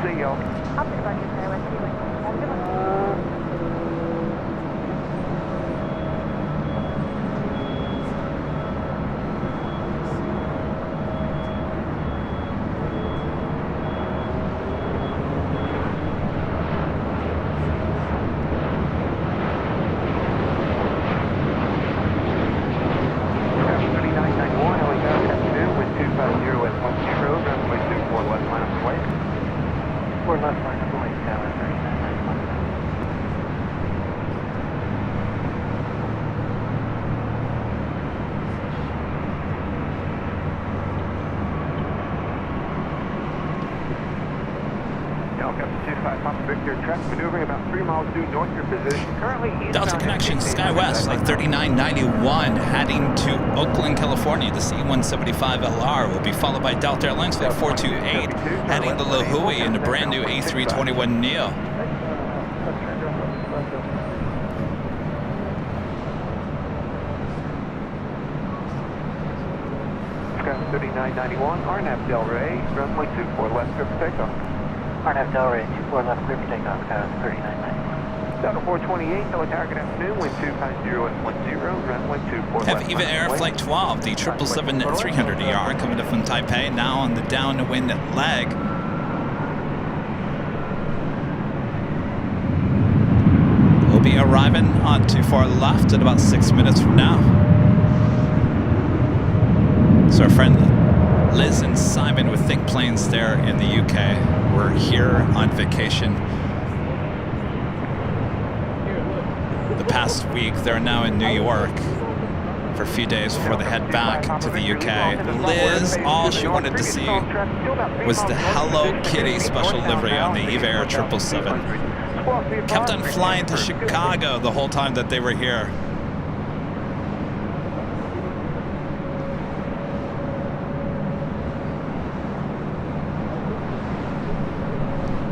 Delta connection SkyWest, like 3991, heading to Oakland, California. The C-175LR will be followed by Delta Airlines Flight 428, heading to La Jolla in the brand new A321neo. Sky 3991, RNAV Delray, runway 24 left, clear for takeoff. RNAV Delray, 24 left, clear for takeoff, Sky 3991. Delta 428, LA Tower, good afternoon, wind 250 at 10, runway 24 Have left. EVA Air Flight 12, the 777-300ER coming up from Taipei, now on the downwind leg. We'll be arriving on too far left at about 6 minutes from now. So our friend Liz and Simon with Think Planes there in the UK. We're here on vacation. The past week, they're now in New York for a few days before they head back to the UK. Liz, all she wanted to see was the Hello Kitty special livery on the EVA Air 777. Kept on flying to Chicago the whole time that they were here.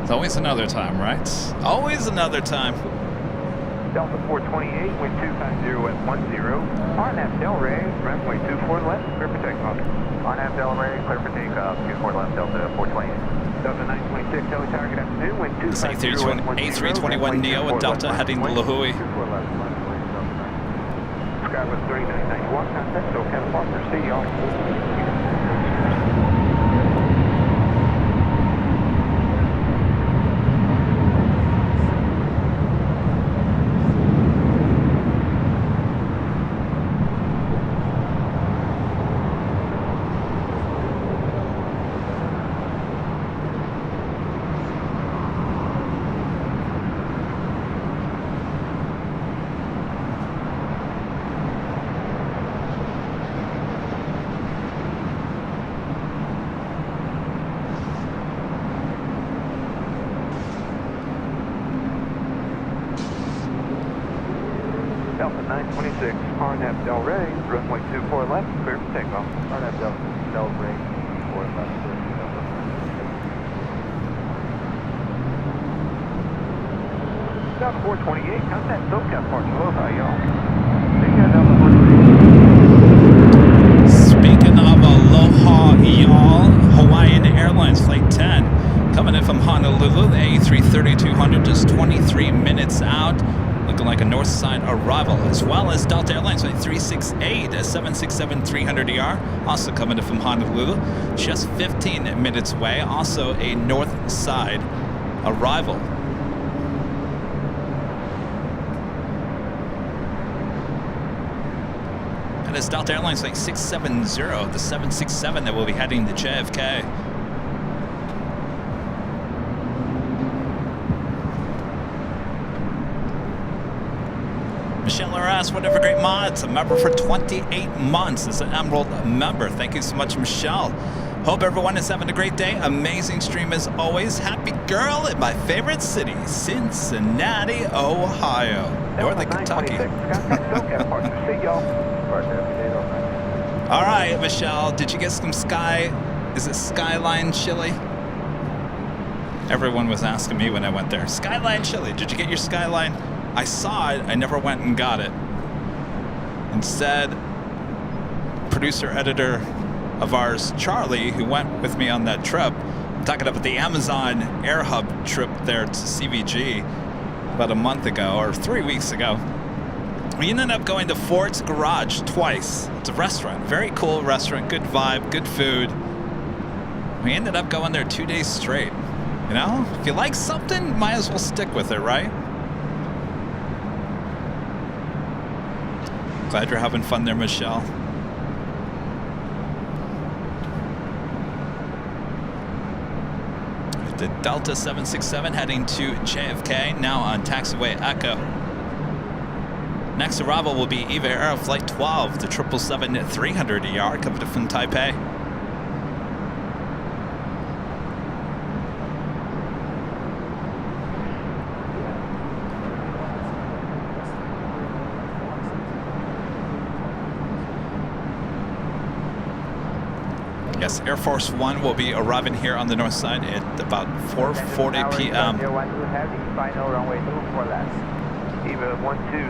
It's always another time, right? Always another time. Delta 428, wind 250 at 10, RNAV Delray, runway 24 left, clear for takeoff. RNAV Delray, clear for takeoff, 24 left, Delta 428. Delta 926, Heli Tower, good afternoon. Wind This 250 A321 Neo with Delta heading to La Hui. Skywest 3991, contact SoCal Partner, see y'all. Delta 926, RNAV Del Rey, runway 24 left, clear for takeoff. RNAV Del Rey, 24 left, clear for takeoff. Delta 428, contact SoCal Partner, aloha y'all. Delta 428. Speaking of aloha y'all, Hawaiian Airlines Flight 10 coming in from Honolulu, the A330-200 just 23 minutes out. Looking like a north side arrival, as well as Delta Airlines Flight 368, a 767-300ER, also coming in from Honolulu, just 15 minutes away, also a north side arrival. And it's Delta Airlines Flight 670, the 767 that will be heading to JFK. Michelle R.S., whatever great mods, a member for 28 months as an Emerald member. Thank you so much, Michelle. Hope everyone is having a great day. Amazing stream as always. Happy girl in my favorite city, Cincinnati, Ohio. Northern Kentucky. All right, Michelle, did you get some is it Skyline chili? Everyone was asking me when I went there. Skyline chili, did you get your Skyline? I saw it, I never went and got it. Instead, producer editor of ours, Charlie, who went with me on that trip, I'm talking about the Amazon Air Hub trip there to CVG about a month ago or 3 weeks ago. We ended up going to Ford's Garage twice. It's a restaurant, very cool restaurant, good vibe, good food. We ended up going there 2 days straight. You know, if you like something, might as well stick with it, right? Glad you're having fun there, Michelle. The Delta 767 heading to JFK, now on taxiway Echo. Next arrival will be Eva Air Flight 12, the 777-300ER coming from Taipei. Yes, Air Force One will be arriving here on the north side at about 4:40 p.m.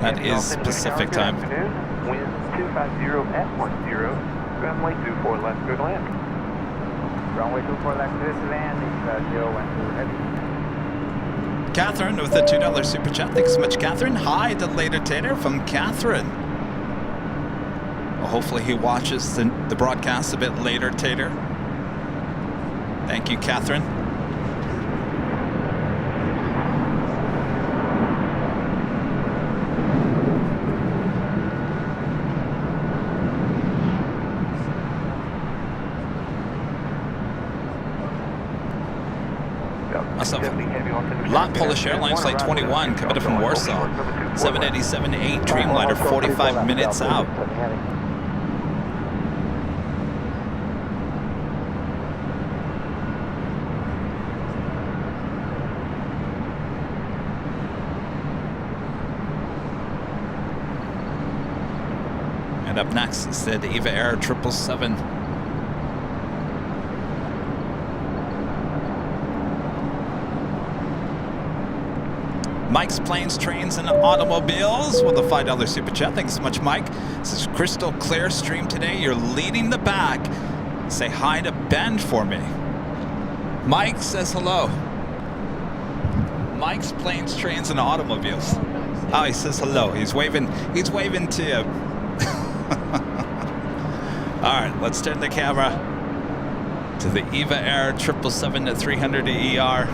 That is Pacific time. Wind 250 at 10, runway 24 left, good land. Runway 24 left, good land, 012 heavy. Catherine with a $2 super chat. Thanks so much, Catherine. Hi to Later Tater from Catherine. Well, hopefully he watches the broadcast a bit later, Tater. Thank you, Catherine. Lot Polish Airlines Flight 21 coming in from Warsaw. 787-8 Dreamliner, 45 minutes out. And up next is the Eva Air 777. Mike's Planes, Trains, and Automobiles with a $5 super chat. Thanks so much, Mike. This is crystal clear stream today. You're leading the back. Say hi to Ben for me. Mike says hello. Mike's planes, trains, and automobiles. Oh, he says hello. He's waving to you. All right, let's turn the camera to the EVA Air 777-300 ER.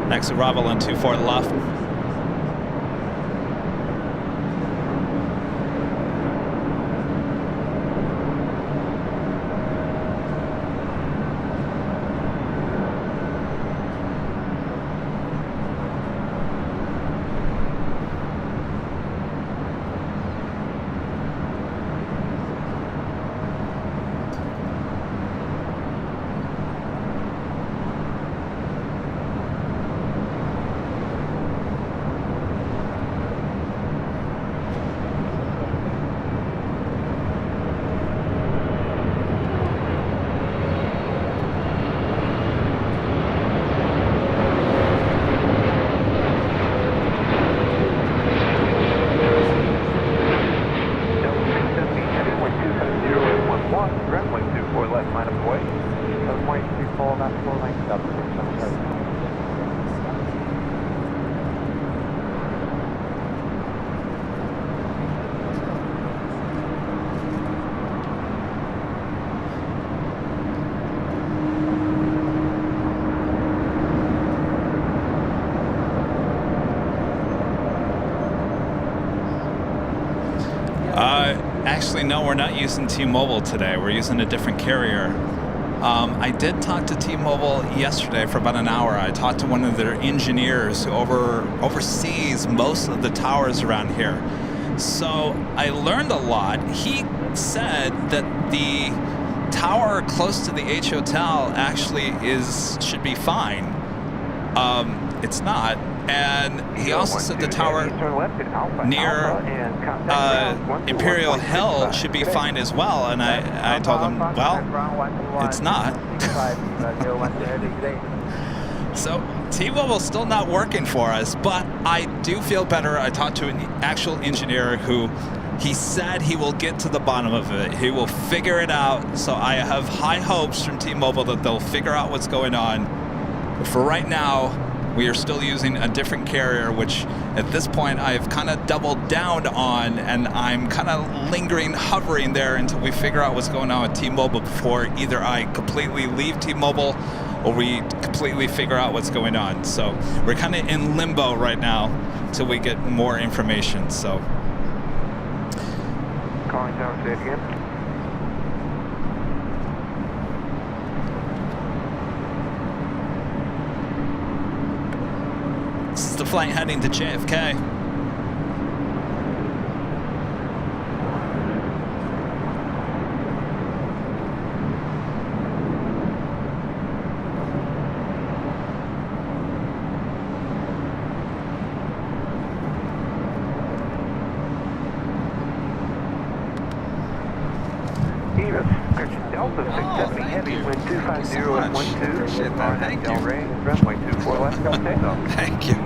Next arrival on 24 left. Actually, no, we're not using T-Mobile today. We're using a different carrier. I did talk to T-Mobile yesterday for about an hour. I talked to one of their engineers who oversees most of the towers around here. So I learned a lot. He said that the tower close to the H Hotel actually should be fine. It's not. And he also said the tower near Imperial Hill should be fine as well. And I told him, well, it's not. So T-Mobile's still not working for us, but I do feel better. I talked to an actual engineer who he said he will get to the bottom of it. He will figure it out. So I have high hopes from T-Mobile that they'll figure out what's going on. But for right now, we are still using a different carrier, which at this point I've kind of doubled down on, and I'm kind of lingering, hovering there until we figure out what's going on with T-Mobile before either I completely leave T-Mobile or we completely figure out what's going on. So we're kind of in limbo right now until we get more information. So calling tower, say it again. this is the flight heading to JFK. Delta 670 heavy, wind 250 at 12, on at Del Rey, runway 24 left, go takeoff. Thank you.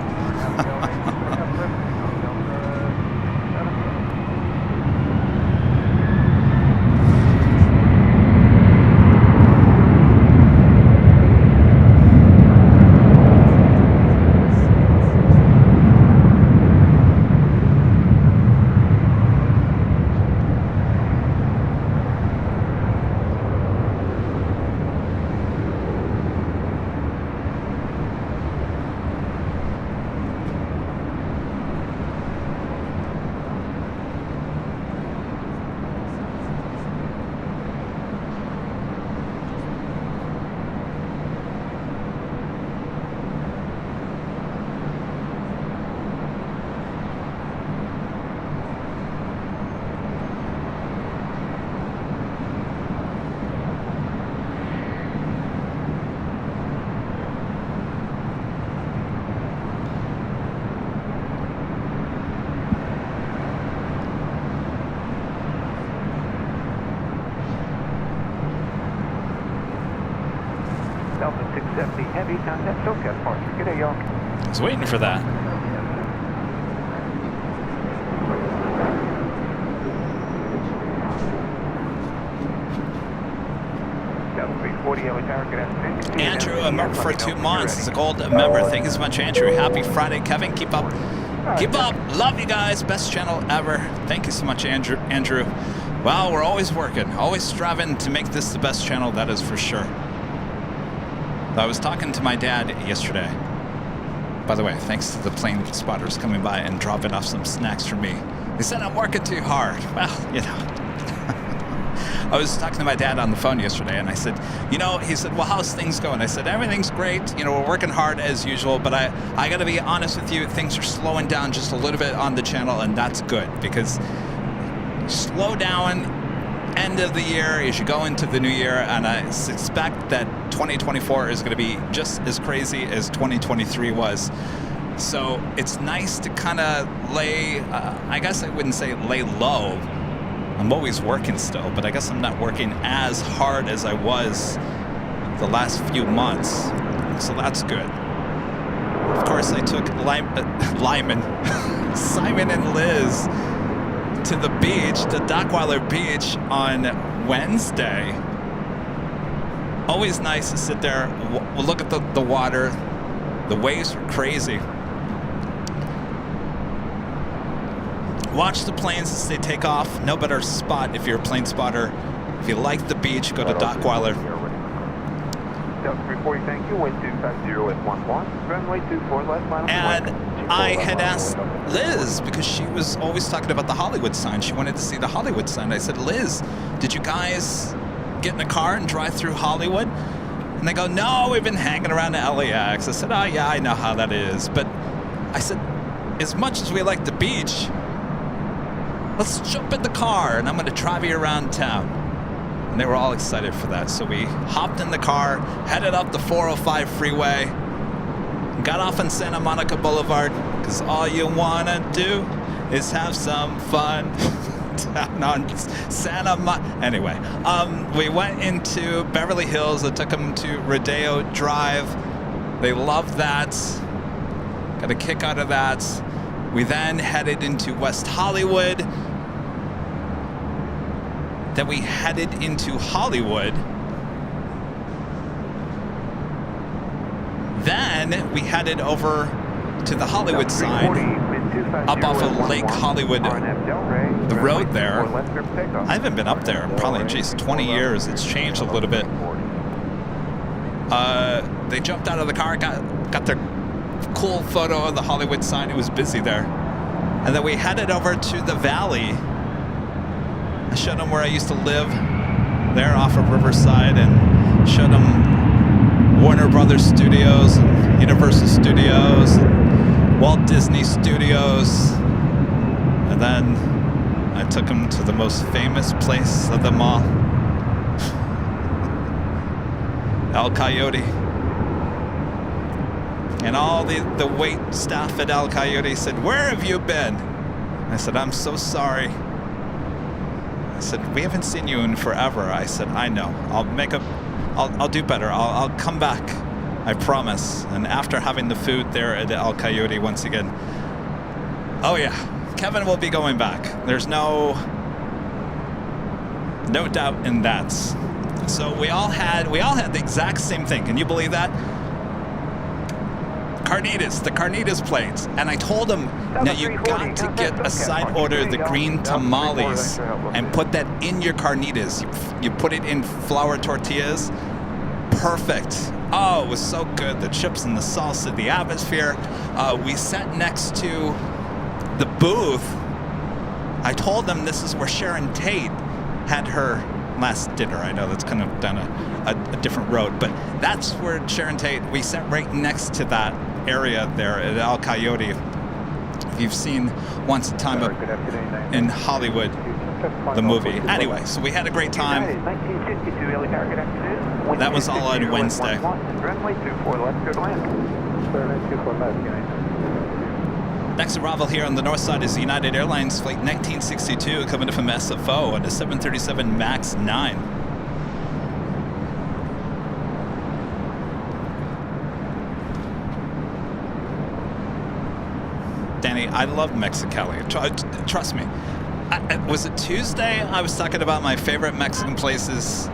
Delta 670 heavy, contact SoCal departure. Good day, y'all. I was waiting for that. 140 LA Tower, good afternoon. Andrew, a member for 2 months. It's a gold member. Thank you so much, Andrew. Happy Friday, Kevin. Keep up. Keep up. Love you guys. Best channel ever. Thank you so much, Andrew. Well, we're always working, always striving to make this the best channel, that is for sure. I was talking to my dad yesterday. By the way, thanks to the plane spotters coming by and dropping off some snacks for me. He said I'm working too hard. Well, you know. I was talking to my dad on the phone yesterday, and I said, you know, he said, well, how's things going? I said, everything's great. You know, we're working hard as usual, but I got to be honest with you, things are slowing down just a little bit on the channel, and that's good, because slow down end of the year as you go into the new year, and I suspect that 2024 is going to be just as crazy as 2023 was. So it's nice to kind of lay, I guess I wouldn't say lay low. I'm always working still, but I guess I'm not working as hard as I was the last few months. So that's good. Of course, I took Simon and Liz to the beach, to Dockweiler Beach on Wednesday. Always nice to sit there, look at the water. The waves were crazy. Watch the planes as they take off. No better spot if you're a plane spotter. If you like the beach, go to Dockweiler. Delta 340, thank you. Wind 250 at 11. Runway 24 left, final And I had asked Liz, because she was always talking about the Hollywood sign. She wanted to see the Hollywood sign. I said, Liz, did you guys get in a car and drive through Hollywood? And they go, no, we've been hanging around the LAX. I said, oh yeah, I know how that is. But I said, as much as we like the beach, let's jump in the car and I'm going to drive you around town. And they were all excited for that. So we hopped in the car, headed up the 405 freeway, got off on Santa Monica Boulevard, because all you want to do is have some fun. Down on Santa Monica. Anyway, we went into Beverly Hills. I took them to Rodeo Drive. They loved that. Got a kick out of that. We then headed into West Hollywood. Then we headed into Hollywood. Then we headed over to the Hollywood sign, up off of Lake Hollywood, the road there. I haven't been up there in probably, geez, 20 years. It's changed a little bit. They jumped out of the car, got their cool photo of the Hollywood sign. It was busy there. And then we headed over to the valley. I showed them where I used to live there off of Riverside, and showed them Warner Brothers Studios and Universal Studios and Walt Disney Studios. And then I took them to the most famous place of them all, El Coyote. And all the wait staff at El Coyote said, where have you been? I said, I'm so sorry. I said, we haven't seen you in forever. I said, I know. I'll do better. I'll come back. I promise. And after having the food there at El Coyote once again, oh yeah, Kevin will be going back. There's no doubt in that. So we all had the exact same thing. Can you believe that? Carnitas, the Carnitas plates. And I told him, now you got to get a side order, the green tamales, and put that in your carnitas. You put it in flour tortillas. Perfect. Oh, it was so good. The chips and the salsa, the atmosphere. We sat next to the booth. I told them this is where Sharon Tate had her last dinner. I know that's kind of down a different road, but that's where Sharon Tate, we sat right next to that area there at El Coyote. If you've seen Once a Time in Hollywood, the movie. Anyway, so we had a great time. That was all on Wednesday. Next arrival here on the north side is United Airlines Flight 1962 coming in from SFO on the 737 MAX 9. Danny, I love Mexicali. Trust me. Was it Tuesday? I was talking about my favorite Mexican places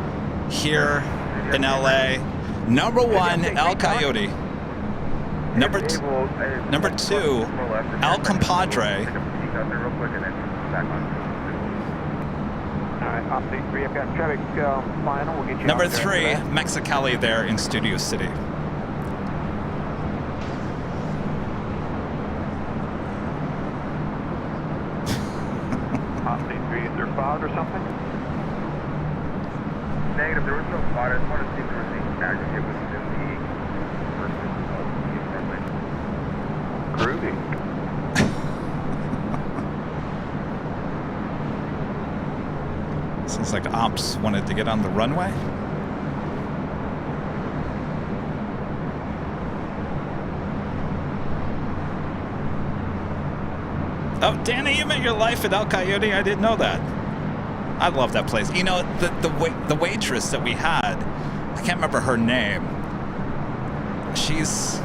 here in LA. Number 1, El Coyote. Number 2, El Compadre. Number 3, Mexicali there in Studio City. Is there cloud or something? Negative, there was no spot. I just wanted to see if there was any aggregate within the Groovy. Seems like Ops wanted to get on the runway. Oh, Danny, you met your life at El Coyote? I didn't know that. I love that place. You know, the waitress that we had, I can't remember her name. She's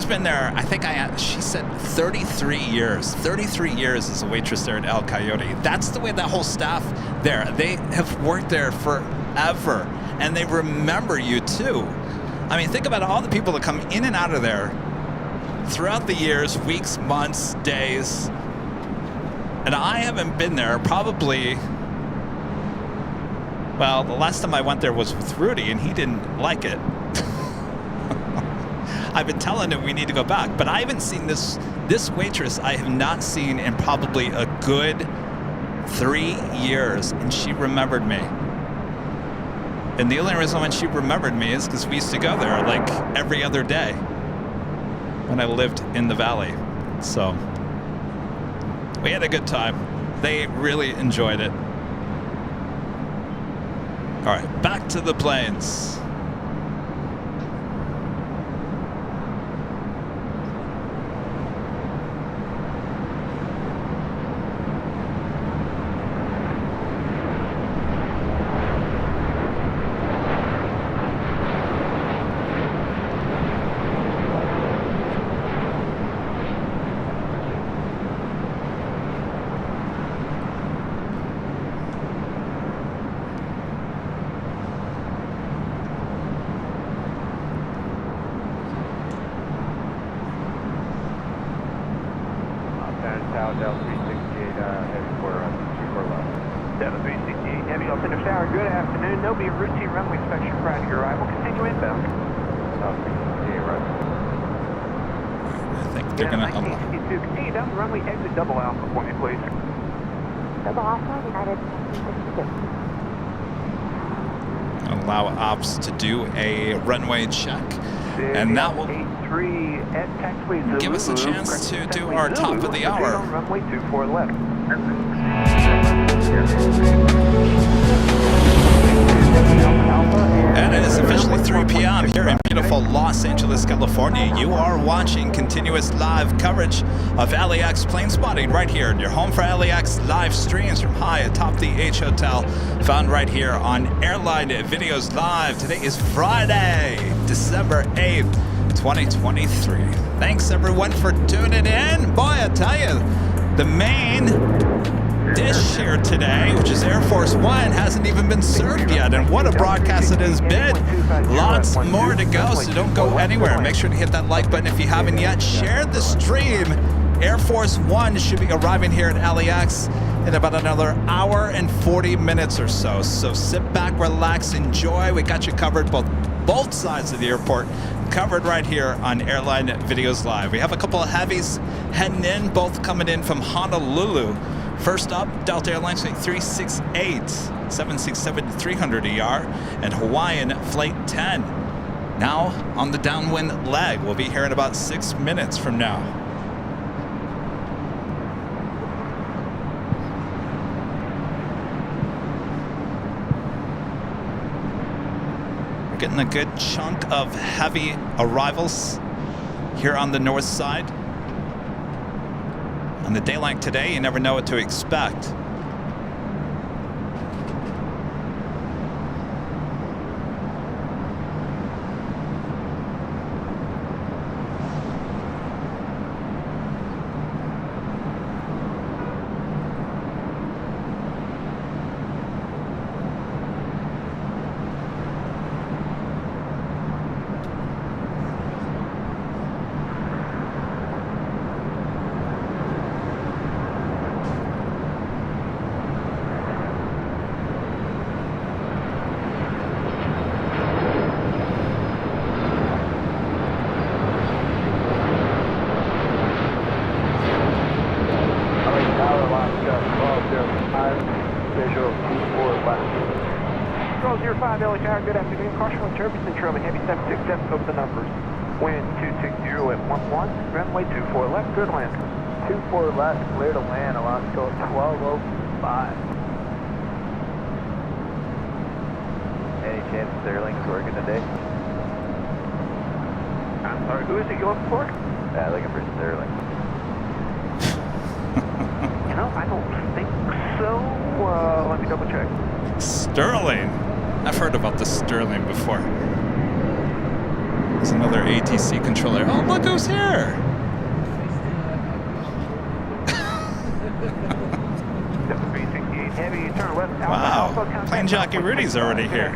been there, I think she said 33 years. 33 years as a waitress there at El Coyote. That's the way that whole staff there, they have worked there forever. And they remember you too. I mean, think about all the people that come in and out of there throughout the years, weeks, months, days. And I haven't been there probably, well, the last time I went there was with Rudy and he didn't like it. I've been telling him we need to go back, but I haven't seen this waitress I have not seen in probably a good 3 years, and she remembered me. And the only reason why she remembered me is because we used to go there like every other day when I lived in the valley. So we had a good time. They really enjoyed it. All right, back to the planes. Allow Ops to do a runway check, and that will give us a chance to do our top of the hour. Runway 24 left. And it is officially 3 p.m. here in beautiful Los Angeles, California. You are watching continuous live coverage of LAX plane spotting right here in your home for LAX live streams from high atop the H Hotel, found right here on Airline Videos Live. Today is Friday, December 8th, 2023. Thanks everyone for tuning in. Boy, I tell you, the main dish here today, which is Air Force One, hasn't even been served yet, and what a broadcast it has been. Lots more to go, so don't go anywhere. Make sure to hit that like button if you haven't yet. Share the stream. Air Force One should be arriving here at LAX in about another hour and 40 minutes or so. So sit back, relax, enjoy. We got you covered both sides of the airport, covered right here on Airline Videos Live. We have a couple of heavies heading in, both coming in from Honolulu. First up, Delta Airlines Flight 368, 767-300ER, and Hawaiian Flight 10. Now on the downwind leg. We'll be here in about 6 minutes from now. We're getting a good chunk of heavy arrivals here on the north side. On the day like today, you never know what to expect. 65 LA Tower, good afternoon. Caution wind turbulence and trailing heavy 767 over the numbers. Wind 260 at 11, runway 24 left, clear to land. 24 left, clear to land, Alaska 1205. Any chance Sterling's working today? I'm sorry, who is it you're looking for? Looking for Sterling. You know, I don't think so. Let me double check. Sterling. I've heard about the Sterling before. There's another ATC controller. Oh, look who's here. 7368 heavy, turn left. Wow. Plane Jockey Rudy's already here.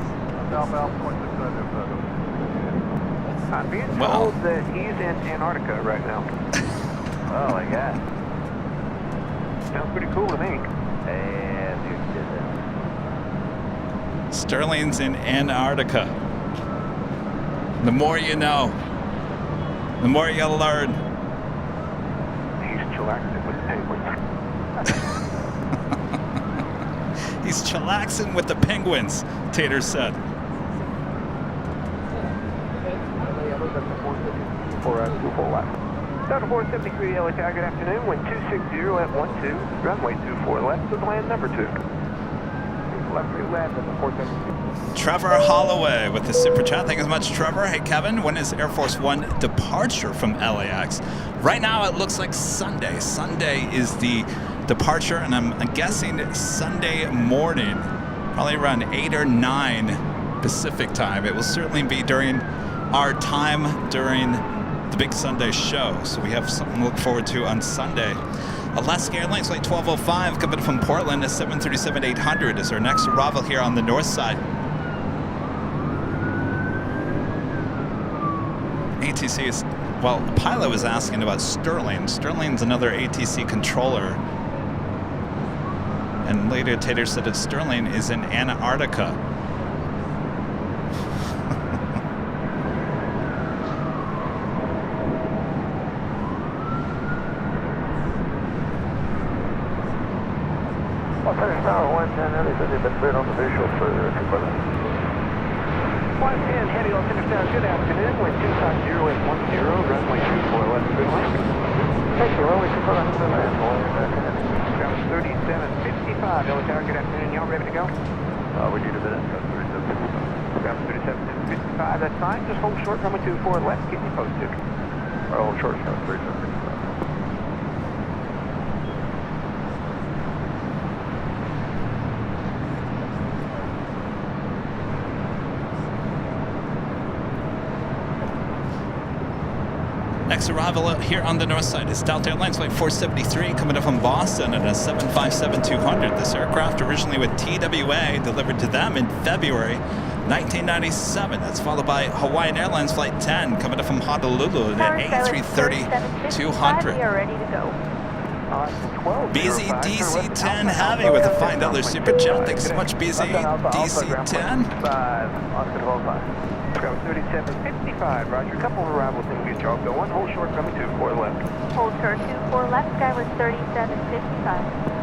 I'm being Wow. told that he's in Antarctica right now. Oh my god. Sounds pretty cool to me. And you did that. Sterling's in Antarctica. The more you know, the more you'll learn. He's chillaxing with the penguins. He's chillaxing with the penguins, Tater said. Delta 473 LA Tower, good afternoon. Wind 260 at 12, runway 24 left, with land number 2. Left to land at the 473. Trevor Holloway with the super chat. Thank you so much, Trevor. Hey, Kevin, when is Air Force One departure from LAX? Right now, it looks like Sunday. Sunday is the departure, and I'm guessing Sunday morning, probably around 8 or 9 Pacific time. It will certainly be during our time during the big Sunday show, so we have something to look forward to on Sunday. Alaska Airlines flight 1205 coming from Portland, a 737-800 is our next arrival here on the north side. ATC is, well, a pilot was asking about Sterling. Sterling's another ATC controller. And later Tater said that Sterling is in Antarctica. On the visual further if you put it. 110 heavy Los Angeles Tower, good afternoon. Wind 250 at 10, runway 24 left, good land. Thank you, runway 24 left, good land. Ground 3755 LA Tower, good afternoon. Y'all ready to go? We need a minute. Ground 3755, that's fine. Just hold short, runway 24 left, keep me posted. Hold short, 3755. Next arrival here on the north side is Delta Airlines flight 473 coming up from Boston at a 757-200. This aircraft originally with TWA delivered to them in February 1997. That's followed by Hawaiian Airlines flight 10 coming up from Honolulu at A330-200. We are ready to go. BZ DC-10 Heavy with a $5 super chat. Thanks so much, BZ DC-10. Oscar 12-5. Ground 3755, roger. Couple of arrivals and get y'all going. Hold short, runway 24 left. Hold short 24 left, Skyward 3755.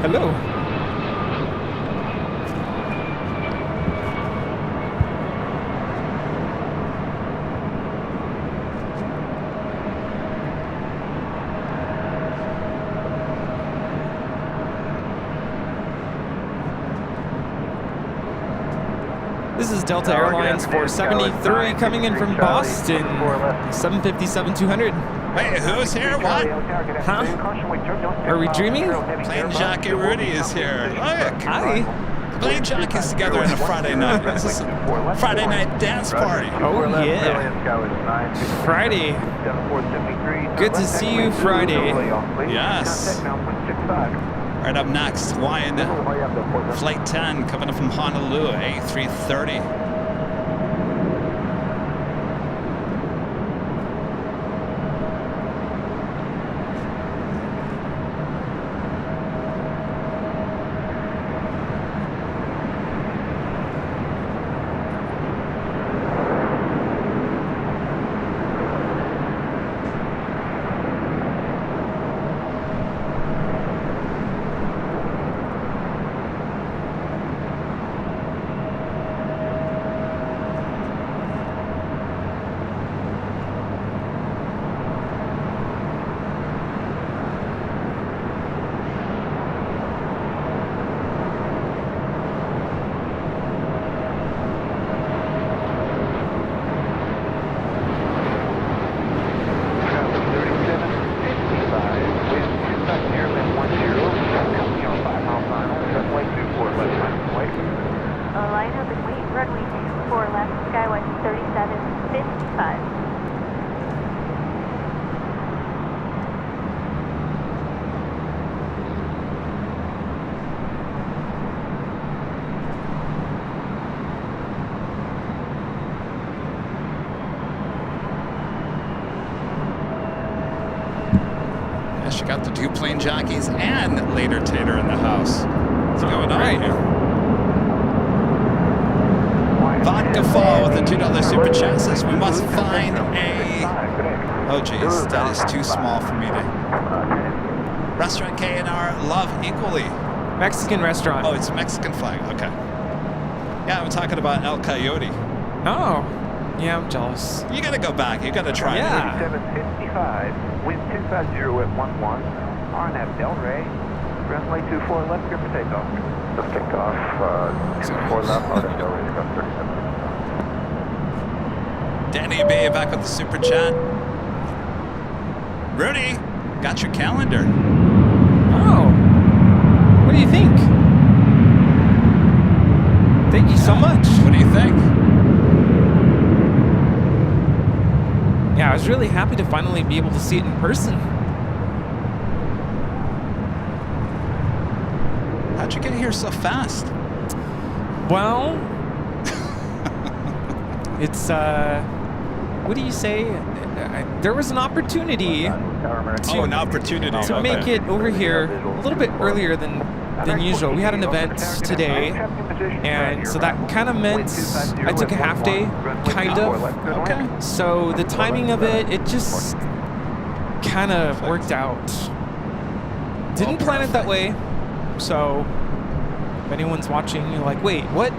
Hello. This is Delta Airlines 473 coming in from Boston, 757-200. Wait, who's here? What? Huh? Are we dreaming? Plane Jockey Rudy is here. Look. Hi. The Plane Jockeys together on a Friday night. This is a Friday night dance party. Oh yeah. Friday. Good to see you Friday. Yes. Right up next, Hawaiian Flight 10 coming up from Honolulu, A330. You got the two plane jockeys and Later Tater in the house. What's going on here? Vodka Fall with a $2 super chat says we must find a... Oh geez, that is too small for me to... Restaurant K&R love equally. Mexican restaurant. Oh, it's a Mexican flag. Okay. Yeah, I'm talking about El Coyote. Oh. Yeah, I'm jealous. You gotta go back. You gotta try it. 3755, wind 250 at 11, RNAV Del Rey, runway 24 left, clear for takeoff. Just take off, 24 left, RNAV Del Rey, got 37. Danny B back with the super chat. Rudy, got your calendar. Oh. What do you think? Thank you so much. What do you think? Yeah, I was really happy to finally be able to see it in person. How'd you get here so fast? Well, it's, what do you say? There was an opportunity to make it over here a little bit earlier than usual. We had an event today, and so that kind of meant I took a half day, kind of. Okay. So the timing of it just kind of worked out. Didn't plan it that way, so if anyone's watching, you're like, wait, what?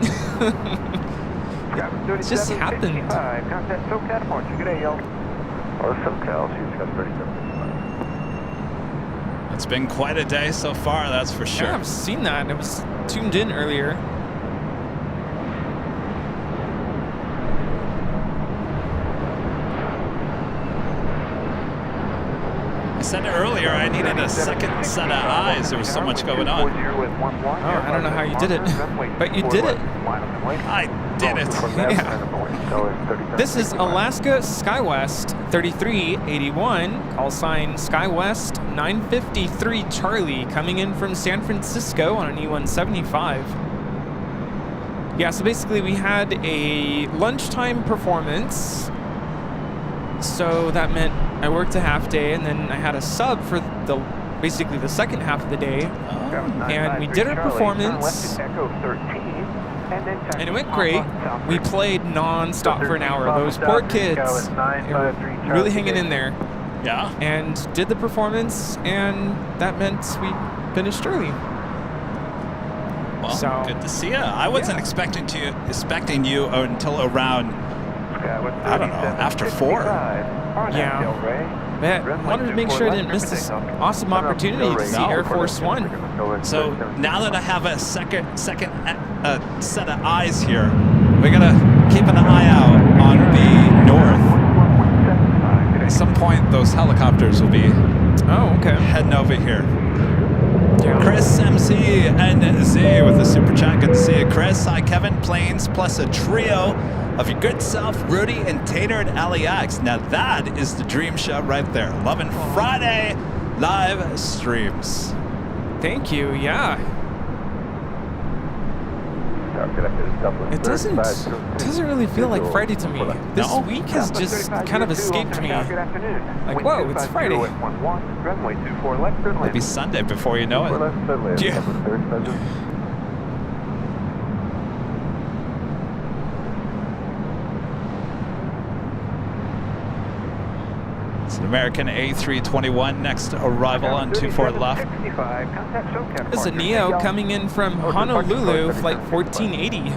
It just happened. Contact SoCal, March. Good day, y'all. Or SoCal, she's got 37. It's been quite a day so far, that's for sure. Yeah, I've seen that. I was tuned in earlier. I said it earlier, I needed a second set of eyes. There was so much going on. Oh, I don't know how you did it, but you did it. I did it. Yeah. This is Alaska SkyWest 3381, call sign SkyWest 953 Charlie, coming in from San Francisco on an E175. Yeah, so basically we had a lunchtime performance. So that meant I worked a half day, and then I had a sub for basically the second half of the day. And we did our performance, and it went great. We played non-stop for an hour. Those poor kids, they were really hanging in there. Yeah. And did the performance, and that meant we finished early. Well, So, good to see you. I wasn't expecting you until around, I don't know, after 4. Yeah. Man, I wanted to make sure I didn't miss this awesome opportunity to see Air Force One. So now that I have a second set of eyes here, We gotta keep an eye out on the north. At some point, those helicopters will be heading over here. Chris MC NZ with the super chat. Good to see you, Chris. Hi, Kevin. Planes plus a trio of your good self, Rudy and Tater at LAX. Now that is the dream show right there. Loving Friday live streams. Thank you. Yeah. It doesn't really feel like Friday to me. This week has just kind of escaped me. Like, whoa, it's Friday. It'll be Sunday before you know it. Yeah. It's an American A321 next arrival on 24 left. This is a Neo coming in from Honolulu, flight 1480.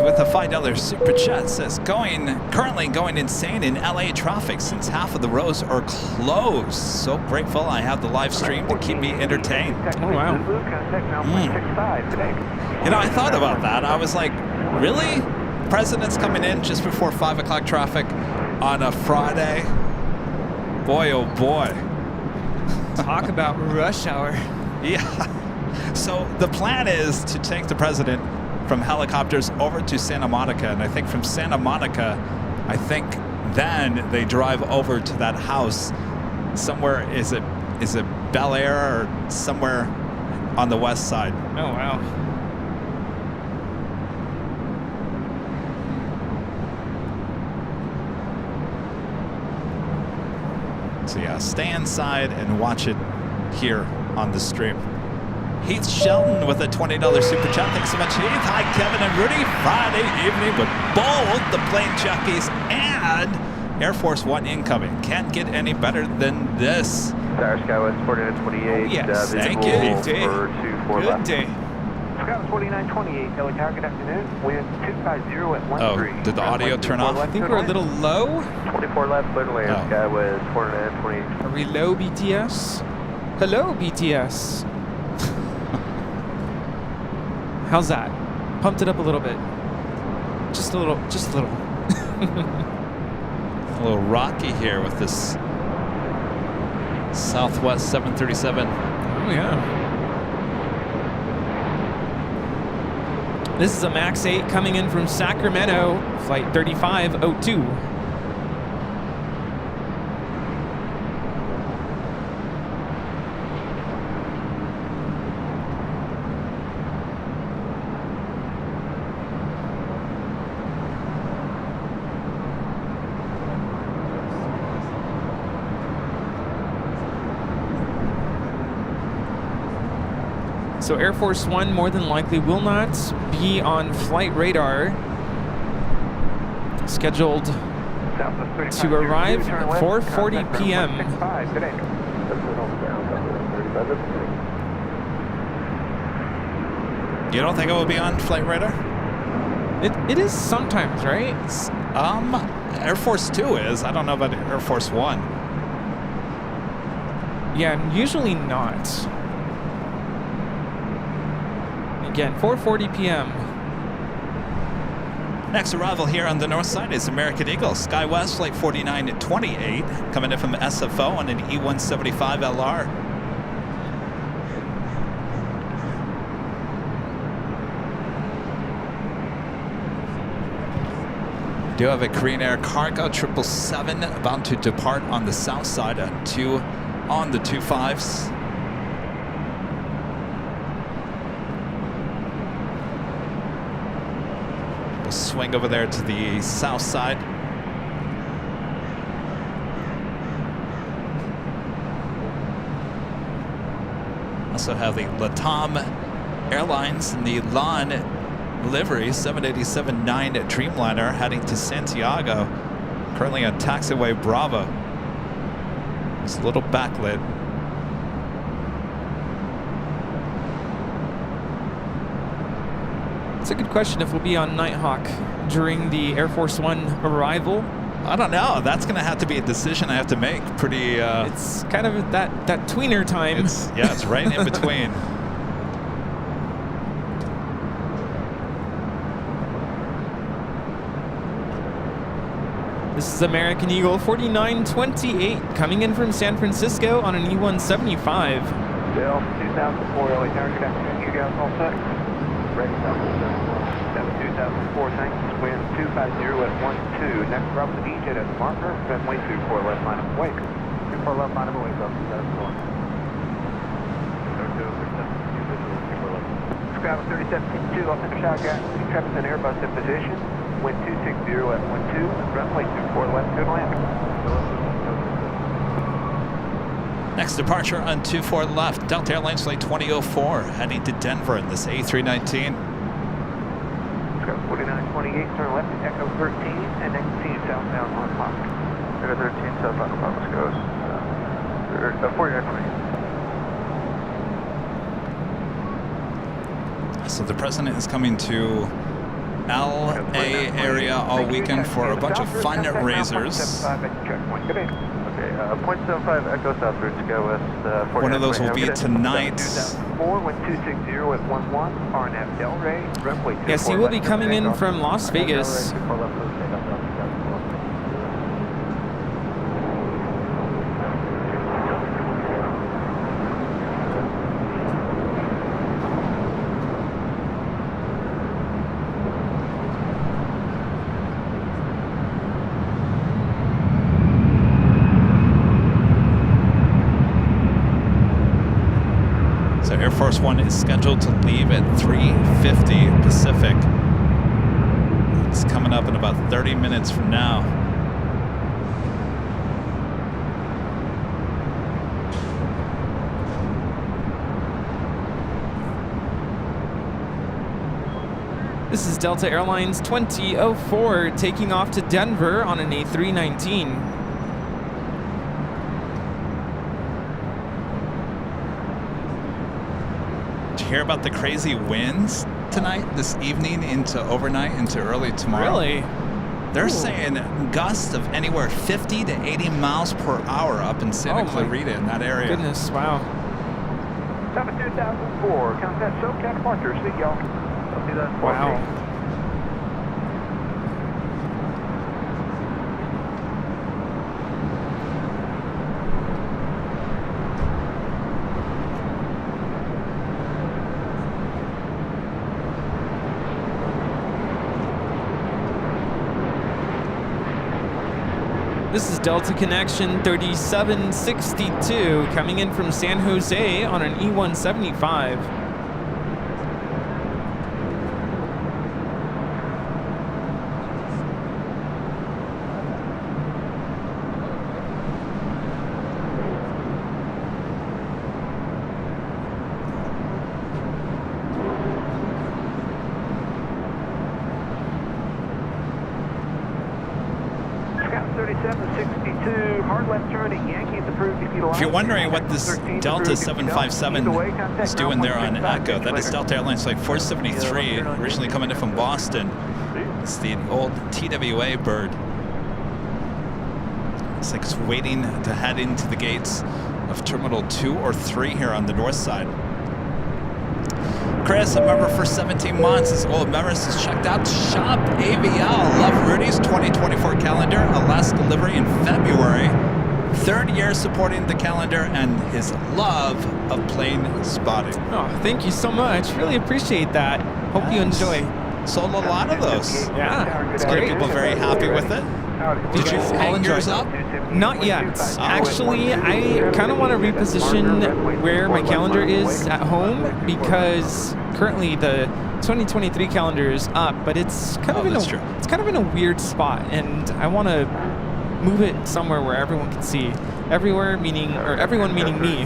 With a $5 super chat says currently going insane in LA traffic since half of the rows are closed. So grateful I have the live stream to keep me entertained. Oh wow. You know, I thought about that. I was like, really? President's coming in just before 5 o'clock traffic on a Friday? Boy, oh boy. Talk about rush hour. Yeah. So the plan is to take the president from helicopters over to Santa Monica, and I think from Santa Monica, then they drive over to that house somewhere. Is it Bel Air or somewhere on the west side? Oh wow. So yeah, stay inside and watch it here on the stream. Heath Shelton with a $20 super chat. Thanks so much, Heath. Hi, Kevin and Rudy. Friday evening with both the Plane Jockeys and Air Force One incoming. Can't get any better than this. Tower Skywest 4928. Oh, yes. Thank you. Good day. Good day. Skywest 4928, LA Tower, good afternoon. Wind 250 at 13. Oh, did the audio turn off? I think we're a little low. 24 left, clear to land. Oh. Skywest 4928. Are we low, BTS? Hello, BTS. How's that? Pumped it up a little bit. Just a little. A little rocky here with this Southwest 737. Oh yeah. This is a MAX 8 coming in from Sacramento, flight 3502. So Air Force One more than likely will not be on flight radar. Scheduled to arrive at 4:40 p.m. You don't think it will be on flight radar? It is sometimes, right? Air Force 2 is. I don't know about Air Force 1. Yeah, usually not. Again, 4:40 p.m. Next arrival here on the north side is American Eagle, SkyWest Flight 4928, coming in from SFO on an E175 LR. Do have a Korean Air Cargo 777 about to depart on the south side on the 25s. We'll swing over there to the south side. Also have the LATAM Airlines and the LAN livery 787-9 Dreamliner heading to Santiago. Currently on taxiway Bravo. It's a little backlit. It's a good question if we'll be on Nighthawk during the Air Force One arrival. I don't know. That's going to have to be a decision I have to make. Pretty. It's kind of that tweener time. It's right in between. This is American Eagle 4928 coming in from San Francisco on an E175. Bill, 2004 LA Tower, good afternoon. You guys all set? Ready, 2004 tanks, wind 250 at 12. Next drop the DJ at marker, runway 24 left line of wake. 24 left line of wake, up to that floor. Scrabble 3762, I'll send a shot gas. Traffic and Airbus in position. Wind 260 at 12, runway 24 left, good land. Next departure on 24 left, Delta Airlines flight 2004, heading to Denver in this A319. 4928, turn left to Echo 13, and then continue southbound on Pop. Echo 13, southbound on Pop goes 4928. So the president is coming to LA area all weekend for a bunch of fundraisers. Okay, 0.75 Echo South route to go west. One of those will be tonight. 2004, wind 260 at 11, RNF Delray, runway 24 Yes, he will be left, coming in takeoff. from Las Vegas. Air Force One is scheduled to leave at 3:50 Pacific. It's coming up in about 30 minutes from now. This is Delta Airlines 2004 taking off to Denver on an A319. Hear about the crazy winds tonight, this evening, into overnight, into early tomorrow? Really? They're saying gusts of anywhere 50 to 80 miles per hour up in Santa Clarita in that area. Goodness, wow. Top of 2004, contact SoCal departure, see y'all. I'll see that. Wow. This is Delta Connection 3762 coming in from San Jose on an E175. If you're wondering what this Delta 757 is doing there on Echo, that is Delta Airlines Flight 473, originally coming in from Boston. It's the old TWA bird. It's like it's waiting to head into the gates of Terminal 2 or 3 here on the north side. Chris, a member for 17 months. His old members has checked out Shop AVL. Love Rudy's 2024 calendar. Alaska delivery in February. 3rd year supporting the calendar and his love of plane spotting. Oh, thank you so much. Really appreciate that. Hope you enjoy. Sold a lot of those. Yeah, it's A lot of great. people very happy with it. Did you hang yours up? Not yet. Actually, I kind of want to reposition where my calendar is at home because currently the 2023 calendar is up, but it's kind of that's true. it's kind of in a weird spot, and I want to move it somewhere where everyone can see. Everyone meaning me.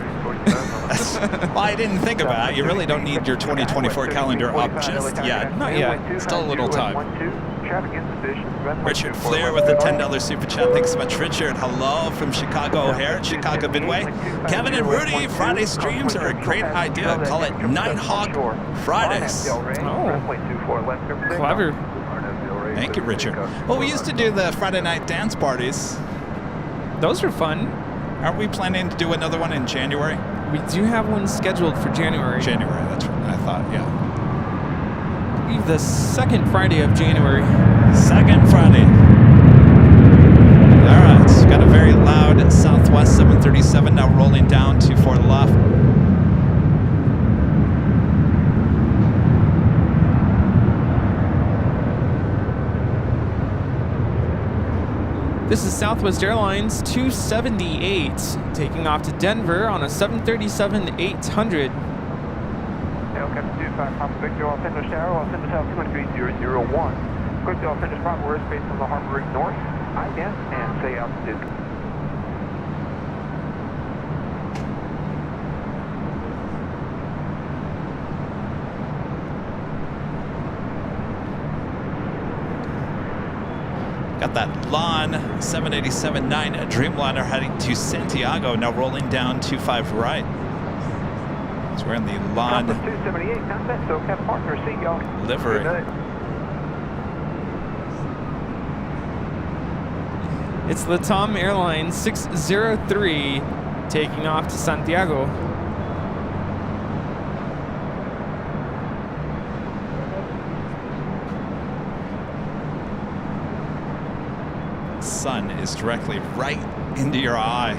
Well, I didn't think about it. You really don't need your 2024 calendar up just yet. Not yet. Still a little time. Richard Flair with the $10 super chat. Thanks so much, Richard. Hello from Chicago O'Hare, Chicago Midway. Kevin and Rudy, Friday streams are a great idea. Call it Nighthawk Fridays. Oh, clever. Thank you, Richard. Well, we used to do the Friday night dance parties. Those are fun. Aren't we planning to do another one in January? We do have one scheduled for January. January, that's what I thought, yeah. I believe the second Friday of January. Second Friday. All right, so got a very loud Southwest 737 now rolling down to for the left. This is Southwest Airlines 278 taking off to Denver on a 737-800. Captain 25 Papa Victor, Los Angeles Tower, Los Angeles Tower 213-001. Quick to Los Angeles proper airspace from the harbor route north, ident, and say altitude. Got that LAN 787-9 Dreamliner heading to Santiago, now rolling down 25 right. So we're in the LAN 278, contact SoCal partner, see y'all. livery. It's Latam Airlines 603 taking off to Santiago. Sun is directly right into your eye.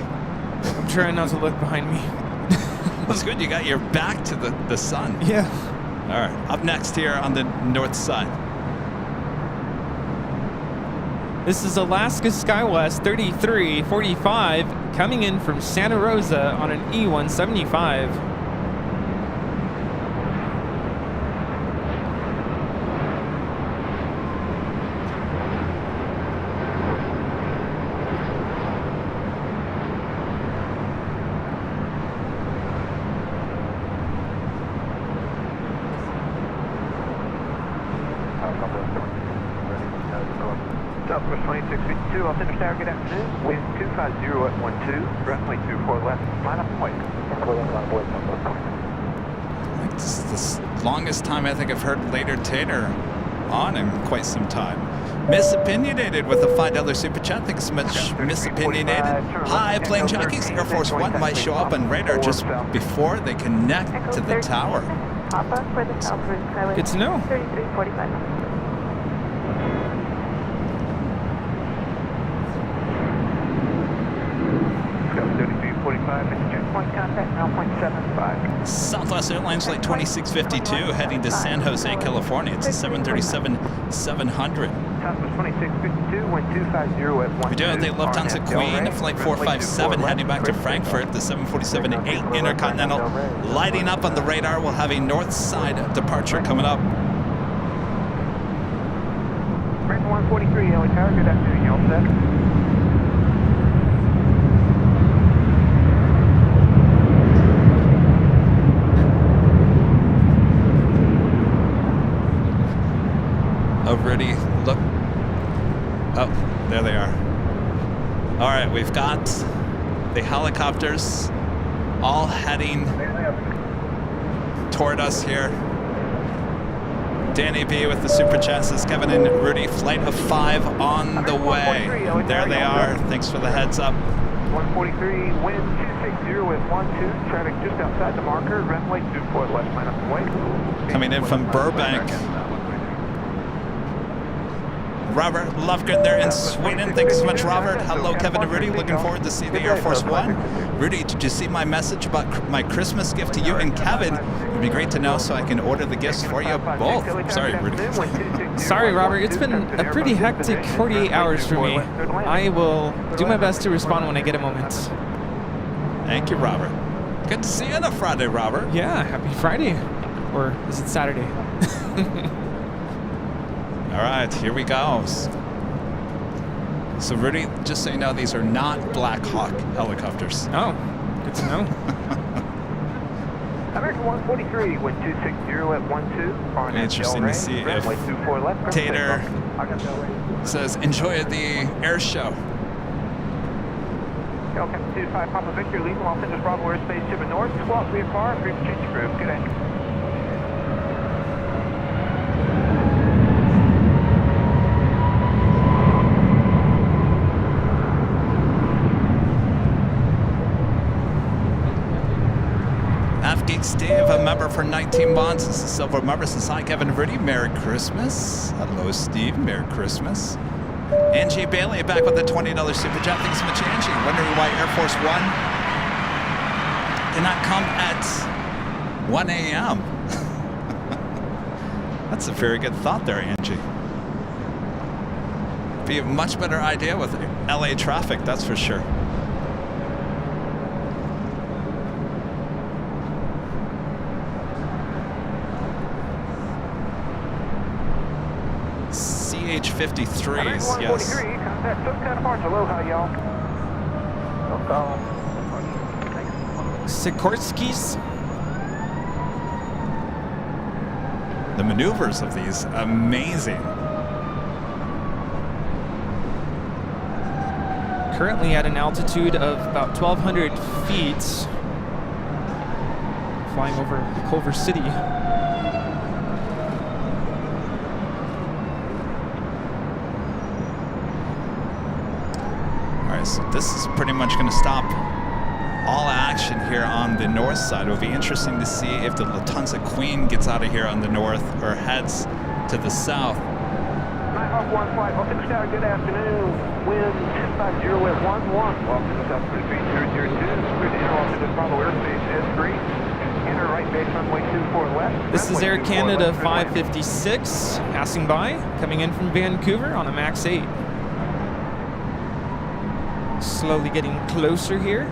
I'm trying not to look behind me. That's good. You got your back to the sun. Yeah. All right. Up next here on the north side. This is Alaska SkyWest 3345 coming in from Santa Rosa on an E175. Southwest 2652, Los Angeles Tower, good afternoon. Wind 250 at 12, runway 24 left, line up and wait. It's the longest time I think I've heard Later Tater on in quite some time. Misopinionated with a $5 super chat. Thanks so much, Misopinionated. Hi, Plane Jockeys. Air Force One might show up on radar just before they connect to the tower. Papa for the Southwest Highway. Good to know. 3345. Southwest Airlines Flight 2652 heading to San Jose, California. It's a 737-700. Southwest 2652, wind 250 at 12. We do have the Lufthansa Queen, Flight 457 heading back to Frankfurt. The 747-8 Intercontinental lighting up on the radar. We'll have a north side departure coming up. American 143, LA Tower, good afternoon, y'all set. Already look. Oh, there they are. All right, we've got the helicopters all heading toward us here. Danny B with the super chat says Kevin and Rudy, flight of 5 on the way. And there they are. Thanks for the heads up. 143, wind 260 with 12, traffic just outside the marker, runway 24 left, line up and wait. Coming in from Burbank. Robert Lufgren there in Sweden. Thanks so much, Robert. Hello, Kevin and Rudy. Looking forward to see the Air Force One. Rudy, did you see my message about my Christmas gift to you and Kevin? It'd be great to know so I can order the gifts for you both. Sorry, Rudy. Sorry, Robert. It's been a pretty hectic 48 hours for me. I will do my best to respond when I get a moment. Thank you, Robert. Good to see you on a Friday, Robert. Yeah, happy Friday. Or is it Saturday? All right, here we go. So Rudy, just so you know, these are not Black Hawk helicopters. Oh, good to know. American 143, wind 260 at 12. On Interesting to see if Tater says, enjoy the air show. Captain 25 Papa Victor, leaving Los Angeles Bravo airspace, shipping north, squawk, rear car, agreed to change your group. Good day. Geek Steve, a member for 19 months. This is Silver member. Says, hi, Kevin and Rudy. Merry Christmas. Hello, Steve. Merry Christmas. Angie Bailey back with a $20 super chat. Thanks so much, Angie. Wondering why Air Force One did not come at 1 a.m. That's a very good thought there, Angie. Be a much better idea with LA traffic, that's for sure. CH-53s, yes. Contact Southside March. Aloha, y'all. No problem. Sikorsky's. The maneuvers of these, amazing. Currently at an altitude of about 1,200 feet, flying over Culver City. So this is pretty much going to stop all action here on the north side. It'll be interesting to see if the Lufthansa Queen gets out of here on the north or heads to the south. Nighthawk 1 flight, Los Angeles Tower, good afternoon. Wind 250 at 11. Los Angeles South 002. Clear to enter Los Angeles Bravo airspace S3. Enter right base runway 24 left. This is Air Canada 556 passing by, coming in from Vancouver on a MAX 8. Slowly getting closer here.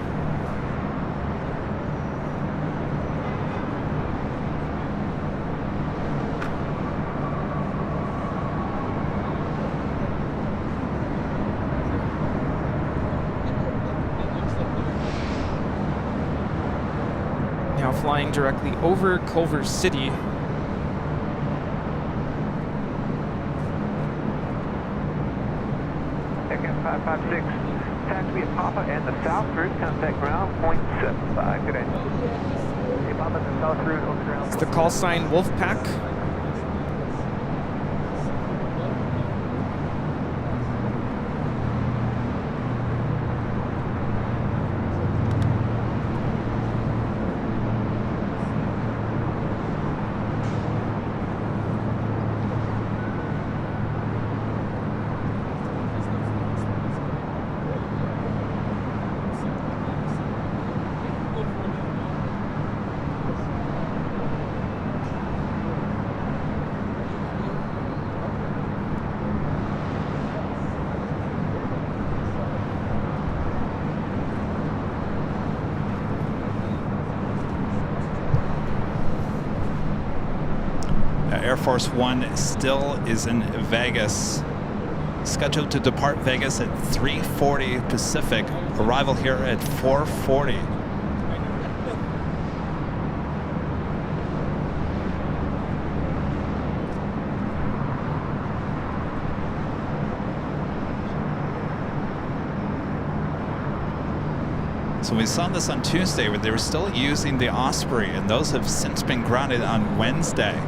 Now flying directly over Culver City. Again, 556. Taxi at Papa and the South route, contact ground, 0.75. Good day. Hey, Papa, the South route, over ground. It's the call sign Wolfpack. Air Force One still is in Vegas. Scheduled to depart Vegas at 3:40 Pacific. Arrival here at 4:40. So we saw this on Tuesday where they were still using the Osprey, and those have since been grounded on Wednesday.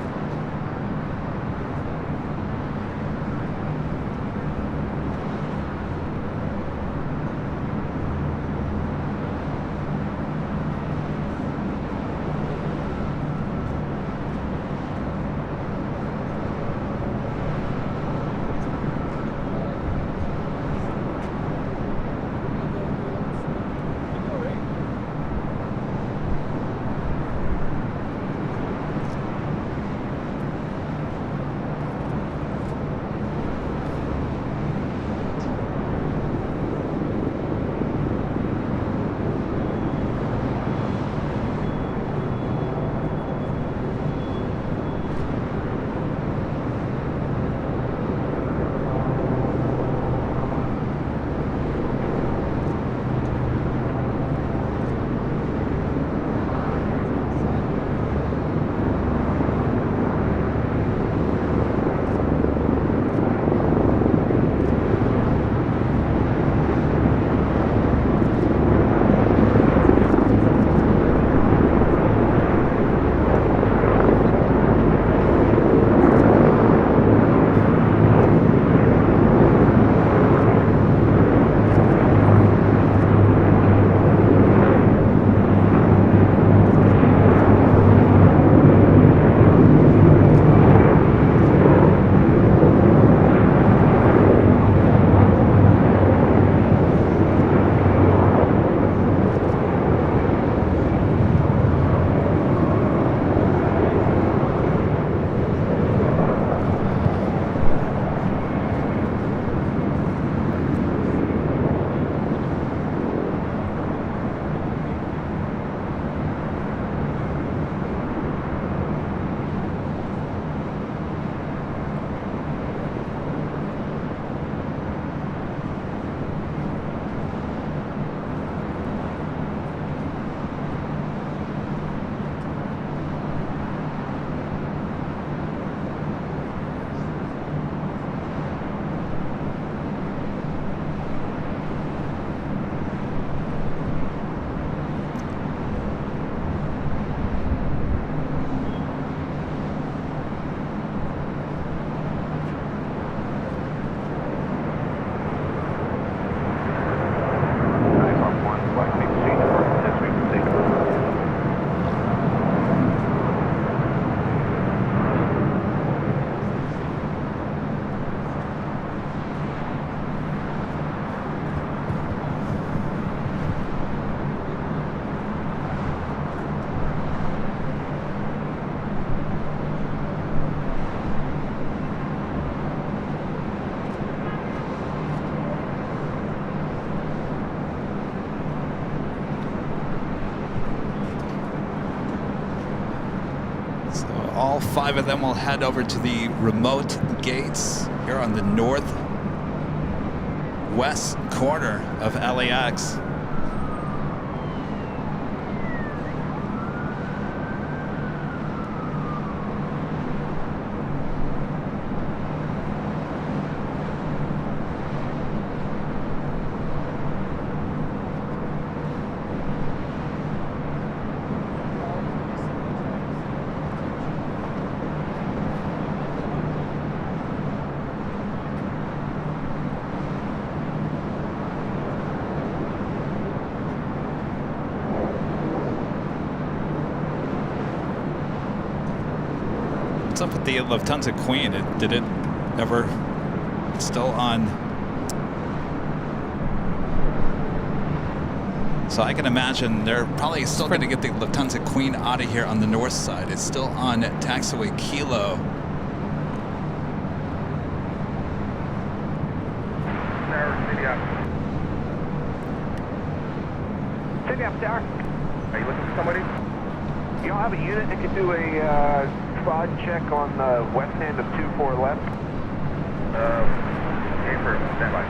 all 5 of them will head over to the remote gates here on the northwest corner of LAX. What's up with the Lufthansa Queen? Did it ever still on? So I can imagine they're probably still going to get the Lufthansa Queen out of here on the north side. It's still on taxiway Kilo. City up there. Are you looking for somebody? You don't have a unit that can do a spot check on the west end of 24 left? Okay, for standby.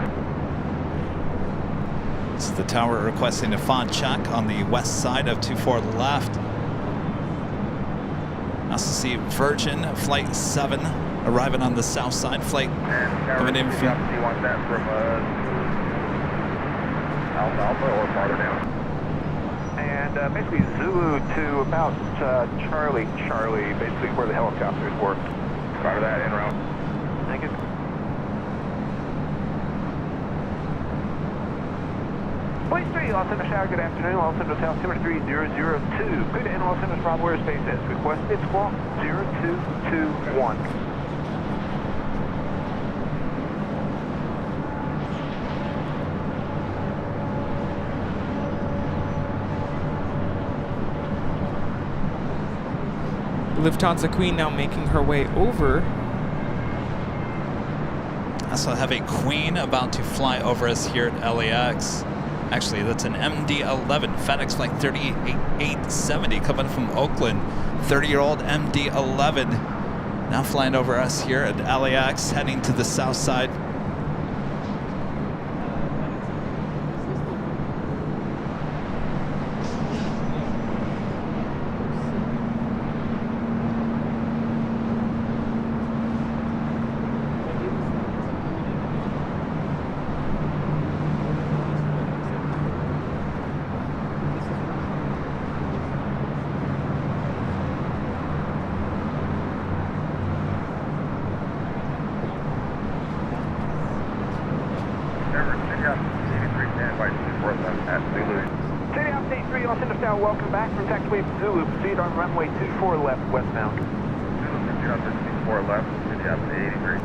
This is the tower requesting a FOD check on the west side of 24 left. Also see Virgin Flight 7 arriving on the south side flight. Coming in from... Do you want that from Alpha or farther down? And basically Zulu to about Charlie, basically where the helicopters work. Roger that, en route. Thank you. Place 3, Los Angeles Tower, good afternoon. Los Angeles Altimeter 3002. Good and Los Angeles Bravo Airspace as requested. Squawk 0221. Lufthansa Queen now making her way over. Also have a Queen about to fly over us here at LAX. Actually, that's an MD-11, FedEx Flight 3870 coming from Oakland. 30-year-old MD-11 now flying over us here at LAX, heading to the south side. Welcome back from taxiway Zulu. Proceed on runway 24 left, westbound. Zulu, up to 24 left, city up to 83.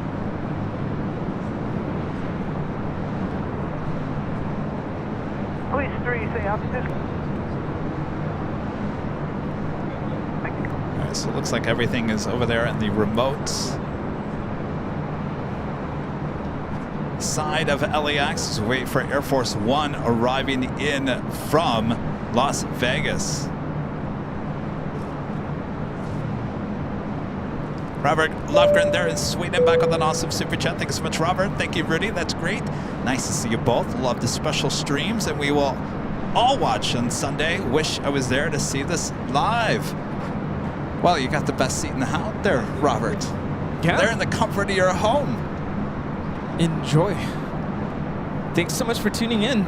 Police 3, say altitude. Thank you. All right, so it looks like everything is over there in the remote side of LAX. As we wait for Air Force One arriving in from Las Vegas. Robert Lovegren there in Sweden, back with an awesome super chat. Thank you so much, Robert. Thank you, Rudy. That's great. Nice to see you both. Love the special streams, and we will all watch on Sunday. Wish I was there to see this live. Well, you got the best seat in the house there, Robert. Yeah. There in the comfort of your home. Enjoy. Thanks so much for tuning in.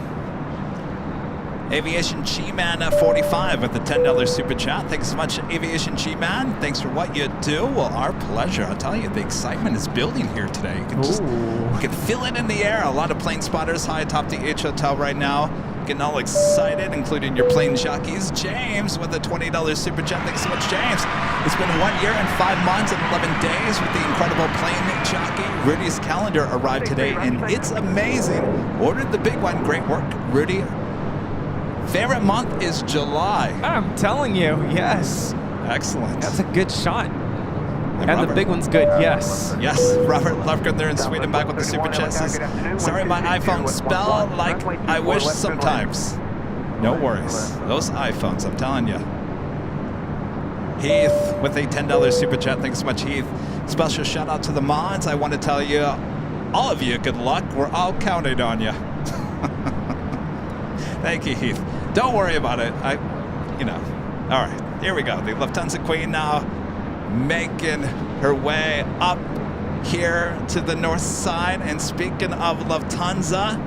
Aviation G-Man 45 with the $10 super chat. Thanks so much, Aviation G-Man. Thanks for what you do. Well, our pleasure. I'll tell you, the excitement is building here today. You can just you can feel it in the air. A lot of plane spotters high atop the H Hotel right now, getting all excited, including your plane jockeys. James with a $20 super chat. Thanks so much, James. It's been 1 year and 5 months and 11 days with the incredible plane jockey. Rudy's calendar arrived today, and it's amazing. Ordered the big one. Great work, Rudy. Favorite month is July. I'm telling you, yes. Excellent. That's a good shot. And Robert, the big one's good, yes. Yes, Robert Lufgren there in Sweden, back with the super chat. Says, sorry, my iPhone spell like I wish sometimes. No worries. Those iPhones, I'm telling you. Heath with a $10 super chat. Thanks so much, Heath. Special shout out to the mods. I want to tell you, all of you, good luck. We're all counting on you. Thank you, Heath. Don't worry about it. All right, here we go. The Lufthansa Queen now making her way up here to the north side. And speaking of Lufthansa,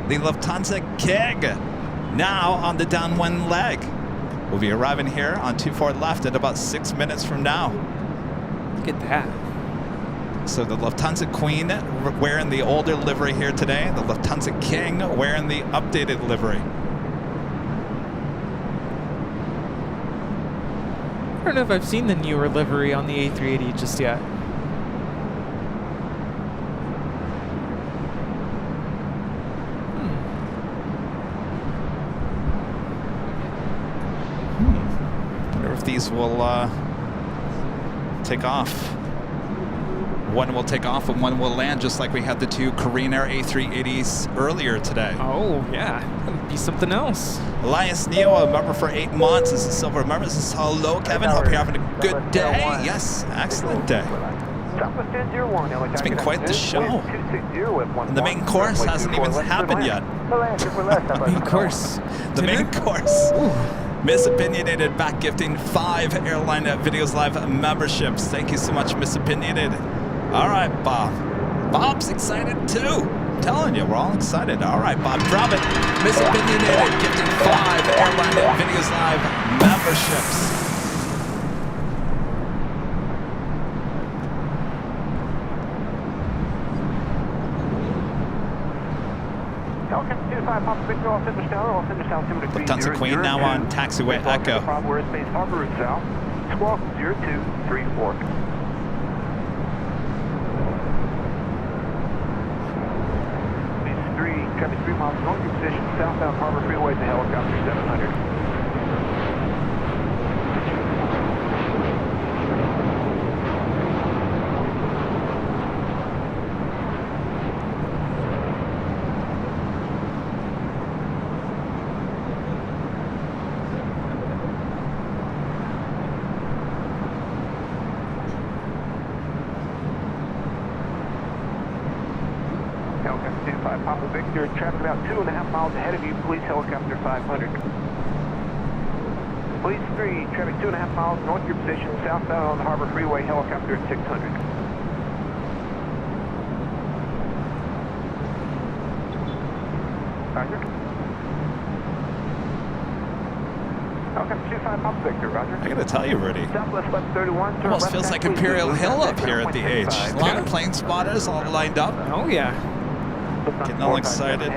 the Lufthansa King now on the down one leg. We'll be arriving here on 24 left at about 6 minutes from now. Look at that. So the Lufthansa Queen wearing the older livery here today. The Lufthansa King wearing the updated livery. I don't know if I've seen the newer livery on the A380 just yet. Wonder if these will take off. One will take off and one will land, just like we had the two Korean Air A380s earlier today. Oh, yeah. That would be something else. Elias Neo, a member for 8 months. This is Silver member. This is hello, Kevin. Hope you're having a good day. Yes, excellent day. It's been quite the show. And the main course hasn't even happened yet. Main course. The main course. Miss Opinionated back gifting 5 Airline Videos Live memberships. Thank you so much, Miss Opinionated. All right, Bob. Bob's excited too. I'm telling you, we're all excited. All right, Bob, drop it. Miss Opinionated gifting 5 Airline Videos Live memberships. Lufthansa Queen now on taxiway Echo. Airspace Harbor route south, squawk 0234. Traffic 3 miles north, your position southbound Harbor Freeway to helicopter 700. Papa Victor, traffic about 2.5 miles ahead of you, police helicopter 500. Police 3, traffic 2.5 miles north of your position, southbound on the Harbor Freeway, helicopter 600. Roger. Helicopter 25, Papa Victor, roger. I gotta tell you, Rudy. Southwest left 31. Almost feels like Imperial Hill up here at the H. A lot of plane spotters all lined up. Oh, yeah. Getting all excited.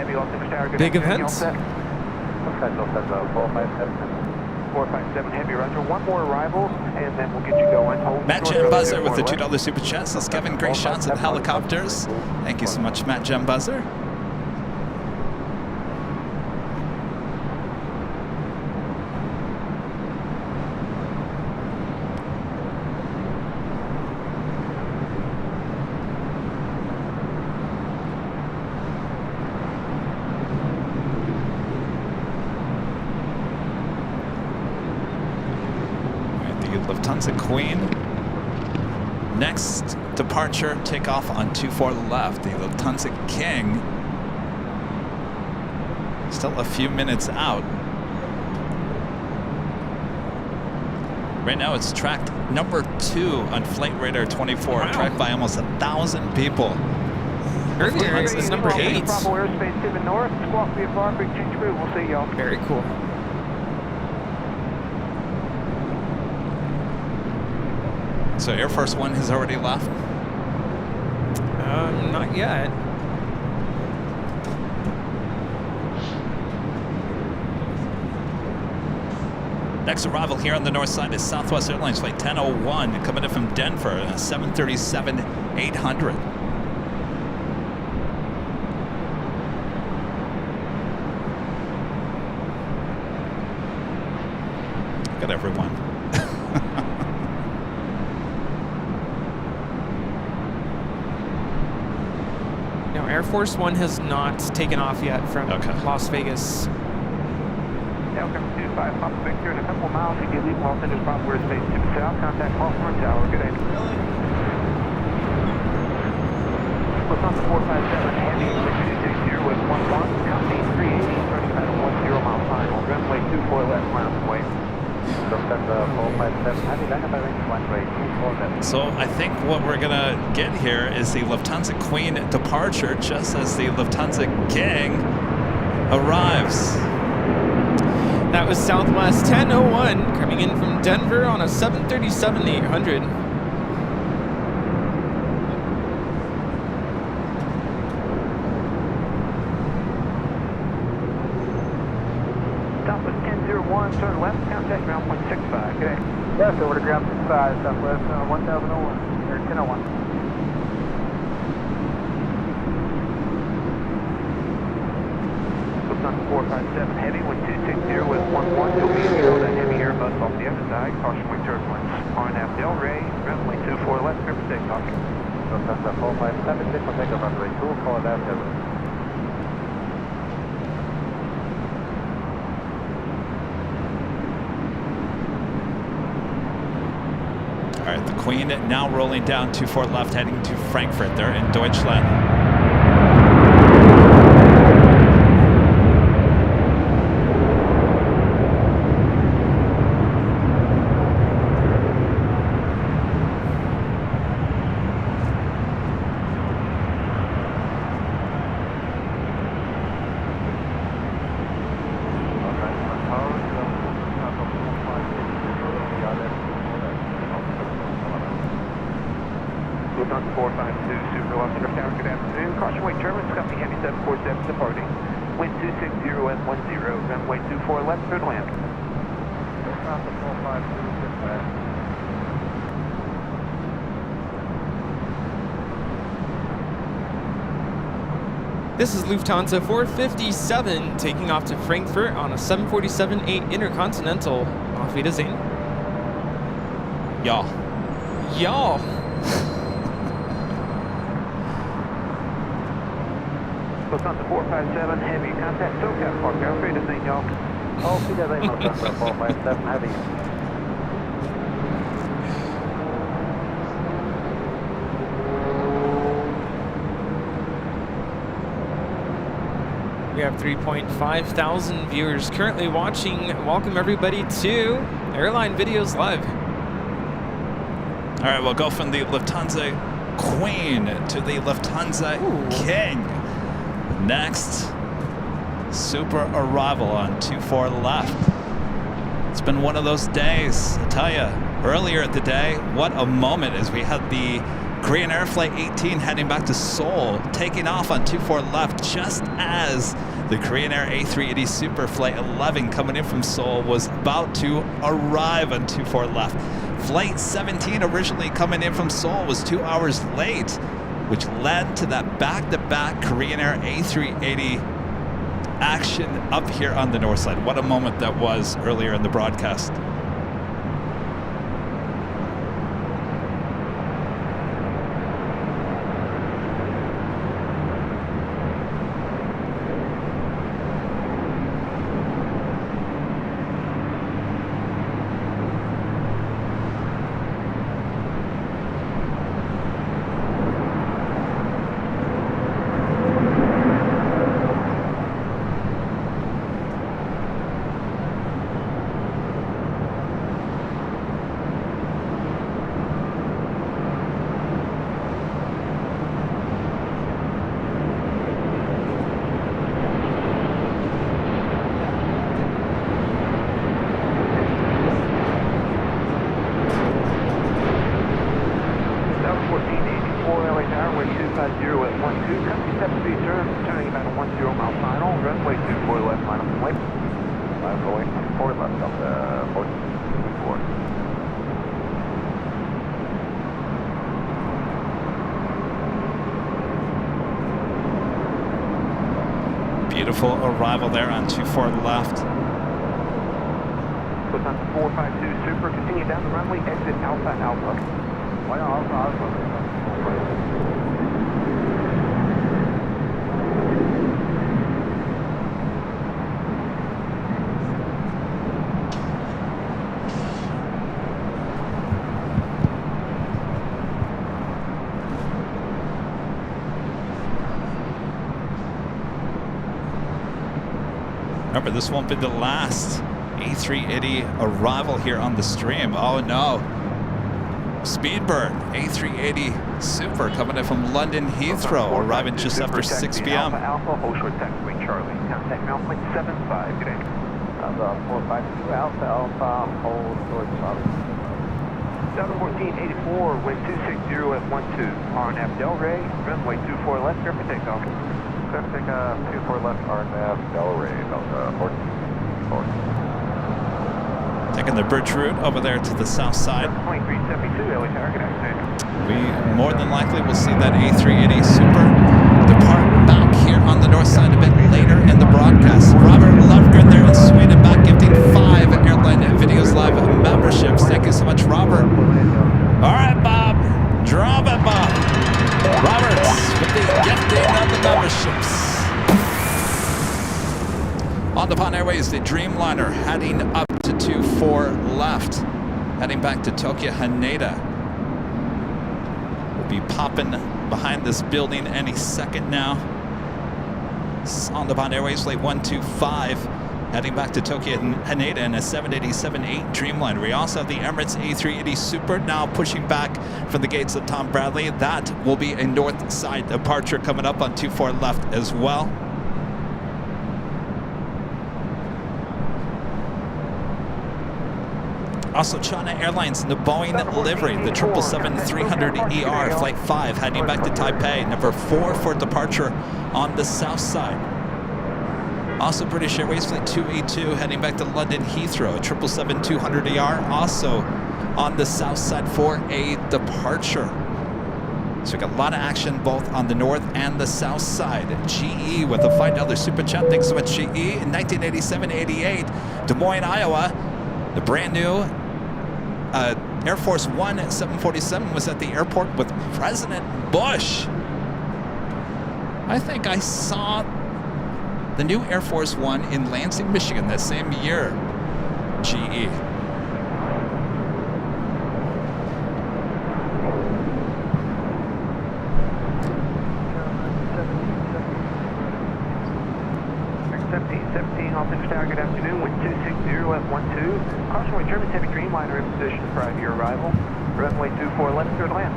Big events. 457 Heavy, roger. One more arrival, and then we'll get you going. Matt Jam Buzzer with the $2 super chat. Says Kevin, great shots at helicopters. Thank you so much, Matt Jam Buzzer. Lufthansa Queen. Next departure, takeoff on 24 left. The Lufthansa King. Still a few minutes out. Right now it's tracked number 2 on Flight Radar 24, wow. Tracked by almost 1,000 people. Earlier it's number 8. Bravo airspace to the north, squawk via bar, big change route. We'll see y'all. Very cool. So Air Force One has already left? Not yet. Next arrival here on the north side is Southwest Airlines Flight 1001, coming in from Denver, 737-800. Got everyone. Air Force One has not taken off yet from Las Vegas. Welcome to 25, Papa Victor, in a couple of miles, if you leave Los Angeles, Bob, we're space to the south, contact Hawthorne Tower. Good day. Lufthansa 457 Heavy, 6260 with 11, company 380, turning about a 10 mile final, runway 24 left, miles away. Lufthansa 457 Heavy, back up by range, runway 24 left. So I think what we're gonna get here is the Lufthansa Queen departure just as the Lufthansa King arrives. That was Southwest 1001 coming in from Denver on a 737-800. Southwest 1001, turn left, contact ground 165. Good day. Left over to ground 65, Southwest 1001, or 1001. Lufthansa 457 Heavy, 1260 with 11, you'll be in that heavy Airbus off the other side, caution wing turbulence. RNAV Del Rey, runway 24 left, clear for takeoff. Lufthansa 457, clear for takeoff, runway 24 left, over. All right, the Queen now rolling down 24 left, heading to Frankfurt. They're in Deutschland. Lufthansa 452, Super Lufthansa Tower, good afternoon. Caution wing turbulence, company Heavy 747 departing. Wind 260 at 10, runway 24 left, clear to land. Lufthansa 452, good fast. This is Lufthansa 457 taking off to Frankfurt on a 747-8 Intercontinental. Auf Wiedersehen. Y'all. Y'all. Lufthansa 457 Heavy, contact SoCal Park, Auf Wiedersehen, y'all. Auf Wiedersehen, Lufthansa 457 Heavy. We have 3.5 thousand viewers currently watching. Welcome everybody to Airline Videos Live. All right, we'll go from the Lufthansa Queen to the Lufthansa King. Next, super arrival on 24 left. It's been one of those days, I tell you. Earlier the day, what a moment as we had the Korean Air Flight 18 heading back to Seoul, taking off on 24 left just as the Korean Air A380 Super Flight 11 coming in from Seoul was about to arrive on 24 left. Flight 17 originally coming in from Seoul was 2 hours late, which led to that back-to-back Korean Air A380 action up here on the north side. What a moment that was earlier in the broadcast. Beautiful arrival there on 24 left. Lufthansa 452 Super, continue down the runway, exit Alpha Alpha. Alpha Alpha. Remember, this won't be the last A380 arrival here on the stream. Oh no. Speedbird A380 Super coming in from London Heathrow, arriving just after 6 p.m. Alpha, hold short taxiway Charlie. Contact ground point 75, good day. 452 Alpha, hold short Charlie. 714-84, wind 260 at 12. RNAV Delray, runway 24 left, clear for takeoff. Clear for takeoff, 24 left, RNAV, Delray, Delta 14. Taking the bridge route over there to the south side. 2372, LA Tower, good afternoon. We more than likely will see that A380 Super depart back here on the north side a bit later in the broadcast. Robert Lufgren there in Sweden, back gifting 5 Airline Videos Live memberships. Thank you so much, Robert. All right, Bob. Drop it, Bob. Roberts with the gifting of the memberships. On the Pan Airways, the Dreamliner heading up to 24 left, heading back to Tokyo Haneda. We'll be popping behind this building any second now. On the Pan Airways, flight 125, heading back to Tokyo Haneda in a 787-8 Dreamliner. We also have the Emirates A380 Super now pushing back from the gates of Tom Bradley. That will be a north side departure coming up on 24 left as well. Also, China Airlines in the Boeing livery, the 777-300ER, Flight 5, heading back to Taipei, number 4 for departure on the south side. Also, British Airways Flight 282, heading back to London Heathrow, a 777-200ER, also on the south side for a departure. So we got a lot of action both on the north and the south side. GE with a $5 super chat. Thanks so much, GE. In 1987-88, Des Moines, Iowa, the brand new Air Force One 747 was at the airport with President Bush. I think I saw the new Air Force One in Lansing, Michigan that same year. GE. Good afternoon, wind 260 at 12. Caution wind German heavy Dreamliner in position prior to your arrival. Runway 24 left, clear to land.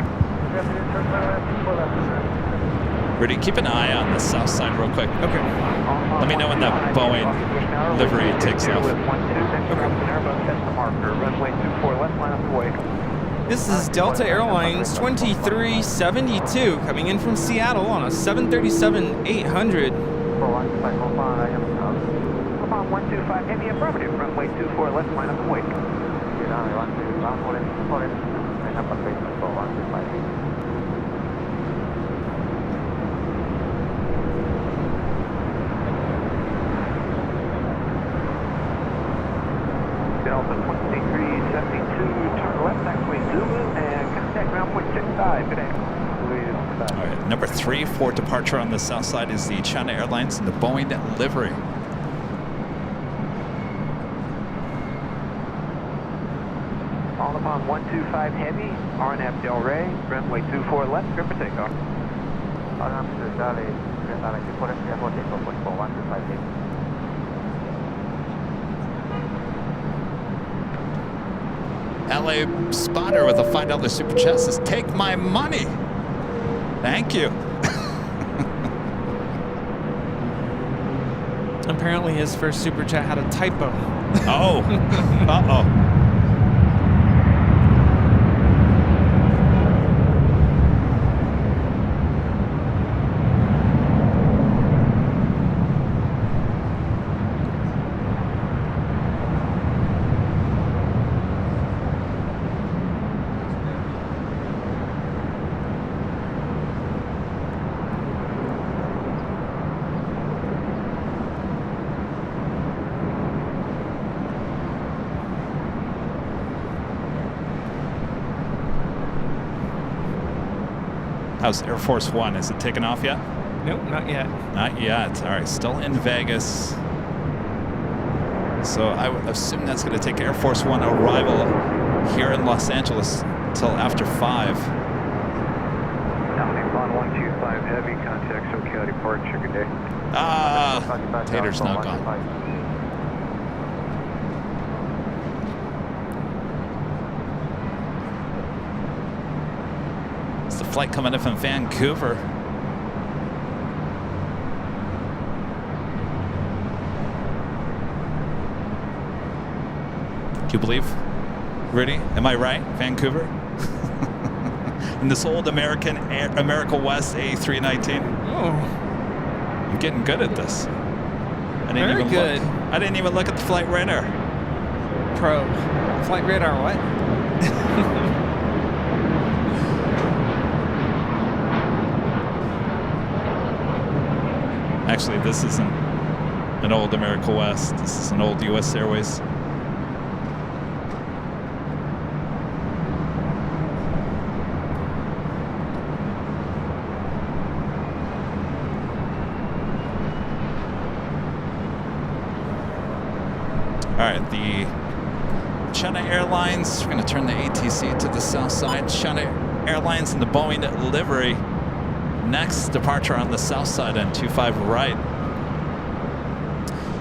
Rudy, keep an eye on the south side real quick. Okay. Let me know when that Boeing livery takes off. Runway 24 left, line up the way. This is Delta Airlines 2372 coming in from Seattle on a 737-800. 125 heavy affirmative, runway 24 left, line up and wait. Delta 2372, turn left, taxiway Zulu, and contact ground point 65 today. All right, number 3 for departure on the south side is the China Airlines in the Boeing livery. All upon 125 heavy, RNAV Delray, runway 24 left, clear for takeoff. LA Spotter with a $5 super chat says, "Take my money." Thank you. Apparently his first super chat had a typo. Oh. Uh-oh. How's Air Force One? Is it taken off yet? Nope, not yet. Not yet. All right, still in Vegas. So I would assume that's going to take Air Force One arrival here in Los Angeles till after 5. On 125 heavy, contact SoCal departure, good day. Tater's now gone. flight coming in from Vancouver. Do you believe, Rudy? Am I right? Vancouver? In this old America West A319. Oh, I'm getting good at this. I didn't very even good. Look. I didn't even look at the flight radar. Pro. Flight radar, what? Actually, this isn't an old America West. This is an old U.S. Airways. All right, the China Airlines, we're going to turn the ATC to the Southside. China Airlines in the Boeing livery. Next departure on the Southside and 25 right.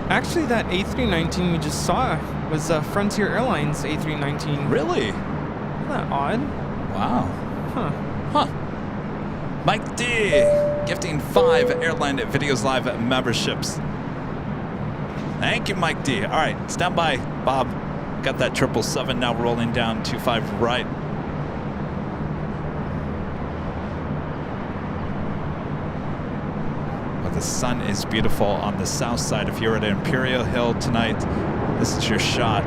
Actually, that A319 we just saw was Frontier Airlines A319. Really? Isn't that odd? Wow. Huh. Mike D, gifting 5 Airline Videos Live memberships. Thank you, Mike D. All right, stand by, Bob. Got that 777 now rolling down 25 right. But the sun is beautiful on the south side. If you're at Imperial Hill tonight, this is your shot.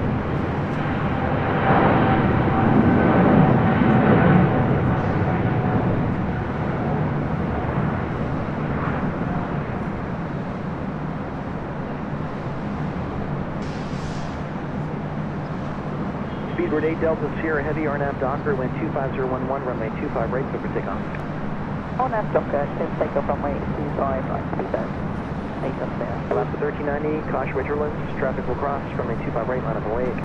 Speedbird 8 Delta Sierra Heavy, RNAV Docker, wind 25011, runway 25 right, clear for takeoff. RNAV Docker, clear for takeoff, runway 25 right, speedbird 8 up there. Alaska 1390, caution with turbulence, traffic will cross, runway 25 right, line up awake.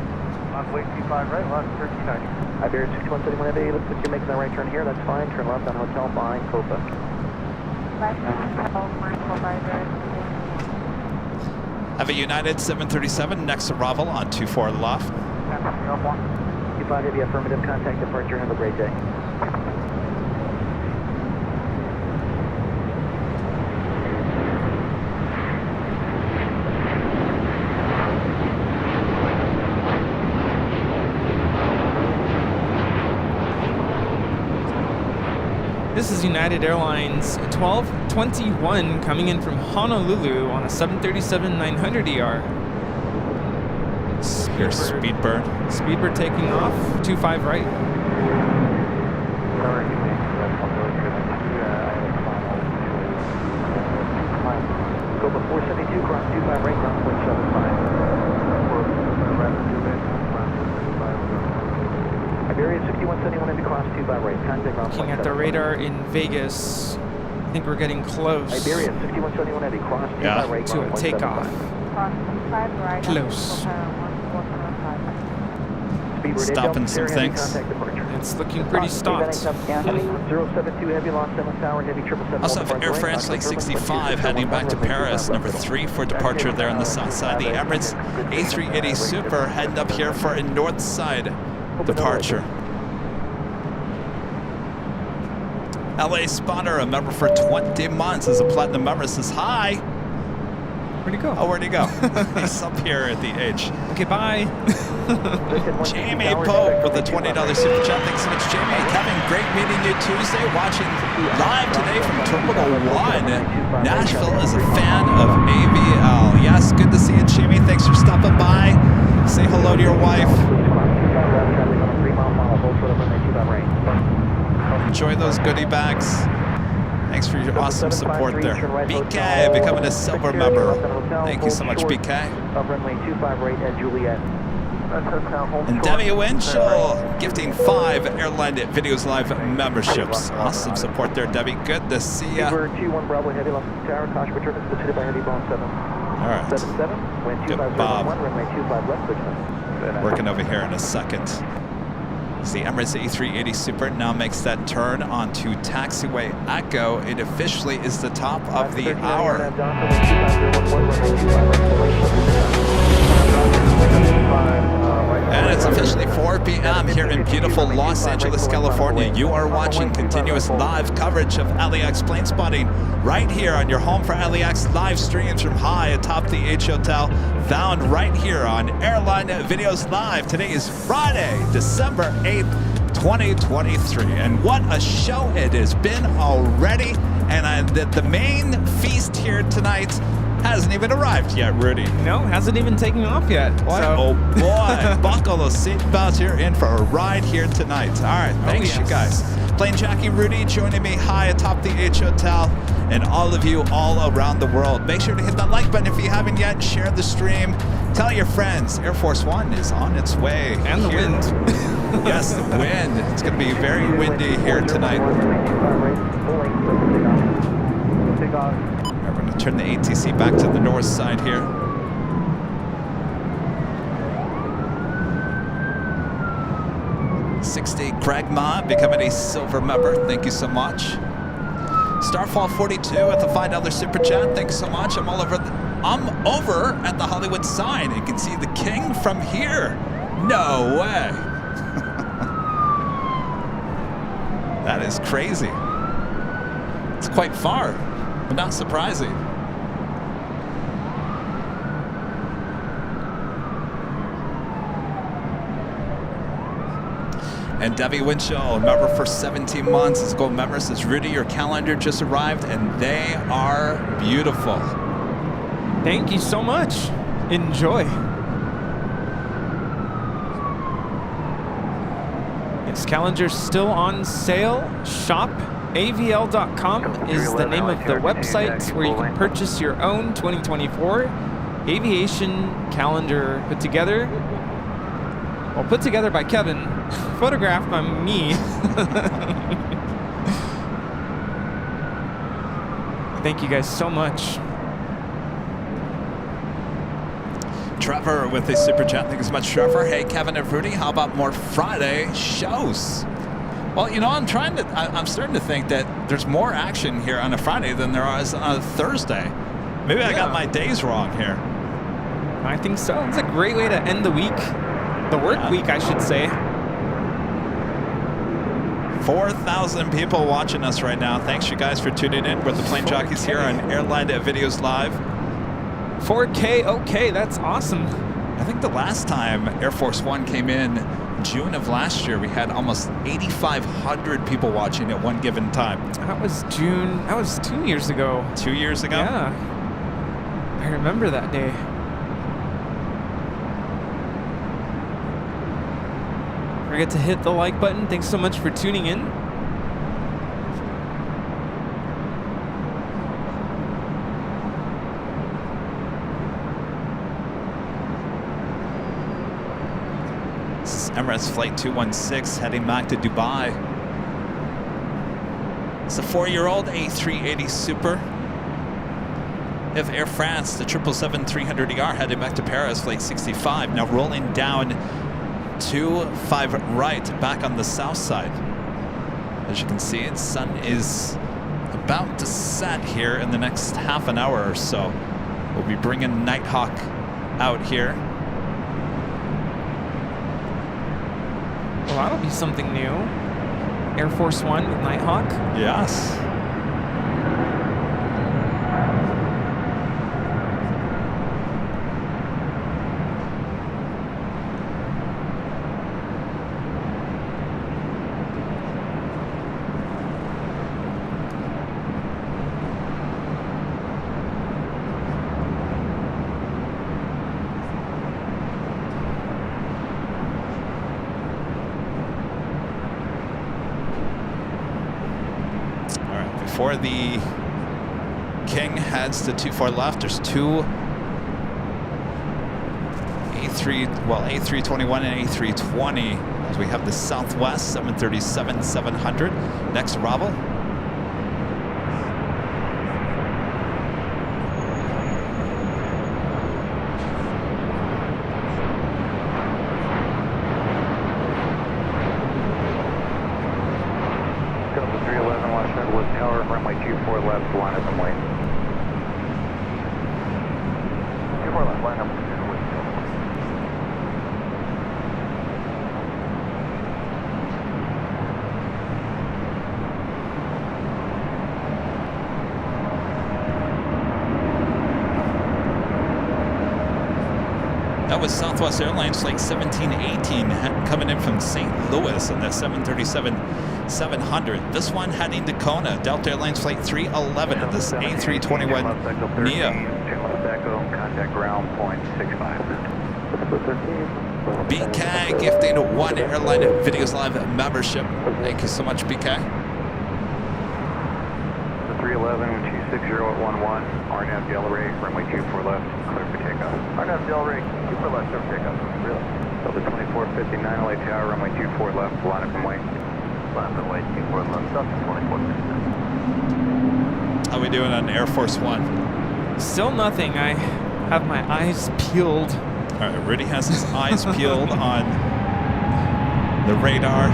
Runway 25 right, Alaska 1390. Iberia 6171 Heavy, looks like you're making that right turn here, that's fine, turn left on hotel behind Copa. Have a United 737 next arrival on 24 left. 25 Heavy, affirmative, contact departure, have a great day. This is United Airlines 1221 coming in from Honolulu on a 737-900ER. Your Speedbird. Speedbird taking off, 25 right. Copa 472, cross 25 right, ground point 75. Iberia 6171 Heavy, cross 25 right, contact ground point Looking at the radar in Vegas, I think we're getting close. Iberia 6171 Heavy, cross 25 right, to ground a point takeoff. 75. Close. Stopping some things. It's looking pretty stopped. 072 Heavy, Los Angeles Tower, Heavy 777. Also have Air France Flight 65 heading back to Paris, number 3 for departure there on the south side. The Emirates A380 Super heading up here for a north side departure. LA Spotter, a member for 20 months, is a platinum member, says hi. Where'd he go? Oh, where'd he go? He's up here at the H. Okay, bye. Jamie Pope with a $20 super chat. Thanks so much, Jamie. Kevin, great meeting you Tuesday. Watching live today from Terminal 1. Nashville is a fan of AVL. Yes, good to see you, Jamie. Thanks for stopping by. Say hello to your wife. Enjoy those goodie bags. Thanks for your awesome support there. BK becoming a silver member. Thank you so much, BK. Runway 25 right at Juliet. And Demi Winchell gifting 5 Airline Videos Live memberships. Awesome support there, Debbie. Good to see ya. 21 Bravo Heavy, Los Angeles Tower, caution return is preceded by Heavy Bone 7. All right. 77, wind Good 25 Bob. runway 25 left, signal. Working over here in a second. As the Emirates A380 Super now makes that turn onto Taxiway Echo. It officially is the top of the hour. And it's officially officially 4 p.m. here in beautiful Los Angeles, California. You are watching continuous live coverage of LAX plane spotting right here on your home for LAX live streams from high atop the H Hotel, found right here on Airline Videos Live. Today is Friday, December 8th, 2023, and what a show it has been already. And the main feast here tonight hasn't even arrived yet, Rudy. No, hasn't even taken off yet. What? So. Oh boy, buckle those seatbelts. You're in for a ride here tonight. All right, thanks you guys. Plane Jockey Rudy joining me high atop the H Hotel, and all of you all around the world. Make sure to hit that like button if you haven't yet. Share the stream. Tell your friends. Air Force One is on its way. And the wind. Yes, the wind. It's going to be very windy here tonight. We're going to turn the ATC back to the north side here. $60 Craig Ma becoming a silver member. Thank you so much. Starfall 42 at the $5 super chat. Thanks so much. I'm over at the Hollywood sign and can see the king from here. No way. That is crazy. It's quite far, but not surprising. And Debbie Winchell, member for 17 months. As gold member says, Rudy, your calendar just arrived, and they are beautiful. Thank you so much. Enjoy. Yes, calendar's still on sale. ShopAVL.com is the name of the website where you can purchase your own 2024 aviation calendar put together. Well, put together by Kevin, photographed by me. Thank you guys so much. Trevor with a super chat. Thank you so much, Trevor. Hey, Kevin and Rudy, how about more Friday shows? Well, you know, I'm starting to think that there's more action here on a Friday than there is on a Thursday. Maybe I got my days wrong here. I think so. It's a great way to end the week. The work week, I should say. 4,000 people watching us right now. Thanks, you guys, for tuning in with the Plane Jockeys here on Airline Videos Live. 4K, okay, that's awesome. I think the last time Air Force One came in June of last year, we had almost 8,500 people watching at one given time. That was June. That was 2 years ago. 2 years ago? Yeah. I remember that day. Forget to hit the like button. Thanks so much for tuning in. This is Emirates Flight 216 heading back to Dubai. It's a 4-year-old A380 Super. We have Air France, the 777-300ER heading back to Paris, Flight 65. Now rolling down 25 right, back on the south side. As you can see, the sun is about to set here in the next half an hour or so. We'll be bringing Nighthawk out here. Well, that'll be something new. Air Force One with Nighthawk. Yes. Before the King heads to 24 left, there's two A321 and A320 as we have the Southwest 737-700 next arrival. Runway 24 left, line up and wait. 24 left, line up and wait. That was Southwest Airlines Flight 1718 coming in from St. Louis in the 737-700. This one heading to Kona, Delta Airlines Flight 311 in this A321neo. Contact ground point 65. BK gifting one Airline Videos Live membership. Thank you so much, BK. The 311, 260 at 11, RNAV Delray, runway 24 left, clear for takeoff. RNAV Delray, 24 left, clear for takeoff. Really? Delta 2459, LA Tower, runway 24 left, line up and wait. Line up and wait, 24 left, Delta 2459. How we doing on Air Force One? Still nothing. I have my eyes peeled. All right, Rudy has his eyes peeled on the radar.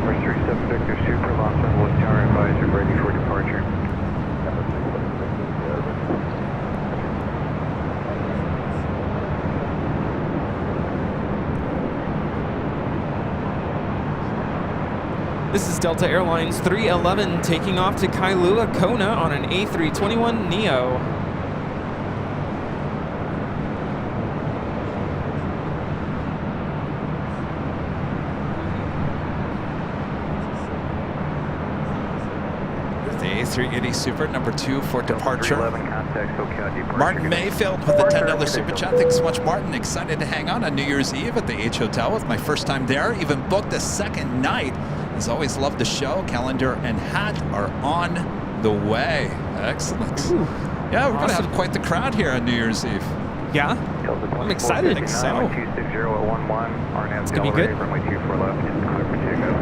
First 37 Victor Super, Los Angeles Tower advisor, ready for departure. This is Delta Airlines 311 taking off to Kailua, Kona on an A321neo. The A380 Super, number 2 for departure. 311, contact SoCal departure. Martin Mayfield with the $10 super chat. Thanks so much, Martin. Excited to hang on New Year's Eve at the H Hotel with my first time there. Even booked a second night. As always, love the show. Calendar and hat are on the way. Excellent. Ooh, Yeah, we're going to awesome. have quite the crowd here on New Year's Eve. Yeah? I'm excited. So, 260 at 11, RNAV It's gonna be Delray, good. runway 24 left, clear for takeoff.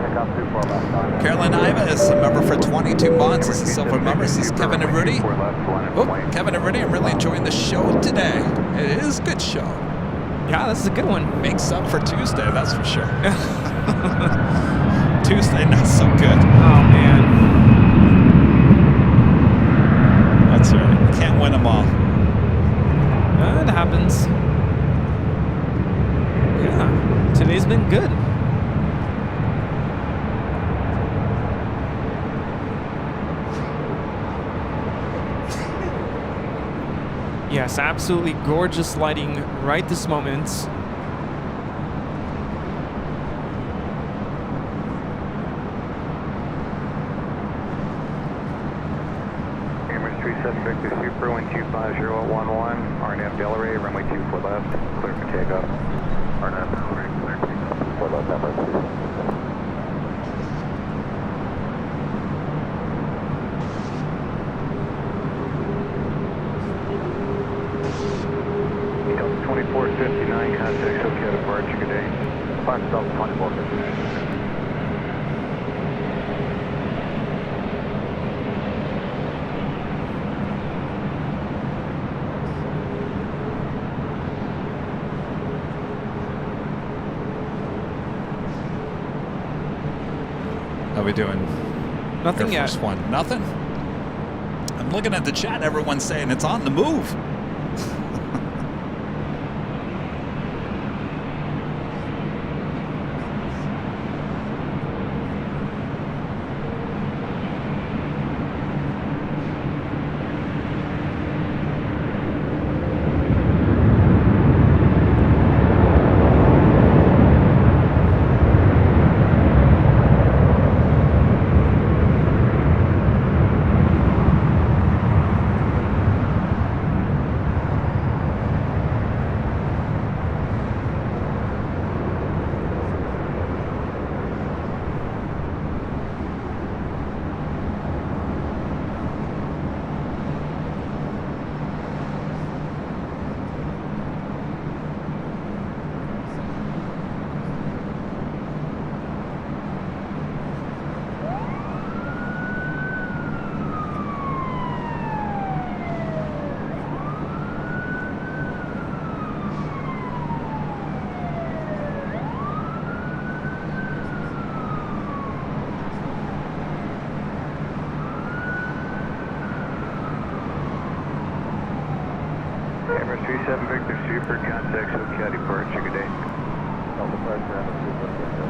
Takeoff 24 left. Carolyn Iva is a member for 22 months. This is silver member. This is Kevin and Rudy. Oh, Kevin and Rudy, I'm really enjoying the show today. It is a good show. Yeah, this is a good one. Makes up for Tuesday, that's for sure. Tuesday, not so good. Oh, man. That's right. Can't win them all. It happens. Yeah, today's been good. Yes, absolutely gorgeous lighting right this moment. Emirates 37 Victor Super, 125011, RNAV Delray, runway 24 left, clear for takeoff. RNAV Delray, clear for takeoff. 4 left, Emirates. Delta 2459, contact SoCal departure, good day. Departure Delta 2459. How we doing? Nothing Air yet. Force One. Nothing? I'm looking at the chat. Everyone's saying it's on the move. Emirates 37 Victor Super, contact SoCal departure, good day. Delta pressure, Emirates 37 Victor.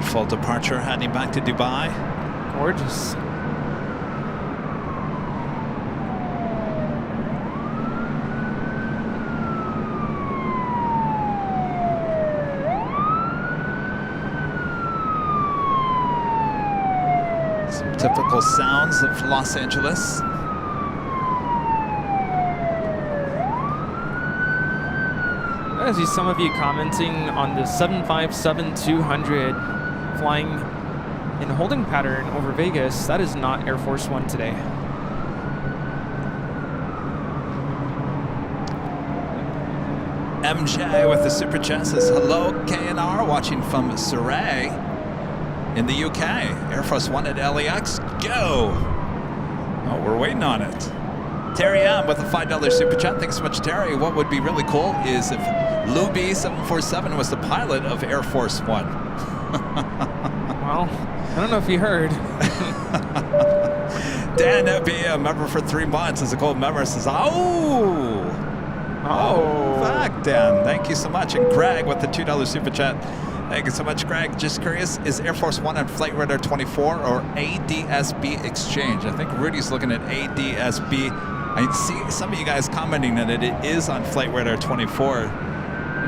Beautiful departure heading back to Dubai. Gorgeous. Some typical sounds of Los Angeles. I see some of you commenting on the 757-200 flying in holding pattern over Vegas. That is not Air Force One today. MJ with the super chat says, hello KNR, watching from Surrey in the UK. Air Force One at LAX, go! Oh, we're waiting on it. Terry M with a $5 super chat. Thanks so much, Terry. What would be really cool is if Lou B747 was the pilot of Air Force One. Well, I don't know if you heard. Dan B, a member for 3 months, is a gold member, says, oh, fuck, Dan. Thank you so much. And Greg with the $2 super chat. Thank you so much, Greg. Just curious, is Air Force One on Flight Radar 24 or ADSB exchange? I think Rudy's looking at ADSB. I see some of you guys commenting that it is on Flight Radar 24.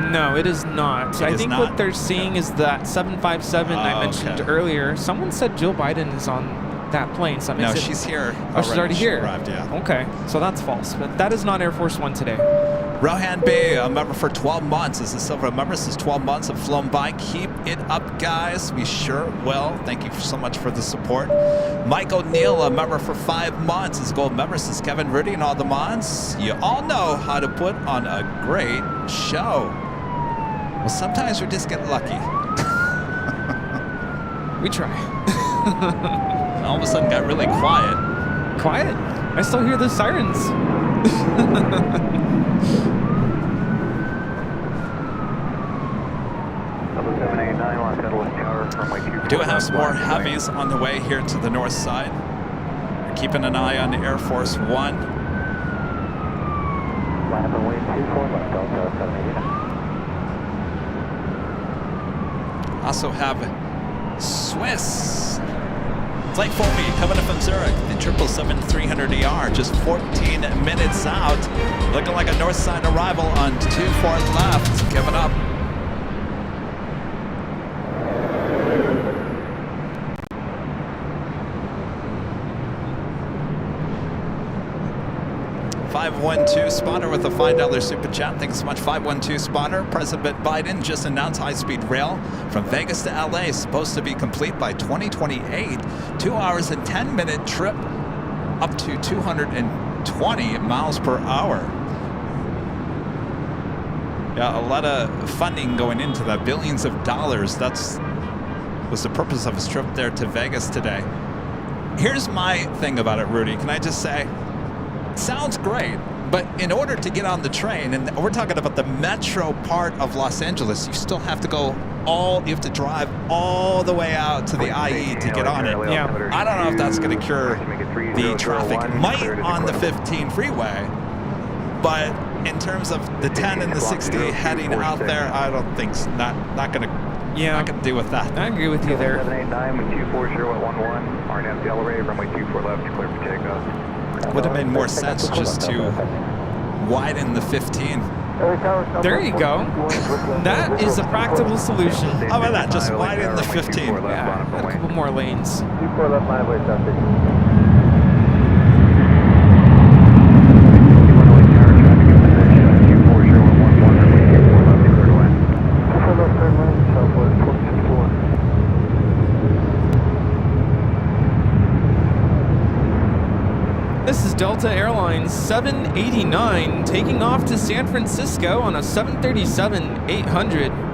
No, it is not. I think what they're seeing is that 757 I mentioned earlier. Someone said Jill Biden is on that plane. So that makes she's here. Oh, she's already here. She arrived, yeah. Okay, so that's false. But that is not Air Force One today. Rohan B, a member for 12 months, is a silver member. Says 12 months have flown by. Keep it up, guys. We sure will. Thank you so much for the support. Mike O'Neill, a member for 5 months, is a gold member. Says Kevin, Rudy, and all the mods. You all know how to put on a great show. Well, sometimes we just get lucky. We try. All of a sudden got really quiet. Quiet? I still hear the sirens. We do have some more heavies on the way here to the north side. We're keeping an eye on the Air Force One. Also have Swiss Flight 4B coming up from Zurich, the 777-300ER, just 14 minutes out. Looking like a north side arrival on 24 left. Coming up. $512 spotter with a $5 super chat. Thanks so much, 512 spotter. President Biden just announced high-speed rail from Vegas to LA is supposed to be complete by 2028. 2 hours and 10-minute trip up to 220 miles per hour. Yeah, a lot of funding going into that, billions of dollars. That's was the purpose of his trip there to Vegas today. Here's my thing about it, Rudy. Can I just say, sounds great, but in order to get on the train, and we're talking about the metro part of Los Angeles, you still have to go you have to drive all the way out to the IE to get on it. Yeah. I don't know if that's going to cure the traffic. Might on the 15 freeway, but in terms of the 10 and the 60 heading out there, I don't think not going to. Yeah, not going to deal with that. I agree with you there. 789 with 240 at 11, RNAV Delray, runway 24 left, clear for takeoff. Would have made more sense just to widen the 15. There you go. That is a practical solution. How about that? Just widen the 15. Yeah, add a couple more lanes. 24 left, line of way, Southside. This is Delta Airlines 789 taking off to San Francisco on a 737-800.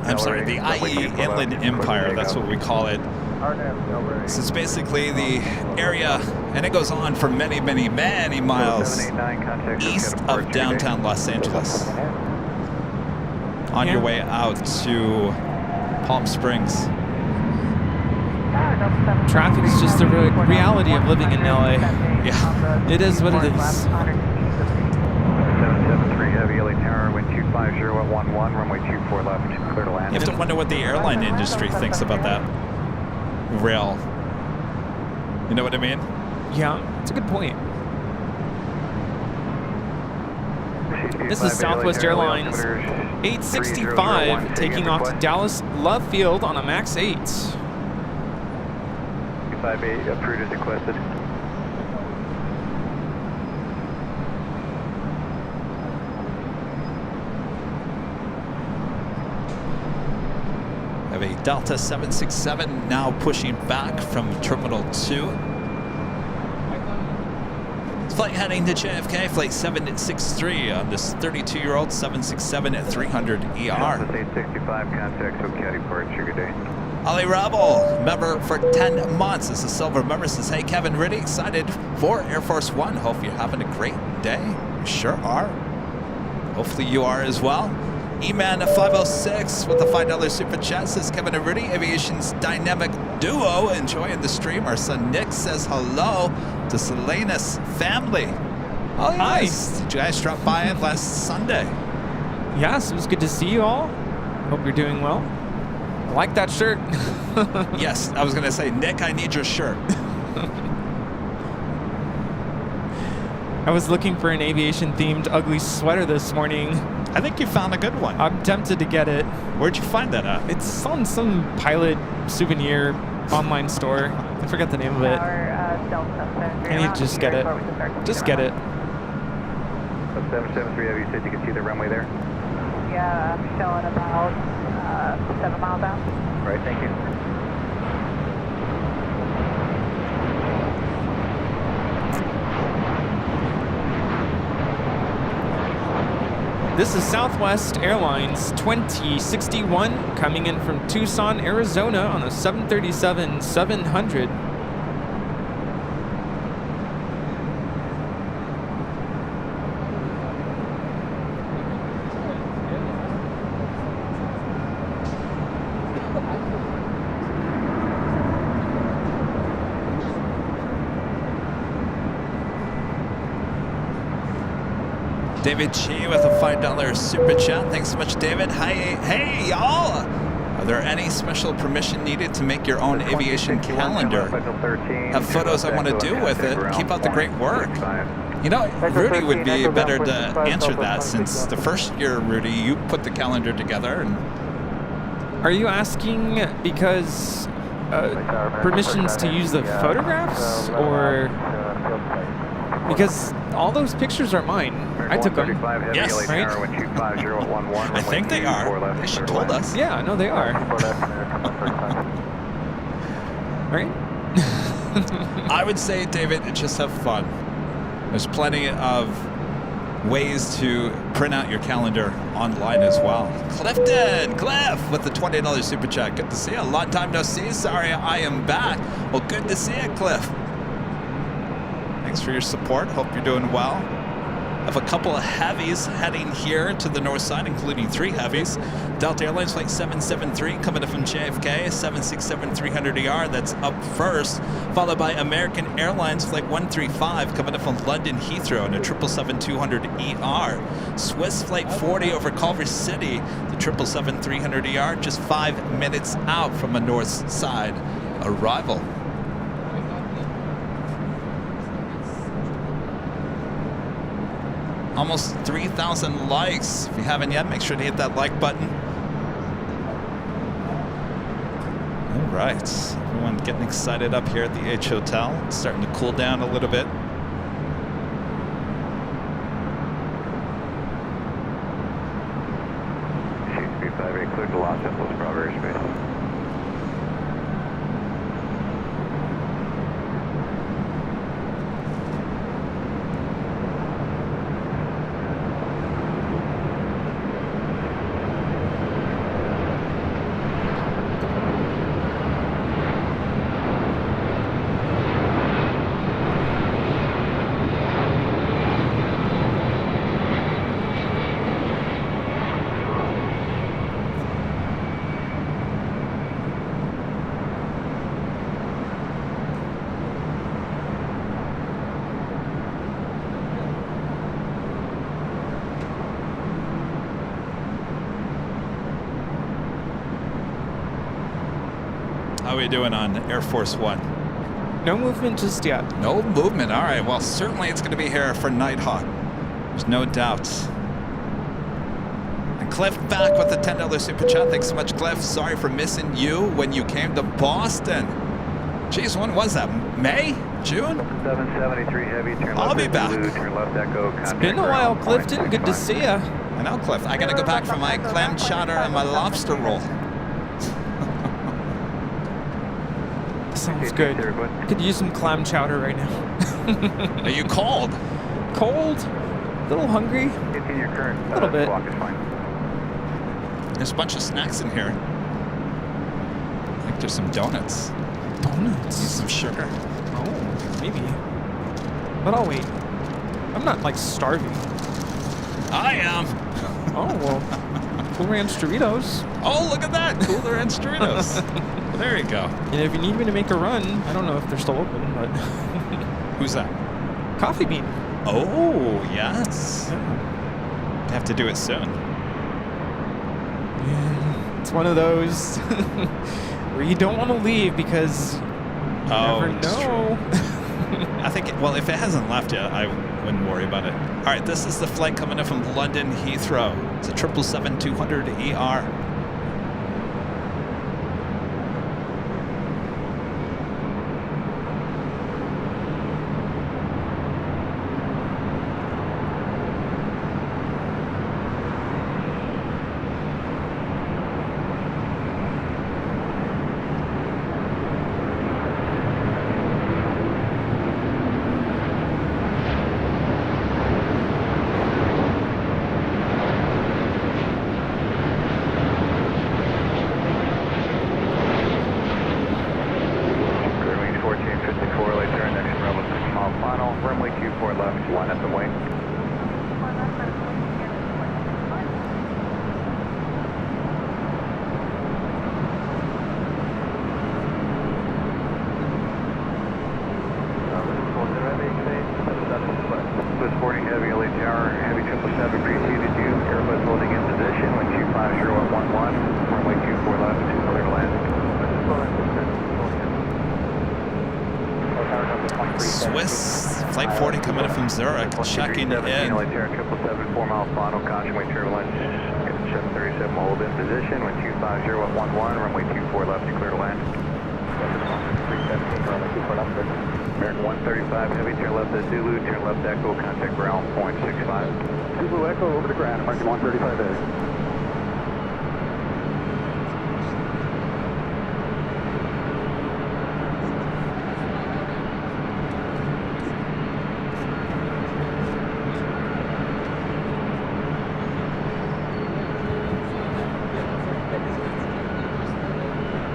I'm sorry, the IE Inland Empire, that's what we call it. This is basically the area, and it goes on for many, many, many miles east of downtown Los Angeles. On your way out to Palm Springs. Traffic is just the reality of living in LA. Yeah. It is what it is. 773 Heavy, LA Tower, wind 250 at 11, runway 24 left, clear to land. You have to wonder what the airline industry thinks about that rail. You know what I mean? Yeah, it's a good point. This is Southwest Airlines 865 taking off to Dallas Love Field on a MAX 8. 258 approved as requested. Have a Delta 767 now pushing back from Terminal 2. Flight heading to JFK, flight 763 on this 32-year-old 767 at 300 ER. 865, contact Ocati Port, good day. Ali Rabel, member for 10 months. This is Silver member, says, hey Kevin, really excited for Air Force One. Hope you're having a great day. You sure are. Hopefully you are as well. E-Man 506 with a $5 super chat says, Kevin and Rudy, Aviation's dynamic duo, enjoying the stream. Our son Nick says hello to Selena's family. Oh, yes. Did you guys drop by last Sunday? Yes, it was good to see you all. Hope you're doing well. I like that shirt. Yes, I was going to say, Nick, I need your shirt. I was looking for an aviation-themed ugly sweater this morning. I think you found a good one. I'm tempted to get it. Where'd you find that at? It's on some pilot souvenir online store. I forgot the name of it. I need to just get it. Just get it. 773 Heavy, you said you can see the runway there? Yeah, I'm showing about 7 miles out. All right, thank you. This is Southwest Airlines 2061 coming in from Tucson, Arizona on a 737-700. David Chi with a $5 super chat. Thanks so much, David. Hey, y'all. Are there any special permission needed to make your own aviation calendar? Have photos I want to do with it. Keep up the great work. You know, Rudy would be better to answer that, since the first year, Rudy, you put the calendar together. And Are you asking because permissions to use the photographs, or because all those pictures are mine? I took them. Yes, right? I think they are. They should have told us. Yeah, no, they are. Right? I would say, David, just have fun. There's plenty of ways to print out your calendar online as well. Cliff with the $20 super chat. Good to see you. Long time no see. Sorry I am back. Well, good to see you, Cliff. Thanks for your support. Hope you're doing well. I have a couple of heavies heading here to the north side, including 3 heavies. Delta Airlines flight 773 coming in from JFK, 767-300ER, that's up first, followed by American Airlines flight 135 coming in from London Heathrow in a 777-200ER. Swiss flight 40 over Culver City, the 777-300ER, just 5 minutes out from a north side arrival. Almost 3,000 likes. If you haven't yet, make sure to hit that like button. All right, everyone getting excited up here at the H Hotel. It's starting to cool down a little bit. CHP-58 cleared to Los Angeles, Bravo airspace. are we doing on Air Force One? No movement just yet. No movement. All right. Well, certainly it's going to be here for Nighthawk. There's no doubt. And Cliff back with the $10 super chat. Thanks so much, Cliff. Sorry for missing you when you came to Boston. Jeez, when was that? May? June? 773 heavy, turn left. I'll be back. Turn left, echo. It's been a while, Clifton. Good to see ya. I know, Cliff. I got to go back for my clam chowder and my lobster roll. Sounds good. Could use some clam chowder right now. Are you cold? Cold? A little hungry? Continue your current. A little bit. Block is fine. There's a bunch of snacks in here. I think there's some donuts. Donuts? Some sugar. Oh, maybe. But I'll wait. I'm not like starving. I am. Oh, well. Cool Ranch Doritos. Oh, look at that. Cooler and Doritos. There you go. And if you need me to make a run, I don't know if they're still open, but... Who's that? Coffee Bean. Oh, yes. Yeah. Have to do it soon. Yeah, it's one of those where you don't want to leave because you never know. I think, well, if it hasn't left yet, I wouldn't worry about it. All right, this is the flight coming in from London Heathrow. It's a 777-200ER. Zurich checking in. 777, 4 miles final, caution wing turbulence. 737 hold in position, wind 250 at 11, runway 24 left, you clear to land. American 135 heavy, turn left at Zulu, turn left echo, contact ground point 65. Zulu echo over the ground, American 135A.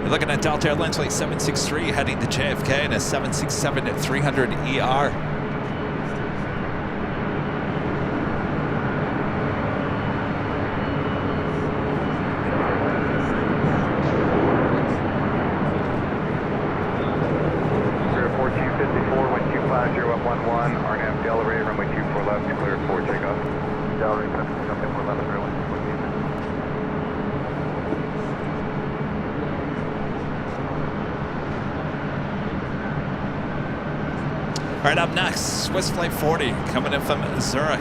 Looking at Delta Airlines flight 763 heading to JFK and a 767-300ER. All right, up next, Swiss Flight 40 coming in from Zurich.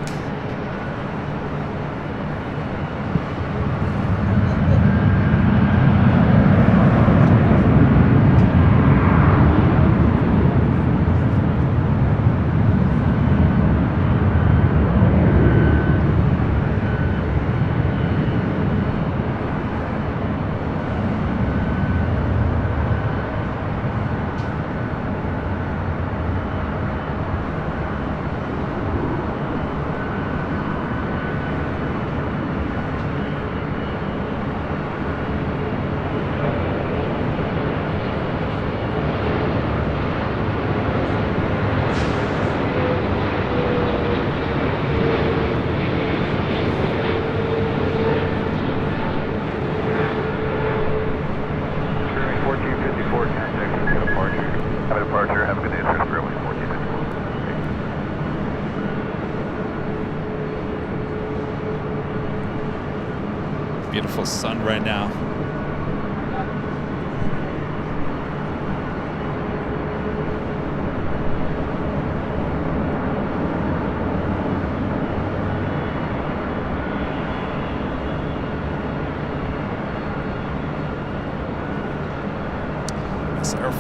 Beautiful sun right now.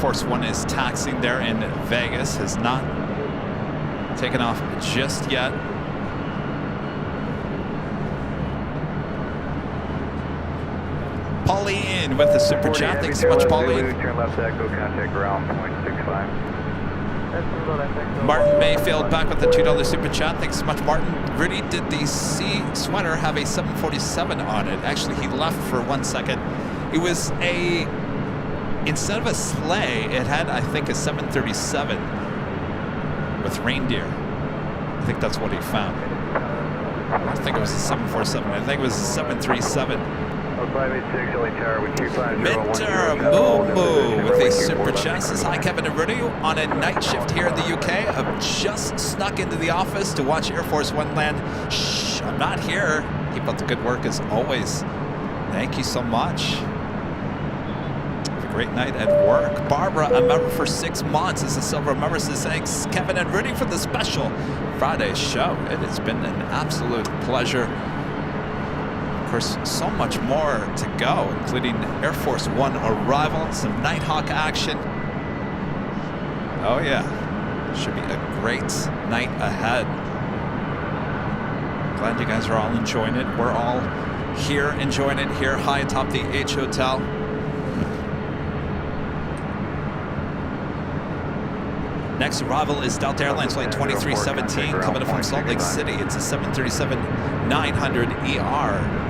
Force One is taxiing there in Vegas, has not taken off just yet. Pauline with the super chat. Thanks so much, Pauline. Turn left echo, contact ground, 0.65. Martin Mayfield back with the $2 super chat. Thanks so much, Martin. Rudy, did the C sweater have a 747 on it? Actually, he left for 1 second. It was a, instead of a sleigh, it had, I think, a 737 with reindeer. I think that's what he found. I don't think it was a 747. I think it was a 737. 586 LA Tower with 250. Minter Moo with a super chat says, hi Kevin and Rudy, on a night shift here in the UK. I've just snuck into the office to watch Air Force One land. Shh, I'm not here. Keep up the good work as always. Thank you so much. Have a great night at work. Barbara, a member for 6 months, is a silver member, says, thanks Kevin and Rudy for the special Friday show. It has been an absolute pleasure. Of course, so much more to go, including Air Force One arrival, some Nighthawk action. Oh yeah, should be a great night ahead. Glad you guys are all enjoying it. We're all here enjoying it here high atop the H Hotel. Next arrival is Delta Airlines flight 2317 coming in from Salt Lake City. It's a 737-900ER.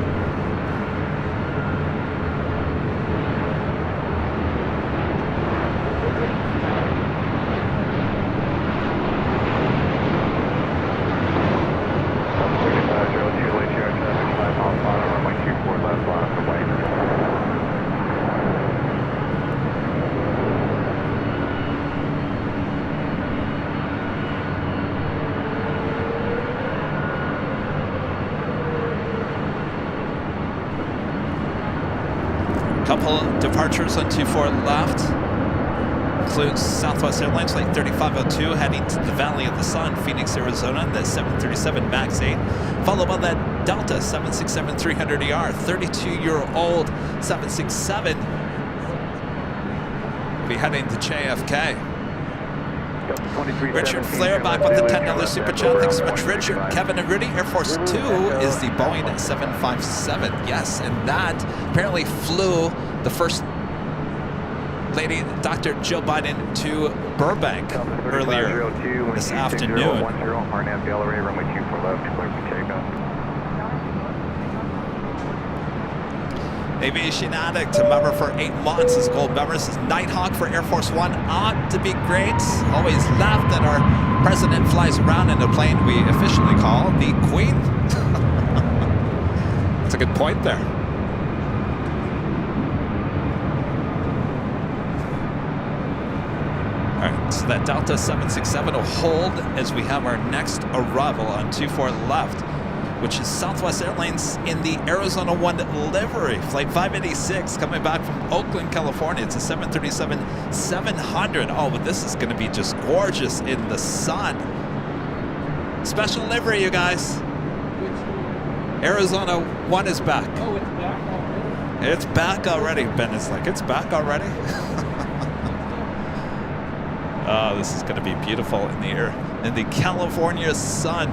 Couple departures on 24 left. Includes Southwest Airlines flight 3502 heading to the Valley of the Sun, Phoenix, Arizona, the 737 MAX 8, followed by that Delta 767-300ER, 32-year-old 767. Will be heading to JFK. Richard Flair back with the $10 super chat. Thanks so much, Richard. Kevin and Rudy, Air Force 2 is the Boeing 757. Yes, and that apparently flew the first lady, Dr. Jill Biden, to Burbank earlier this afternoon. Aviation Addict, a member for 8 months, is gold member. This is Nighthawk for Air Force One. Ought to be great. Always laugh that our president flies around in a plane we officially call the Queen. That's a good point there. All right, so that Delta 767 will hold as we have our next arrival on 24 left, which is Southwest Airlines in the Arizona 1 livery. Flight 586 coming back from Oakland, California. It's a 737-700. Oh, but this is going to be just gorgeous in the sun. Special livery, you guys. Arizona 1 is back. Oh, it's back already? It's back already. Ben is like, it's back already? Oh, this is going to be beautiful in the air, in the California sun.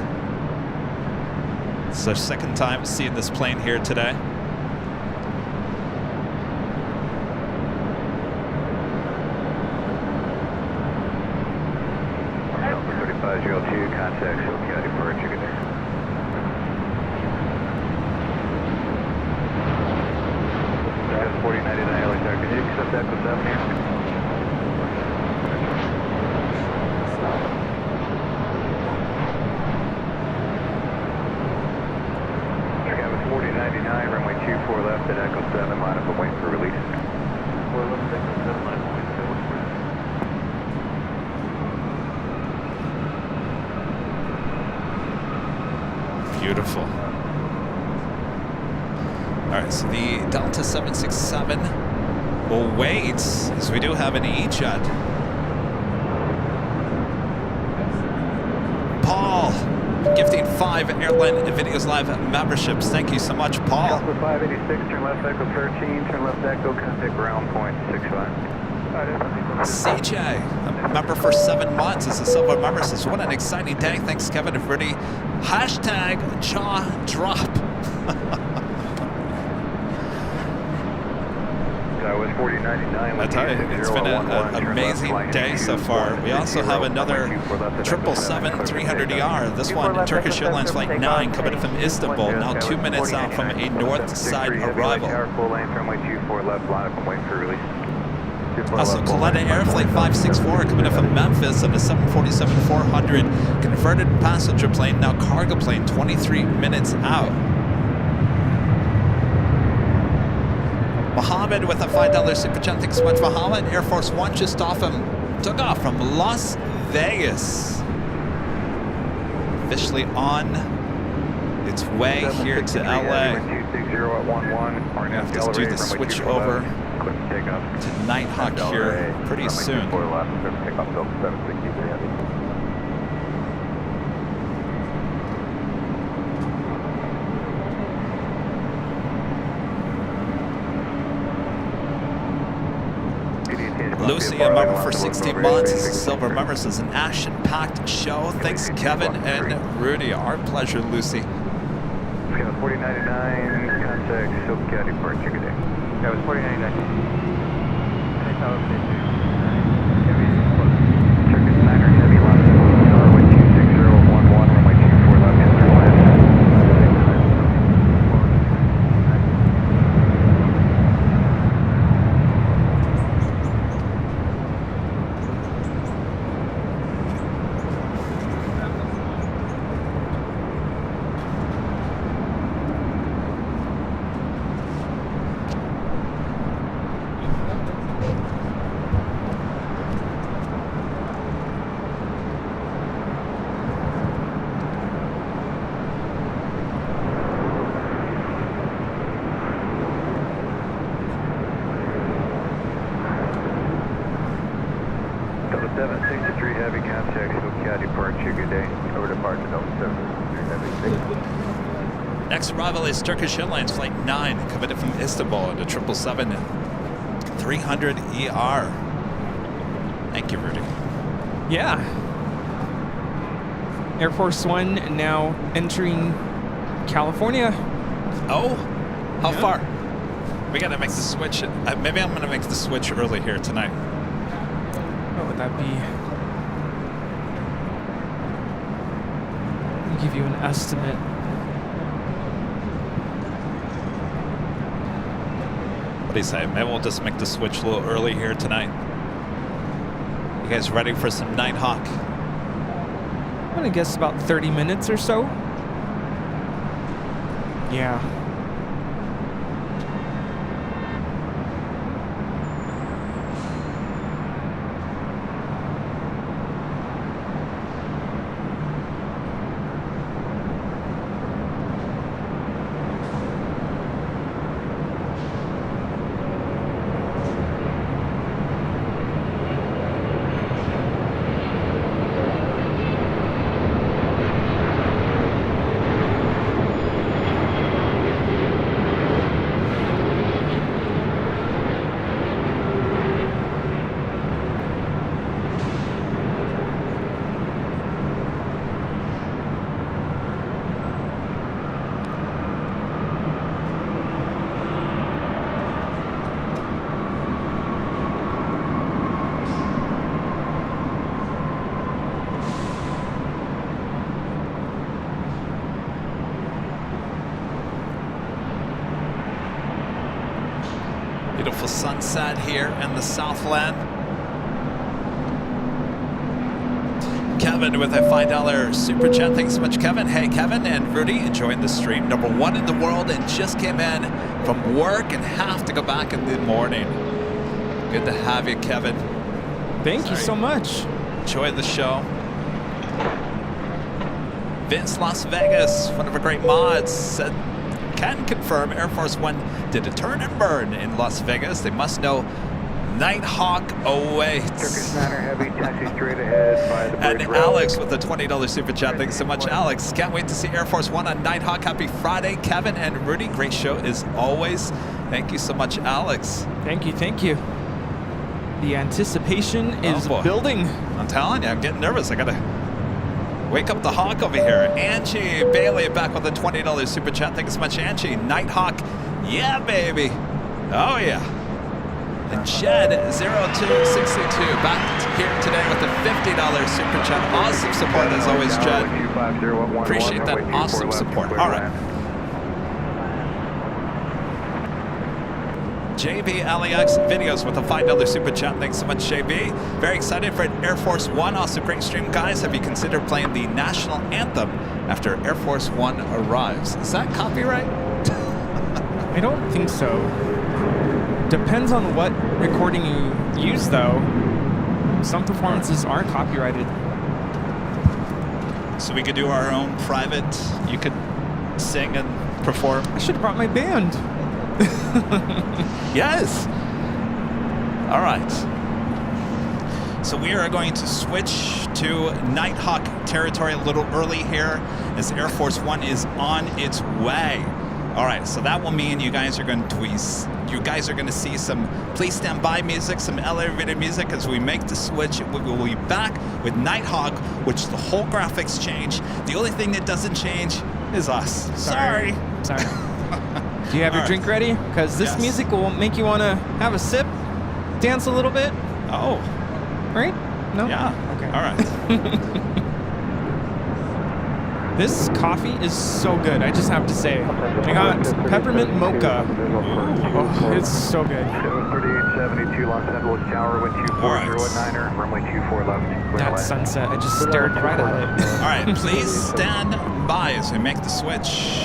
It's our second time seeing this plane here today. Delta 3502, contact Shield County departure. Good day. Dallas 4099 LA Tower, can you accept that with 7 here? Runway 24 left at Echo 7, line up and wait for release. 4 left, Echo 7, line up and wait for release. Beautiful. All right, so the Delta 767 will wait, as we do have an E-Jet. Paul, gifting 5 Airline Videos Live memberships. Thank you so much, Paul. Alpha 586, turn left Echo 13, turn left Echo, contact ground point 65. CJ, a member for 7 months, is a silver member, says, what an exciting day. Thanks, Kevin and Rudy. Hashtag jaw drop. was 4099. I tell you, it's been an amazing day so far. We also have another 777-300ER. This one, Turkish Airlines Flight 9, coming in from Istanbul, now 2 minutes out from a north side arrival. Also, Kaleta Air Flight 564 coming in from Memphis on the 747-400 converted passenger plane, now cargo plane, 23 minutes out. Mohammed with a $5 super chat. Thanks so much, Mohammed. Air Force One just off him. Took off from Las Vegas. Officially on its way here to LA. We're going to have to do the switch over to Nighthawk here pretty soon. Lucy, a member for 16 months, is a silver member. This is an action-packed show. Thanks, Kevin and Rudy. Our pleasure, Lucy. 4099, contact Silk County Park, check it in. That was 4099. Turkish Niner Heavy, lost runway 26011, runway 24 left, enter land. Next arrival is Turkish Airlines Flight 9, coming in from Istanbul at a 777-300ER. Thank you, Rudy. Yeah. Air Force One now entering California. Oh, how far? We got to make the switch. Maybe I'm going to make the switch early here tonight. What would that be? I'll give you an estimate. What do you say? Maybe we'll just make the switch a little early here tonight. You guys ready for some Nighthawk? I'm gonna guess about 30 minutes or so. Yeah. Beautiful sunset here in the Southland. Kevin with a $5 super chat. Thanks so much, Kevin. Hey, Kevin and Rudy, enjoying the stream. #1 in the world and just came in from work and have to go back in the morning. Good to have you, Kevin. Thank you so much. Enjoy the show. Vince, Las Vegas, one of our great mods, said, can confirm Air Force One did a turn and burn in Las Vegas. They must know Nighthawk awaits. Turkish Niner Heavy, taxi straight ahead by the bridge. And Alex with the $20 super chat. Thanks so much, Alex. Can't wait to see Air Force One on Nighthawk. Happy Friday, Kevin and Rudy. Great show as always. Thank you so much, Alex. Thank you, thank you. The anticipation is boy. building. I'm telling you, I'm getting nervous. I gotta wake up the hawk over here. Angie Bailey back with a $20 super chat. Thank you so much, Angie. Nighthawk, yeah, baby. Oh, yeah. And Jed0262 back here today with a $50 super chat. Awesome support as always, Jed. Appreciate that awesome support. All right. JB LAX videos with a $5 super chat. Thanks so much, JB. Very excited for Air Force One. Also, great stream, guys. Have you considered playing the national anthem after Air Force One arrives? Is that copyright? I don't think so. Depends on what recording you use, though. Some performances are copyrighted. So we could do our own private. You could sing and perform. I should have brought my band. Yes. All right. So we are going to switch to Nighthawk territory a little early here as Air Force One is on its way. All right. So that will mean you guys are going to see some Please Stand By music, some elevator music as we make the switch. We will be back with Nighthawk, which the whole graphics change. The only thing that doesn't change is us. Sorry. Do you have your drink ready? Because this music will make you want to have a sip, dance a little bit. Oh. Right? No? Yeah. Okay. All right. This coffee is so good, I just have to say. I got peppermint mocha. Oh, it's so good. 3872 Los Angeles Tower, wind 24019er, runway 24 left. That sunset, I just stared right at it. All right, please stand by as we make the switch.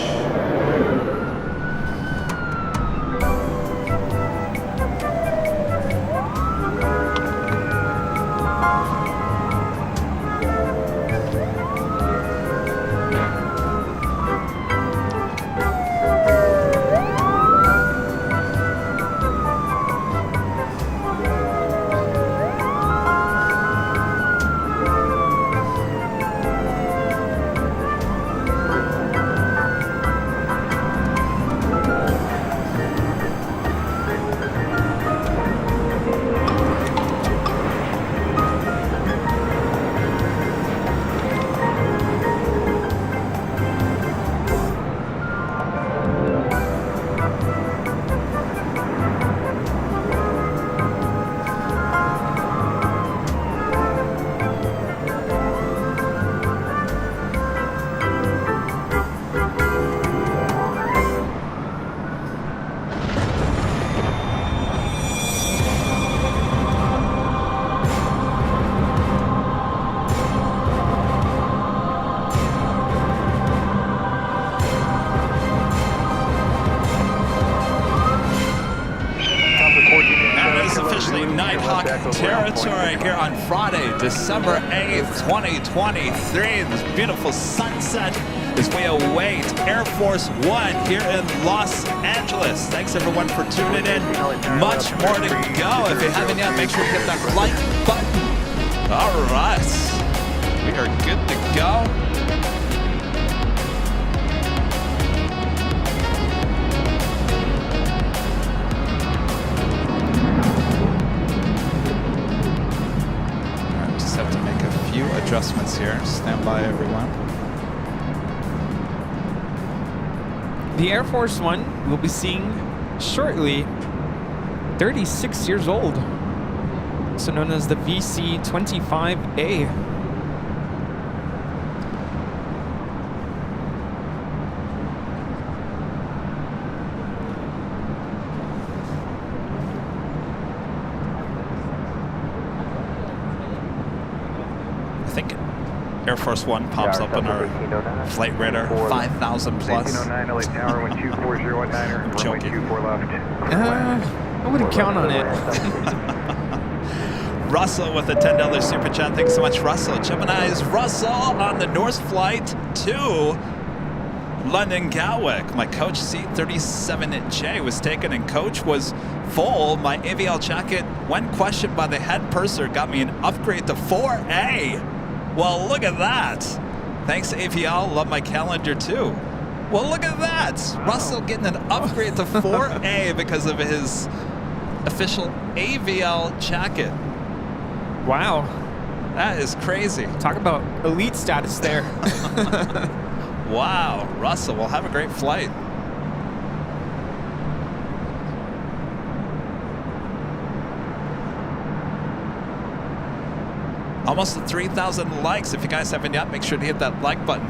Territory here on Friday, December 8th, 2023. This beautiful sunset as we await Air Force One here in Los Angeles. Thanks everyone for tuning in. Much more to go. If you haven't yet, make sure you hit that like button. All right, we are good to go. Adjustments here. Stand by, everyone. The Air Force One will be seeing shortly 36 years old, also known as the VC-25A. Air Force One pops up on our flight radar, 5,000 plus. I'm joking. I wouldn't count on it. Russell with a $10 super chat. Thanks so much, Russell. Gemini's Russell on the North flight to London Gatwick. My coach C37J was taken and coach was full. My AVL jacket, when questioned by the head purser, got me an upgrade to 4A. Well, look at that. Thanks, AVL. Love my calendar, too. Well, look at that. Wow. Russell getting an upgrade to 4A because of his official AVL jacket. Wow. That is crazy. Talk about elite status there. Wow. Russell, well, have a great flight. Almost at 3,000 likes. If you guys haven't yet, make sure to hit that like button.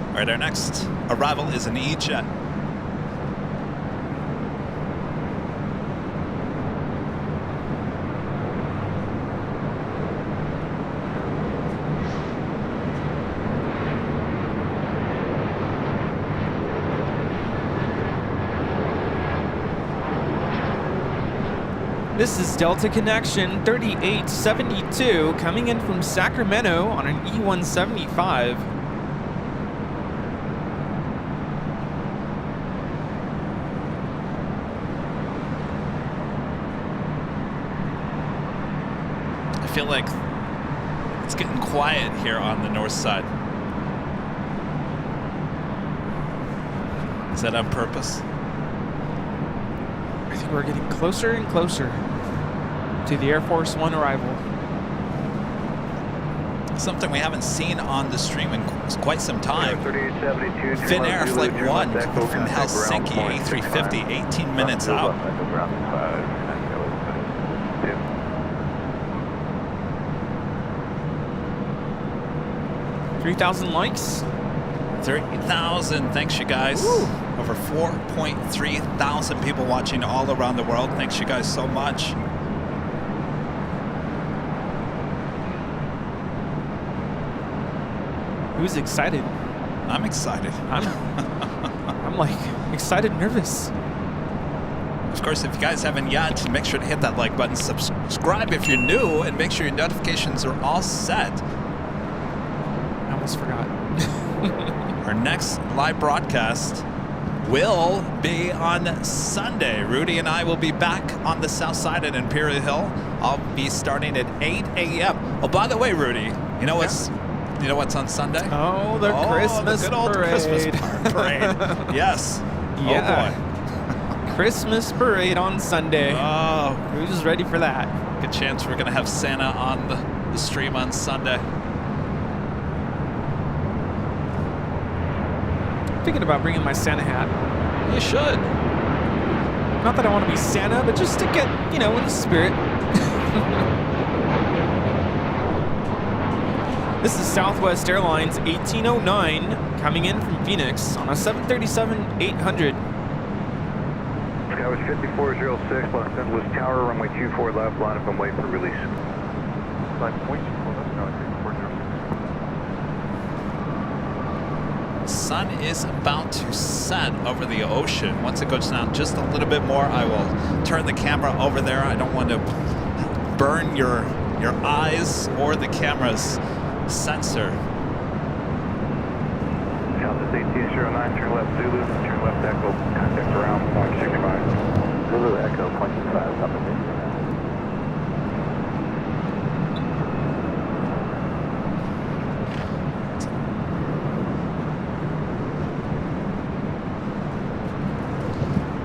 All right, our next arrival is an E-Jet. This is Delta Connection 3872 coming in from Sacramento on an E175. I feel like it's getting quiet here on the north side. Is that on purpose? I think we're getting closer and closer to the Air Force One arrival. Something we haven't seen on the stream in quite some time. 3872. Finnair Flight 1 from Helsinki, A350, 18 minutes out. 3,000 likes. 30,000. Thanks, you guys. Woo. Over 4.3 thousand people watching all around the world. Thanks, you guys, so much. Who's excited? I'm excited. I'm like excited, nervous. Of course, if you guys haven't yet, make sure to hit that like button, subscribe if you're new, and make sure your notifications are all set. I almost forgot. Our next live broadcast will be on Sunday. Rudy and I will be back on the Southside at Imperial Hill. I'll be starting at 8 a.m. Oh, by the way, Rudy, you know what's on Sunday? Oh, the Christmas the good old parade. Christmas parade. Yes. Yeah. Oh boy. Christmas parade on Sunday. Oh, Who's ready for that? good chance we're gonna have Santa on the stream on Sunday. Thinking about bringing my Santa hat. You should. Not that I want to be Santa, but just to get, in the spirit. This is Southwest Airlines 1809 coming in from Phoenix on a 737-800. Skywatch 5406, Los Angeles Tower, runway 24 left, line up and wait for release. Sun is about to set over the ocean. Once it goes down just a little bit more, I will turn the camera over there. I don't want to burn your eyes or the camera's sensor. Southwest 1809, turn left Zulu, turn left Echo, contact around 0.65. Zulu Echo, 0.65, up and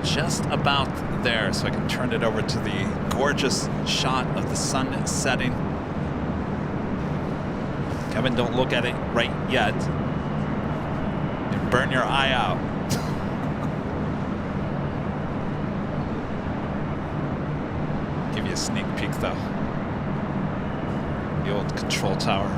Just about there, so I can turn it over to the gorgeous shot of the sun setting. Kevin, don't look at it right yet. You burn your eye out. Give you a sneak peek though. The old control tower.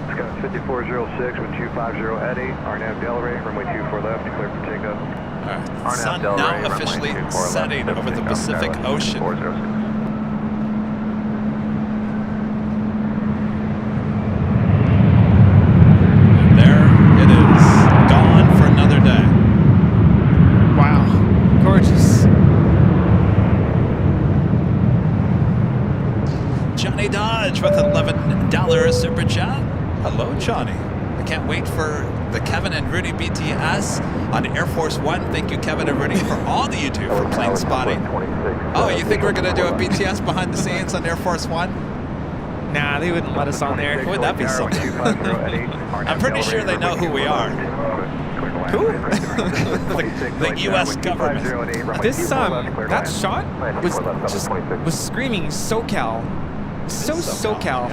Skywatch 5406 with 250 Eddie, RNAV Delray, runway 24 left, clear for takeoff. All right. Sun now officially setting over the Pacific Ocean. 406. There it is. Gone for another day. Wow. Gorgeous. Johnny Dodge with $11 super chat. Hello, Johnny. I can't wait for the Kevin and Rudy BTS on Air Force One. Thank you, Kevin and Rudy, for all that you do for plane spotting. Oh, you think we're going to do a BTS behind the scenes on Air Force One? Nah, they wouldn't let us on there. Would that be something? I'm pretty sure they know who we are. Who? the U.S. government. This that shot was screaming SoCal. So SoCal.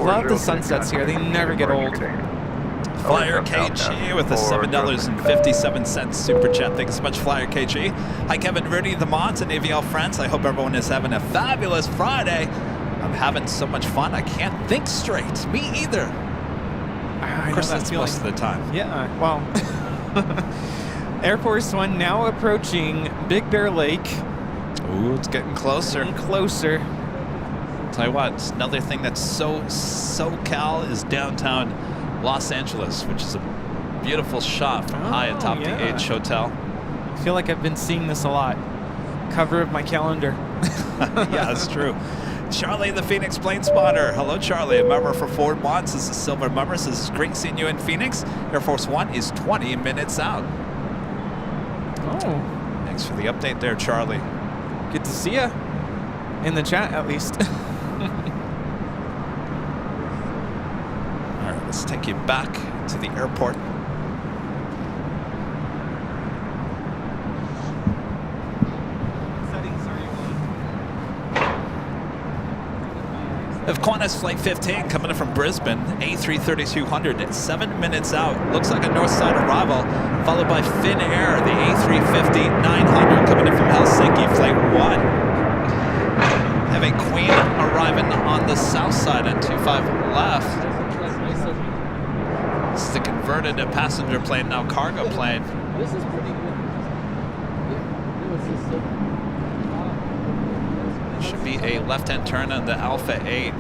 Love the sunsets here. They never get old. Flyer KG with a $7.57 super chat. Thanks so much, Flyer KG. Hi, Kevin, Rudy, the mods, and AVL friends. I hope everyone is having a fabulous Friday. I'm having so much fun, I can't think straight. Me either. Of course, that's most of the time. Yeah, well. Air Force One now approaching Big Bear Lake. Ooh, it's getting closer. Closer. Tell you what, another thing that's so SoCal is downtown Los Angeles, which is a beautiful shot from high atop the H Hotel. I feel like I've been seeing this a lot. Cover of my calendar. Yeah, that's true. Charlie, the Phoenix plane spotter. Hello, Charlie. A member for 4 months. This is Silver Members. This is great seeing you in Phoenix. Air Force One is 20 minutes out. Oh. Thanks for the update there, Charlie. Good to see you. In the chat, at least. All right, let's take you back to the airport. Of Qantas Flight 15 coming in from Brisbane, A330-200 at 7 minutes out. Looks like a north side arrival, followed by Finnair, the A350-900 coming in from Helsinki, Flight 1. Have a Queen arriving on the south side on 25 left. This is a converted passenger plane, now cargo plane. This is pretty good. Should be a left-hand turn on the Alpha 8.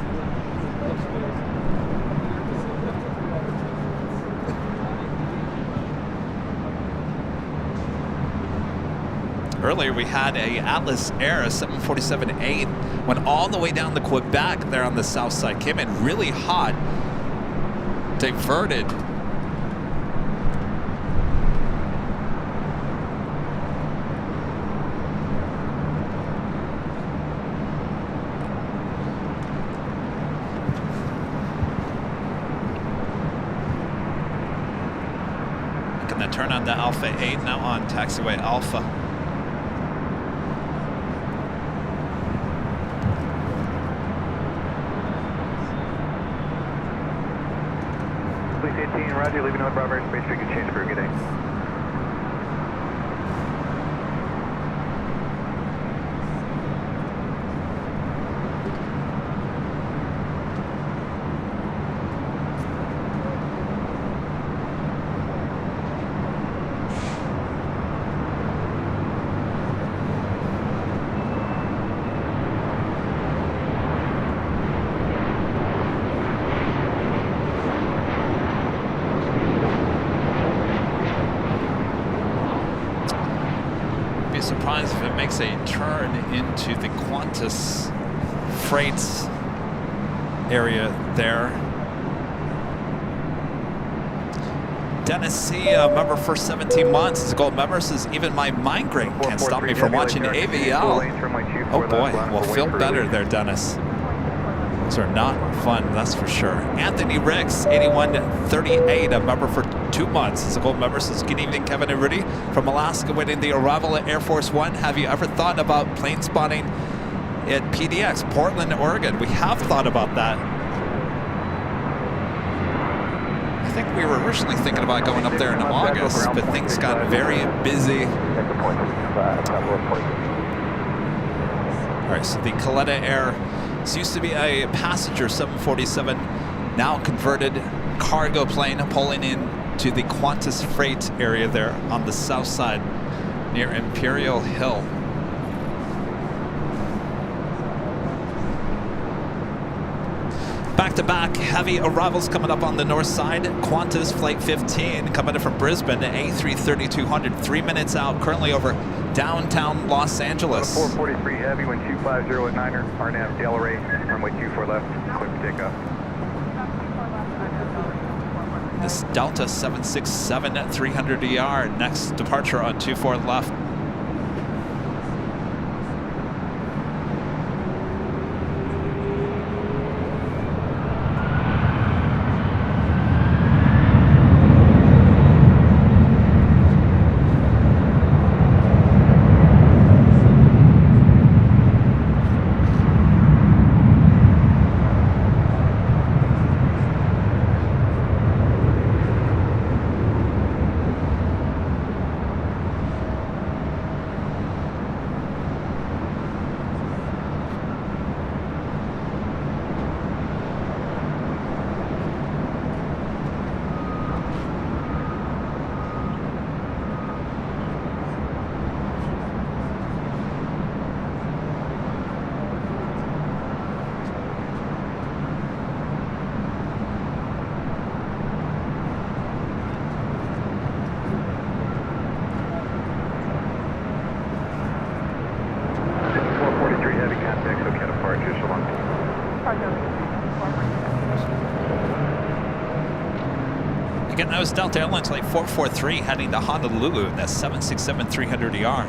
Earlier we had a Atlas Air, a 747-8, went all the way down to Quebec there on the south side, came in really hot, diverted. Turn on the Alpha 8, now on taxiway Alpha. Police 18, roger, leaving on Bravo airspace, we can change for a good day. Surprised if it makes a turn into the Qantas freights area there. Dennis C, a member for 17 months, is a gold member, says even my migraine can't stop me from watching AVL. Oh boy, well, feel better there, Dennis. Those are not fun, that's for sure. Anthony Ricks, 8138, a member for 2 months. Is a gold member, says good evening, Kevin and Rudy. From Alaska, waiting the arrival at Air Force One. Have you ever thought about plane spotting at PDX, Portland, Oregon? We have thought about that. I think we were originally thinking about going up there in August, but things got very busy. All right, so the Coletta Air, this used to be a passenger 747, now converted cargo plane, pulling in to the Qantas freight area there on the south side near Imperial Hill. Back-to-back heavy arrivals coming up on the north side. Qantas Flight 15 coming in from Brisbane, A330-200, 3 minutes out, currently over downtown Los Angeles. 443 heavy, wind 250 at 9er, RNAV Delray, runway 24 left, clear for takeoff. this Delta 767 at 300 ER. Next departure on 24 left. Again, that was Delta Airlines Flight 443 heading to Honolulu. That's 767 300 ER.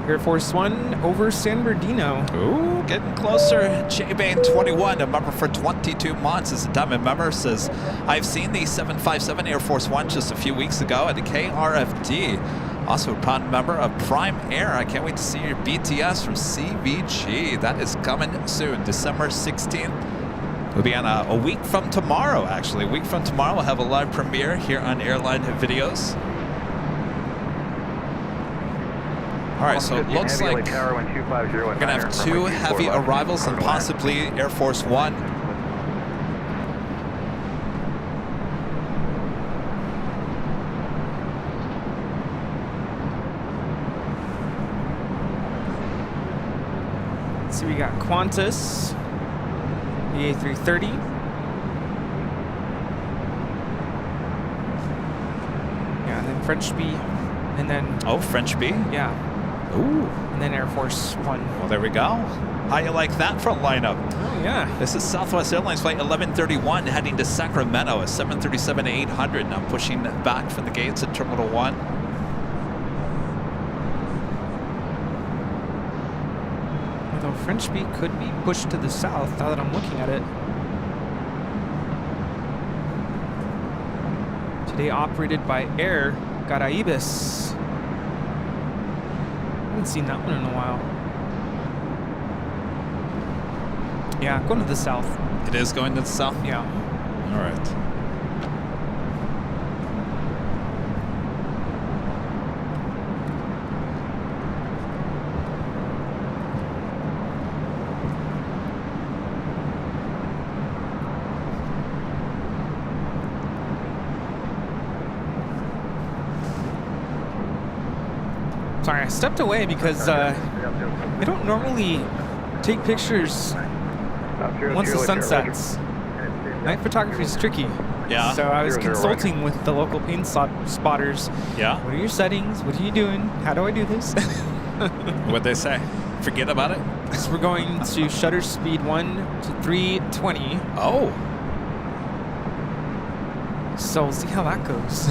Air Force One over San Bernardino. Ooh, getting closer. J-Bane 21, a member for 22 months, is a diamond member, says, I've seen the 757 Air Force One just a few weeks ago at the KRFD. Also a proud member of Prime Air. I can't wait to see your BTS from CVG. That is coming soon, December 16th. We'll be on a week from tomorrow, actually. A week from tomorrow, we'll have a live premiere here on Airline Videos. All right, so it looks like we're going to have 2 heavy arrivals and possibly Air Force One. Let's see, we got Qantas, the A330. Yeah, and then French B, and then... Oh, French B? Yeah. Ooh. And then Air Force One. Well, there we go. How you like that front lineup? Oh, yeah. This is Southwest Airlines Flight 1131 heading to Sacramento, a 737-800. Now pushing back from the gates at Terminal 1. Although French B could be pushed to the south now that I'm looking at it. Today operated by Air Caraibes. I haven't seen that one in a while. Yeah, going to the south. It is going to the south? Yeah. All right. Sorry, I stepped away because I don't normally take pictures once the sun sets. Night photography is tricky. Yeah. So I was consulting with the local plane spotters. Yeah. What are your settings? What are you doing? How do I do this? What'd they say? Forget about it? So we're going to shutter speed 1 to 320. Oh. So we'll see how that goes.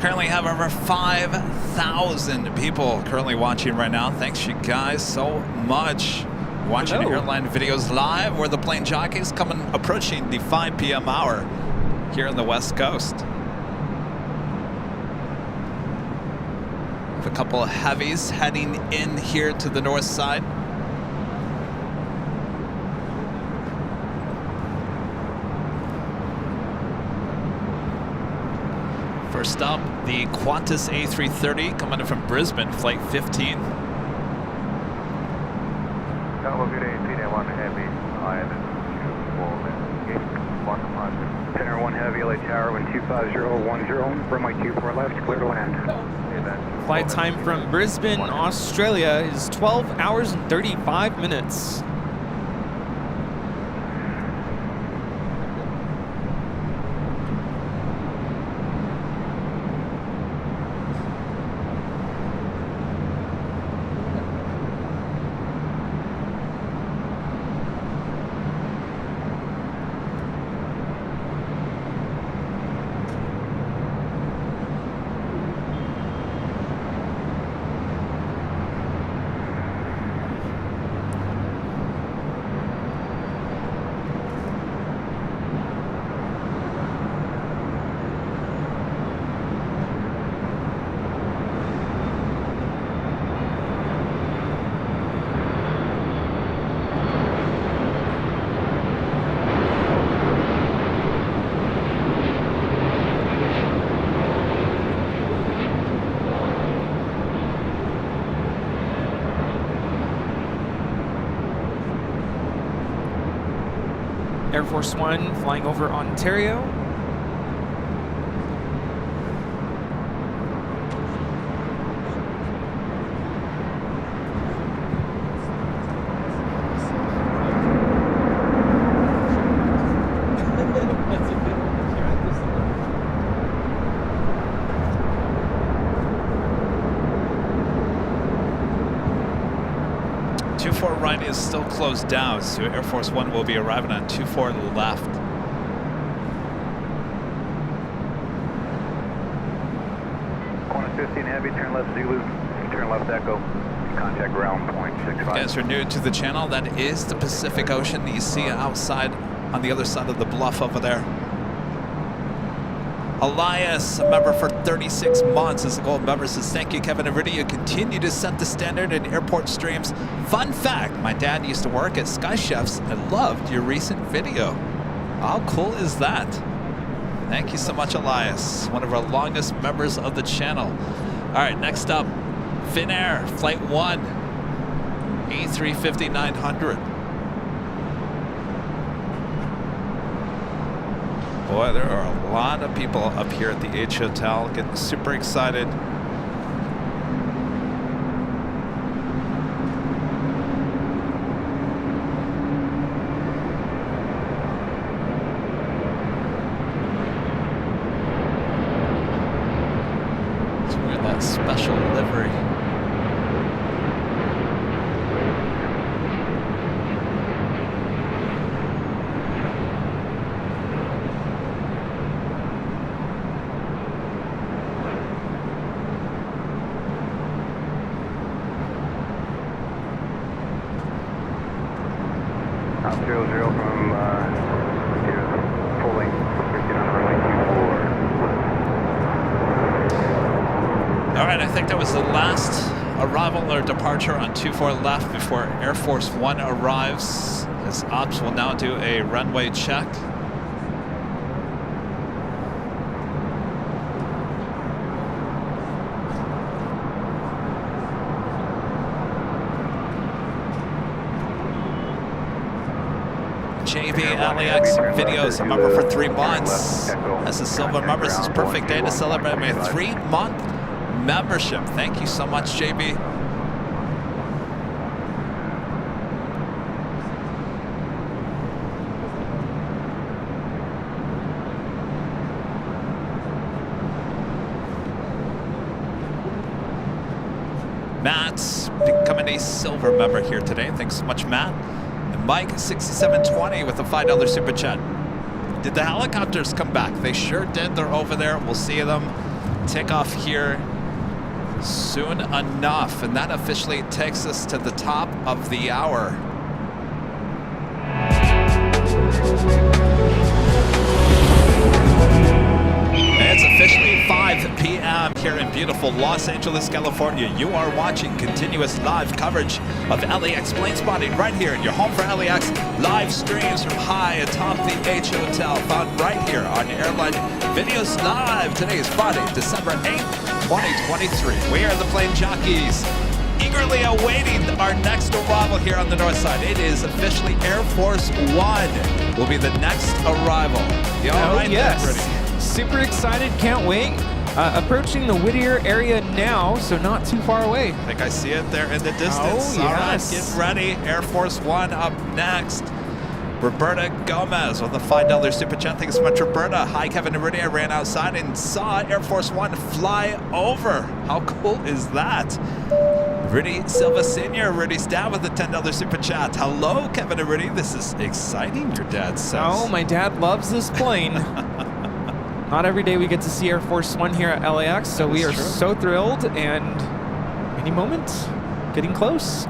Currently have over 5,000 people currently watching right now. Thanks you guys so much. Watching Hello. Airline Videos live, where the plane jockeys approaching the 5 p.m. hour here on the West Coast. Have a couple of heavies heading in here to the north side. First up, the Qantas A330 coming in from Brisbane, flight 15. Center 1 Heavy, LA Tower, wind 25010, runway 24 left, clear to land. Flight time from Brisbane, Australia is 12 hours and 35 minutes. Air Force One flying over Ontario. Right is still closed down, so Air Force One will be arriving on 24 left. Corner 15 heavy, turn left Zulu, turn left Echo, contact ground point 65. If you guys are new to the channel, that is the Pacific Ocean that you see outside on the other side of the bluff over there. Elias, a member for 36 months, is a gold member, says, thank you, Kevin and Rudy. You continue to set the standard in airport streams. Fun fact, my dad used to work at Sky Chefs and loved your recent video. How cool is that? Thank you so much, Elias, one of our longest members of the channel. All right, next up, Finnair, Flight 1, A350-900. Boy, there are a lot of people up here at the H Hotel getting super excited. It's wearing that special livery. Top 00 from here, pulling 15 on runway 24. All right, I think that was the last arrival or departure on 24 left before Air Force One arrives. As ops will now do a runway check. JB LAX videos, a member for 3 months. As a silver member, this is perfect day to celebrate my 3-month membership. Thank you so much, JB. Matt's becoming a silver member here today. Thanks so much, Matt. Mike 6720 with a $5 super chat. Did the helicopters come back? They sure did. They're over there. We'll see them take off here soon enough. And that officially takes us to the top of the hour. It's officially 5 p.m. here in beautiful Los Angeles, California. You are watching continuous live coverage of LAX plane spotting right here in your home for LAX. Live streams from high atop the H Hotel, found right here on Airline Videos Live. Today is Friday, December 8th, 2023. We are the Plane Jockeys, eagerly awaiting our next arrival here on the north side. It is officially Air Force One will be the next arrival. You all right yes. there, Brittany? Super excited, can't wait. Approaching the Whittier area now, so not too far away. I think I see it there in the distance. Oh, All right, yes. get ready. Air Force One up next. Roberta Gomez with a $5 super chat. Thanks so much, Roberta. Hi, Kevin and Rudy. I ran outside and saw Air Force One fly over. How cool is that? Rudy Silva Sr., Rudy's dad with a $10 super chat. Hello, Kevin and Rudy. This is exciting, your dad says. Oh, my dad loves this plane. Not every day we get to see Air Force One here at LAX, so we are so thrilled, and any moment, getting close.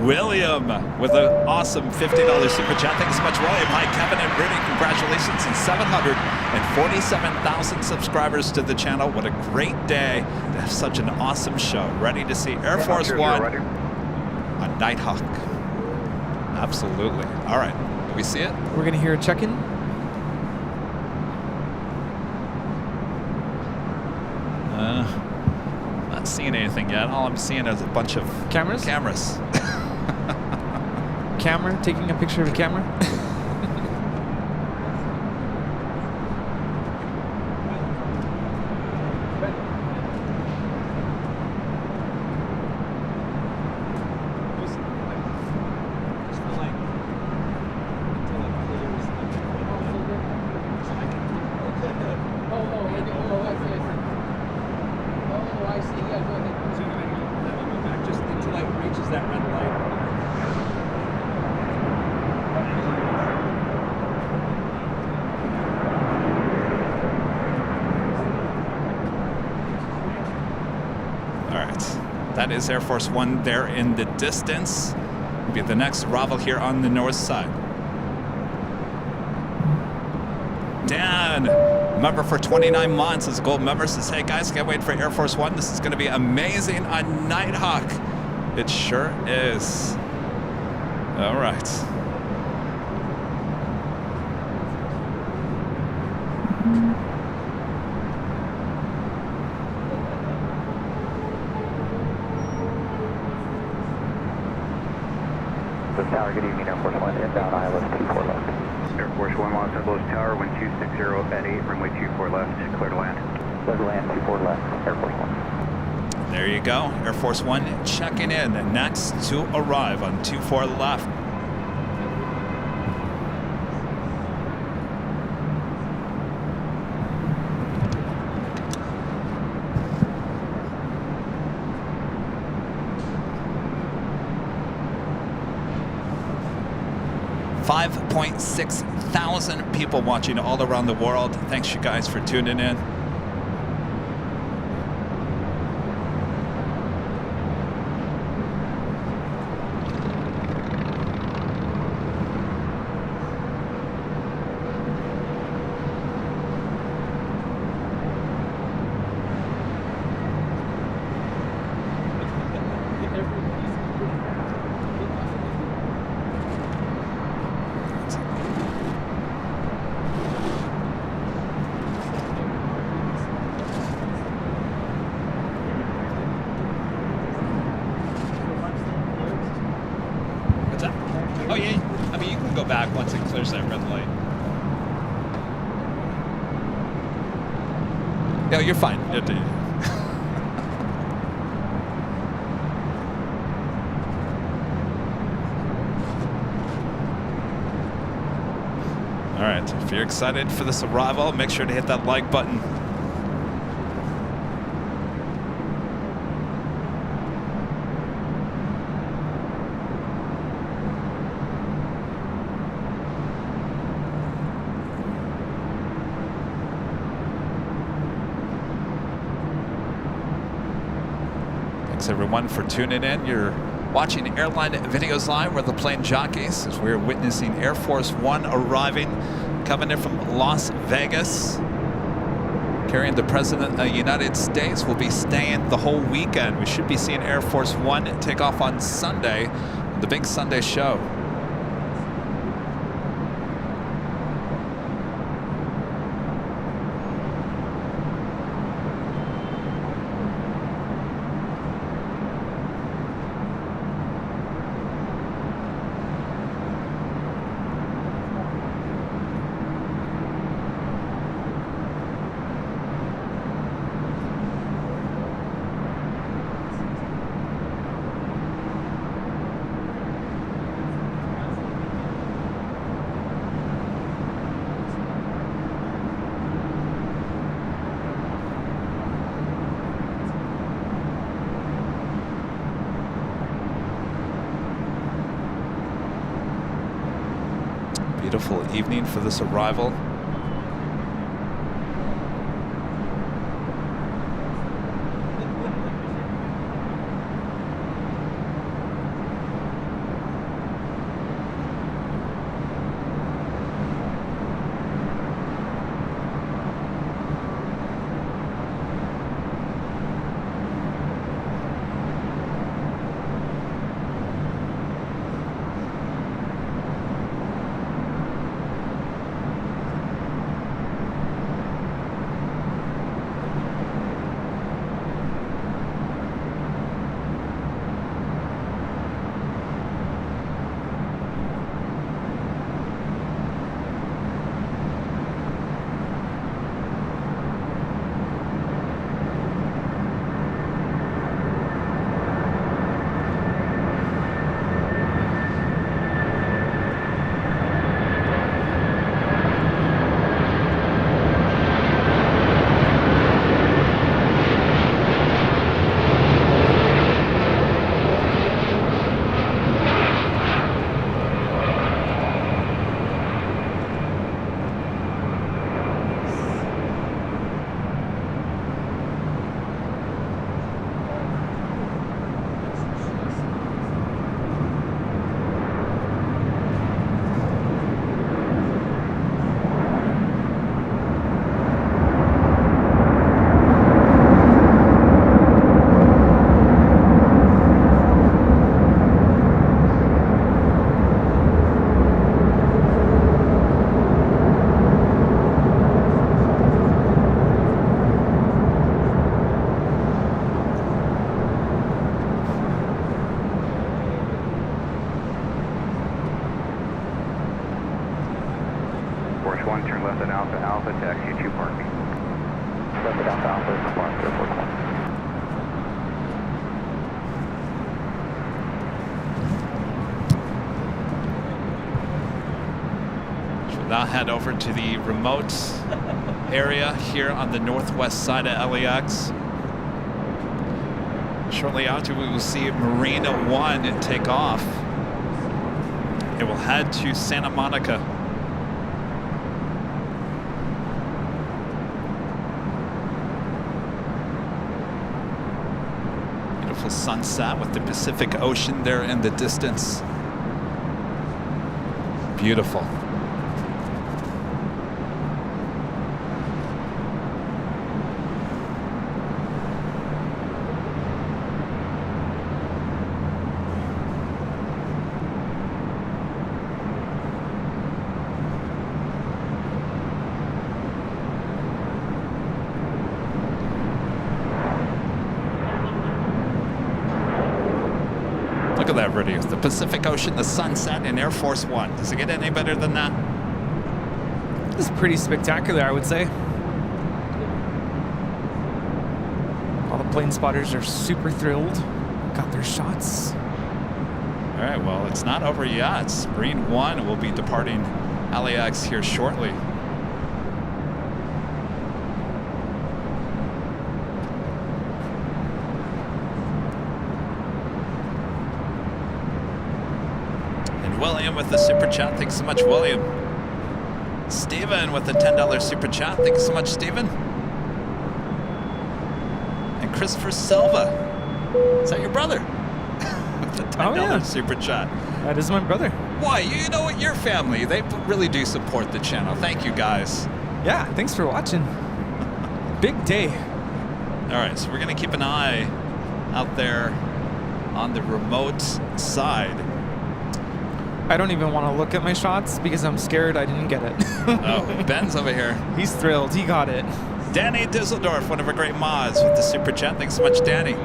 William with an awesome $50 super chat. Thanks so much, William. Hi, Kevin and Rudy. Congratulations on 747,000 subscribers to the channel. What a great day to have such an awesome show. Ready to see Air Force One on Nighthawk. Absolutely. All right. Do we see it? We're going to hear a check-in. Not seeing anything yet. All I'm seeing is a bunch of cameras. Camera, Taking a picture of a camera. That is Air Force One there in the distance. Will be the next arrival here on the north side. Dan, member for 29 months, is a gold member, says, hey guys, can't wait for Air Force One. This is going to be amazing on Nighthawk. It sure is. All right. The tower, good evening, Air Force One, inbound ILS 24 left. Air Force One, Los Angeles Tower, wind 260 at 8, runway 24 left, clear to land. Clear to land, 24 left, Air Force One. There you go. Air Force One checking in. Next to arrive on 24 left. $5,600 people watching all around the world. Thanks, you guys, for tuning in. Oh yeah, I mean you can go back once it clears that red light. Yeah, you're fine. All right, if you're excited for this arrival, make sure to hit that like button. Thanks everyone for tuning in. You're watching Airline Videos Live. We're the Plane Jockeys as we're witnessing Air Force One arriving, coming in from Las Vegas, carrying the President of the United States. Will be staying the whole weekend. We should be seeing Air Force One take off on Sunday, the big Sunday show. Beautiful evening for this arrival. Alpha, taxi 2 parking. Limited Alpha Alpha, response to airport 1. We'll now head over to the remote area here on the northwest side of LAX. Shortly after, we will see Marina 1 take off. It will head to Santa Monica. Beautiful sunset with the Pacific Ocean there in the distance. Beautiful. Look at that video. The Pacific Ocean, the sunset, and Air Force One. Does it get any better than that? This is pretty spectacular, I would say. All the plane spotters are super thrilled. Got their shots. All right, well, it's not over yet. Marine 1 will be departing LAX here shortly. William with the super chat. Thanks so much, William. Steven with the $10 super chat. Thanks so much, Steven. And Christopher Silva. Is that your brother? With the $10 super chat. That is my brother. Why? You know what? Your family. They really do support the channel. Thank you, guys. Yeah, thanks for watching. Big day. All right, so we're going to keep an eye out there on the remote side. I don't even want to look at my shots because I'm scared I didn't get it. Oh, Ben's over here. He's thrilled. He got it. Danny Dusseldorf, one of our great mods, with the super chat. Thanks so much, Danny.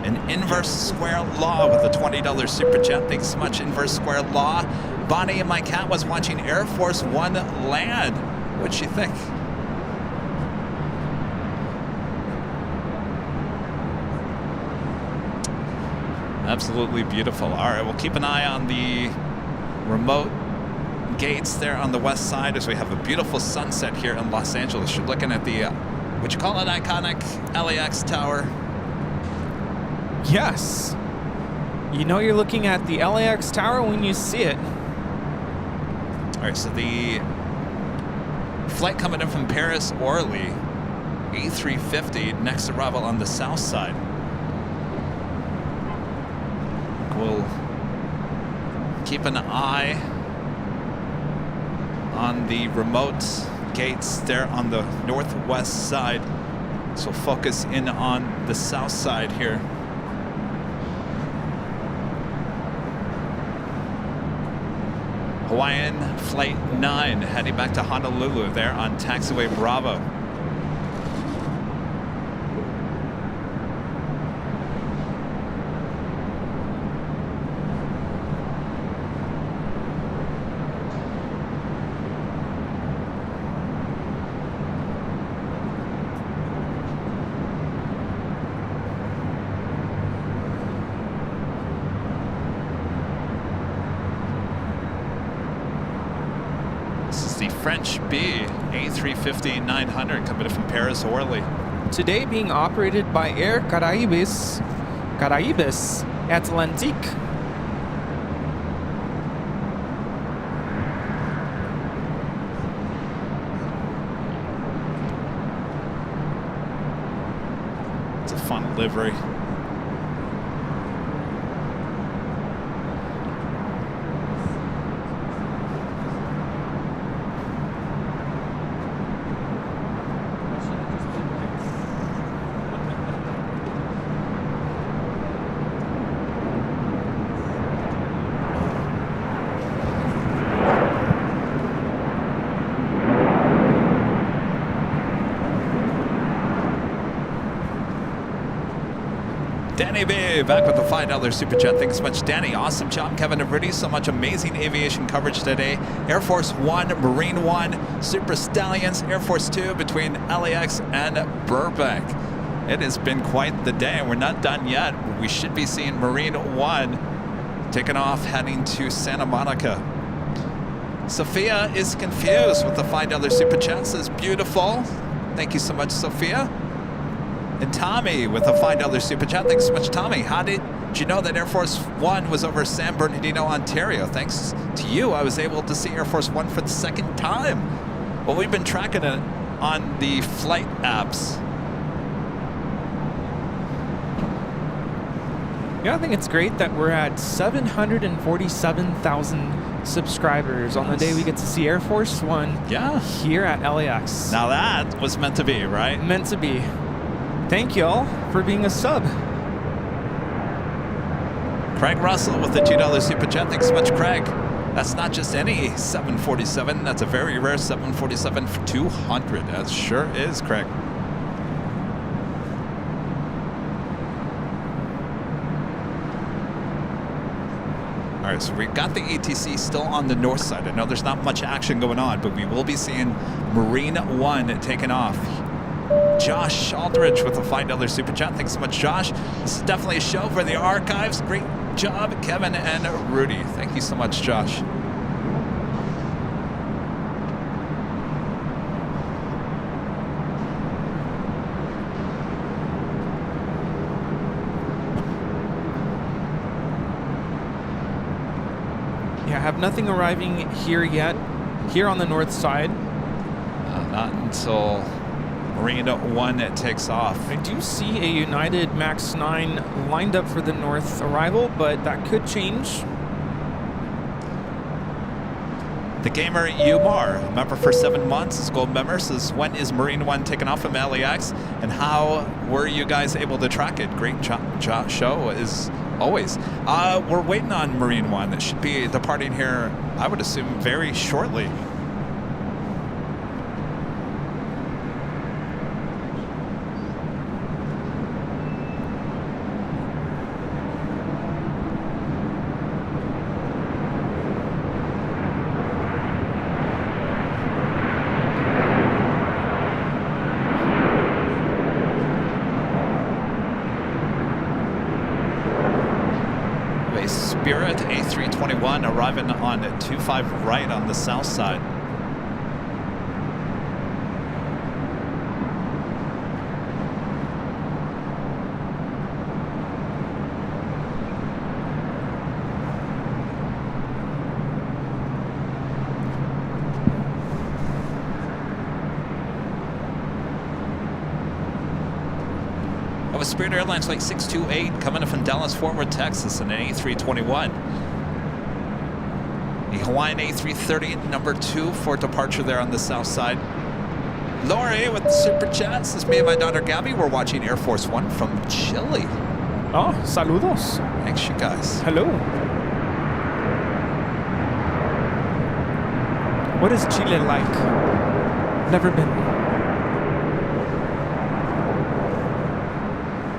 An Inverse Square Law with a $20 super chat. Thanks so much, Inverse Square Law. Bonnie and my cat was watching Air Force One land. What'd she think? Absolutely beautiful. All right, we'll keep an eye on the remote gates there on the west side as we have a beautiful sunset here in Los Angeles. You're looking at the, what you call it, iconic LAX tower. Yes. You know you're looking at the LAX tower when you see it. All right, so the flight coming in from Paris, Orly, A350, next arrival on the south side. We'll keep an eye on the remote gates there on the northwest side. So focus in on the south side here. Hawaiian Flight 9 heading back to Honolulu there on taxiway Bravo. French B, A350-900 coming in from Paris, Orly. Today being operated by Air Caraibes Atlantique. It's a fun livery. Danny B back with the $5 super chat. Thanks so much, Danny. Awesome job, Kevin and Rudy. So much amazing aviation coverage today. Air Force One, Marine One, Super Stallions, Air Force Two between LAX and Burbank. It has been quite the day, and we're not done yet. We should be seeing Marine One taking off, heading to Santa Monica. Sophia is confused with the $5 super chat. Says beautiful. Thank you so much, Sophia. And Tommy with a $5 super chat. Thanks so much, Tommy. How did you know that Air Force One was over San Bernardino, Ontario? Thanks to you, I was able to see Air Force One for the second time. Well, we've been tracking it on the flight apps. Yeah, I think it's great that we're at 747,000 subscribers on the day we get to see Air Force One here at LAX. Now that was meant to be, right? Meant to be. Thank y'all for being a sub. Craig Russell with the $2 super chat. Thanks so much, Craig. That's not just any 747. That's a very rare 747 for 200. That sure is, Craig. All right, so we've got the ATC still on the north side. I know there's not much action going on, but we will be seeing Marine One taking off. Josh Aldridge with a $5 super chat. Thanks so much, Josh. This is definitely a show for the archives. Great job, Kevin and Rudy. Thank you so much, Josh. Yeah, I have nothing arriving here yet, here on the north side. Not until Marine One takes off. I do see a United MAX 9 lined up for the north arrival, but that could change. The gamer Umar, a member for 7 months, is gold member, says, when is Marine One taking off from LAX, and how were you guys able to track it? Great show as always. We're waiting on Marine One. It should be departing here, I would assume, very shortly. Spirit A321 arriving on 25 right on the south side. Spirit Airlines Flight 628 coming in from Dallas Fort Worth, Texas, in an A321. The Hawaiian A330 number 2 for departure there on the south side. Lori with the super chats. This is me and my daughter Gabby. We're watching Air Force One from Chile. Oh, saludos. Thanks, you guys. Hello. What is Chile like? Never been.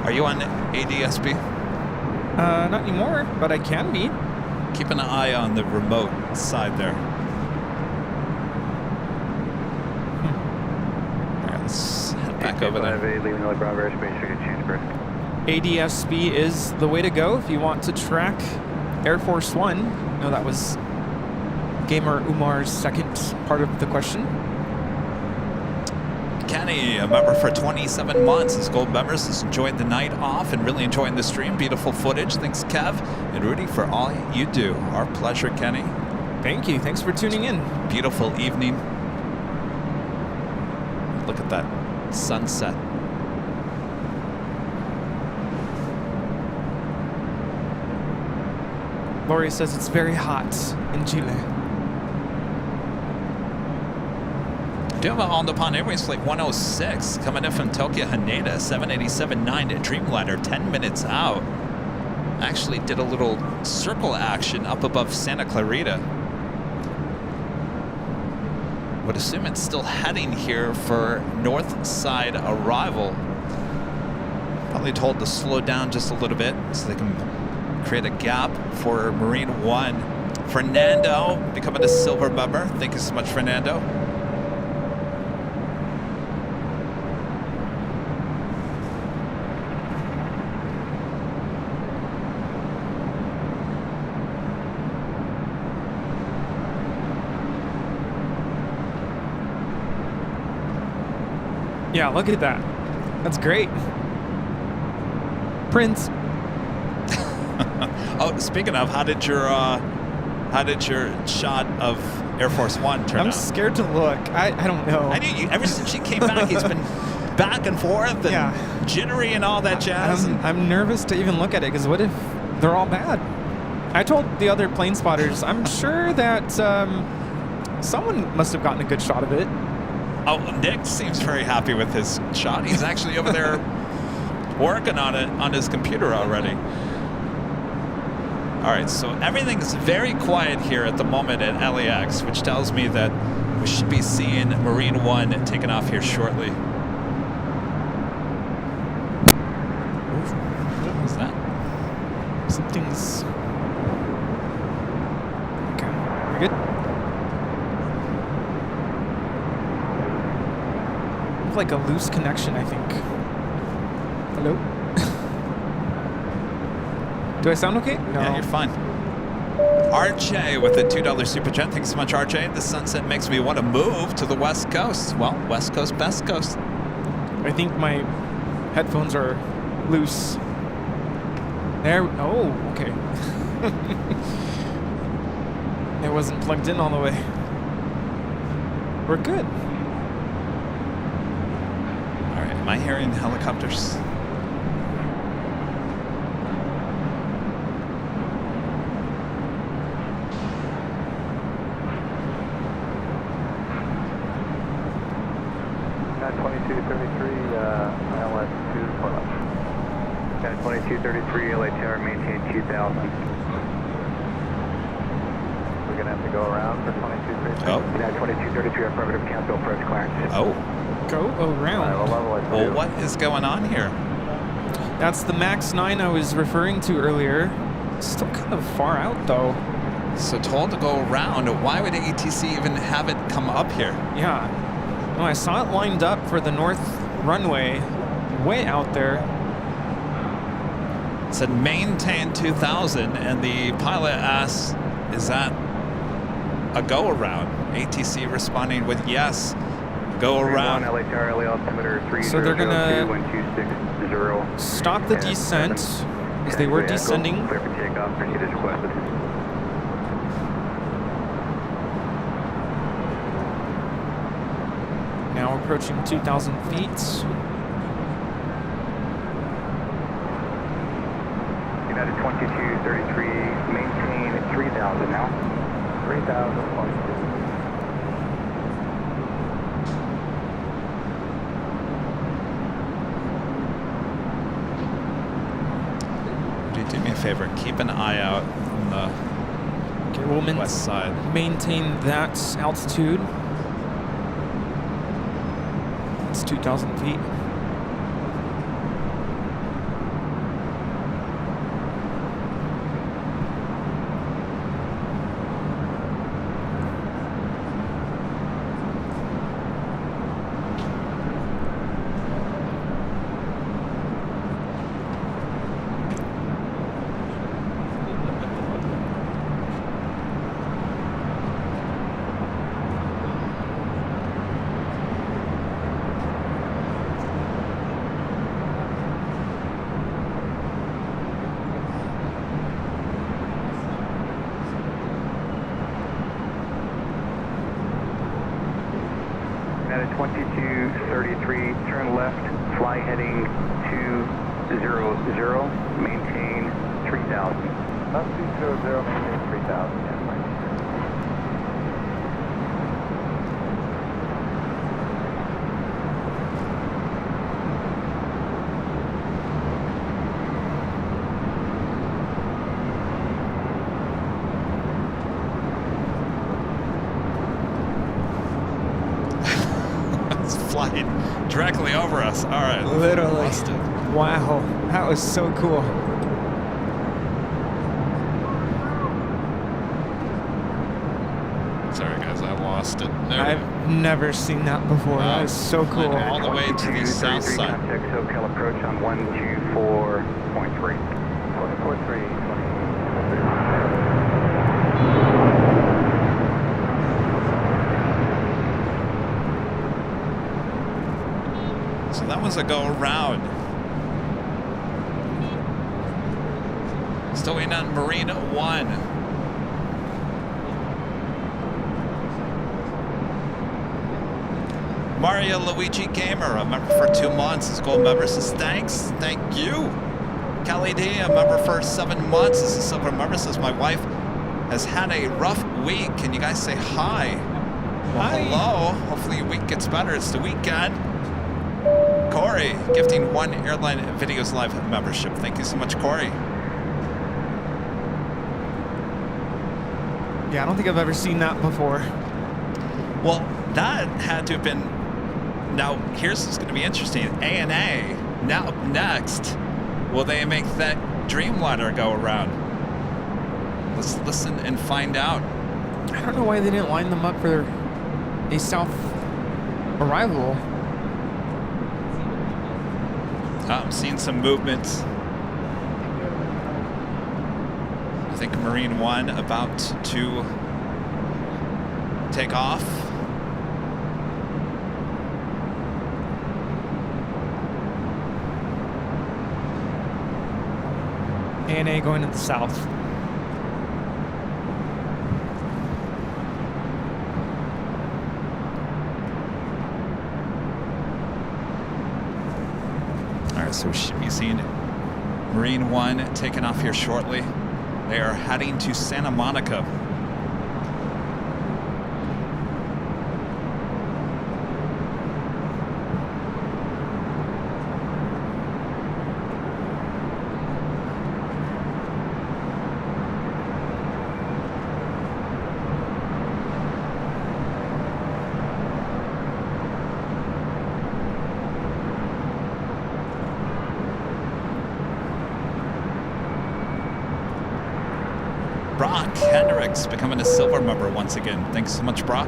Are you on ADSB? Not anymore, but I can be. Keep an eye on the remote side there. All right, let's head back over there. ADSB is the way to go if you want to track Air Force One. No, that was Gamer Umar's second part of the question. Kenny, a member for 27 months, his gold members, is enjoying the night off and really enjoying the stream. Beautiful footage. Thanks, Kev and Rudy, for all you do. Our pleasure, Kenny. Thank you. Thanks for tuning in. Beautiful evening. Look at that sunset. Lori says it's very hot in Chile. Do have on the Pond Airways Flight 106 coming in from Tokyo Haneda, 787-9 Dreamliner, 10 minutes out. Actually did a little circle action up above Santa Clarita. Would assume it's still heading here for north side arrival. Probably told to slow down just a little bit so they can create a gap for Marine One. Fernando becoming a silver member. Thank you so much, Fernando. Yeah, look at that. That's great. Prince. Oh, speaking of, how did your shot of Air Force One turn out? I'm scared to look. I don't know. I knew you. Ever since she came back, he's been back and forth and jittery and all that jazz. I'm nervous to even look at it because what if they're all bad? I told the other plane spotters, I'm sure that someone must have gotten a good shot of it. Oh, Nick seems very happy with his shot. He's actually over there working on it on his computer already. All right, so everything's very quiet here at the moment at LAX, which tells me that we should be seeing Marine One taking off here shortly. What was that? Something's... Okay, we're good? Like a loose connection, I think. Hello? Do I sound okay? No. Yeah, you're fine. RJ with a $2 super chat. Thanks so much, RJ. The sunset makes me want to move to the West Coast. Well, West Coast, best coast. I think my headphones are loose. There. Oh, okay. It wasn't plugged in all the way. We're good. Am I hearing helicopters? At 2233, ILS 2 for left. At 2233, LA Tower, maintain 2000. We're going to have to go around for 2233. Oh. At 2233, affirmative, cancel approach clearance. Oh. Go around. Well, what is going on here? That's the MAX 9 I was referring to earlier. Still kind of far out, though. So told to go around. Why would ATC even have it come up here? Yeah. No, I saw it lined up for the north runway, way out there. It said maintain 2000, and the pilot asked, is that a go around? ATC responding with yes. Go around. LA Tower, LA altimeter 3002, So they're gonna 1260. stop the descent as they were descending. Clear for takeoff, proceed as requested. Now approaching 2,000 feet. United 2233, maintain 3000 now. 3000. Do me a favor, keep an eye out on the west side. Maintain that altitude. It's 2,000 feet. At 2233, turn left, fly heading 200, maintain 3000. Left 200, maintain 3000, yeah, fine. Flying directly over us. All right. Literally. Lost it. Wow, that was so cool. Sorry, guys, I lost it. There we go. I've never seen that before. Wow. That is so cool. Went all the way to the south side. Contact SoCal approach on 124.3. 124.3. So that was a go around. Still waiting on Marine 1. Mario Luigi Gamer, a member for 2 months. His gold member says thanks. Thank you. Kelly D, a member for 7 months. This is a silver member, says my wife has had a rough week. Can you guys say hi? Well, Hi. hello. Hopefully your week gets better. It's the weekend. Corey, gifting 1 Airline Videos Live membership. Thank you so much, Corey. Yeah, I don't think I've ever seen that before. Well, that had to have been. Now, here's what's going to be interesting. ANA, now up next, will they make that Dreamliner go around? Let's listen and find out. I don't know why they didn't line them up for a south arrival. I'm seeing some movement. I think Marine 1 about to take off. ANA going to the south. All right, so we should be seeing Marine 1 taking off here shortly. They are heading to Santa Monica. Brock Hendricks becoming a silver member once again. Thanks so much, Brock.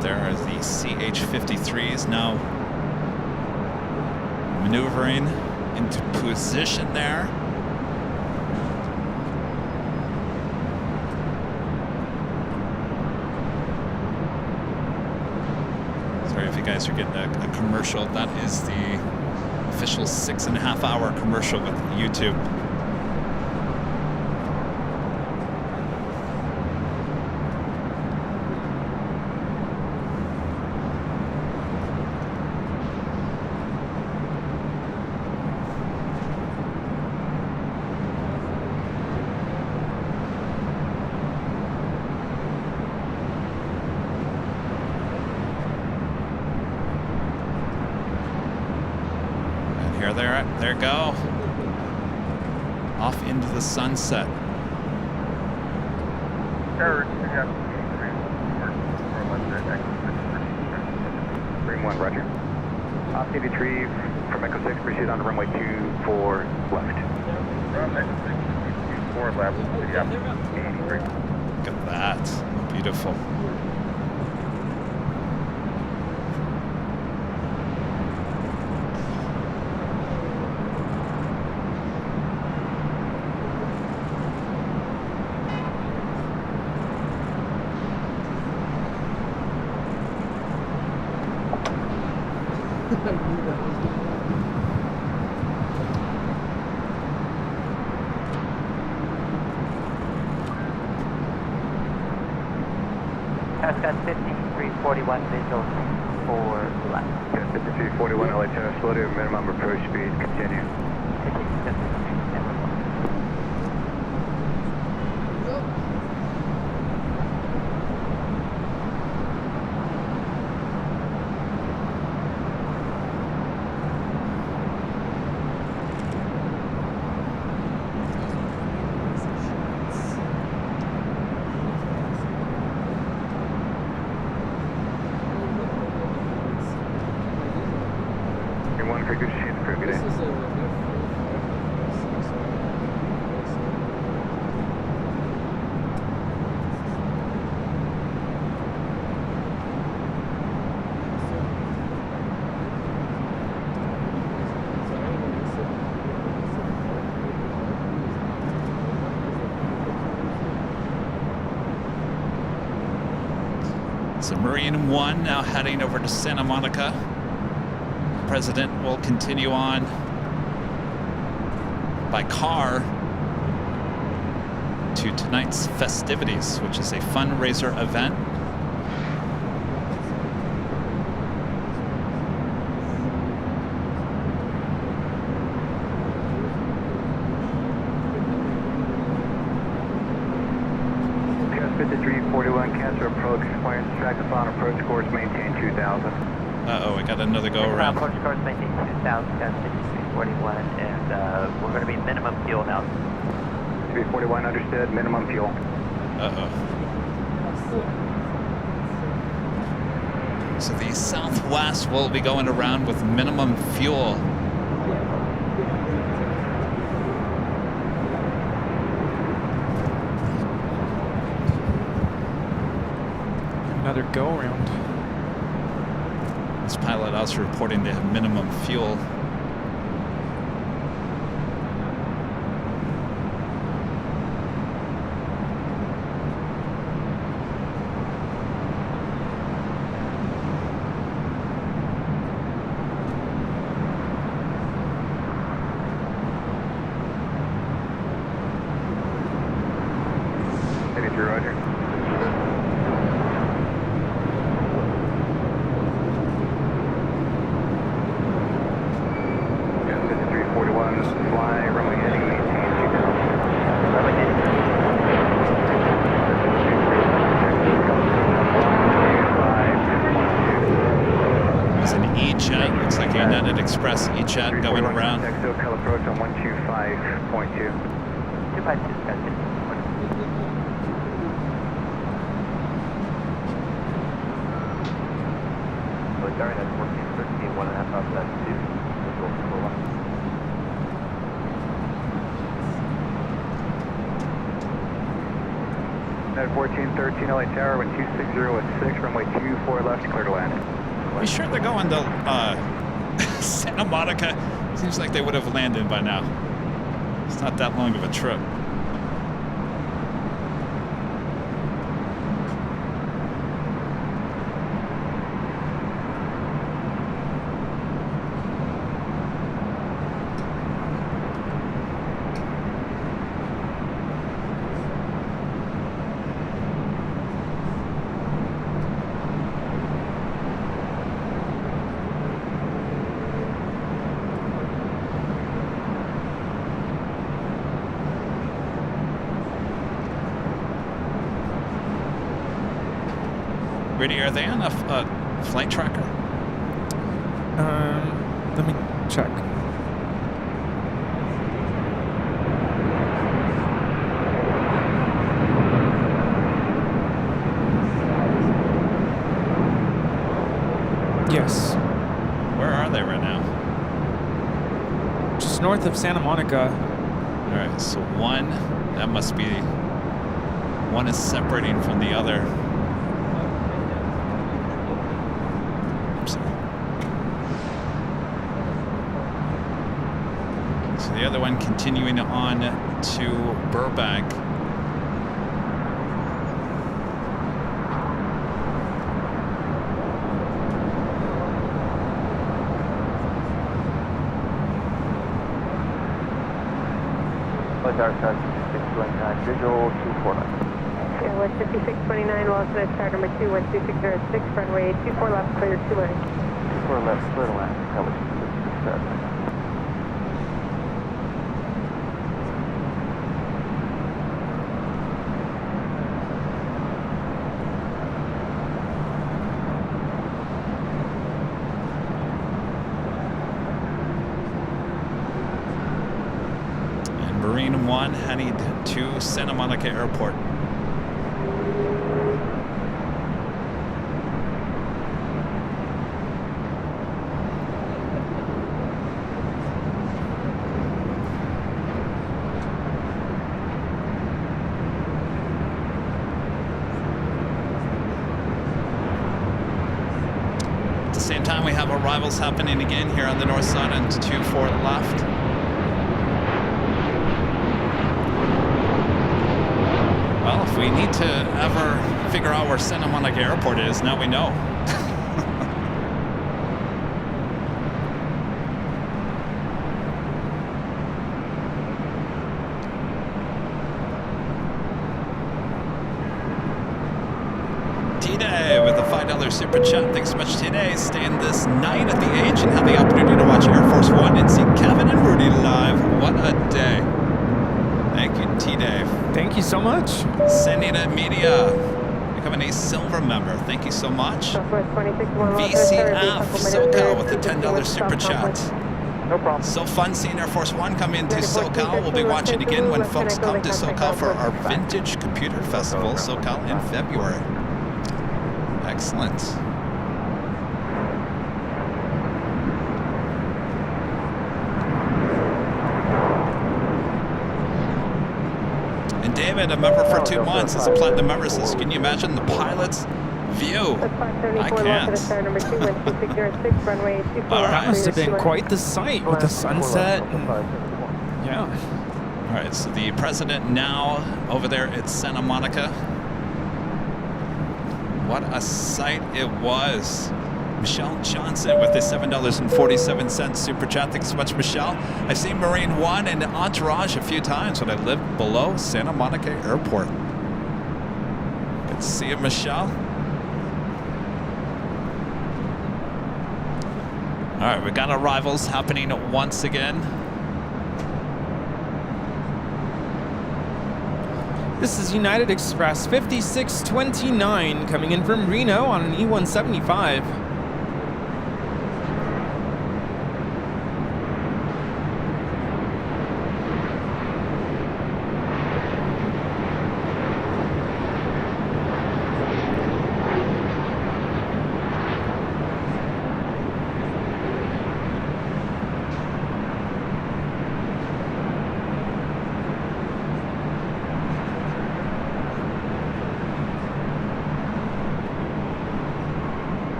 There are the CH-53s now maneuvering into position there. Sorry if you guys are getting a commercial. That is the official 6.5-hour commercial with YouTube. There go. Off into the sunset. Green 1, roger. Opti retrieve from Echo 6, proceed on runway 24 left. Runway 24 left, yep, 83. Look at that. Beautiful. Got 5341 visual for left. Got 5341, LA Tower, slow to minimum approach speed, continue. One for good shit, for good day. So Marine 1 now heading over to Santa Monica. President will continue on by car to tonight's festivities, which is a fundraiser event. Gas 5341, cancel approach, clearance, track us on approach course, maintain 2000. Uh-oh, I got another go around. Approach course maintain 2000, got 5341, and we're going to be minimum fuel now. 341 understood, minimum fuel. Uh-oh. So the Southwest will be going around with minimum fuel. Another go around. This pilot also reporting they have minimum fuel. Roger. Gas 5341, fly, runway heading, maintain 2000. Runway heading. There's an E-jet, looks like a United Express E-jet going around. SoCal approach on 125.2. 252, got 50. Starting at 1413, 1.5 off that 2. Visual for left. At 1413 LA Tower, wind 260 with 6, runway 24 left, clear to land. Be sure they're going to Santa Monica. Seems like they would have landed by now. It's not that long of a trip. Brady, are they on a flight tracker? Let me check. Yes. Where are they right now? Just north of Santa Monica. All right, so one, that must be, one is separating from the other. So the other one continuing on to Burbank. Southside 629, visual 249. West 5629, lost at start number 2126006, runway 24 left, clear 2 lanes. 4 left, clear to land. Establish. Marine 1 heading to Santa Monica Airport. At the same time, we have arrivals happening again here on the north side and 24 left. Well, if we need to ever figure out where Santa Monica Airport is, now we know. T-Day with a $5 super chat. Thanks so much, T-Day. Staying this night at the H and have the opportunity to watch Air Force One and see Kevin and Rudy live. What a day. Thank you, T-Dave. Thank you so much. Sending it media. Becoming a silver member. Thank you so much. VCF SoCal with a $10 super chat. No problem. So fun seeing Air Force One come into SoCal. We'll be watching again when folks come to SoCal for our Vintage Computer Festival, SoCal in February. Excellent. And David, a member for 2 months, is a platinum member, says, can you imagine the pilot's view? I can't. All right. That must have been quite the sight with the sunset. Yeah. All right, so the president now over there at Santa Monica. What a sight it was. Michelle Johnson with the $7.47 super chat. Thanks so much, Michelle. I've seen Marine One and Entourage a few times when I lived below Santa Monica Airport. Good to see you, Michelle. All right, we got arrivals happening once again. This is United Express 5629 coming in from Reno on an E175.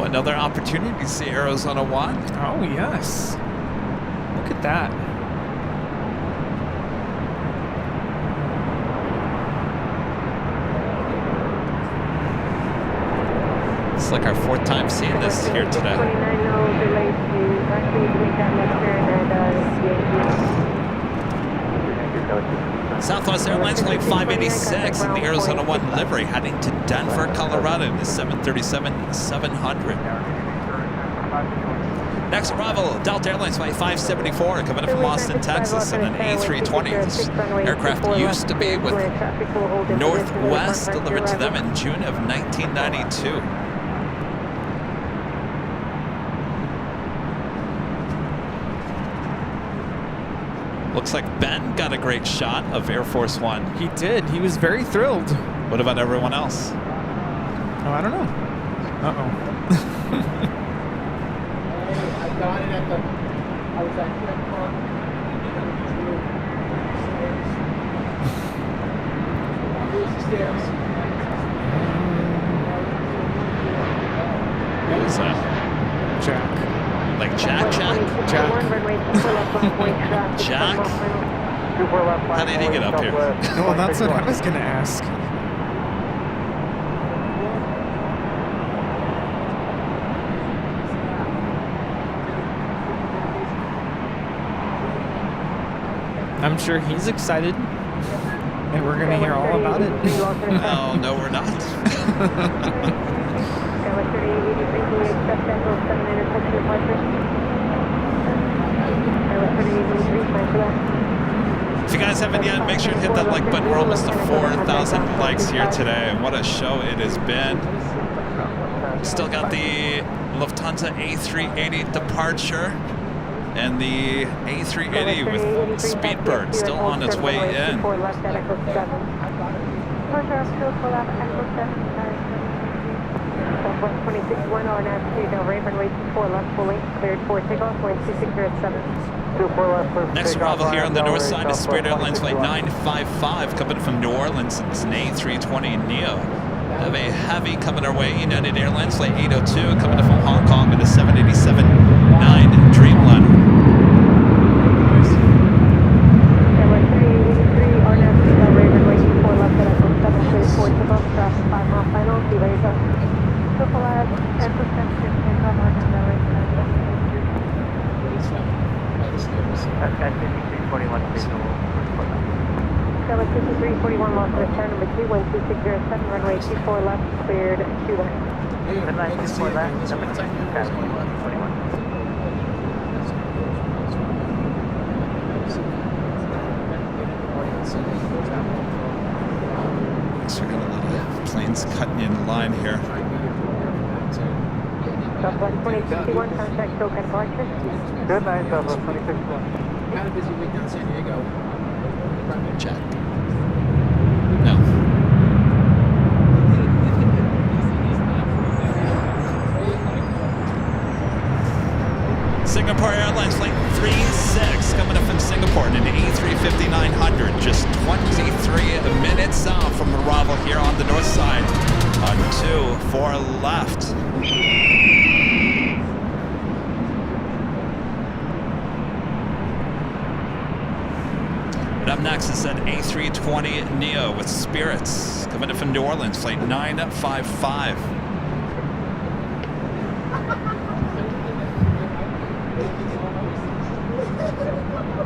Another opportunity to see Arizona One. Oh, yes. Look at that. It's like our 4th time seeing this here today. Southwest Airlines Flight 586 in the Arizona 1 livery heading to Denver, Colorado in the 737-700. Next arrival, Delta Airlines Flight 574 coming in from Austin, Texas in an A320. This aircraft used to be with Northwest, delivered to them in June of 1992. Looks like Ben got a great shot of Air Force One. He did. He was very thrilled. What about everyone else? Oh, I don't know. Uh-oh. I got it at the... I was at 10 o'clock. Here's the stairs. Who is that? Jack. Like Jack? Jack. Jack? How did he get up here? No, that's what I was going to ask. I'm sure he's excited. And we're going to hear all about it. Oh, no, we're not. If you guys haven't yet, make sure to hit that like button. We're almost to 4,000 likes here today. What a show it has been. Still got the Lufthansa A380 departure and the A380 with Speedbird still on its way in. Next arrival here on the north side is Spirit Airlines Flight 955 coming from New Orleans. It's an A320neo. Have a heavy coming our way. United Airlines Flight 802 coming from Hong Kong with a 787-9 Dreamliner. Skywest 5341, lost in turn number 21260, runway 24 left, cleared 2 left. Runway 24 left, number 2, Skywest 41. So we got a lot of planes cutting in line here. Southwest 2061, contact SoCal departure. Good night, Southwest 2061. Kind of busy week down San Diego. Check. No. Singapore Airlines Flight 36 coming up from Singapore in an A350-900, just 23 minutes out from arrival here on the north side on 24 left. And up next is that A320neo with Spirits coming in from New Orleans, flight 955.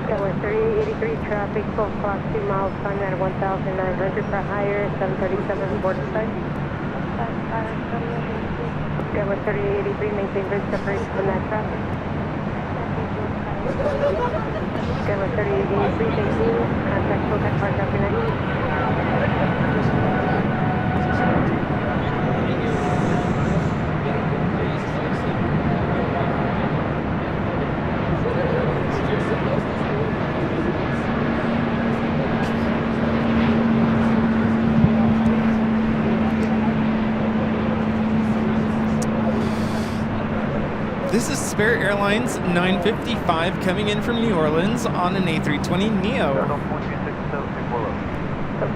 Skywest 3883, traffic 12 o'clock, 2 miles, climbing at 1,900 for higher, 737 border side. Skywest 3883, maintain bridge separation from that traffic. Skywest 3883, thank you. Contact SoCal Park after 90. This is Spirit Airlines 955 coming in from New Orleans on an A320neo.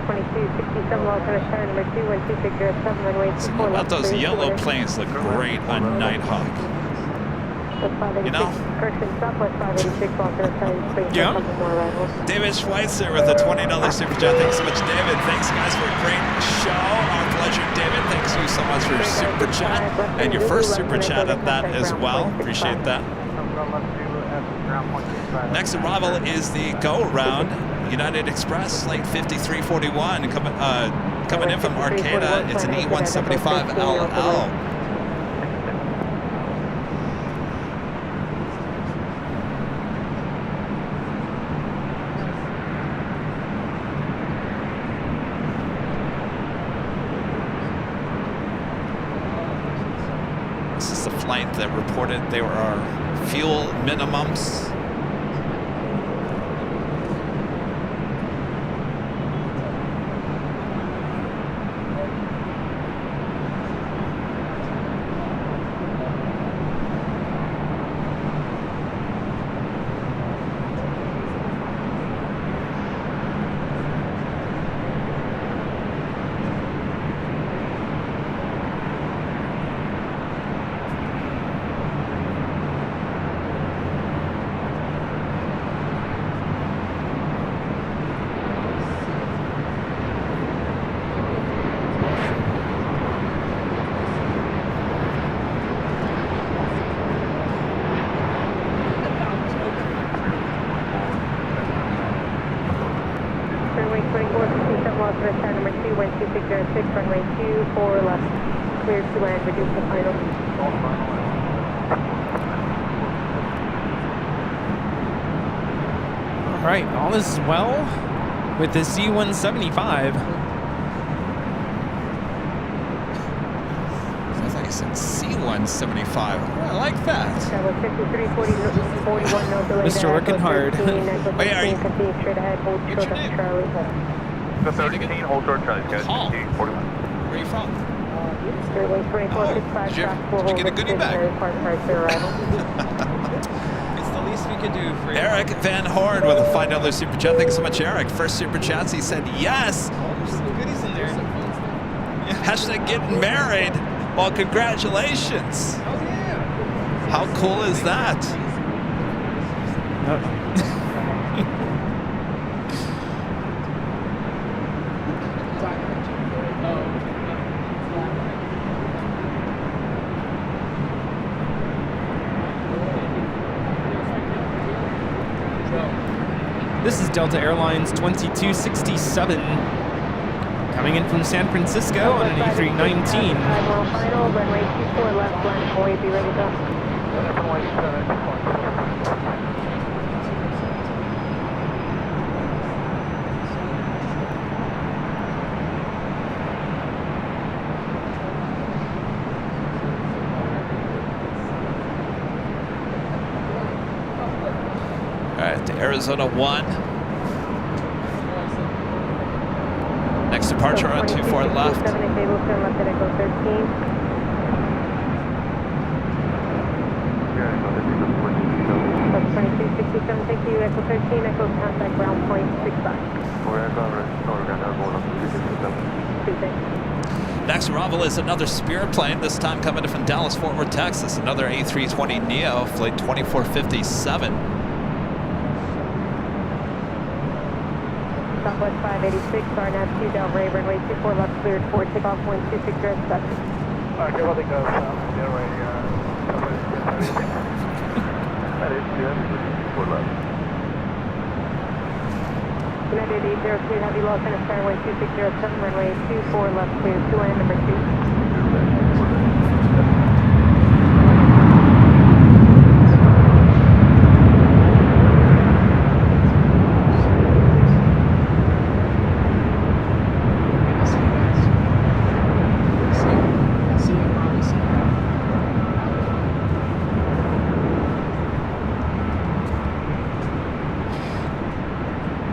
2267, alternate turn number 21260, runway 24 left. Those yellow planes look great on Nighthawk. You know? Yeah. David Schweitzer with a $20 super chat. Thanks so much, David. Thanks, guys, for a great show. Our pleasure, David. Thanks you so much for your super chat and your first super chat at that as well. Appreciate that. Next arrival is the go-around United Express, flight 5341, coming in from Arcata. It's an E175LL. This is the flight that reported there are fuel minimums. 24 left. Clear to land, reduce the final. All right, all is well with the C-175. Sounds like you said C-175. I like that. Travel 5340, 41, no delay. Mr. Working Hard. Wait, are you? Continue straight ahead, hold What's short your of name? Charlie. The 13, hold short, Charlie. Calm. 41. Where are you from? Airway 2465, did you traffic will get a hold goodie bag? Park prior to arrival. It's the least we could do for you. Eric Van Horn with a $5 super chat. Thank you so much, Eric. First super chats, he said yes. There's some goodies in there. Hashtag getting married. Well, congratulations. Oh, yeah. How cool is that? This is Delta Airlines 2267 coming in from San Francisco on an A319. Final, runway 24 left, land Hawaii, be ready to go. All right, to Arizona 1. Next departure on 24 left. 7 at Cableton, left at Echo 13. Plus 2367, thank you, Echo 13, Echo contact ground point 65. Next arrival is another Spirit plane, this time coming in from Dallas, Fort Worth, Texas. Another A320neo, flight 2457. Southwest 586, RNAV 2 Del Rey, runway 24 left, cleared for takeoff 126 0 7. Okay, well, they go south. Yeah, right. That is good. 4 left. United 803, heavy loss in a Skyway 2607, runway 24 left, clear to land number 2.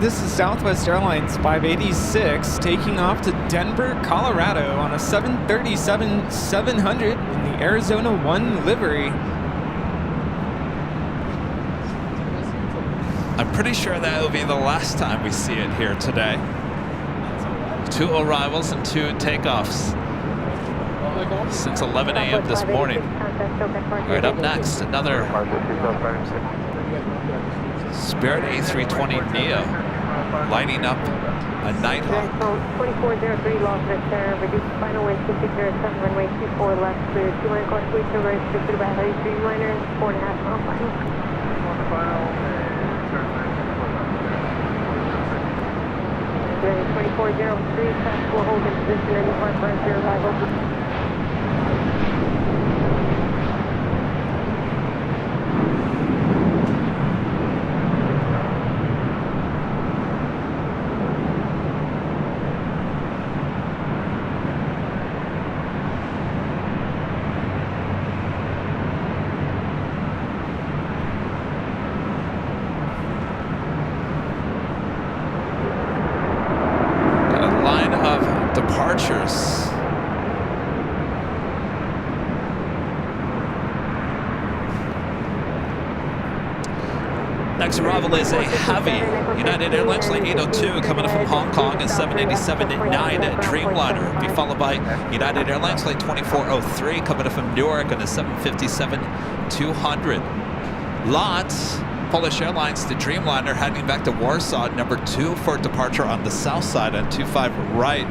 This is Southwest Airlines 586 taking off to Denver, Colorado on a 737-700 in the Arizona 1 livery. I'm pretty sure that will be the last time we see it here today. 2 arrivals and 2 takeoffs since 11 a.m. this morning. All right, up next, another Spirit A320neo lining up a Nighthawk. 2403, lost return, reduced final wind 2607, runway 24 left, clear 2 line course, we to reverse, pursued by heavy streamliner, 4.5 mile final. 2403, traffic will hold in position and depart for your arrival. Departures. Next arrival is a heavy United Airlines flight 802 coming in from Hong Kong and 787-9 at Dreamliner. Be followed by United Airlines flight 2403 coming in from Newark on a 757-200. Lots. Polish Airlines to Dreamliner heading back to Warsaw at number 2 for departure on the Southside on 25 right.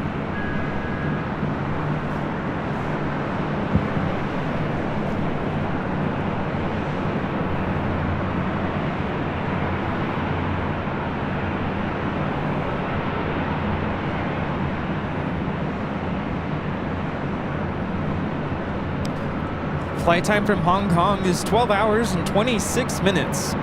Flight time from Hong Kong is 12 hours and 26 minutes.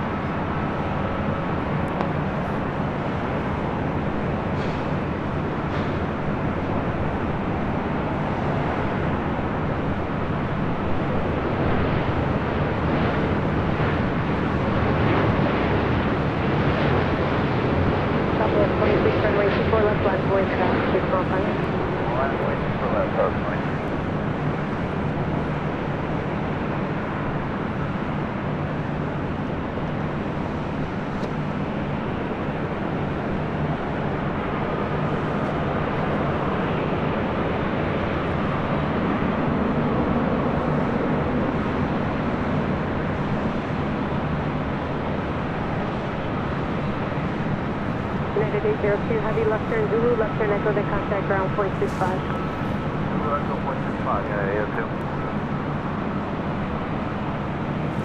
United 802, heavy left turn Zulu, left turn Echo to contact ground point 65. Zulu Echo point 65, yeah, AO2.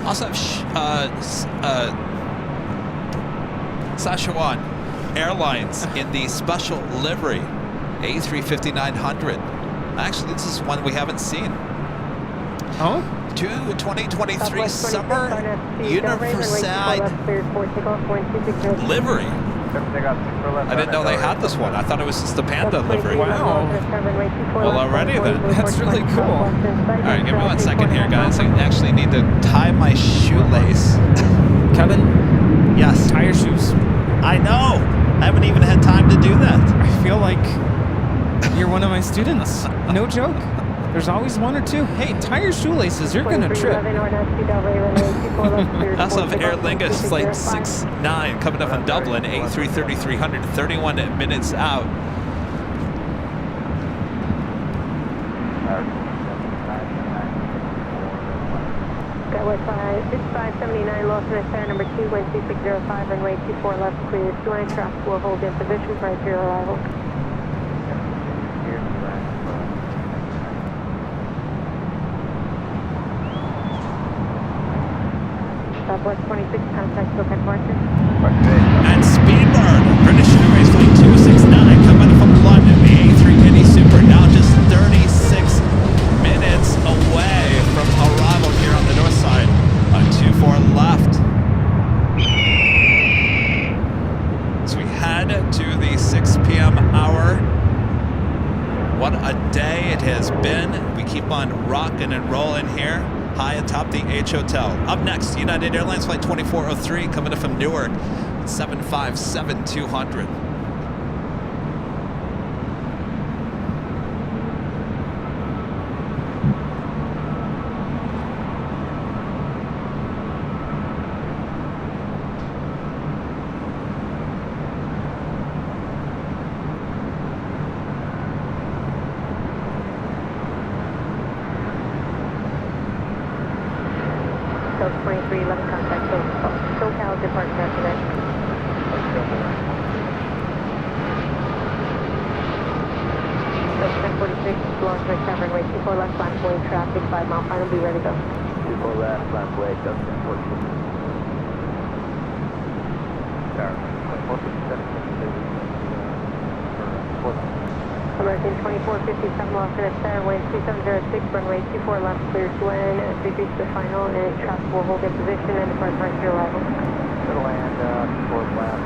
Also have Sashawan Airlines in the special livery, A350-900. Actually, this is one we haven't seen. Oh? 2023 summer Diversified livery. I didn't know they had this one. I thought it was just the Panda livery. Wow. Well, already then. That's really cool. All right, give me 1 second here, guys. I actually need to tie my shoelace. Kevin, Yes. tie your shoes. I know. I haven't even had time to do that. I feel like you're one of my students. No joke. There's always one or two. Hey, tie your shoelaces. You're gonna trip. Also have Aer Lingus Flight 69 coming up from Dublin, A330-300, 31 minutes out. Skyway 6579, Lawson at Tower number 2, wind 2605, runway 24 left, clear. 2-line traffic will hold in position prior to your arrival. Southwest 26, contact SoCal departure. And Speedbird, British Airways Flight 269 coming from London, the A380 Super, now just 36 minutes away from arrival here on the north side on 24 left. So we head to the 6 p.m. hour. What a day it has been. We keep on rocking and rolling here. High atop the H Hotel. Up next, United Airlines Flight 2403 coming in from Newark, 757-200. South 2311, contact SoCal departure after that. South 1046, launch right tower, runway 24 left, line point traffic, 5 mile final, be ready to go. 24 left, left way, South 1046. American 2457, Lawson at Tower, wind 2706, runway 24 left, clear to land, as we reach the final, and traffic will hold in position and depart prior to your arrival. Middle land, 4 left.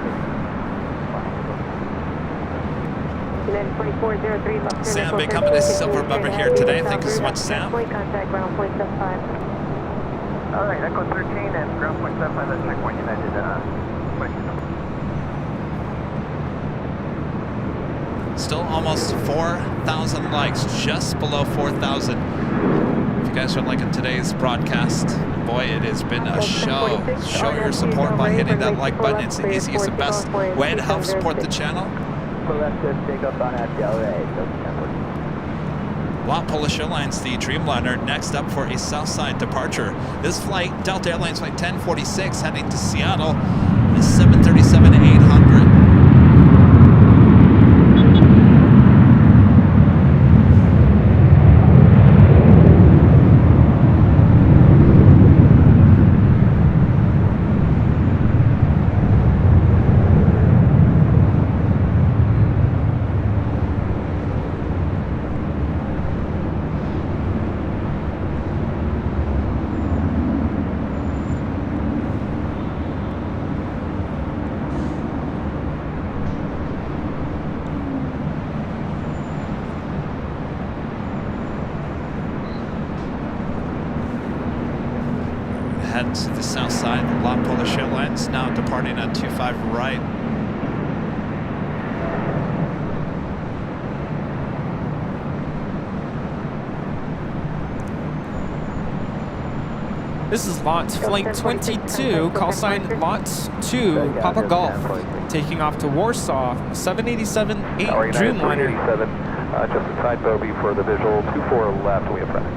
United 2403, left turn. Sam becoming a silver member here today. Thank you so much, Sam. Contact ground point 75. All right, Echo 13 and ground point 75 at checkpoint United. Still almost 4,000 likes, just below 4,000. If you guys are liking today's broadcast, boy, it has been a show. Show your support by hitting that like button. It's the easiest and best way to help support the channel. Wow, Polish Airlines, the Dreamliner, next up for a Southside departure. This flight, Delta Airlines Flight 1046, heading to Seattle, is 737-800. to the south side, La Polish Airlines, now departing at 25 right. This is lot flight 22, call sign lot 2, Papa Golf, taking off to Warsaw, 787-8 Dreamliner. 387, just a side bogey for the visual, 24 left, we have traffic.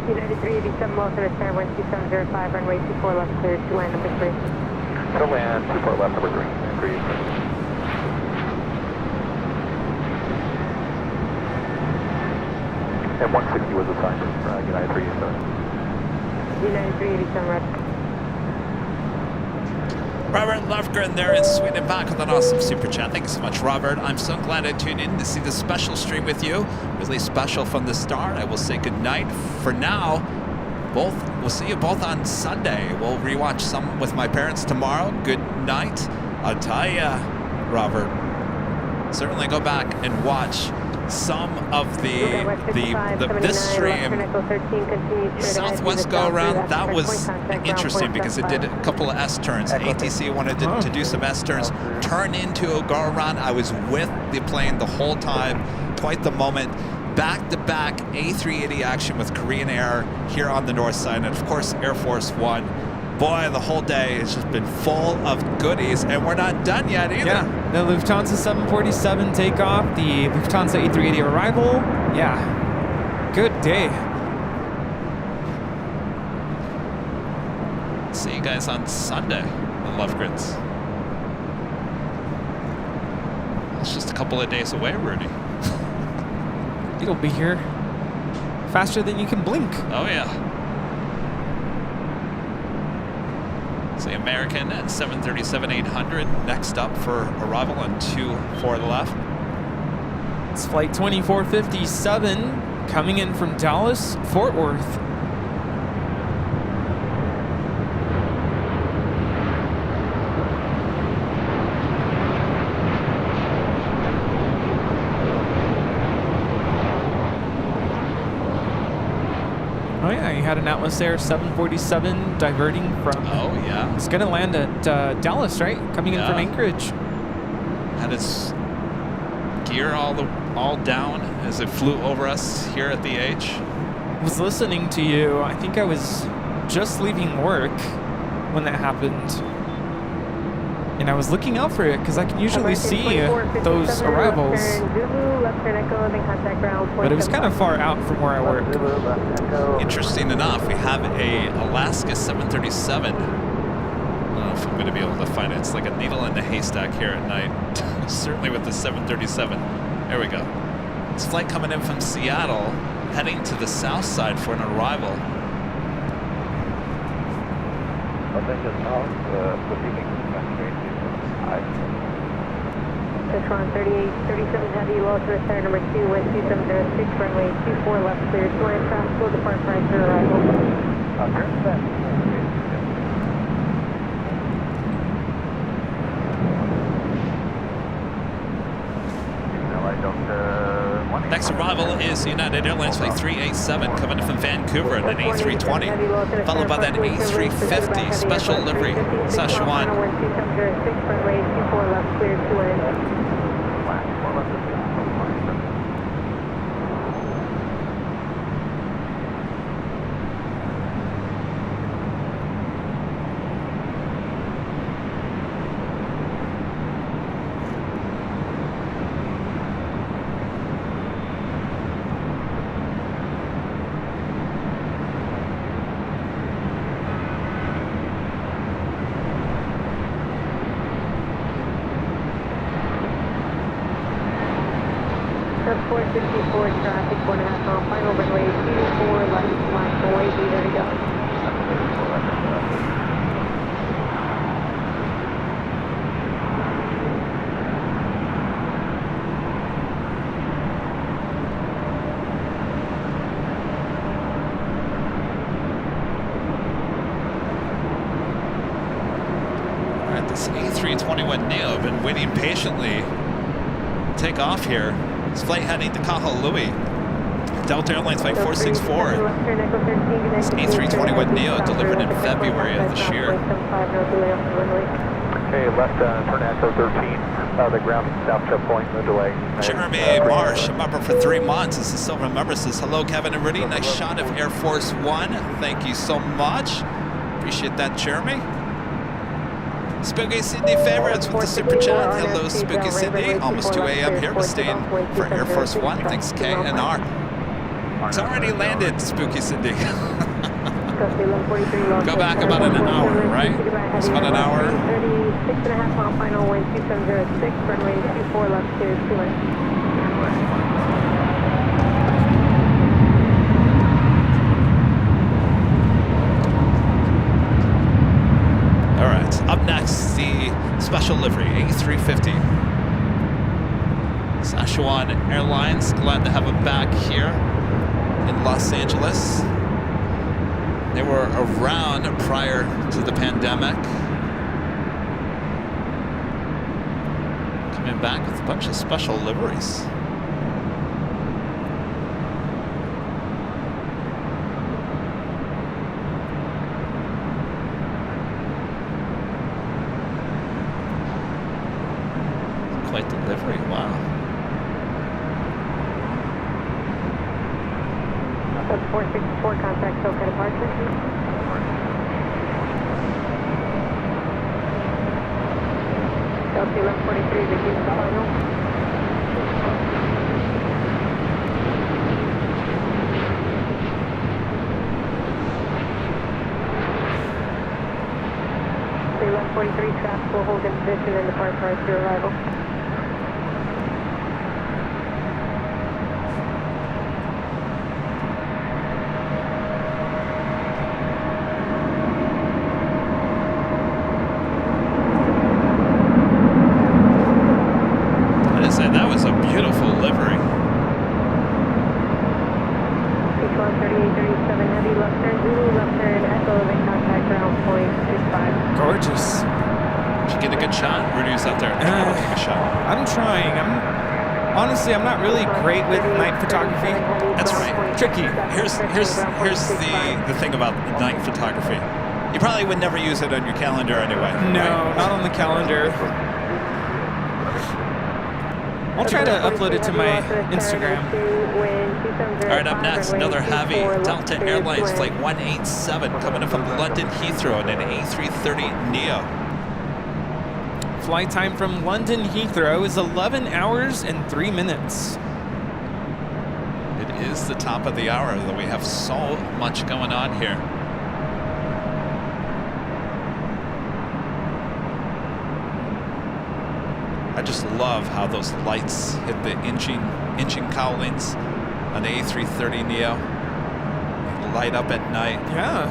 United 387, low center, stand 12705, runway 24 left, clear to land number 3. To land, 24 left, number 3. Agreed. And 160 was assigned for United 387. United 387, right. Robert Lofgren there in Sweden, back with an awesome super chat. Thank you so much, Robert. I'm so glad I tuned in to see the special stream with you. Really special from the start. I will say good night for now. We'll see you both on Sunday. We'll rewatch some with my parents tomorrow. Good night. I'll tell ya, Robert. Certainly go back and watch some of this stream. Southwest go around, that was interesting because it did a couple of S turns. ATC wanted to do some S turns, turn into a go around. I was with the plane the whole time, quite the moment. Back-to-back A380 action with Korean Air here on the north side, and of course Air Force One. Boy, the whole day has just been full of goodies, and we're not done yet either. Yeah, the Lufthansa 747 takeoff, the Lufthansa A380 arrival. Yeah, good day. See you guys on Sunday, the Lofgrens. It's just a couple of days away, Rudy. It'll be here faster than you can blink. Oh, yeah. The American at 737-800 next up for arrival on 24 left. It's flight 2457 coming in from Dallas, Fort Worth. Oh yeah, you had an Atlas Air 747 diverting from... Oh yeah. It's going to land at Dallas, right? Coming in from Anchorage. Had its gear all down as it flew over us here at the H. I was listening to you. I think I was just leaving work when that happened. And I was looking out for it because I can usually see those arrivals. But it was kind of far out from where I work. Interesting enough, we have a Alaska 737. I don't know if I'm going to be able to find it. It's like a needle in the haystack here at night. Certainly with the 737. There we go. It's a flight coming in from Seattle, heading to the south side for an arrival. Tetron 3837 Heavy, low to the center, number 2, West 2706, runway 24 left, clear to land, fast, slow depart, right for arrival. Next arrival is United Airlines Flight 387 coming in from Vancouver at an A320, followed by that A350 special livery, Szechuan. Traffic 1.5 mile, final runway 24 left, flash away, there we go. All right, this A321neo, I've been waiting patiently to take off here. This flight heading to Kahului. Delta Airlines Flight 464. It's A321neo delivered in February of this year. Okay, left turn Echo 13. The ground south trip point, no delay. Jeremy Marsh, a member for 3 months. This is Silver member, says, hello, Kevin and Rudy. Nice shot of Air Force One. Thank you so much. Appreciate that, Jeremy. Spooky Sydney favorites with the super chat. Hello, Spooky Sydney. Almost 2 a.m. here. We're staying for Air Force One. Thanks, K and R. It's already landed, Spooky Sydney. Go back about an hour, right? It's about an hour. 36.5 mile final, wind 2706, runway 24 left to 2 All right, up next, the special livery, A350. Sichuan Airlines, glad to have them back here in Los Angeles. They were around prior to the pandemic. Coming back with a bunch of special liveries. Quite the livery, wow. That's 464, contact SoCal departure. Delta 1143, reduce the final. The 1143 traffic will hold in position and depart prior to your arrival. That was a beautiful livery. H1 3837 heavy left turn Zulu, left turn Echo, then contact ground point 65. Gorgeous. Did you get a good shot? Rudy's out there. Take a shot. I'm trying. Honestly, I'm not really great with night photography. That's right. Tricky. Here's the thing about night photography. You probably would never use it on your calendar anyway. No, right? not on the calendar. I'll try to upload it to my Instagram. All right, up next, another heavy Delta Airlines Flight 187 coming in from London Heathrow in an A330neo. Flight time from London Heathrow is 11 hours and 3 minutes. It is the top of the hour, though we have so much going on here. I just love how those lights hit the engine cowlings on the A330neo. They light up at night. Yeah.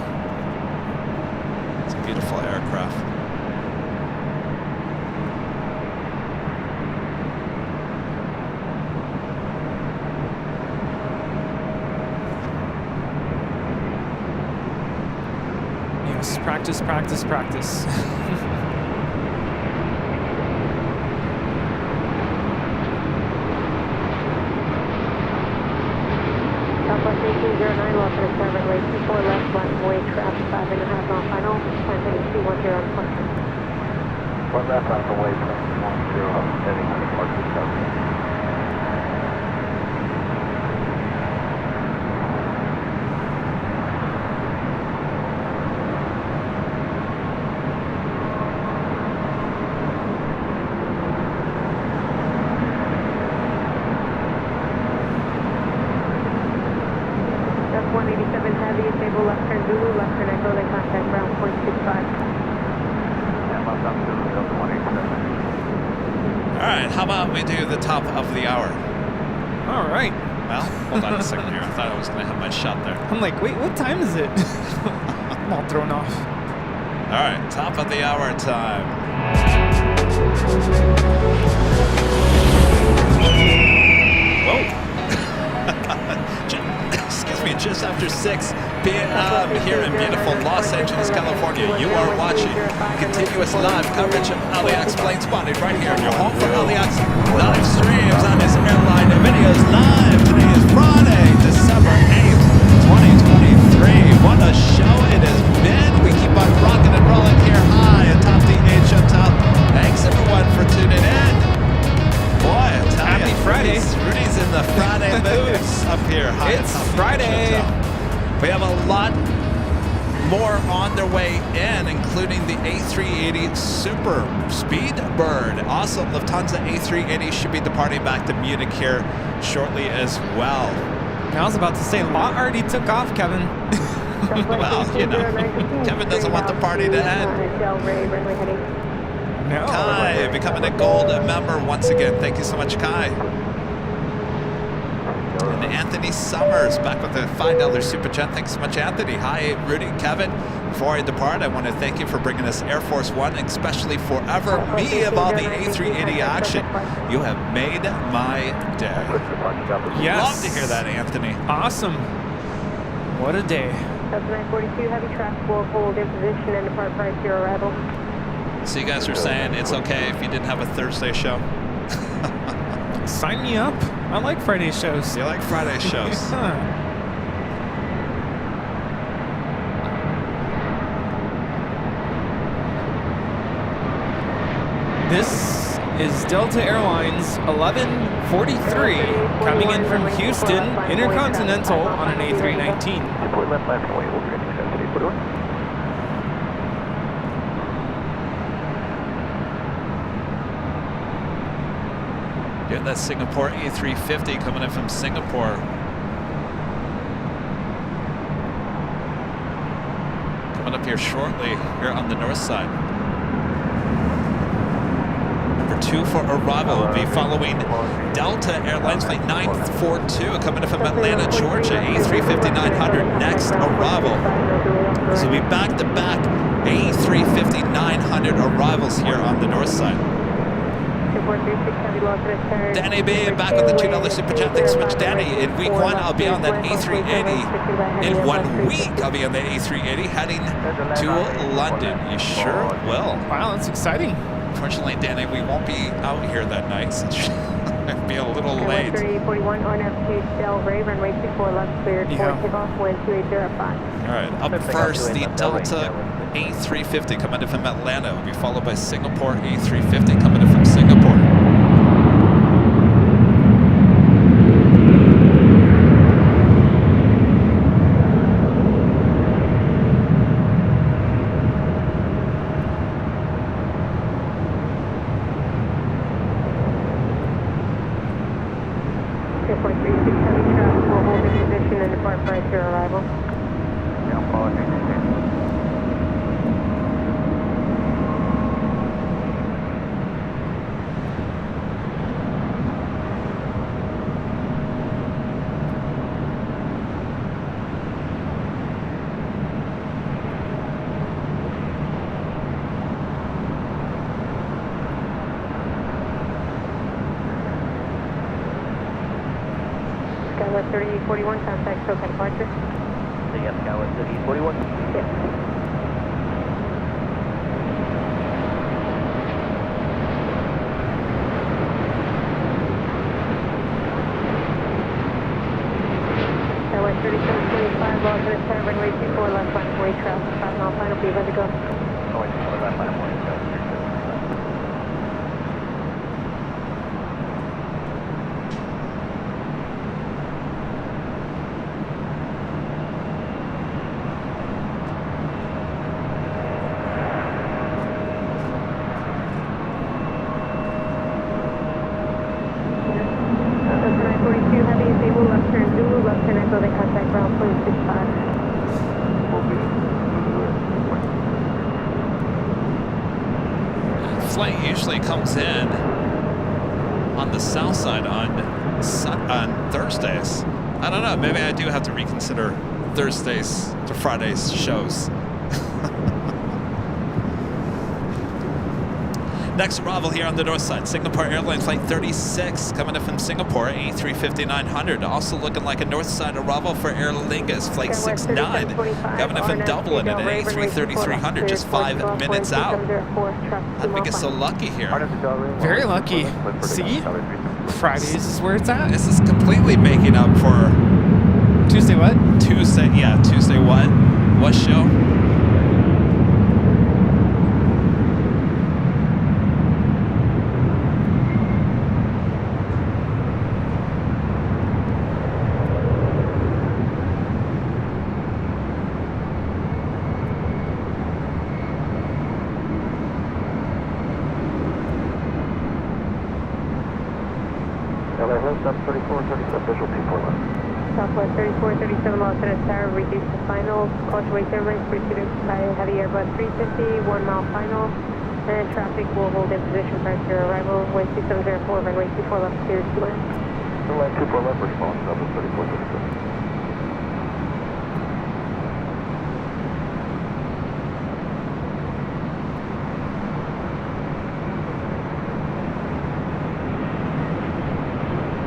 It's a beautiful aircraft. Yes, practice, practice, practice. Southwest 1809, lost in a runway 24 left, runway traffic 5.5 mile final, plan heading 210 on departure. One left on the way, 10, heading on departure south. How about we do the top of the hour? All right. Well, hold on a second here. I thought I was going to have my shot there. I'm like, wait, what time is it? I'm all thrown off. All right, top of the hour time. Whoa. Excuse me, just after 6 p.m. here in beautiful Los Angeles, California. You are watching continuous live coverage of LAX Plane Spotting right here in your home for LAX live streams on this airline videos live. Today is Friday, December moves up here. High It's atop the Friday. hotel. We have a lot more on their way in, including the A380 Super Speedbird. Also, Lufthansa A380 should be departing back to Munich here shortly as well. I was about to say, a lot already took off, Kevin. Well, you know, Kevin doesn't want the party to end. No. Kai becoming a gold member once again. Thank you so much, Kai. And Anthony Summers back with a $5 super chat. Thanks so much, Anthony. Hi, Rudy, Kevin. Before I depart, I want to thank you for bringing us Air Force One, especially forever me of all the A380 action. You have made my day. Yes. Love to hear that, Anthony. Awesome. What a day. That's 942, heavy traffic will hold in position and depart prior to your arrival. So you guys are saying it's okay if you didn't have a Thursday show? Sign me up. I like Friday shows. You like Friday shows? Yeah. This is Delta Airlines 1143 coming in from Houston Intercontinental on an A319. Deploy left left away, overheading 7841. Get that Singapore A350 coming in from Singapore. Coming up here shortly, here on the north side. Number 2 for arrival will be following Delta Airlines flight 942 coming in from Atlanta, Georgia, A350-900 next arrival. This will be back-to-back A350-900 arrivals here on the north side. Danny B back with the $2 super chat. Thanks so much, Danny. In week 1, I'll be on that A380. In 1 week, I'll be on the A380 heading to London. You sure will. Wow, that's exciting. Unfortunately, Danny, we won't be out here that night, so it'll be a little late. 3841 on F2 Del Ray, runway 24 left cleared for takeoff, wind 2805. All right, up first, the Delta A350 coming in from Atlanta will be followed by Singapore A350 coming in from Singapore. Skywest 3841, contact SoCal departure. So yes, Skywest 3841. Yes. Skywest 3725, lost in the runway 24 left line, way traffic, 5 mile final, be ready to go. Oh, wait, left line, morning, Skywest 3725. Flight usually comes in on the Southside on Thursdays. I don't know, maybe I do have to reconsider Thursdays to Fridays shows. Next arrival here on the north side, Singapore Airlines flight 36 coming in from Singapore, A350-900. Also looking like a north side arrival for Aer Lingus flight 69 coming in from Dublin at an A330-300, just 5 minutes out. How'd we get so lucky here? Very lucky. See? Fridays is where it's at. This is completely making up for Tuesday what? Tuesday what? What show? 3437 visual 24 left. Southwest 3437 Los Angeles Tower, reduce to final. Caution wake airlines pursued by heavy Airbus 350, 1 mile final. And traffic will hold in position prior to your arrival. Wind 2704, runway 24 left, cleared to land. Runway 24 left, response, Southwest 3437.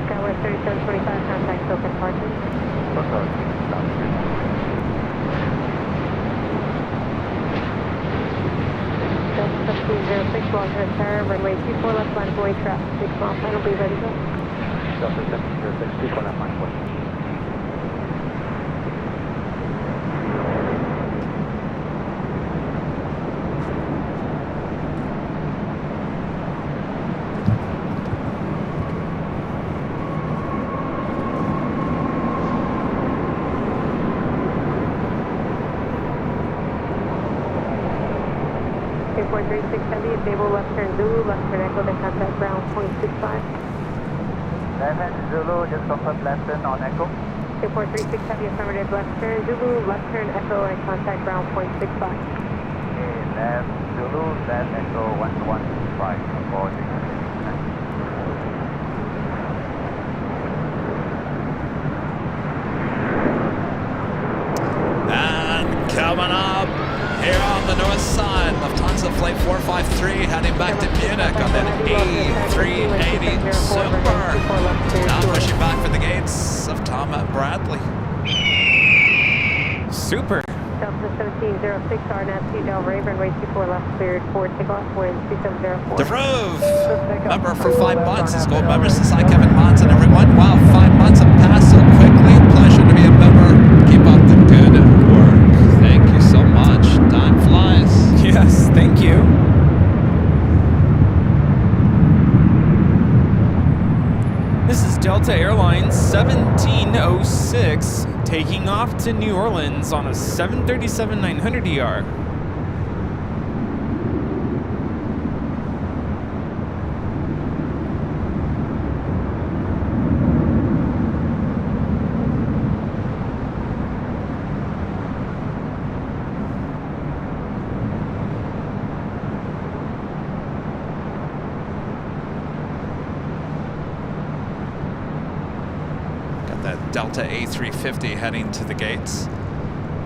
Skywest 3725, contact open parking. Delta 1706, Los Angeles Tower, runway 24 left, line of way traffic, 6 mile final, be ready to go. Delta 1706, 24 left, line of way. Airport 3670, stable left turn Zulu, left turn Echo, then contact ground 0.65. Left Zulu, just confirm left turn on Echo. Airport 3670, affirmative left turn Zulu, left turn Echo, and contact ground 0.65. Okay, left Zulu, left Echo 1115 for 600. And coming up here on the north side, Lufthansa Flight 453 heading back to Munich on an A380 Super. Now pushing back for the gates of Tom at Bradley. Super. Delta 1706, RNAV Del Rey, runway 24 left, cleared for takeoff, wind 2704. The Rove, member for 5 months. It's gold member Southside Kevin Mons and everyone. Wow, 5 months have passed so quickly. Pleasure to be a member. Keep up the good work. Thank you so much. Time flies. Yes, thank you. This is Delta Airlines 1706 taking off to New Orleans on a 737-900ER. Delta A350 heading to the gates.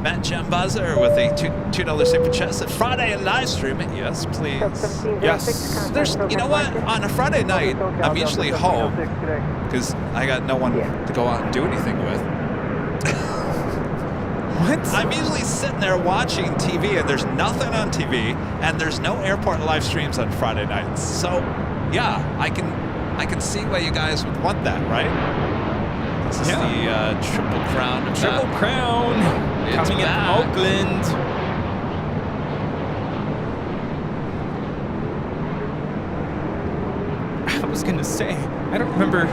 Matt Jim Buzzer with a $2 super chest at Friday live stream. Yes, please. Yes. There's, you know what? On a Friday night, I'm usually home because I got no one to go out and do anything with. What? I'm usually sitting there watching TV and there's nothing on TV and there's no airport live streams on Friday nights. So, yeah, I can see why you guys would want that, right? This is the Triple Crown. Triple Crown coming in from Oakland. I was going to say, I don't remember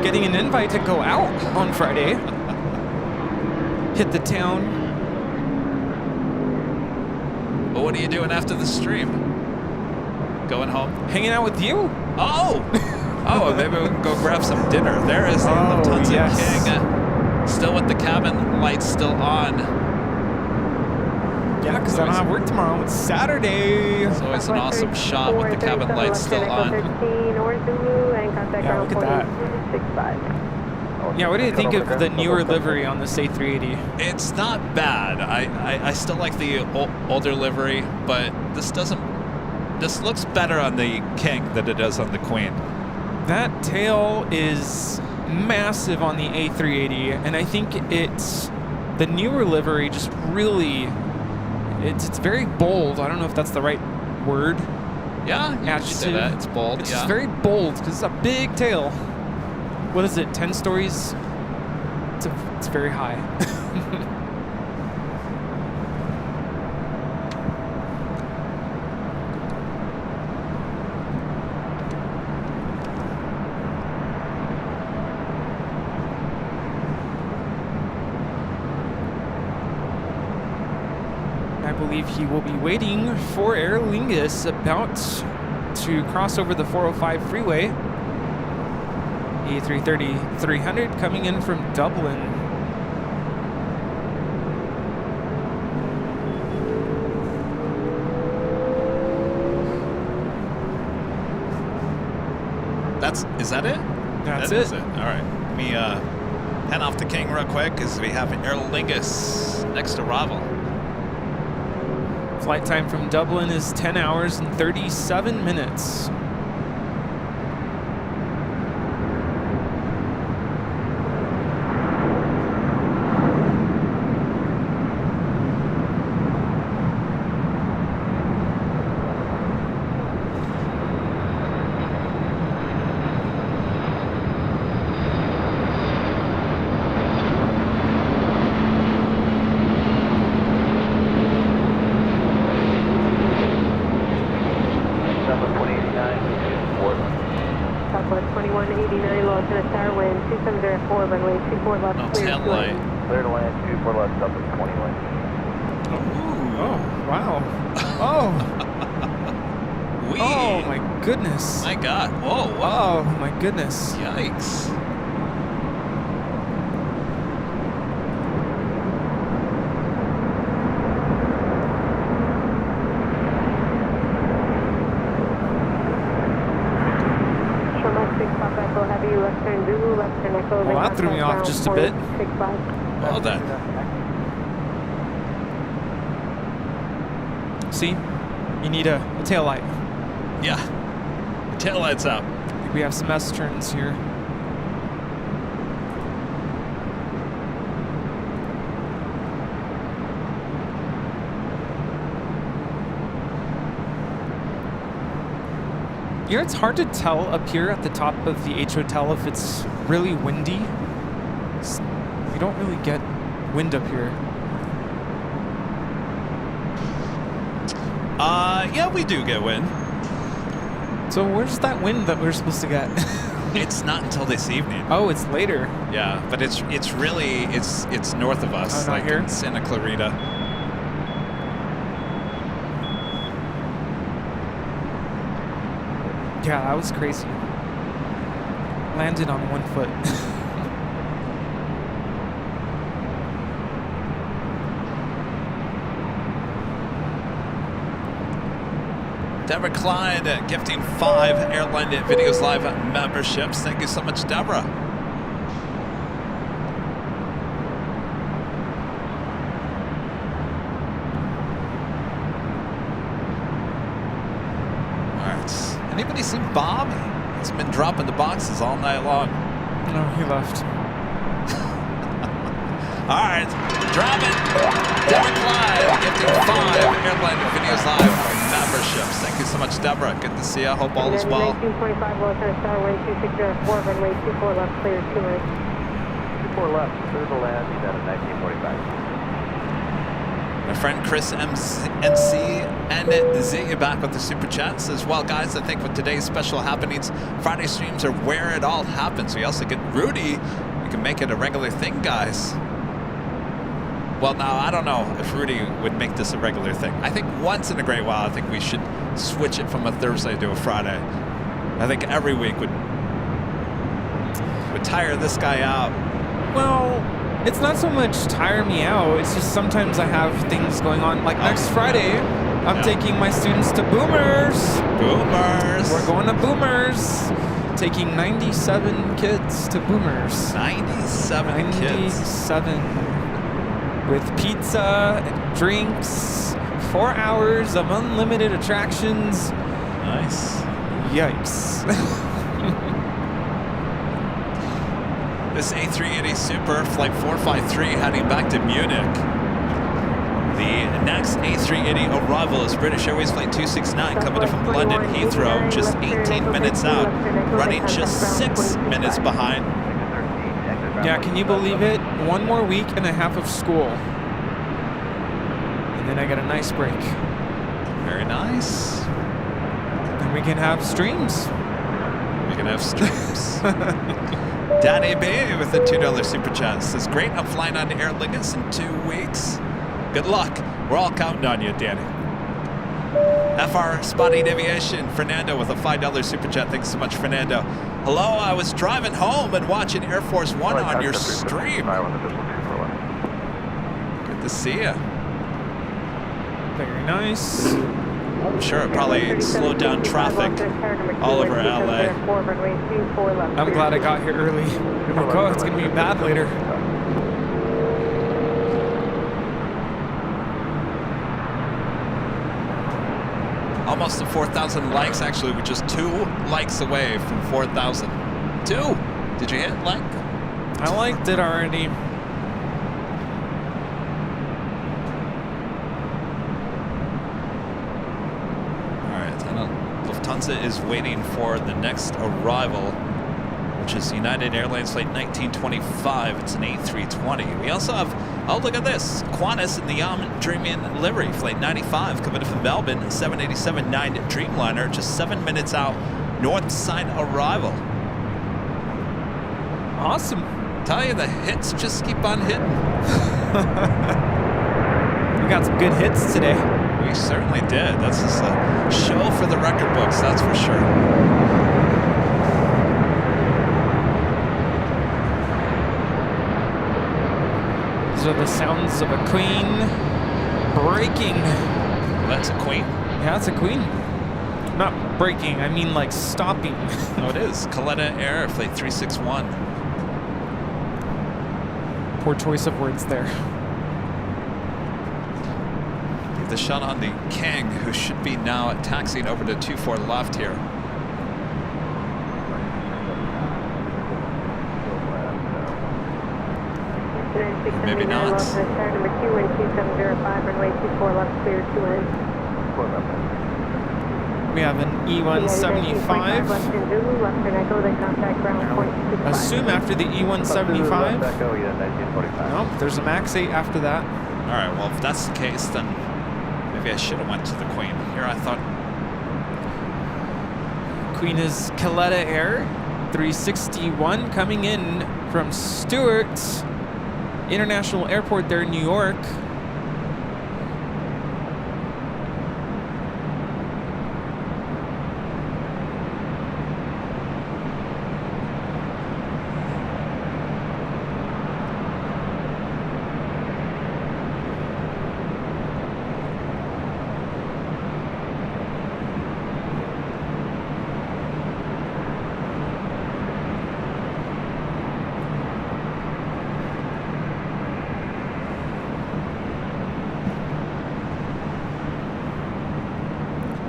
getting an invite to go out on Friday. Hit the town. Well, what are you doing after the stream? Going home? Hanging out with you. Oh! Oh, maybe we can go grab some dinner. There is the Lufthansa King. Still with the cabin lights still on. Yeah, because I don't have work tomorrow. It's Saturday. It's always an awesome shot with the cabin lights still on. Yeah, look at that. Yeah, what do you think of the newer livery on this A380? It's not bad. I still like the older livery, but this looks better on the King than it does on the Queen. That tail is massive on the A380, and I think it's the newer livery just really, it's very bold. I don't know if that's the right word. Yeah, you could say that. It's bold. It's just very bold because it's a big tail. What is it, 10 stories? It's very high. I believe he will be waiting for Aer Lingus about to cross over the 405 freeway A330-300 coming in from Dublin. Is that it? That's That it. is it. All right. Let me head off to King real quick as we have Aer Lingus next arrival. Flight time from Dublin is 10 hours and 37 minutes. Oh, tail light. Clear to land, 24 left, Southwest 21. Oh, wow. Oh. Wee. Oh, my goodness. My God. Whoa, wow. Oh, my goodness. Yikes. Well, that threw me off just a bit. Well done. See? You need a tail light. Yeah. The tail light's out. I think we have some S turns here. You know, it's hard to tell up here at the top of the H Hotel if it's really windy. We don't really get wind up here. Yeah, we do get wind. So where's that wind that we're supposed to get? It's not until this evening. Oh, it's later. Yeah, but it's really it's north of us, not like here? in Santa Clarita. Yeah, that was crazy. Landed on one foot. Deborah Klein gifting 5 Airline Videos Live memberships. Thank you so much, Deborah. All right. Anybody seen Bob? He's been dropping the boxes all night long. No, he left. All right, drop it. Deborah Klein gifting 5 Airline Videos Live memberships. Thank you so much, Deborah. Good to see you. Hope all is well. 1925 Western Star, wind 2604, runway 24 left, clear 2 minutes. 24 left, clear to land, descend at 1945. My friend Chris NC NZ back with the super chat says, well, guys, I think with today's special happenings, Friday streams are where it all happens. We also get Rudy. We can make it a regular thing, guys. Well, now, I don't know if Rudy would make this a regular thing. I think once in a great while, I think we should switch it from a Thursday to a Friday. I think every week would tire this guy out. Well, it's not so much tire me out. It's just sometimes I have things going on. Like next Friday, I'm taking my students to Boomers. Boomers. We're going to Boomers. Taking 97 kids to Boomers. 97 kids. 97. With pizza and drinks, 4 hours of unlimited attractions. Nice. Yikes. This A380 Super, flight 453, heading back to Munich. The next A380 arrival is British Airways Flight 269, coming in from London Heathrow, just 18 minutes out, running just 6 minutes behind. Yeah, can you believe it? 1 more week and a half of school. And then I get a nice break. Very nice. Then we can have streams. We can have streams. Danny B with the $2 super chat says, great, I'm flying on to Aer Lingus in 2 weeks. Good luck. We're all counting on you, Danny. FR Spotting Aviation, Fernando with a $5 super chat. Thanks so much, Fernando. Hello, I was driving home and watching Air Force One on your stream. Good to see you. Very nice. I'm sure it probably slowed down traffic all over LA. I'm glad I got here early. I'm like, oh, it's going to be bad later. Almost to 4,000 likes. Actually, we're just 2 likes away from 4,000. 2. Did you hit like? I liked it already. Lufthansa is waiting for the next arrival, which is United Airlines flight 1925. It's an A320. We also have, oh, look at this, Qantas in the Dreaming livery, flight 95, coming from Melbourne, 787-9 Dreamliner, just 7 minutes out, north side arrival. Awesome. Tell you, the hits just keep on hitting. We got some good hits today. We certainly did. This is a show for the record books, that's for sure. These are the sounds of a queen breaking. That's a queen? Yeah, it's a queen. Not breaking, I mean like stopping. Oh, it is. Caletta Air, flight 361. Poor choice of words there. The shot on the King, who should be now taxiing over to 24 left here. Maybe not. Number 21205, runway 24 left, clear 2-in. We have an E175. Assume after the E175. Nope, there's a MAX 8 after that. All right, well, if that's the case, then maybe I should have went to the Queen. Here I thought. Queen is Caletta Air, 361, coming in from Stewart International Airport there in New York.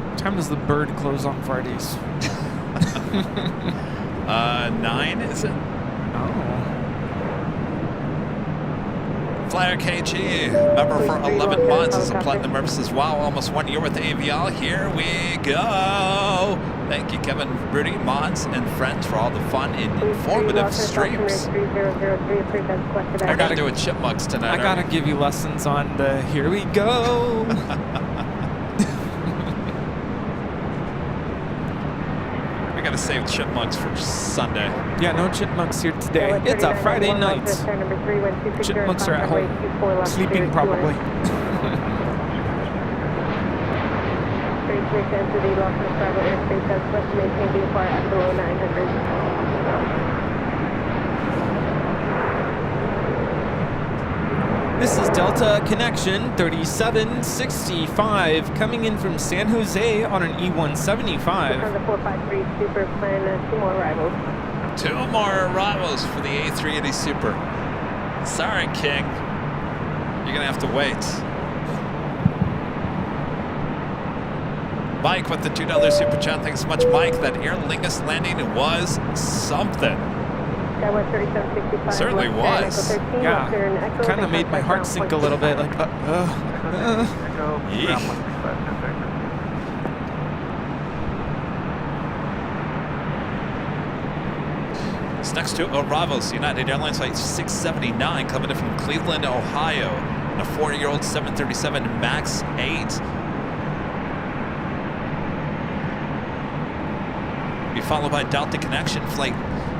What time does the Bird close on Fridays? 9, is it? Oh. Flyer KG, member for 11 months as a platinum member, says, wow, almost 1 year with AVL. Here we go. Thank you, Kevin, Rudy, Mons, and friends for all the fun and informative streams. I gotta do a chipmunks tonight. I gotta give you lessons on the here we go. I gotta save chipmunks for Sunday. Yeah, no chipmunks here today. It's a Friday night. Chipmunks are at home, sleeping probably. This is Delta Connection 3765 coming in from San Jose on an E175. 453 Super plan, 2 more arrivals. 2 more arrivals for the A380 Super. Sorry, King. You're gonna have to wait. Mike with the $2 super chat. Thanks so much, Mike. That Aer Lingus landing was something. Certainly was. Yeah, kind of made my heart sink a little bit. Like, This next 2 arrivals, United Airlines flight 679 coming in from Cleveland, Ohio, and a 4-year-old 737 MAX 8. Be followed by Delta Connection flight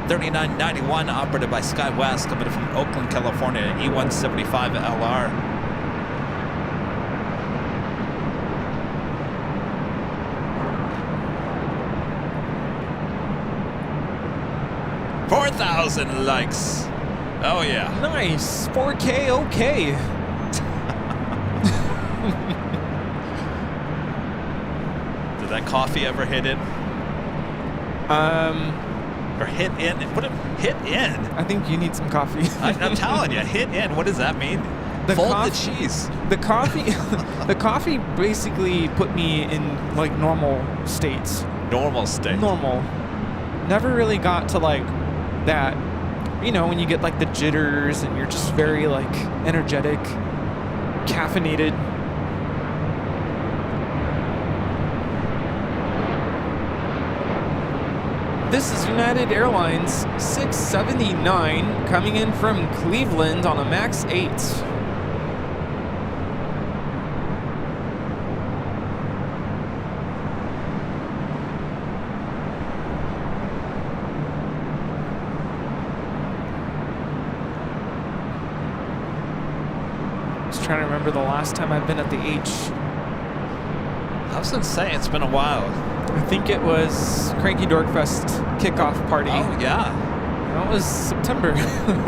3991 operated by SkyWest coming in from Oakland, California, E175 LR. 4,000 likes. Oh yeah. Nice. 4K, okay. Did that coffee ever hit in? Or hit in? What? Hit in? I think you need some coffee. I'm telling you, hit in. What does that mean? Fold the cheese. The coffee, the coffee basically put me in like normal states. Normal state. Normal. Never really got to like that, you know, when you get like the jitters and you're just very like energetic, caffeinated. This is United Airlines 679 coming in from Cleveland on a MAX 8. Just trying to remember the last time I've been at the H. I was gonna say it's been a while. I think it was Cranky Dorkfest kickoff party. Oh yeah. That was September.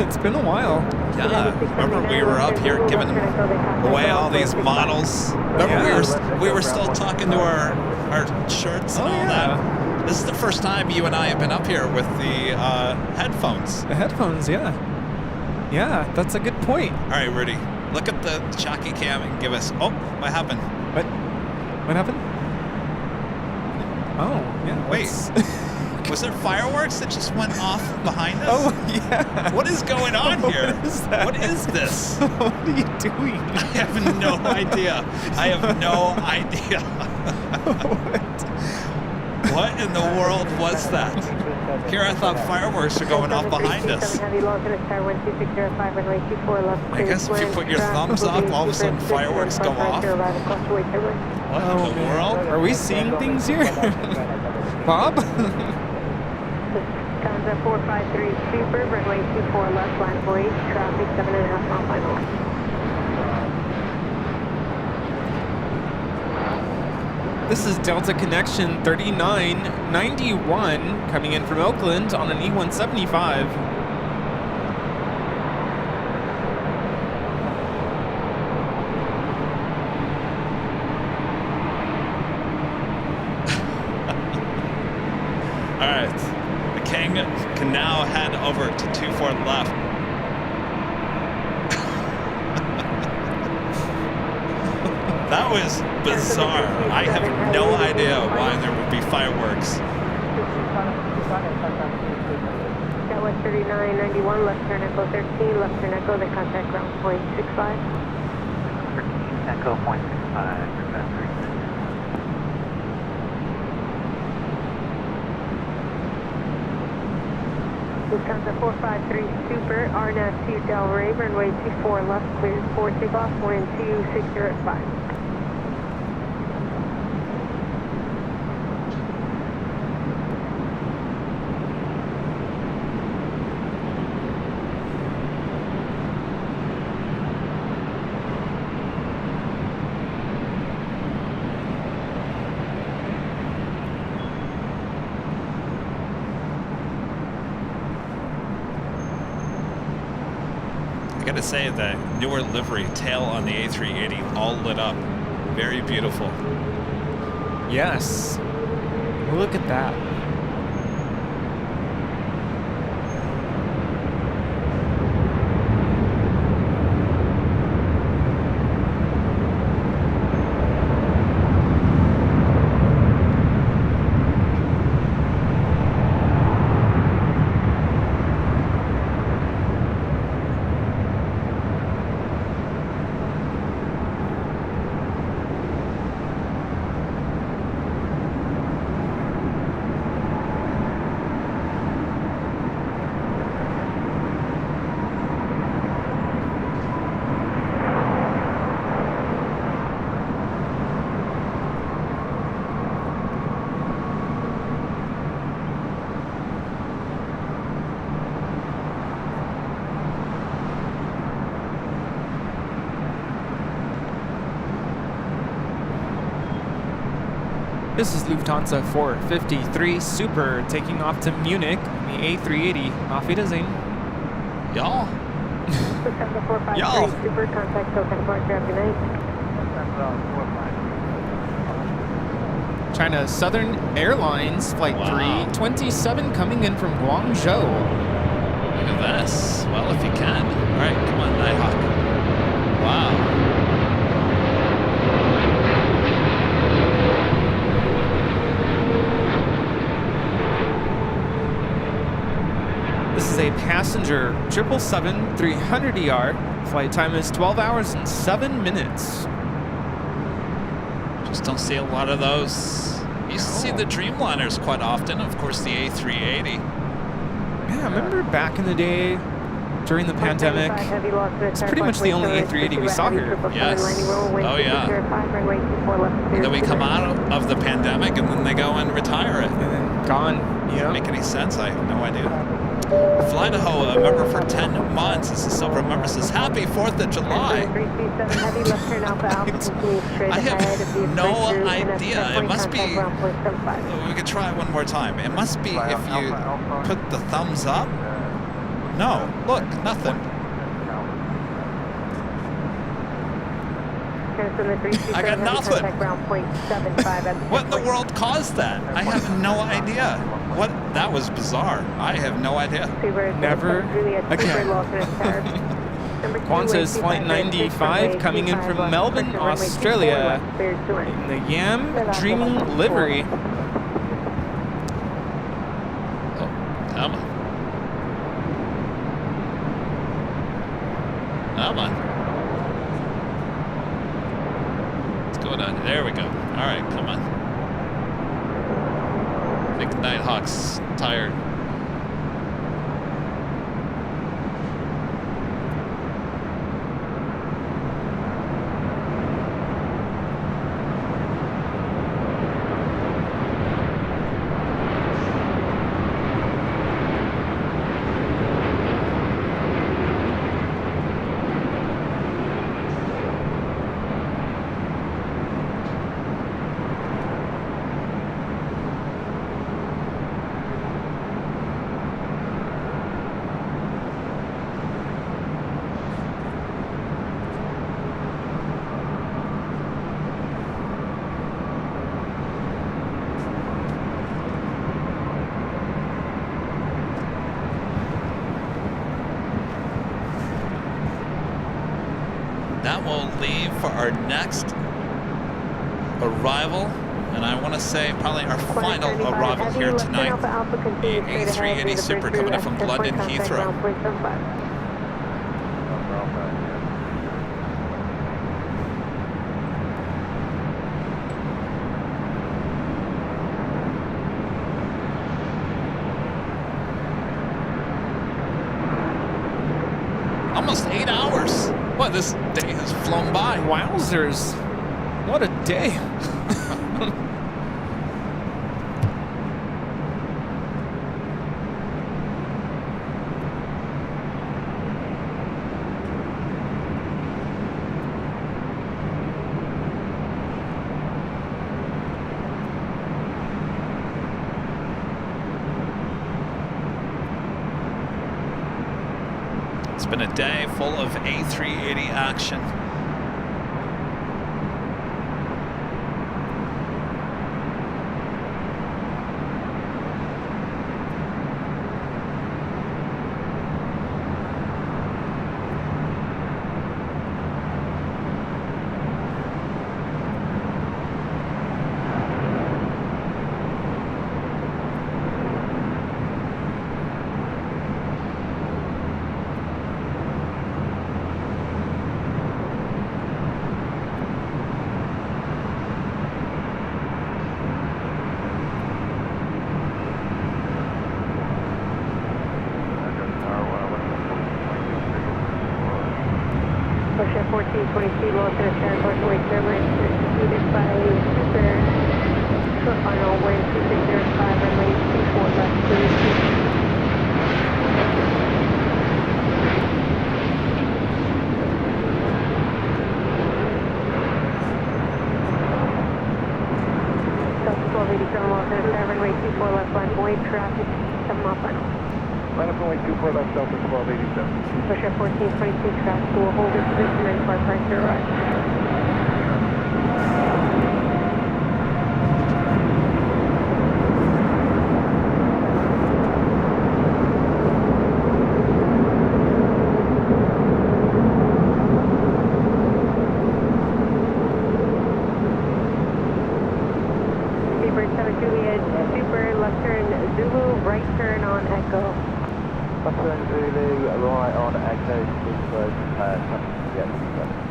It's been a while. Yeah. Remember we were up here giving away all these models. Remember we were still talking to our shirts and all that. This is the first time you and I have been up here with the headphones. The headphones, yeah. Yeah, that's a good point. All right, Rudy. Look at the jockey cam and give us. Oh, what happened? What happened? Oh, yeah. Wait. Was there fireworks that just went off behind us? Oh, yeah. What is going on here? What is that? What is this? What are you doing? I have no idea. I have no idea. What in the world was that? Here I thought fireworks were going off behind us. I guess if you put your thumbs up, all of a sudden fireworks go off. What in the world? Are we seeing things here? Bob? Stanza 453 Super, runway 24 left, line void, traffic 7.5 mile final. This is Delta Connection 3991 coming in from Oakland on an E175. All right, the King can now head over to 24 left. That was bizarre. I have no idea why there would be fireworks. That was 3991, left turn echo 13, left turn echo, they contact ground point 65. 13 echo point 65, Lufthansa 453 Super, RNAV 2 Delray, runway 24 left, cleared for takeoff, wind 2605. I gotta say, the newer livery tail on the A380 all lit up. Very beautiful. Yes. Look at that. This is Lufthansa 453 Super taking off to Munich on the A380. Auf Wiedersehen. Y'all. Lufthansa 453 Y'all. Super, contact SoCal departure after night. China Southern Airlines Flight Wow. 327 coming in from Guangzhou. Look at this. Well, if you can. All right, come on, Nighthawk. Wow. This is a passenger 777-300ER. Flight time is 12 hours and 7 minutes. Just don't see a lot of those. You used to see the Dreamliners quite often. Of course, the A380. Yeah, I remember back in the day during the pandemic. It's pretty much the only A380 we saw here. Yes. Oh, yeah. And then we come out of the pandemic and then they go and retire it. And then gone. Doesn't make any sense. I have no idea. Fly-to-Ho, a member for 10 months. This is Silver member, says, Happy 4th of July. I have no idea. It must be, we could try one more time. It must be if you put the thumbs up. No, look, nothing. I got nothing. What in the world caused that? I have no idea. What? That was bizarre. I have no idea. Never again. Qantas Flight 95 coming in from Melbourne, Australia in the Yam Dreaming livery. Oh, come on. Come on. What's going on? There we go. All right, come on. Big Nighthawk's tired. That will leave for our next arrival, and I want to say probably our final arrival here tonight. The A380 Super coming in from London Heathrow. Almost 8 hours. What, this day has flown by. Wowzers. What a day. It's been a day full of A380 action. Ocean 1422, Los Angeles, Northwest Airlines, distributed by Super. Short final, wind 2605, runway 24 left, please. runway traffic, 7 mile final. Line up runway 24 left, Delta 1287. Push up 1422 traffic, we'll hold your position and flight price to arrive. Super, left turn Zulu, right turn on Echo. Left turn Zulu, right on Echo,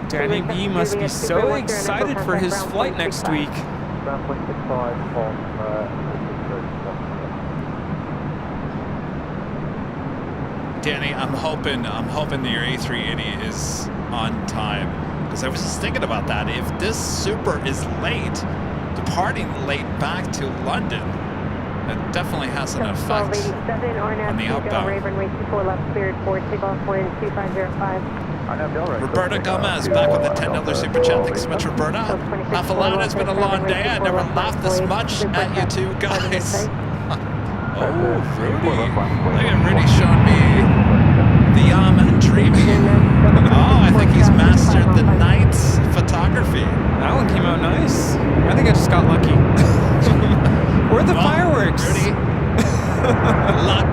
Danny B must be so excited for his flight next week. Ground point 65 from Danny, I'm hoping that your A380 is on time, because I was just thinking about that. If this Super is late, departing late back to London, it definitely has an effect on the outbound. Runway 24 left cleared for takeoff wind 2505. Roberta Gomez back with a $10 super chat. Thanks so much, Roberta. Laugh aloud. It's been a long day. I never laughed this much at you two guys. Oh, Rudy. Look at Rudy showing me the dreaming. Oh, I think he's mastered the night photography. That one came out nice. I think I just got lucky. Where the fireworks? Rudy, luck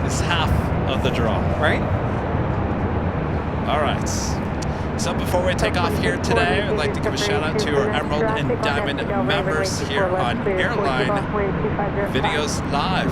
is half of the draw. Right? All right. So before we take off here today, I'd like to give a shout out to our Emerald and Diamond members here on Airline Videos Live.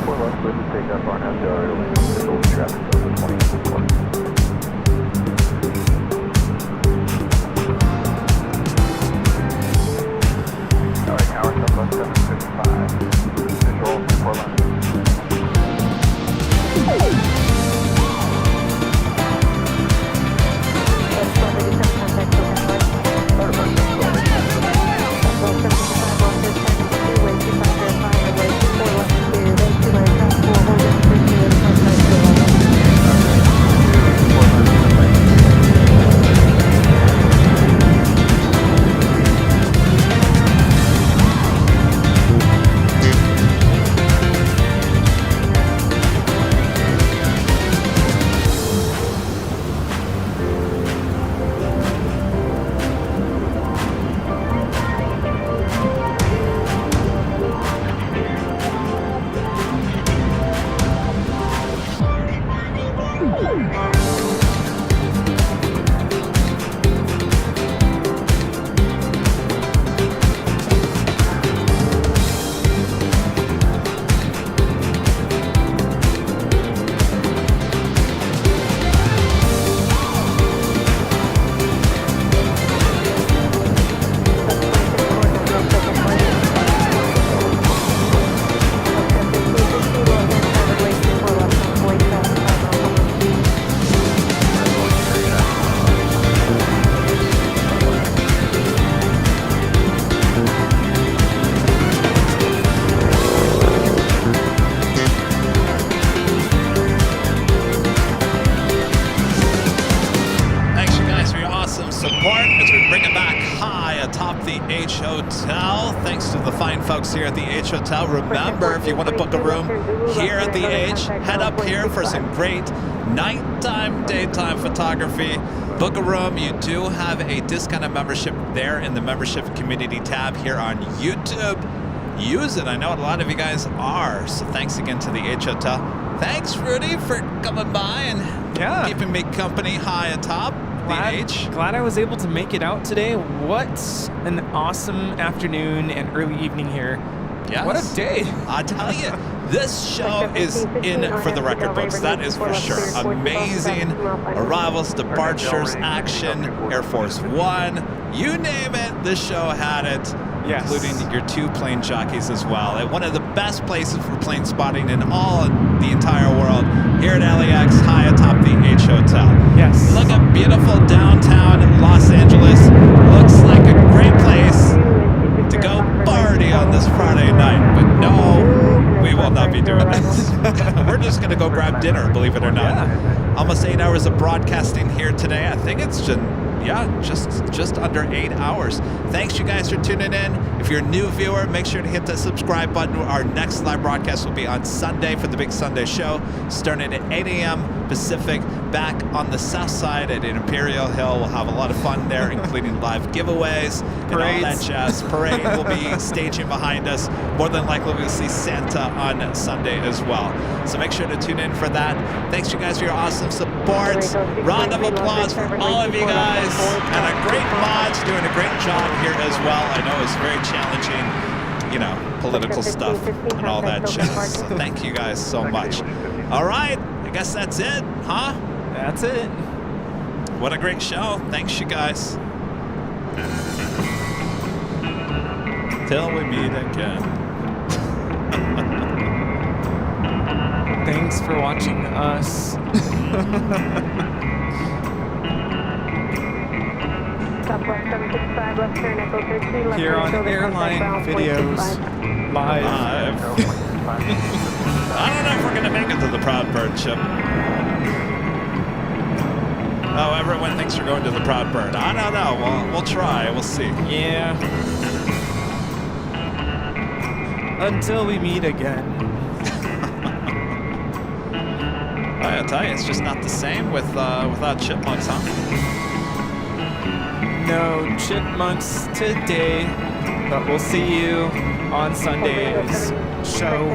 Here at the H Hotel. Remember, if you want to book a room here at the H, head up here for some great nighttime, daytime photography. Book a room. You do have a discounted membership there in the membership community tab here on YouTube. Use it. I know a lot of you guys are. So thanks again to the H Hotel. Thanks, Rudy, for coming by and keeping me company high atop. Glad I was able to make it out today. What an awesome afternoon and early evening here. Yes. What a day. I tell you, this show is in for the record books. That is for sure. Amazing arrivals, departures, action, Air Force One. You name it, this show had it. Yes. Including your two plane jockeys as well. At one of the best places for plane spotting in all the entire world, here at LAX, high atop the H Hotel. Yes. Look at beautiful downtown Los Angeles. Looks like a great place to go party on this Friday night. But no, we will not be doing this. We're just going to go grab dinner, believe it or not. Almost 8 hours of broadcasting here today. I think it's just yeah, just under 8 hours. Thanks you guys for tuning in. If you're a new viewer, make sure to hit the subscribe button. Our next live broadcast will be on Sunday for the big Sunday show, starting at 8 a.m. Pacific, back on the Southside at Imperial Hill. We'll have a lot of fun there, including live giveaways and all that jazz. Parade will be staging behind us. More than likely, we'll see Santa on Sunday as well. So make sure to tune in for that. Thanks you guys for your awesome support. Round of applause for all of you guys. And a great mods doing a great job here as well. I know it's very challenging, you know, political stuff and all that jazz. So thank you guys so much. All right, I guess that's it, huh? That's it. What a great show. Thanks, you guys. Till we meet again. Thanks for watching us. Here on Airline Videos Live. I don't know if we're going to make it to the Proud Bird ship. Oh, everyone thinks we're going to the Proud Bird. I don't know. We'll try. We'll see. Yeah. Until we meet again. I tell you, it's just not the same without chipmunks, huh? No chipmunks today, but we'll see you on Sunday's show.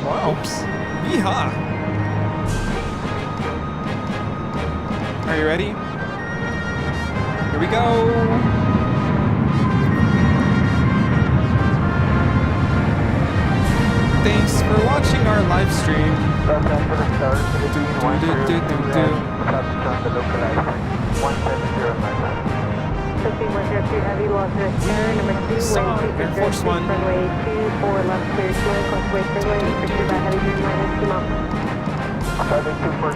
Wow. Yeehaw. Are you ready? Here we go. Thanks for watching our live stream. Air Force One.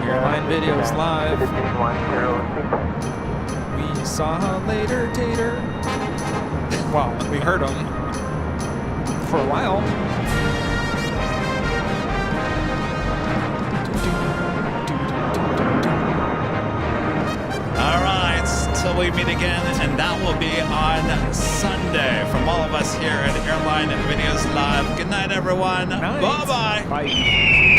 Airline Videos Live. We saw later, Tater. Wow, we heard them for a while. All right, till we meet again, and that will be on Sunday. From all of us here at Airline Videos Live. Good night, everyone. Night. Bye-bye. Bye.